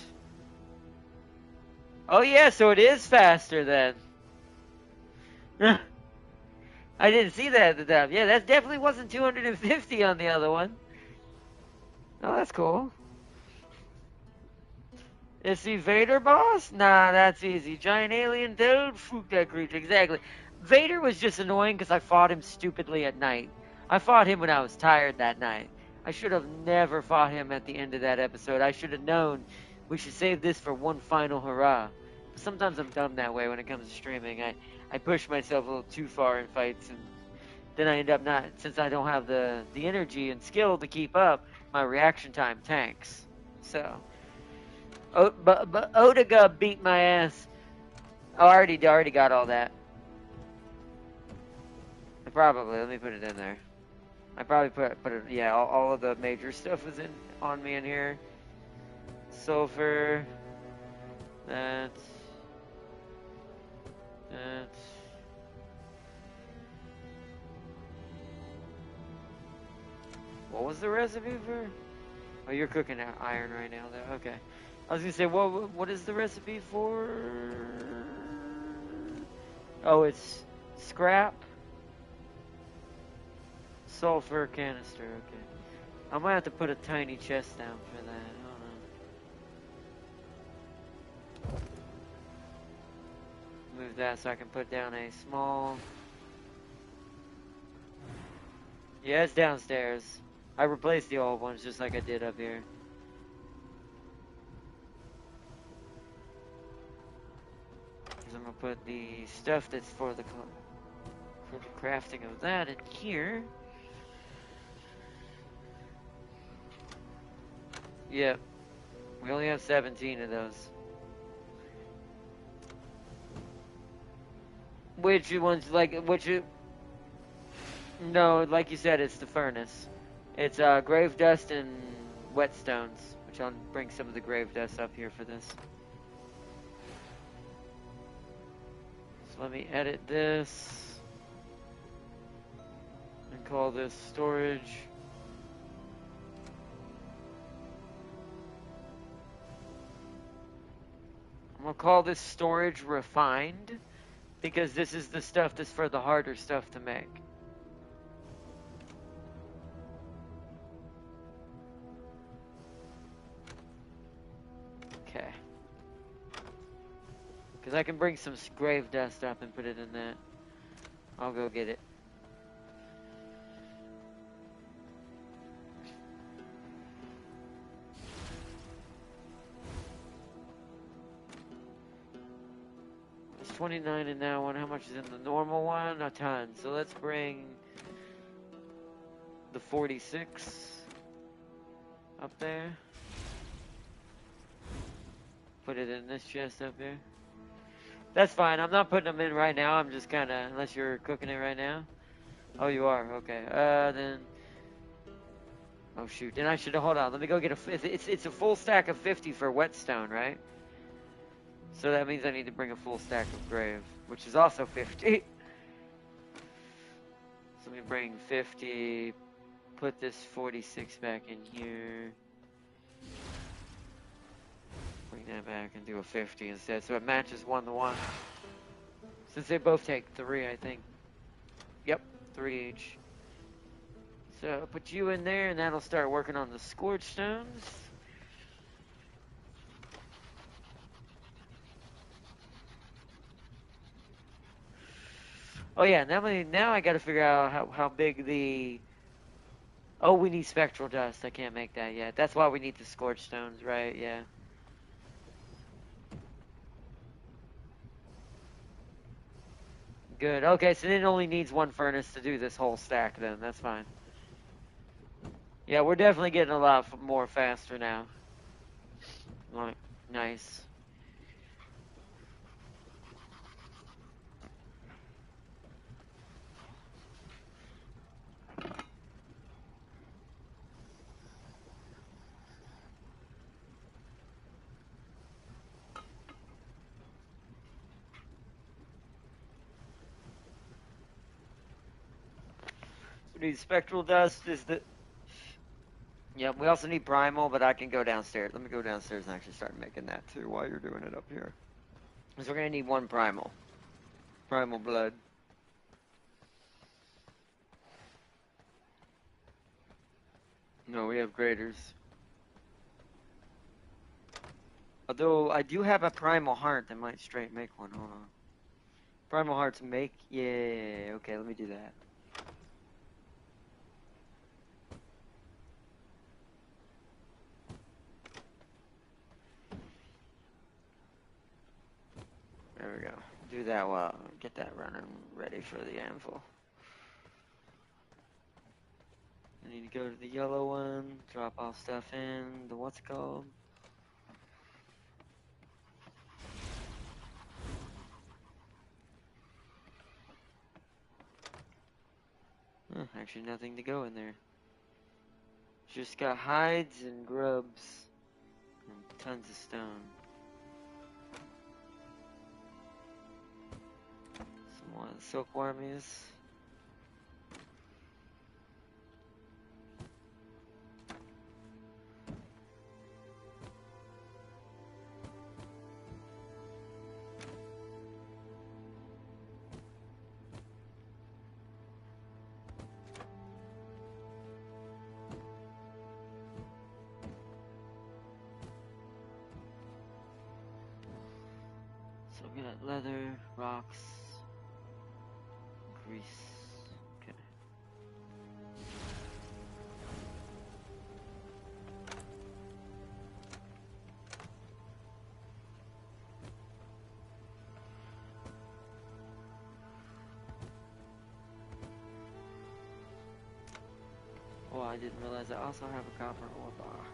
Oh, yeah, so it is faster then. I didn't see that at the time. Yeah, that definitely wasn't 250 on the other one. Oh, that's cool. Is the Vader boss? Nah, that's easy. Giant alien dude? Fook that creature. Exactly. Vader was just annoying because I fought him stupidly at night. I fought him when I was tired that night. I should have never fought him at the end of that episode. I should have known we should save this for one final hurrah. But sometimes I'm dumb that way when it comes to streaming. I push myself a little too far in fights, and then I end up not, since I don't have the energy and skill to keep up, my reaction time tanks. So... Oh, but Odaga beat my ass Oh, I already got all that. Probably. Let me put it in there. I probably put it. Yeah, all of the major stuff is in on me in here. Sulfur. That. That. What was the recipe for? Oh, you're cooking iron right now, though. Okay. I was gonna say, what is the recipe for? Oh, it's scrap, sulfur canister. Okay. I might have to put a tiny chest down for that. Hold on. Move that so I can put down a small. Yeah, it's downstairs. I replaced the old ones just like I did up here. So I'm gonna put the stuff that's for the crafting of that in here. Yep. We only have 17 of those. Which ones, like, no, like you said, it's the furnace. It's grave dust and whetstones, which I'll bring some of the grave dust up here for this. So let me edit this and call this storage. I'm gonna call this storage refined because this is the stuff that's for the harder stuff to make. Okay. Because I can bring some grave dust up and put it in that. I'll go get it. It's 29 in that one. How much is in the normal one? A ton. So let's bring the 46 up there. Put it in this chest up here. That's fine. I'm not putting them in right now. I'm just kind of, unless you're cooking it right now. Oh, you are? Okay. Then. Oh, shoot. Then I should, hold on. Let me go get it's a full stack of 50 for whetstone, right? So that means I need to bring a full stack of grave, which is also 50. So let me bring 50, put this 46 back in here. Bring that back and do a 50 instead, so it matches 1 to 1. Since they both take 3, I think. Yep, 3 each. So I'll put you in there, and that'll start working on the scorch stones. Oh yeah, now I got to figure out how big the. Oh, we need spectral dust. I can't make that yet. That's why we need the scorch stones, right? Yeah. Good. Okay, so it only needs 1 furnace to do this whole stack then. That's fine. Yeah, we're definitely getting a lot more faster now. Like, nice. We need spectral dust. Is the. Yeah, we also need primal, but I can go downstairs. Let me go downstairs and actually start making that too while you're doing it up here. Because we're going to need 1 primal. Primal blood. No, we have graders. Although, I do have a primal heart that might straight make one. Hold on. Primal hearts make? Yeah, okay, let me do that. There we go. Do that while get that running ready for the anvil. I need to go to the yellow one, drop off stuff in the what's it called? actually nothing to go in there. Just got hides and grubs and tons of stone. Some more silkwormies. So we got leather, rocks, grease. Okay. Oh, I didn't realize I also have a copper ore bar.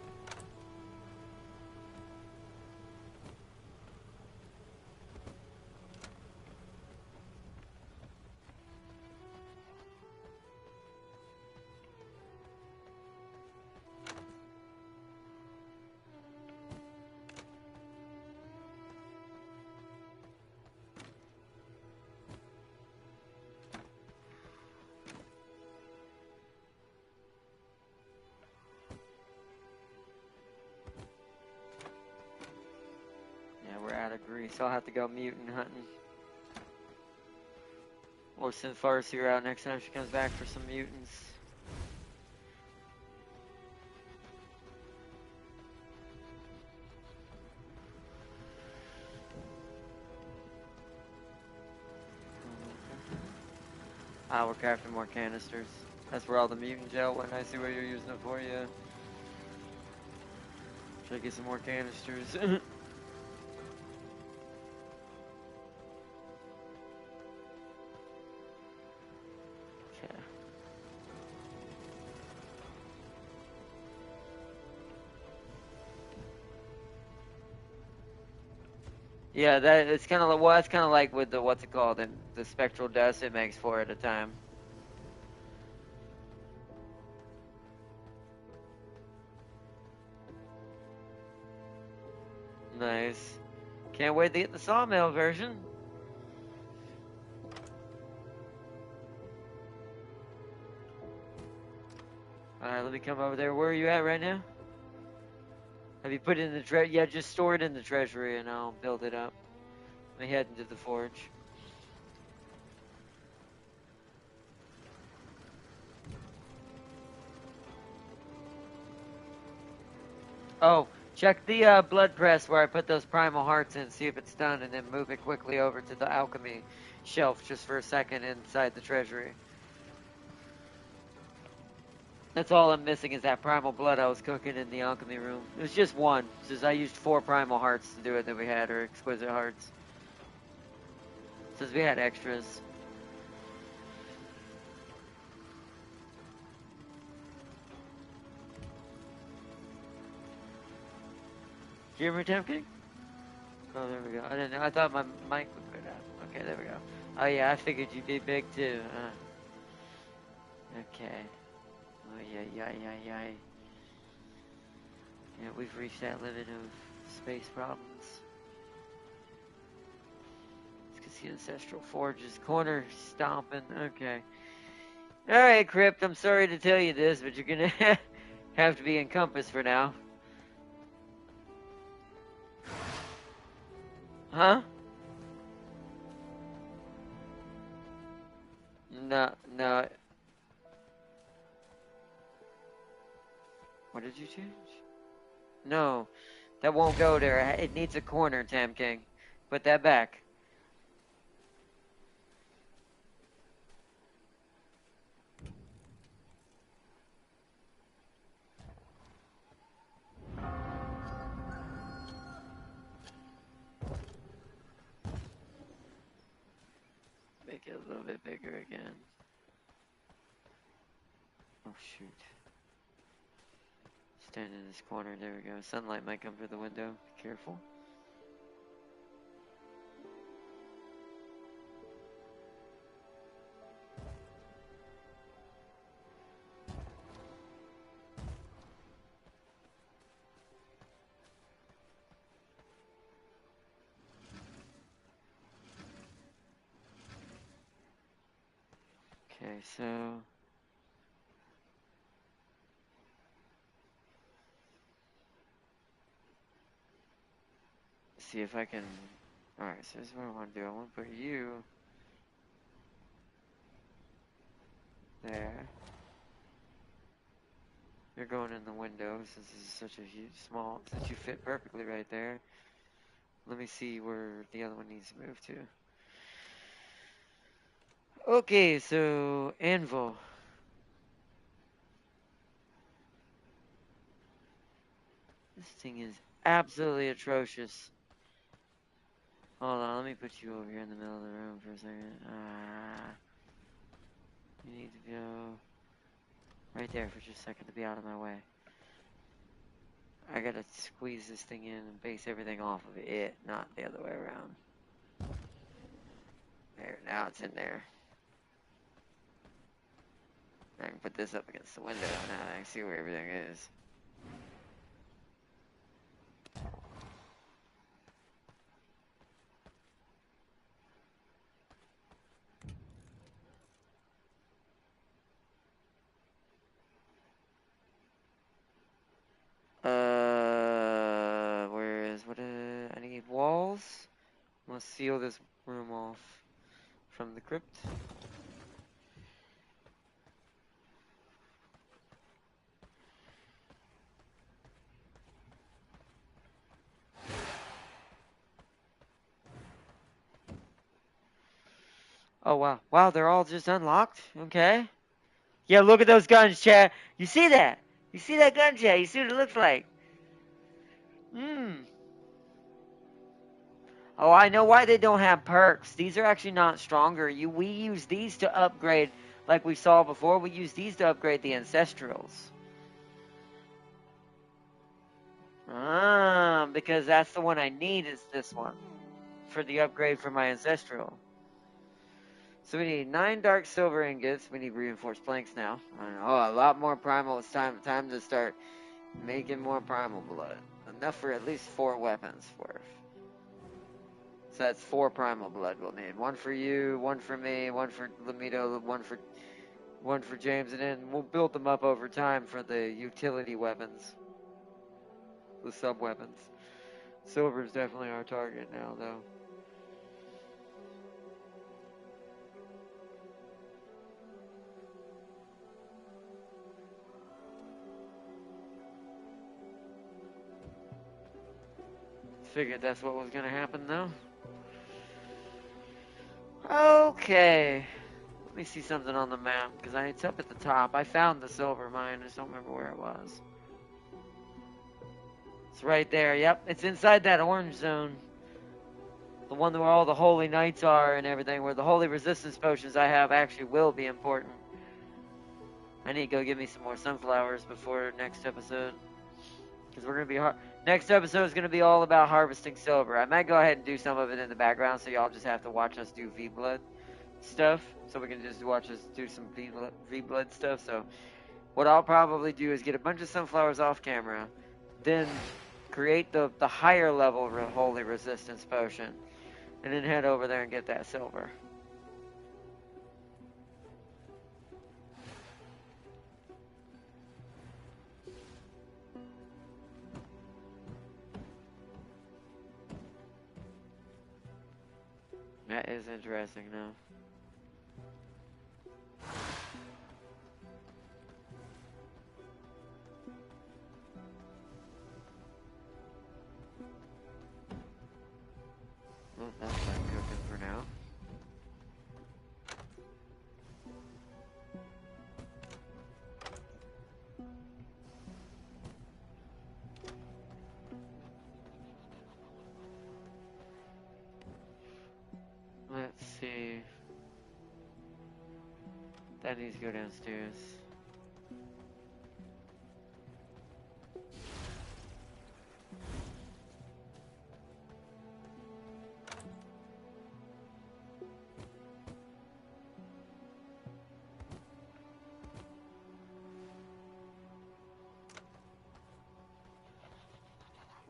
Yeah, we're out of grease. I'll have to go mutant hunting. Or send Farseer out next time she comes back for some mutants. Ah, we're crafting more canisters. That's where all the mutant gel went. I see what you're using it for, yeah. Should I get some more canisters? Okay. Yeah, that it's kind of like, well, it's kind of like with the what's it called, the spectral dust. It makes 4 at a time. Nice. Can't wait to get the sawmill version. All right, let me come over there. Where are you at right now? Have you put it in the Yeah, just store it in the treasury, and I'll build it up. Let me head into the forge. Oh, check the blood press where I put those primal hearts in, see if it's done, and then move it quickly over to the alchemy shelf just for a second inside the treasury. That's all I'm missing is that primal blood I was cooking in the alchemy room. It was just one, since I used 4 primal hearts to do it that we had, or exquisite hearts. Since we had extras. Do you hear me, Tam King? Oh, there we go. I didn't know. I thought my mic would go down. Okay, there we go. Oh, yeah, I figured you'd be big, too. Okay. Oh, yeah. Yeah, we've reached that limit of space problems. Let's see Ancestral Forges. Corner stomping. Okay. Alright, Crypt, I'm sorry to tell you this, but you're gonna have to be encompassed for now. Huh? No. What did you change? No, that won't go there. It needs a corner, Tam King. Put that back. Make it a little bit bigger again. Oh, shoot. Stand in this corner. There we go. Sunlight might come through the window. Be careful. Okay, so see if I can. Alright, so this is what I want to do. I want to put you there. You're going in the window since this is such a huge, small, since you fit perfectly right there. Let me see where the other one needs to move to. Okay, so anvil. This thing is absolutely atrocious. Hold on, let me put you over here in the middle of the room for a second. You need to go right there for just a second to be out of my way. I gotta squeeze this thing in and base everything off of it, not the other way around. There, now it's in there. I can put this up against the window now. I can see where everything is. Where is, I need walls. I'm gonna seal this room off from the crypt. Oh, wow. Wow, they're all just unlocked? Okay. Yeah, look at those guns, Chad. You see that? You see that gun, Chad? You see what it looks like? Oh, I know why they don't have perks. These are actually not stronger. We use these to upgrade, like we saw before. We use these to upgrade the ancestrals. Because that's the one I need is this one for the upgrade for my ancestral. So we need 9 dark silver ingots. We need reinforced planks now. Oh, a lot more primal. It's time to start making more primal blood. Enough for at least 4 weapons worth. So that's 4 primal blood we'll need. 1 for you, 1 for me, 1 for Lamito, 1 for James, and then we'll build them up over time for the utility weapons. The sub weapons. Silver is definitely our target now, though. Figured that's what was gonna happen, though. Okay. Let me see something on the map, because it's up at the top. I found the silver mine, I just don't remember where it was. It's right there, yep. It's inside that orange zone. The one where all the holy knights are and everything, where the holy resistance potions I have actually will be important. I need to go get me some more sunflowers before next episode. Because we're going to be... Next episode is going to be all about harvesting silver. I might go ahead and do some of it in the background, so y'all just have to watch us do V-Blood stuff. So we can just watch us do some V-Blood stuff. So what I'll probably do is get a bunch of sunflowers off camera. Then create the higher level holy resistance potion. And then head over there and get that silver. That is interesting, though. Well, that's not cooking for now. Let's see. That needs to go downstairs.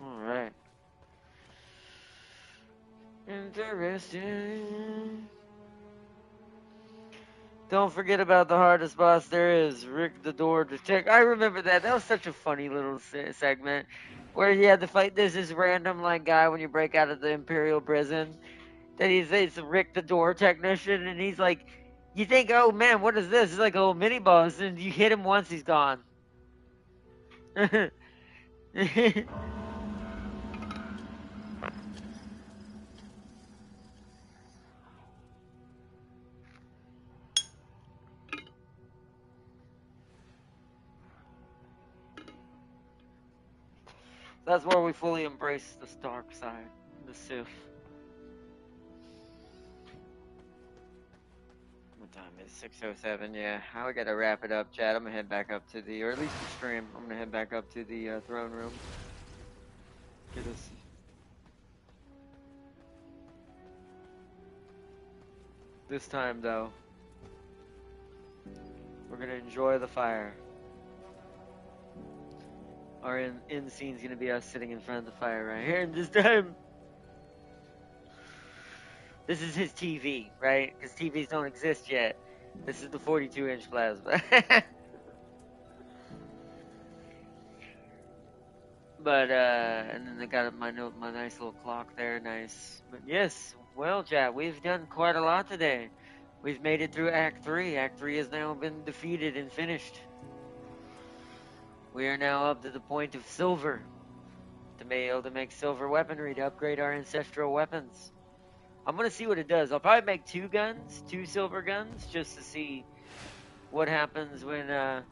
Alright. Interesting. Don't forget about the hardest boss there is, Rick the Door Detective. I remember that. That was such a funny little segment where he had to fight this random like guy when you break out of the Imperial prison. That it's Rick the Door Technician, and he's like, you think, oh man, what is this? It's like a little mini boss, and you hit him once, he's gone. That's where we fully embrace the dark side, the Sith. What time is 6:07? Yeah, I gotta wrap it up, Chad. I'm gonna head back up to the, or at least the stream. I'm gonna head back up to the throne room. Get us. This time, though, we're gonna enjoy the fire. Our end scene's gonna be us sitting in front of the fire right here, and this time, this is his TV, right? Because TVs don't exist yet. This is the 42-inch plasma. But and then they got my nice little clock there, nice. But yes, well, Chad, we've done quite a lot today. We've made it through Act 3. Act 3 has now been defeated and finished. We are now up to the point of silver. To be able to make silver weaponry to upgrade our ancestral weapons. I'm gonna see what it does. I'll probably make 2 guns, 2 silver guns, just to see what happens when oh,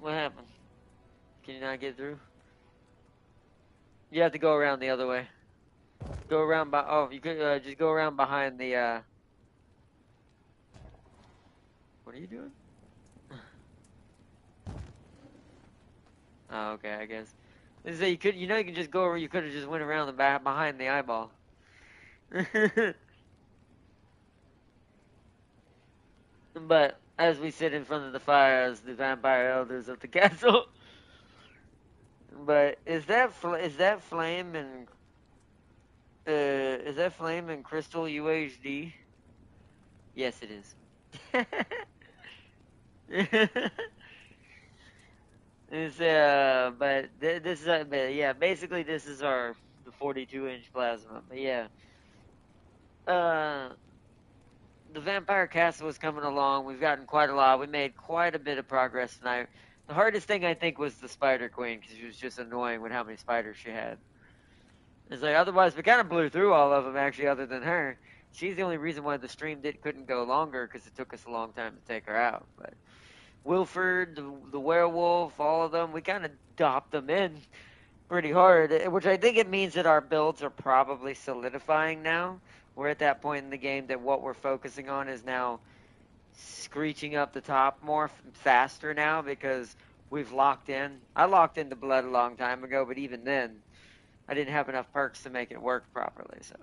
what happened? Can you not get through? You have to go around the other way. Go around by. Oh, you could just go around behind the. What are you doing? Oh, okay, I guess. This is you could. You know, you can just go. You could have just went around the back behind the eyeball. But as we sit in front of the fire as the vampire elders of the castle. But is that flame and is that flame and crystal UHD? Yes, it is. It's but this is but yeah, basically this is our the 42-inch plasma. But yeah, uh, the vampire castle is coming along. We've gotten quite a lot. We made quite a bit of progress tonight. The hardest thing I think was the spider queen because she was just annoying with how many spiders she had. It's like otherwise we kind of blew through all of them actually, other than her. She's the only reason why the stream couldn't go longer because it took us a long time to take her out. But Wilford, the werewolf, all of them, we kind of dopped them in pretty hard, which I think it means that our builds are probably solidifying now. We're at that point in the game that what we're focusing on is now screeching up the top more faster now because we've locked in. I locked into blood a long time ago, but even then, I didn't have enough perks to make it work properly, so.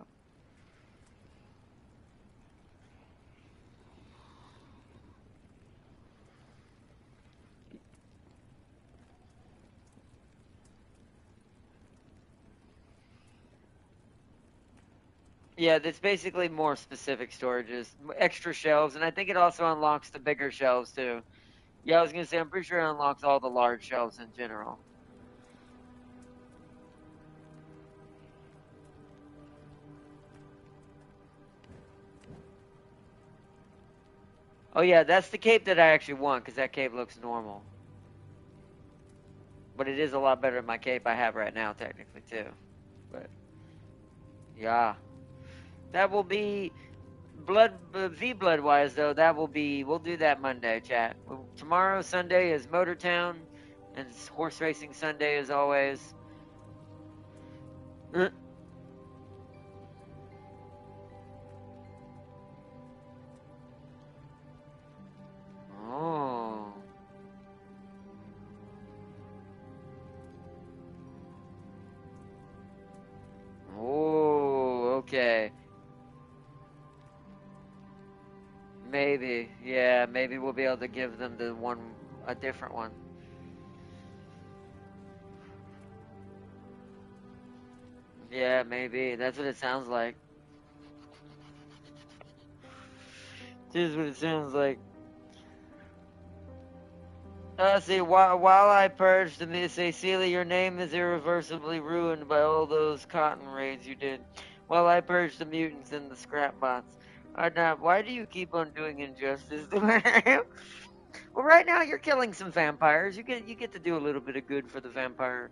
Yeah, that's basically more specific storages, extra shelves, and I think it also unlocks the bigger shelves too. Yeah, I was gonna say, I'm pretty sure it unlocks all the large shelves in general. Oh yeah, that's the cape that I actually want, because that cape looks normal. But it is a lot better than my cape I have right now, technically, too. But, yeah. That will be, V-Blood-wise, though, that will be, we'll do that Monday, chat. Tomorrow, Sunday, is Motortown, and it's Horse Racing Sunday, as always. Oh. Oh, okay. Maybe, yeah, maybe we'll be able to give them a different one. Yeah, maybe. That's what it sounds like. This is what it sounds like. See, while I purged the say, Celia, your name is irreversibly ruined by all those cotton raids you did. While I purged the mutants and the scrap bots. Why do you keep on doing injustice to me? Well, right now you're killing some vampires. You get to do a little bit of good for the vampire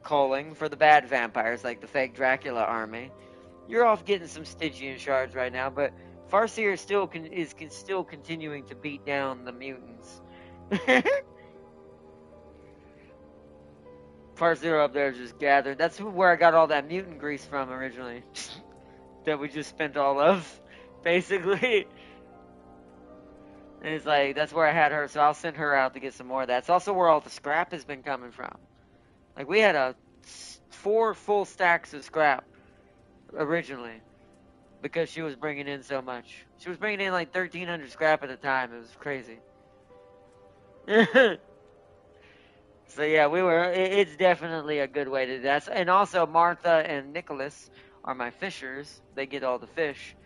calling, for the bad vampires, like the fake Dracula army. You're off getting some Stygian shards right now, but Farseer still continuing to beat down the mutants. Farseer up there is just gathered. That's where I got all that mutant grease from originally. That we just spent all of, basically. And it's like, that's where I had her, so I'll send her out to get some more of that. It's also where all the scrap has been coming from. Like, we had 4 full stacks of scrap originally because she was bringing in so much. She was bringing in like 1,300 scrap at a time. It was crazy. So yeah, it's definitely a good way to do that. And also, Martha and Nicholas are my fishers. They get all the fish.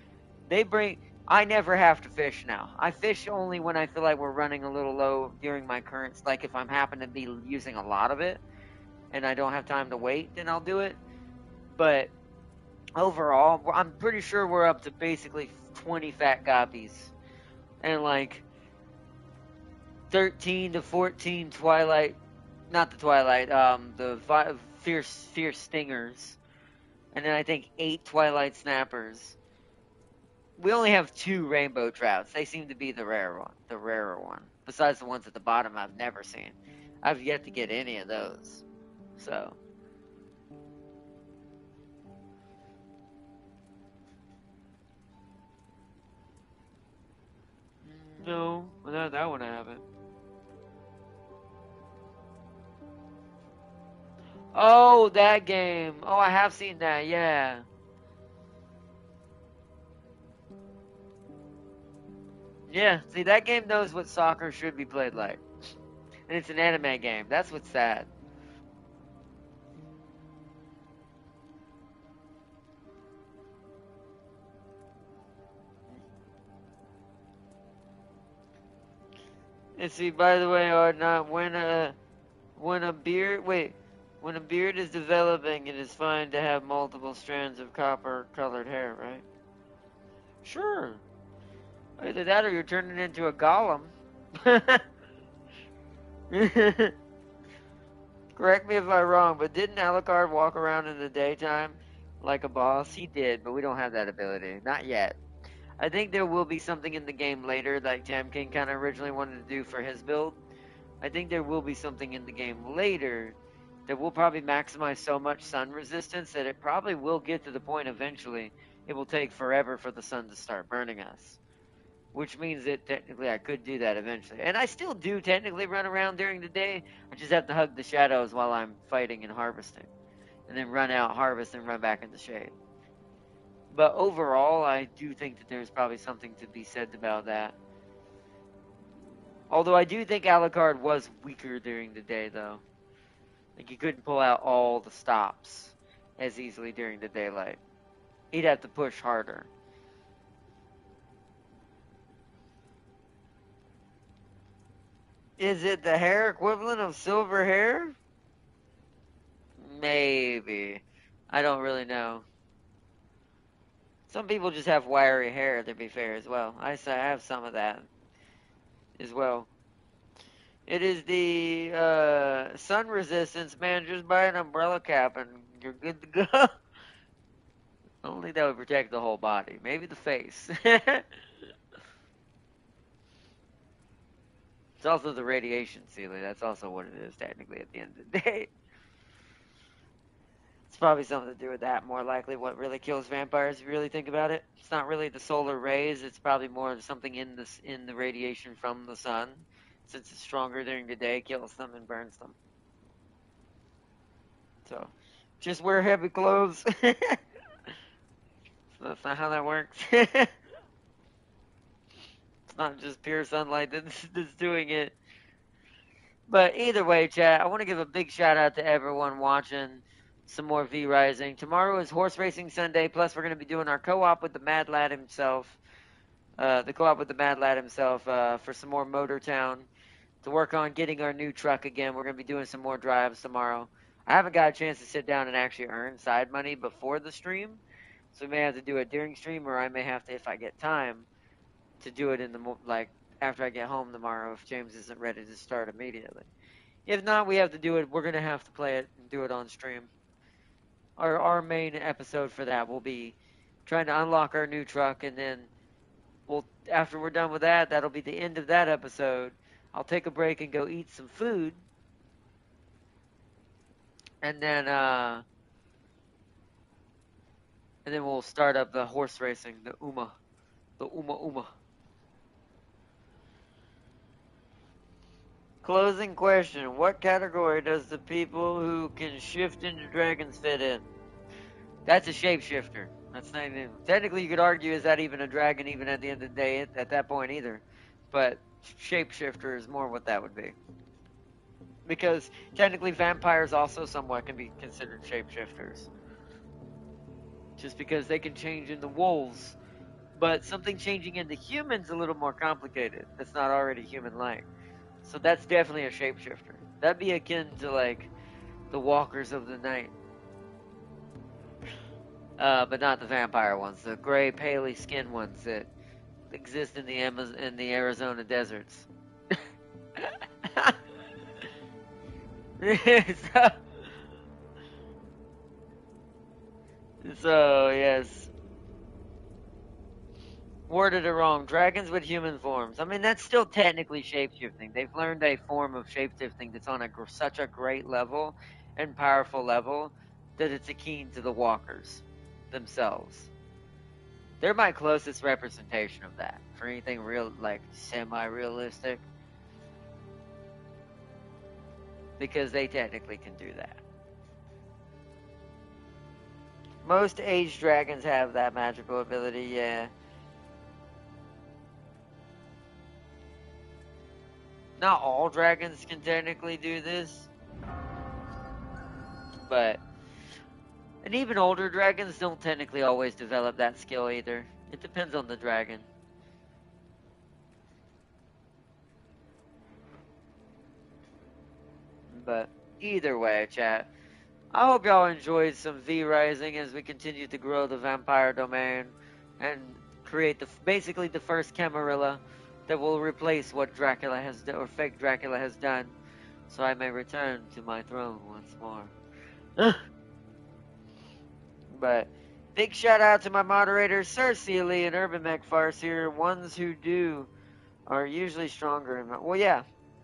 I never have to fish now. I fish only when I feel like we're running a little low during my currents. Like if I'm happen to be using a lot of it and I don't have time to wait, then I'll do it. But overall, I'm pretty sure we're up to basically 20 fat guppies and like 13 to 14 twilight, not the twilight, the fierce stingers, and then I think 8 twilight snappers. We only have 2 rainbow trouts. They seem to be the rarer one. Besides the ones at the bottom I've never seen. I've yet to get any of those. So. No, without that one I haven't. Oh, that game. Oh, I have seen that, yeah. Yeah, see, that game knows what soccer should be played like. And it's an anime game. That's what's sad. And see, by the way, or not, when a beard is developing, it is fine to have multiple strands of copper-colored hair, right? Sure. Either that or you're turning into a golem. Correct me if I'm wrong, but didn't Alucard walk around in the daytime like a boss? He did, but we don't have that ability. Not yet. I think there will be something in the game later, like Tam King kind of originally wanted to do for his build. I think there will be something in the game later that will probably maximize so much sun resistance that it probably will get to the point eventually it will take forever for the sun to start burning us. Which means that technically I could do that eventually. And I still do technically run around during the day. I just have to hug the shadows while I'm fighting and harvesting. And then run out, harvest, and run back in the shade. But overall, I do think that there's probably something to be said about that. Although I do think Alucard was weaker during the day, though. Like, he couldn't pull out all the stops as easily during the daylight. He'd have to push harder. Is it the hair equivalent of silver hair? Maybe. I don't really know. Some people just have wiry hair, to be fair, as well. I have some of that as well. It is the sun resistance, man. Just buy an umbrella cap and you're good to go. I don't think that would protect the whole body. Maybe the face. It's also the radiation ceiling. That's also what it is, technically, at the end of the day. It's probably something to do with that, more likely. What really kills vampires, if you really think about it. It's not really the solar rays. It's probably more something in the radiation from the sun. Since it's stronger during the day, kills them and burns them. So, just wear heavy clothes. That's not how that works. It's not just pure sunlight that's doing it. But either way, chat, I want to give a big shout out to everyone watching some more V Rising. Tomorrow is Horse Racing Sunday, plus we're going to be doing our co-op with the Mad Lad himself. the co-op with the Mad Lad himself, for some more Motor Town to work on getting our new truck again. We're going to be doing some more drives tomorrow. I haven't got a chance to sit down and actually earn side money before the stream, so we may have to do it during stream, or I may have to, if I get time, to do it in the like after I get home tomorrow if James isn't ready to start immediately. If not, we have to do it. We're gonna have to play it and do it on stream. Our main episode for that will be trying to unlock our new truck, and then we'll after we're done with that, that'll be the end of that episode. I'll take a break and go eat some food, and then we'll start up the horse racing, the Uma. Closing question: what category does the people who can shift into dragons fit in? That's a shapeshifter. That's not even, technically you could argue is that even a dragon even at the end of the day at that point either. But shapeshifter is more what that would be. Because technically vampires also somewhat can be considered shapeshifters. Just because they can change into wolves. But something changing into humans a little more complicated. That's not already human-like. So that's definitely a shapeshifter. That'd be akin to like the walkers of the night. But not the vampire ones, the gray, paley skinned ones that exist in the Arizona deserts. so, so, yes. Worded it wrong. Dragons with human forms. I mean, that's still technically shapeshifting. They've learned a form of shapeshifting that's on such a great level and powerful level that it's akin to the walkers themselves. They're my closest representation of that. For anything real, like semi-realistic. Because they technically can do that. Most aged dragons have that magical ability, yeah. Not all dragons can technically do this. But and even older dragons don't technically always develop that skill either. It depends on the dragon. But either way, chat. I hope y'all enjoyed some V Rising as we continue to grow the vampire domain and create basically the first Camarilla that will replace what Dracula has done, or fake Dracula has done, so I may return to my throne once more. But big shout out to my moderators, Sir Sealy and Urban McFarce here. Ones who do are usually stronger. Well, yeah,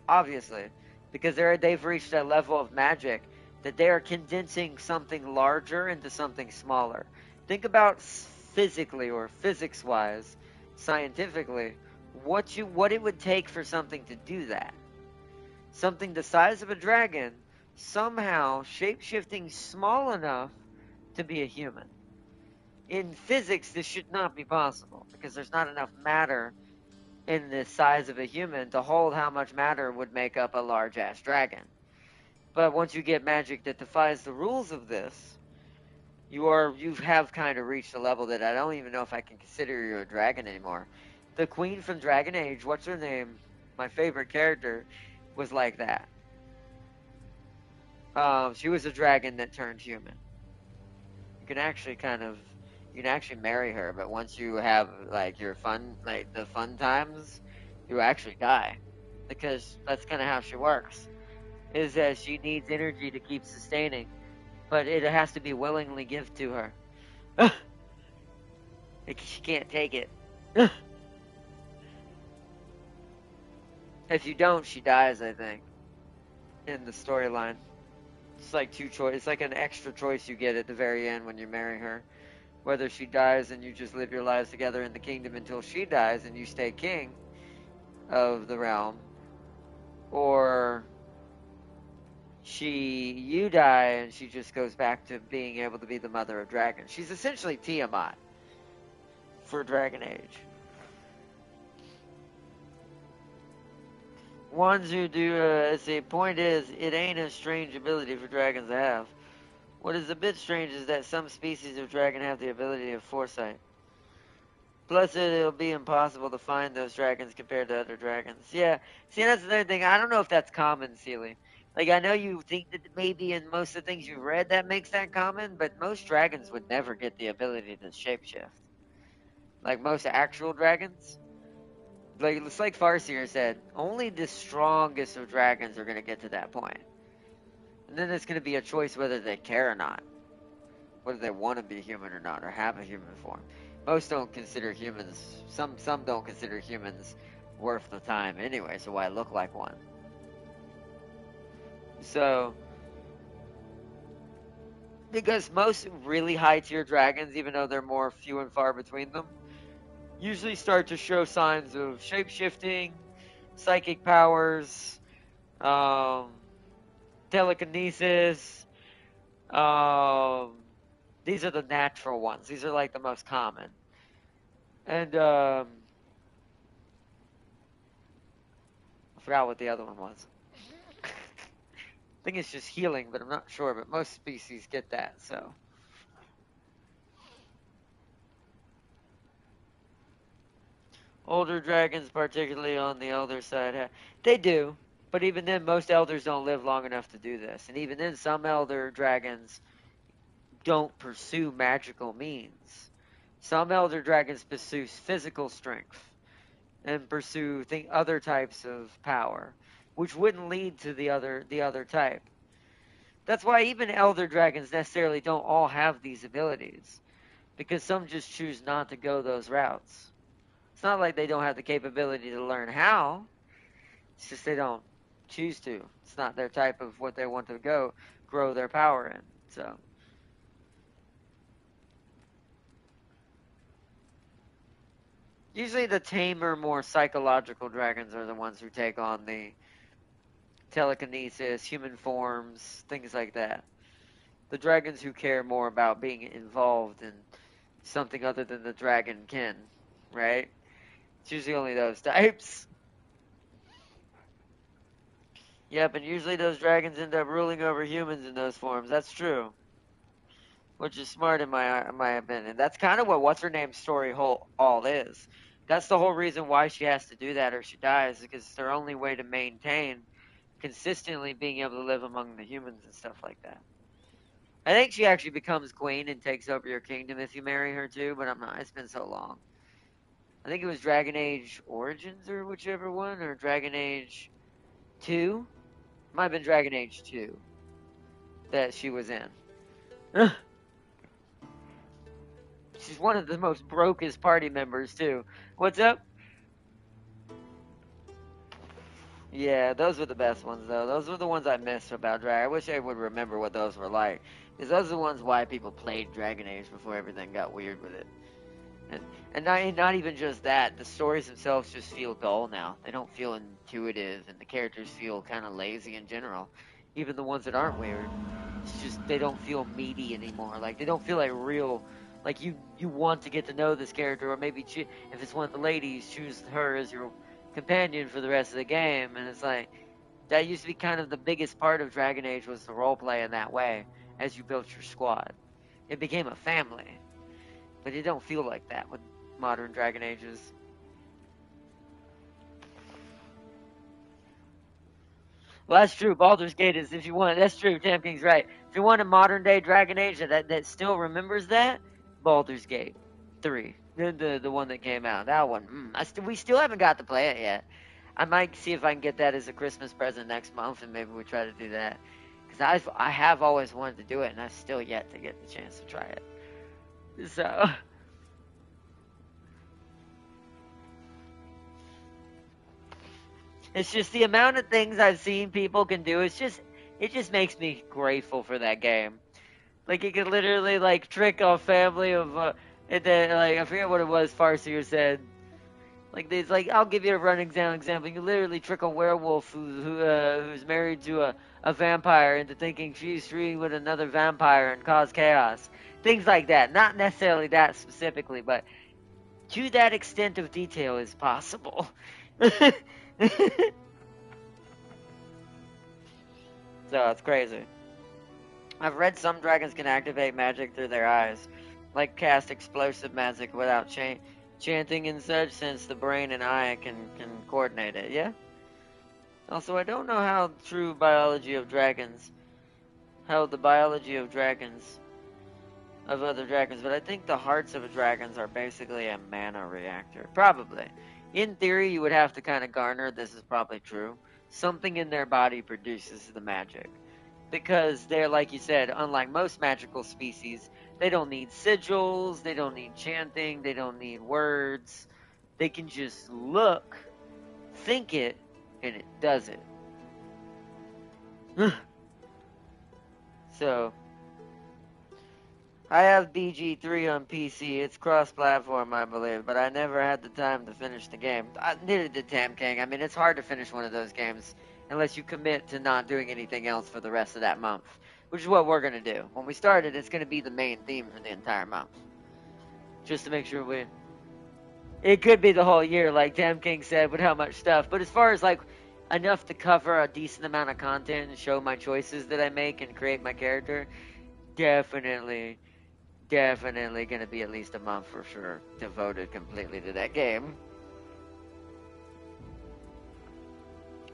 obviously, because they've reached a level of magic that they are condensing something larger into something smaller. Think about physically or physics-wise, scientifically, what it would take for something to do that. Something the size of a dragon, somehow shape-shifting small enough to be a human. In physics, this should not be possible because there's not enough matter in the size of a human to hold how much matter would make up a large-ass dragon. But once you get magic that defies the rules of this, you have kind of reached a level that I don't even know if I can consider you a dragon anymore. The queen from Dragon Age, what's her name? My favorite character was like that. She was a dragon that turned human. You can actually marry her, but once you have like the fun times, you actually die, because that's kind of how she works. Is that she needs energy to keep sustaining, but it has to be willingly given to her. She can't take it. If you don't, she dies, I think, in the storyline. It's like it's like an extra choice you get at the very end when you marry her. Whether she dies and you just live your lives together in the kingdom until she dies and you stay king of the realm, or you die and she just goes back to being able to be the mother of dragons. She's essentially Tiamat for Dragon Age. Ones who do, the point is, it ain't a strange ability for dragons to have. What is a bit strange is that some species of dragon have the ability of foresight. Plus, it'll be impossible to find those dragons compared to other dragons. Yeah, see, that's another thing. I don't know if that's common, Sealy. Like, I know you think that maybe in most of the things you've read that makes that common, but most dragons would never get the ability to shapeshift. Like most actual dragons. Like, it's like Farseer said, only the strongest of dragons are going to get to that point. And then it's going to be a choice whether they care or not. Whether they want to be human or not, or have a human form. Most don't consider humans, some don't consider humans worth the time anyway, so why look like one? So, because most really high tier dragons, even though they're more few and far between them, usually start to show signs of shape shifting, psychic powers, um, telekinesis. Um, these are the natural ones. These are like the most common. And I forgot what the other one was. I think it's just healing, but I'm not sure. But most species get that, so. Older dragons, particularly on the elder side, they do. But even then, most elders don't live long enough to do this. And even then, some elder dragons don't pursue magical means. Some elder dragons pursue physical strength and pursue other types of power, which wouldn't lead to the other type. That's why even elder dragons necessarily don't all have these abilities, because some just choose not to go those routes. It's not like they don't have the capability to learn how. It's just they don't choose to. It's not their type of what they want to grow their power in. So usually the tamer, more psychological dragons are the ones who take on the telekinesis, human forms, things like that. The dragons who care more about being involved in something other than the dragon kin, right? It's usually only those types. Yep, and usually those dragons end up ruling over humans in those forms. That's true. Which is smart in my opinion. That's kind of what what's her name's story whole all is. That's the whole reason why she has to do that or she dies, because it's their only way to maintain consistently being able to live among the humans and stuff like that. I think she actually becomes queen and takes over your kingdom if you marry her too, but I'm not. It's been so long. I think it was Dragon Age Origins or whichever one, or Dragon Age 2. Might have been Dragon Age 2 that she was in. She's one of the most brokest party members too. What's up? Yeah, those were the best ones though. Those were the ones I missed about Dragon. I wish I would remember what those were like. Because those are the ones why people played Dragon Age before everything got weird with it. And not even just that, the stories themselves just feel dull now. They don't feel intuitive, and the characters feel kind of lazy in general. Even the ones that aren't weird, it's just they don't feel meaty anymore. Like they don't feel like real. Like you want to get to know this character, or maybe if it's one of the ladies, choose her as your companion for the rest of the game. And it's like that used to be kind of the biggest part of Dragon Age, was the role play in that way as you built your squad. It became a family. But it don't feel like that with modern Dragon Ages. Well, that's true. Baldur's Gate is, if you want, that's true. Tam King's right. If you want a modern day Dragon Age that still remembers that, Baldur's Gate 3, the one that came out, that one. We still haven't got to play it yet. I might see if I can get that as a Christmas present next month, and maybe we try to do that. Because I have always wanted to do it, and I've still yet to get the chance to try it. So. It's just the amount of things I've seen people can do. It just makes me grateful for that game. Like it could literally like trick a family of, and then like I forget what it was. Farseer said, like there's like I'll give you a run example. You can literally trick a werewolf who's married to a vampire into thinking she's free with another vampire and cause chaos. Things like that. Not necessarily that specifically, but to that extent of detail is possible. So it's crazy. I've read some dragons can activate magic through their eyes, like cast explosive magic without chanting and such, since the brain and eye can coordinate it. Yeah. Also, I don't know how the biology of dragons, of other dragons, but I think the hearts of dragons are basically a mana reactor. Probably. In theory, you would have to kind of garner, this is probably true, something in their body produces the magic. Because they're, like you said, unlike most magical species, they don't need sigils, they don't need chanting, they don't need words. They can just look, think it, and it does it. So, I have BG3 on PC. It's cross-platform, I believe, but I never had the time to finish the game. Neither did Tam King. I mean, it's hard to finish one of those games unless you commit to not doing anything else for the rest of that month, which is what we're going to do. When we start it, it's going to be the main theme for the entire month, just to make sure we... It could be the whole year, like Tam King said, with how much stuff. But as far as, like, enough to cover a decent amount of content and show my choices that I make and create my character, definitely gonna be at least a month for sure devoted completely to that game.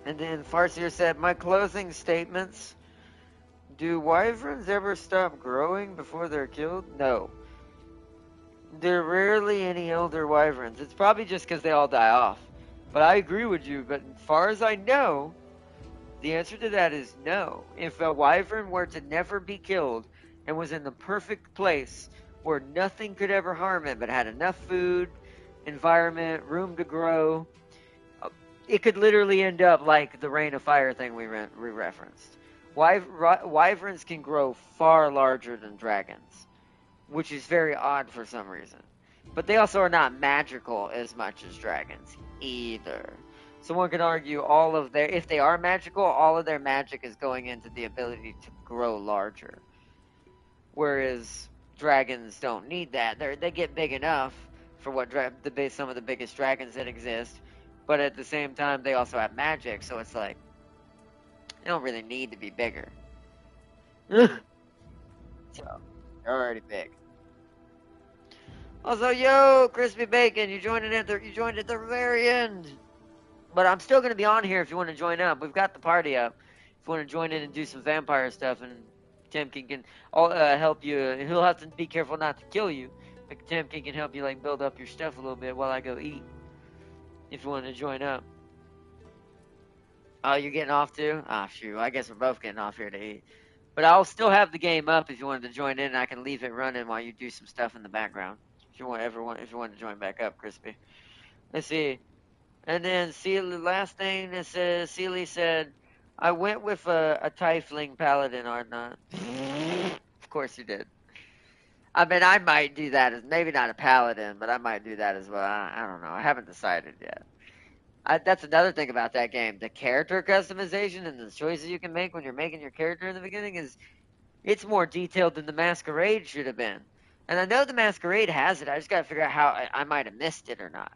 And then Farseer said, my closing statements. Do wyverns ever stop growing before they're killed? No. There are rarely any elder wyverns. It's probably just because they all die off. But I agree with you, but as far as I know, the answer to that is no. If a wyvern were to never be killed and was in the perfect place where nothing could ever harm it but had enough food, environment, room to grow, it could literally end up like the rain of fire thing we referenced. Wyverns can grow far larger than dragons, which is very odd for some reason. But they also are not magical as much as dragons either. So one could argue if they are magical, all of their magic is going into the ability to grow larger. Whereas dragons don't need that. They get big enough for what some of the biggest dragons that exist, but at the same time they also have magic, so it's like they don't really need to be bigger. So they're already big. Also, yo, Crispy Bacon, you joined at the very end. But I'm still gonna be on here if you want to join up. We've got the party up. If you want to join in and do some vampire stuff, and Tim can help you. He'll have to be careful not to kill you. But Tim can help you like build up your stuff a little bit while I go eat. If you want to join up. Oh, you're getting off too? Ah, shoot. I guess we're both getting off here to eat. But I'll still have the game up if you wanted to join in. I can leave it running while you do some stuff in the background. If you want to join back up, Crispy. Let's see. And then Sealy, last thing that says, Sealy said, I went with a Tiefling Paladin, or not. Of course you did. I mean, I might do that as, maybe not a Paladin, but I might do that as well. I don't know. I haven't decided yet. That's another thing about that game. The character customization and the choices you can make when you're making your character in the beginning it's more detailed than the Masquerade should have been. And I know the Masquerade has it. I just got to figure out how I might have missed it or not.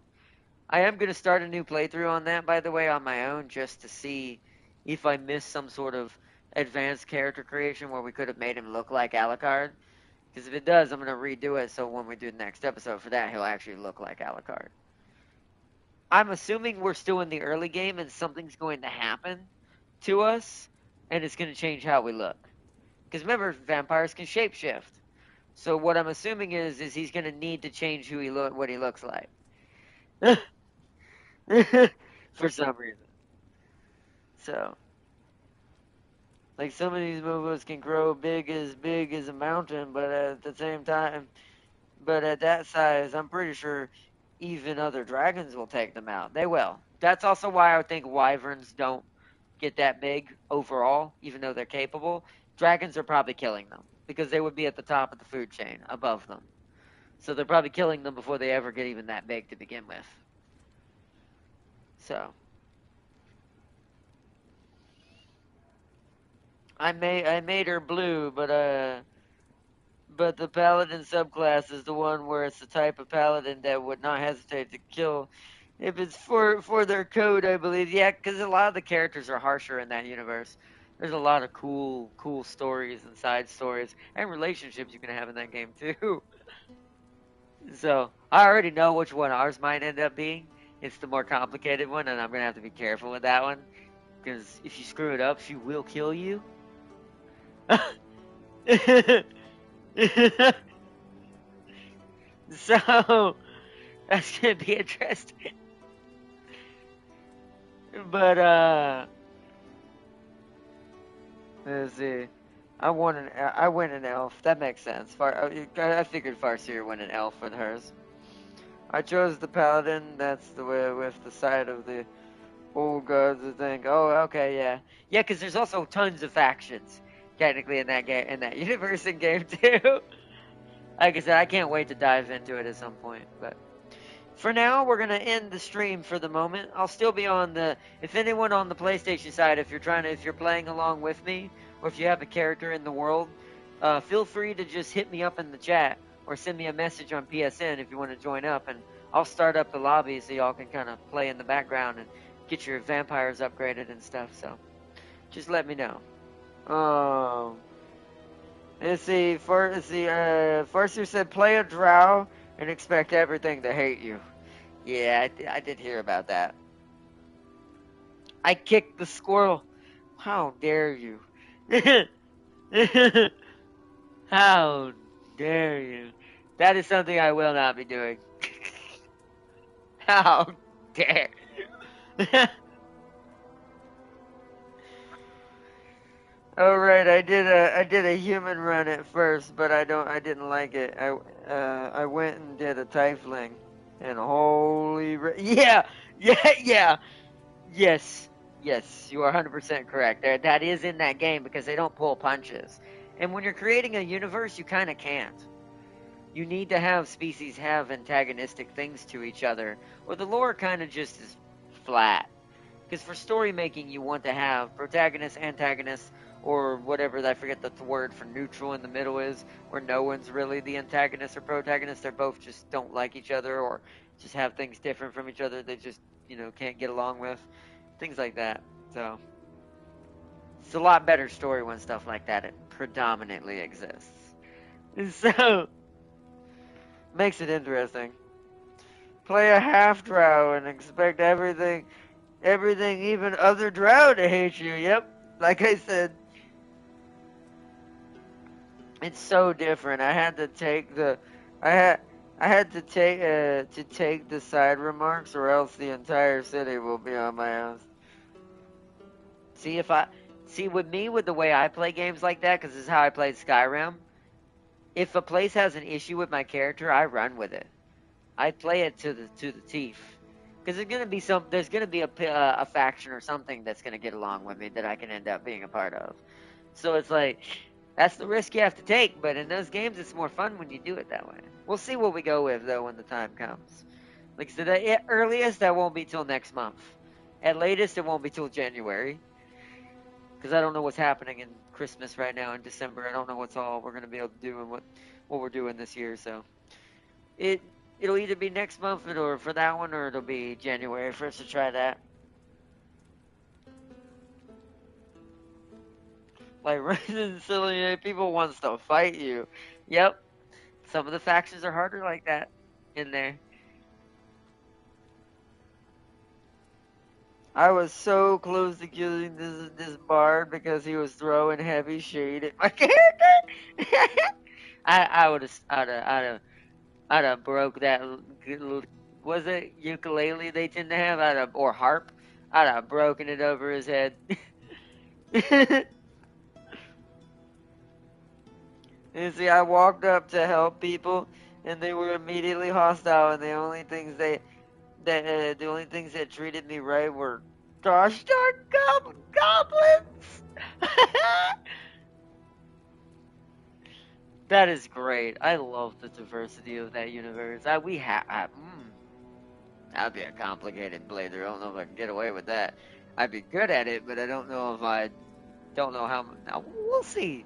I am going to start a new playthrough on that, by the way, on my own, just to see if I missed some sort of advanced character creation where we could have made him look like Alucard. Because if it does, I'm going to redo it so when we do the next episode for that, he'll actually look like Alucard. I'm assuming we're still in the early game and something's going to happen to us, and it's going to change how we look. Because remember, vampires can shapeshift. So what I'm assuming is he's going to need to change what he looks like. For some reason. So, like some of these movos can grow big as a mountain, but at the same time, but at that size, I'm pretty sure even other dragons will take them out. They will. That's also why I think wyverns don't get that big overall, even though they're capable. Dragons are probably killing them because they would be at the top of the food chain above them. So they're probably killing them before they ever get even that big to begin with. So I made her blue, but the paladin subclass is the one where it's the type of paladin that would not hesitate to kill if it's for their code, I believe. Yeah, because a lot of the characters are harsher in that universe. There's a lot of cool stories and side stories and relationships you can have in that game too. So I already know which one ours might end up being. It's the more complicated one, and I'm gonna have to be careful with that one because if you screw it up, she will kill you. So that's gonna be interesting. But let's see. I went an elf. That makes sense. I figured Farseer went an elf with hers. I chose the paladin. That's the way with the side of the old gods. I think. Oh, okay, yeah, yeah. Because there's also tons of factions technically in that game, in that universe and game too. Like I said, I can't wait to dive into it at some point. But for now, we're gonna end the stream for the moment. I'll still be on the. If anyone on the PlayStation side, if you're playing along with me, or if you have a character in the world, feel free to just hit me up in the chat or send me a message on PSN if you want to join up, and I'll start up the lobby so y'all can kind of play in the background and get your vampires upgraded and stuff. So just let me know. Farser said play a drow and expect everything to hate you. Yeah, I did hear about that. I kicked the squirrel. How dare you? How dare you? That is something I will not be doing. How dare you? Oh right, I did a human run at first, but I didn't like it. I went and did a tiefling, and yeah, yeah, yeah. Yes, yes, you are 100% correct. That is in that game because they don't pull punches. And when you're creating a universe, you kind of can't. You need to have species have antagonistic things to each other, or the lore kind of just is flat. Because for story making, you want to have protagonist, antagonist, or whatever, I forget the word for neutral in the middle is, where no one's really the antagonist or protagonist. They're both just don't like each other or just have things different from each other they just, can't get along with. Things like that. So, it's a lot better story when stuff like that it predominantly exists. So, makes it interesting. Play a half drow and expect everything, even other drow to hate you. Yep. Like I said, it's so different. I had, I had to take the side remarks, or else the entire city will be on my ass. See if I see with me with the way I play games like that, because this is how I played Skyrim. If a place has an issue with my character, I run with it. I play it to the teeth. Because there's gonna be a faction or something that's gonna get along with me that I can end up being a part of. So it's like that's the risk you have to take. But in those games, it's more fun when you do it that way. We'll see what we go with though when the time comes. Like I said, at earliest that won't be till next month. At latest, it won't be till January. Because I don't know what's happening in Christmas right now in December. I don't know what's all we're gonna be able to do and what we're doing this year. So it'll either be next month or for that one, or it'll be January for us to try that. Like Resident Silly people wants to fight you. Yep. Some of the factions are harder like that in there. I was so close to killing this bard because he was throwing heavy shade at my character. I would have I'd have broke that was it ukulele they tend to have or harp. I'd have broken it over his head. You see, I walked up to help people, and they were immediately hostile. And the only things that treated me right were gosh darn goblins. That is great. I love the diversity of that universe. That'd be a complicated blazer. I don't know if I can get away with that. I'd be good at it, but I don't know if I don't know how. Now, we'll see.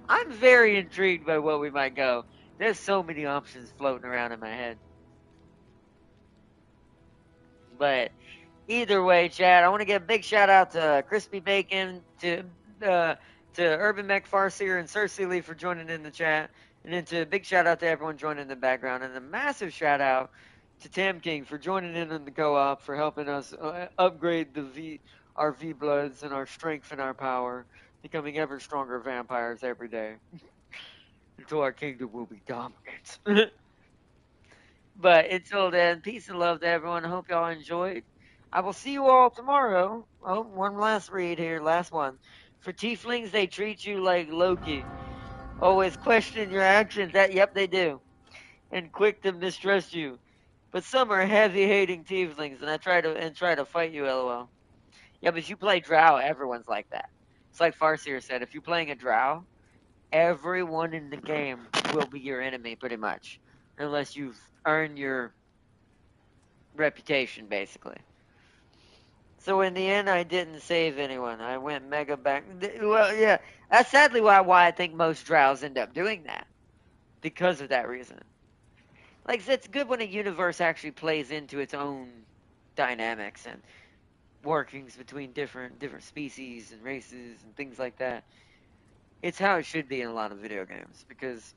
I'm very intrigued by what we might go. There's so many options floating around in my head. But either way, Chad, I want to give a big shout out to Crispy Bacon, uh, to Urban Mech Farseer and Cersei Lee for joining in the chat. And then to a big shout out to everyone joining in the background, and a massive shout out to Tam King for joining in on the co-op, for helping us upgrade our V bloods and our strength and our power, becoming ever stronger vampires every day until our kingdom will be dominant. But until then, peace and love to everyone. I hope y'all enjoyed. I will see you all tomorrow. Oh, one last read here, last one. For tieflings, they treat you like Loki. Always question your actions. Yep, they do. And quick to mistrust you. But some are heavy hating tieflings, and try to fight you. LOL. Yeah, but if you play Drow, everyone's like that. It's like Farseer said. If you're playing a Drow, everyone in the game will be your enemy, pretty much, unless you've earned your reputation, basically. So in the end, I didn't save anyone. I went mega back. Well, yeah, that's sadly why I think most Drows end up doing that, because of that reason. Like, it's good when a universe actually plays into its own dynamics and workings between different species and races and things like that. It's how it should be in a lot of video games, because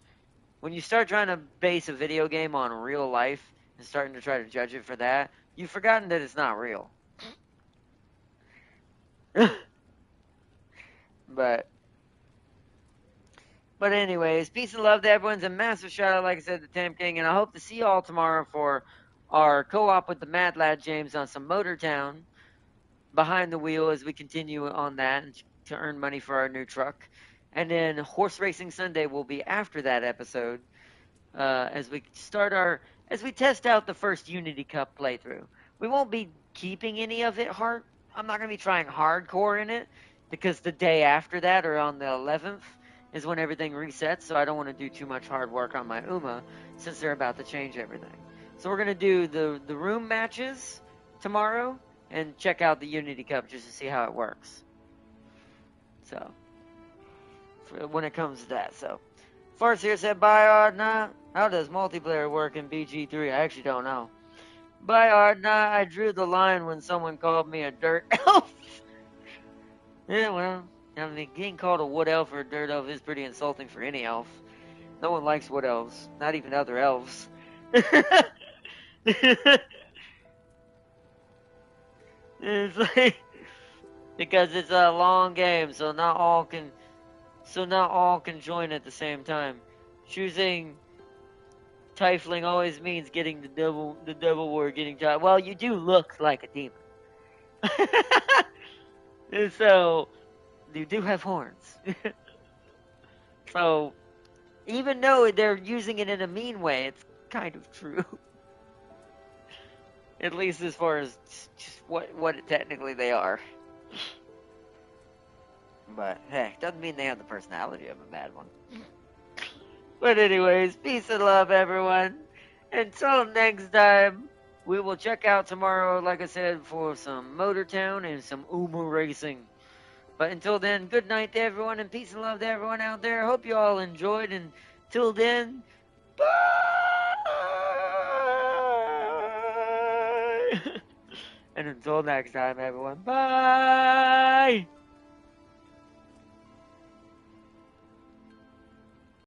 when you start trying to base a video game on real life and starting to try to judge it for that, you've forgotten that it's not real. but But anyways, peace and love to everyone's a massive shout out, like I said, to Tam King, and I hope to see you all tomorrow for our co-op with the Mad Lad James on some Motor Town behind the wheel as we continue on that and to earn money for our new truck. And then Horse Racing Sunday will be after that episode, as we as we test out the first Unity Cup playthrough. We won't be keeping any of it hard. I'm not gonna be trying hardcore in it because the day after that, or on the 11th, is when everything resets. So I don't want to do too much hard work on my Uma since they're about to change everything. So we're gonna do the room matches tomorrow and check out the Unity Cup just to see how it works. So when it comes to that, so. Farce here said, bye, Ardna. How does multiplayer work in BG3? I actually don't know. Bye, Ardna. I drew the line when someone called me a dirt elf. Yeah, well, I mean, getting called a wood elf or a dirt elf is pretty insulting for any elf. No one likes wood elves, not even other elves. It's like, because it's a long game, so not all can join at the same time. Choosing Tiefling always means getting the devil word, getting tied. Well, you do look like a demon. And so, you do have horns. So, even though they're using it in a mean way, it's kind of true. At least as far as just what technically they are. But, hey, doesn't mean they have the personality of a bad one. But anyways, peace and love, everyone. Until next time, we will check out tomorrow, like I said, for some Motor Town and some Uma racing. But until then, good night to everyone, and peace and love to everyone out there. Hope you all enjoyed, and till then, bye! And until next time, everyone, bye!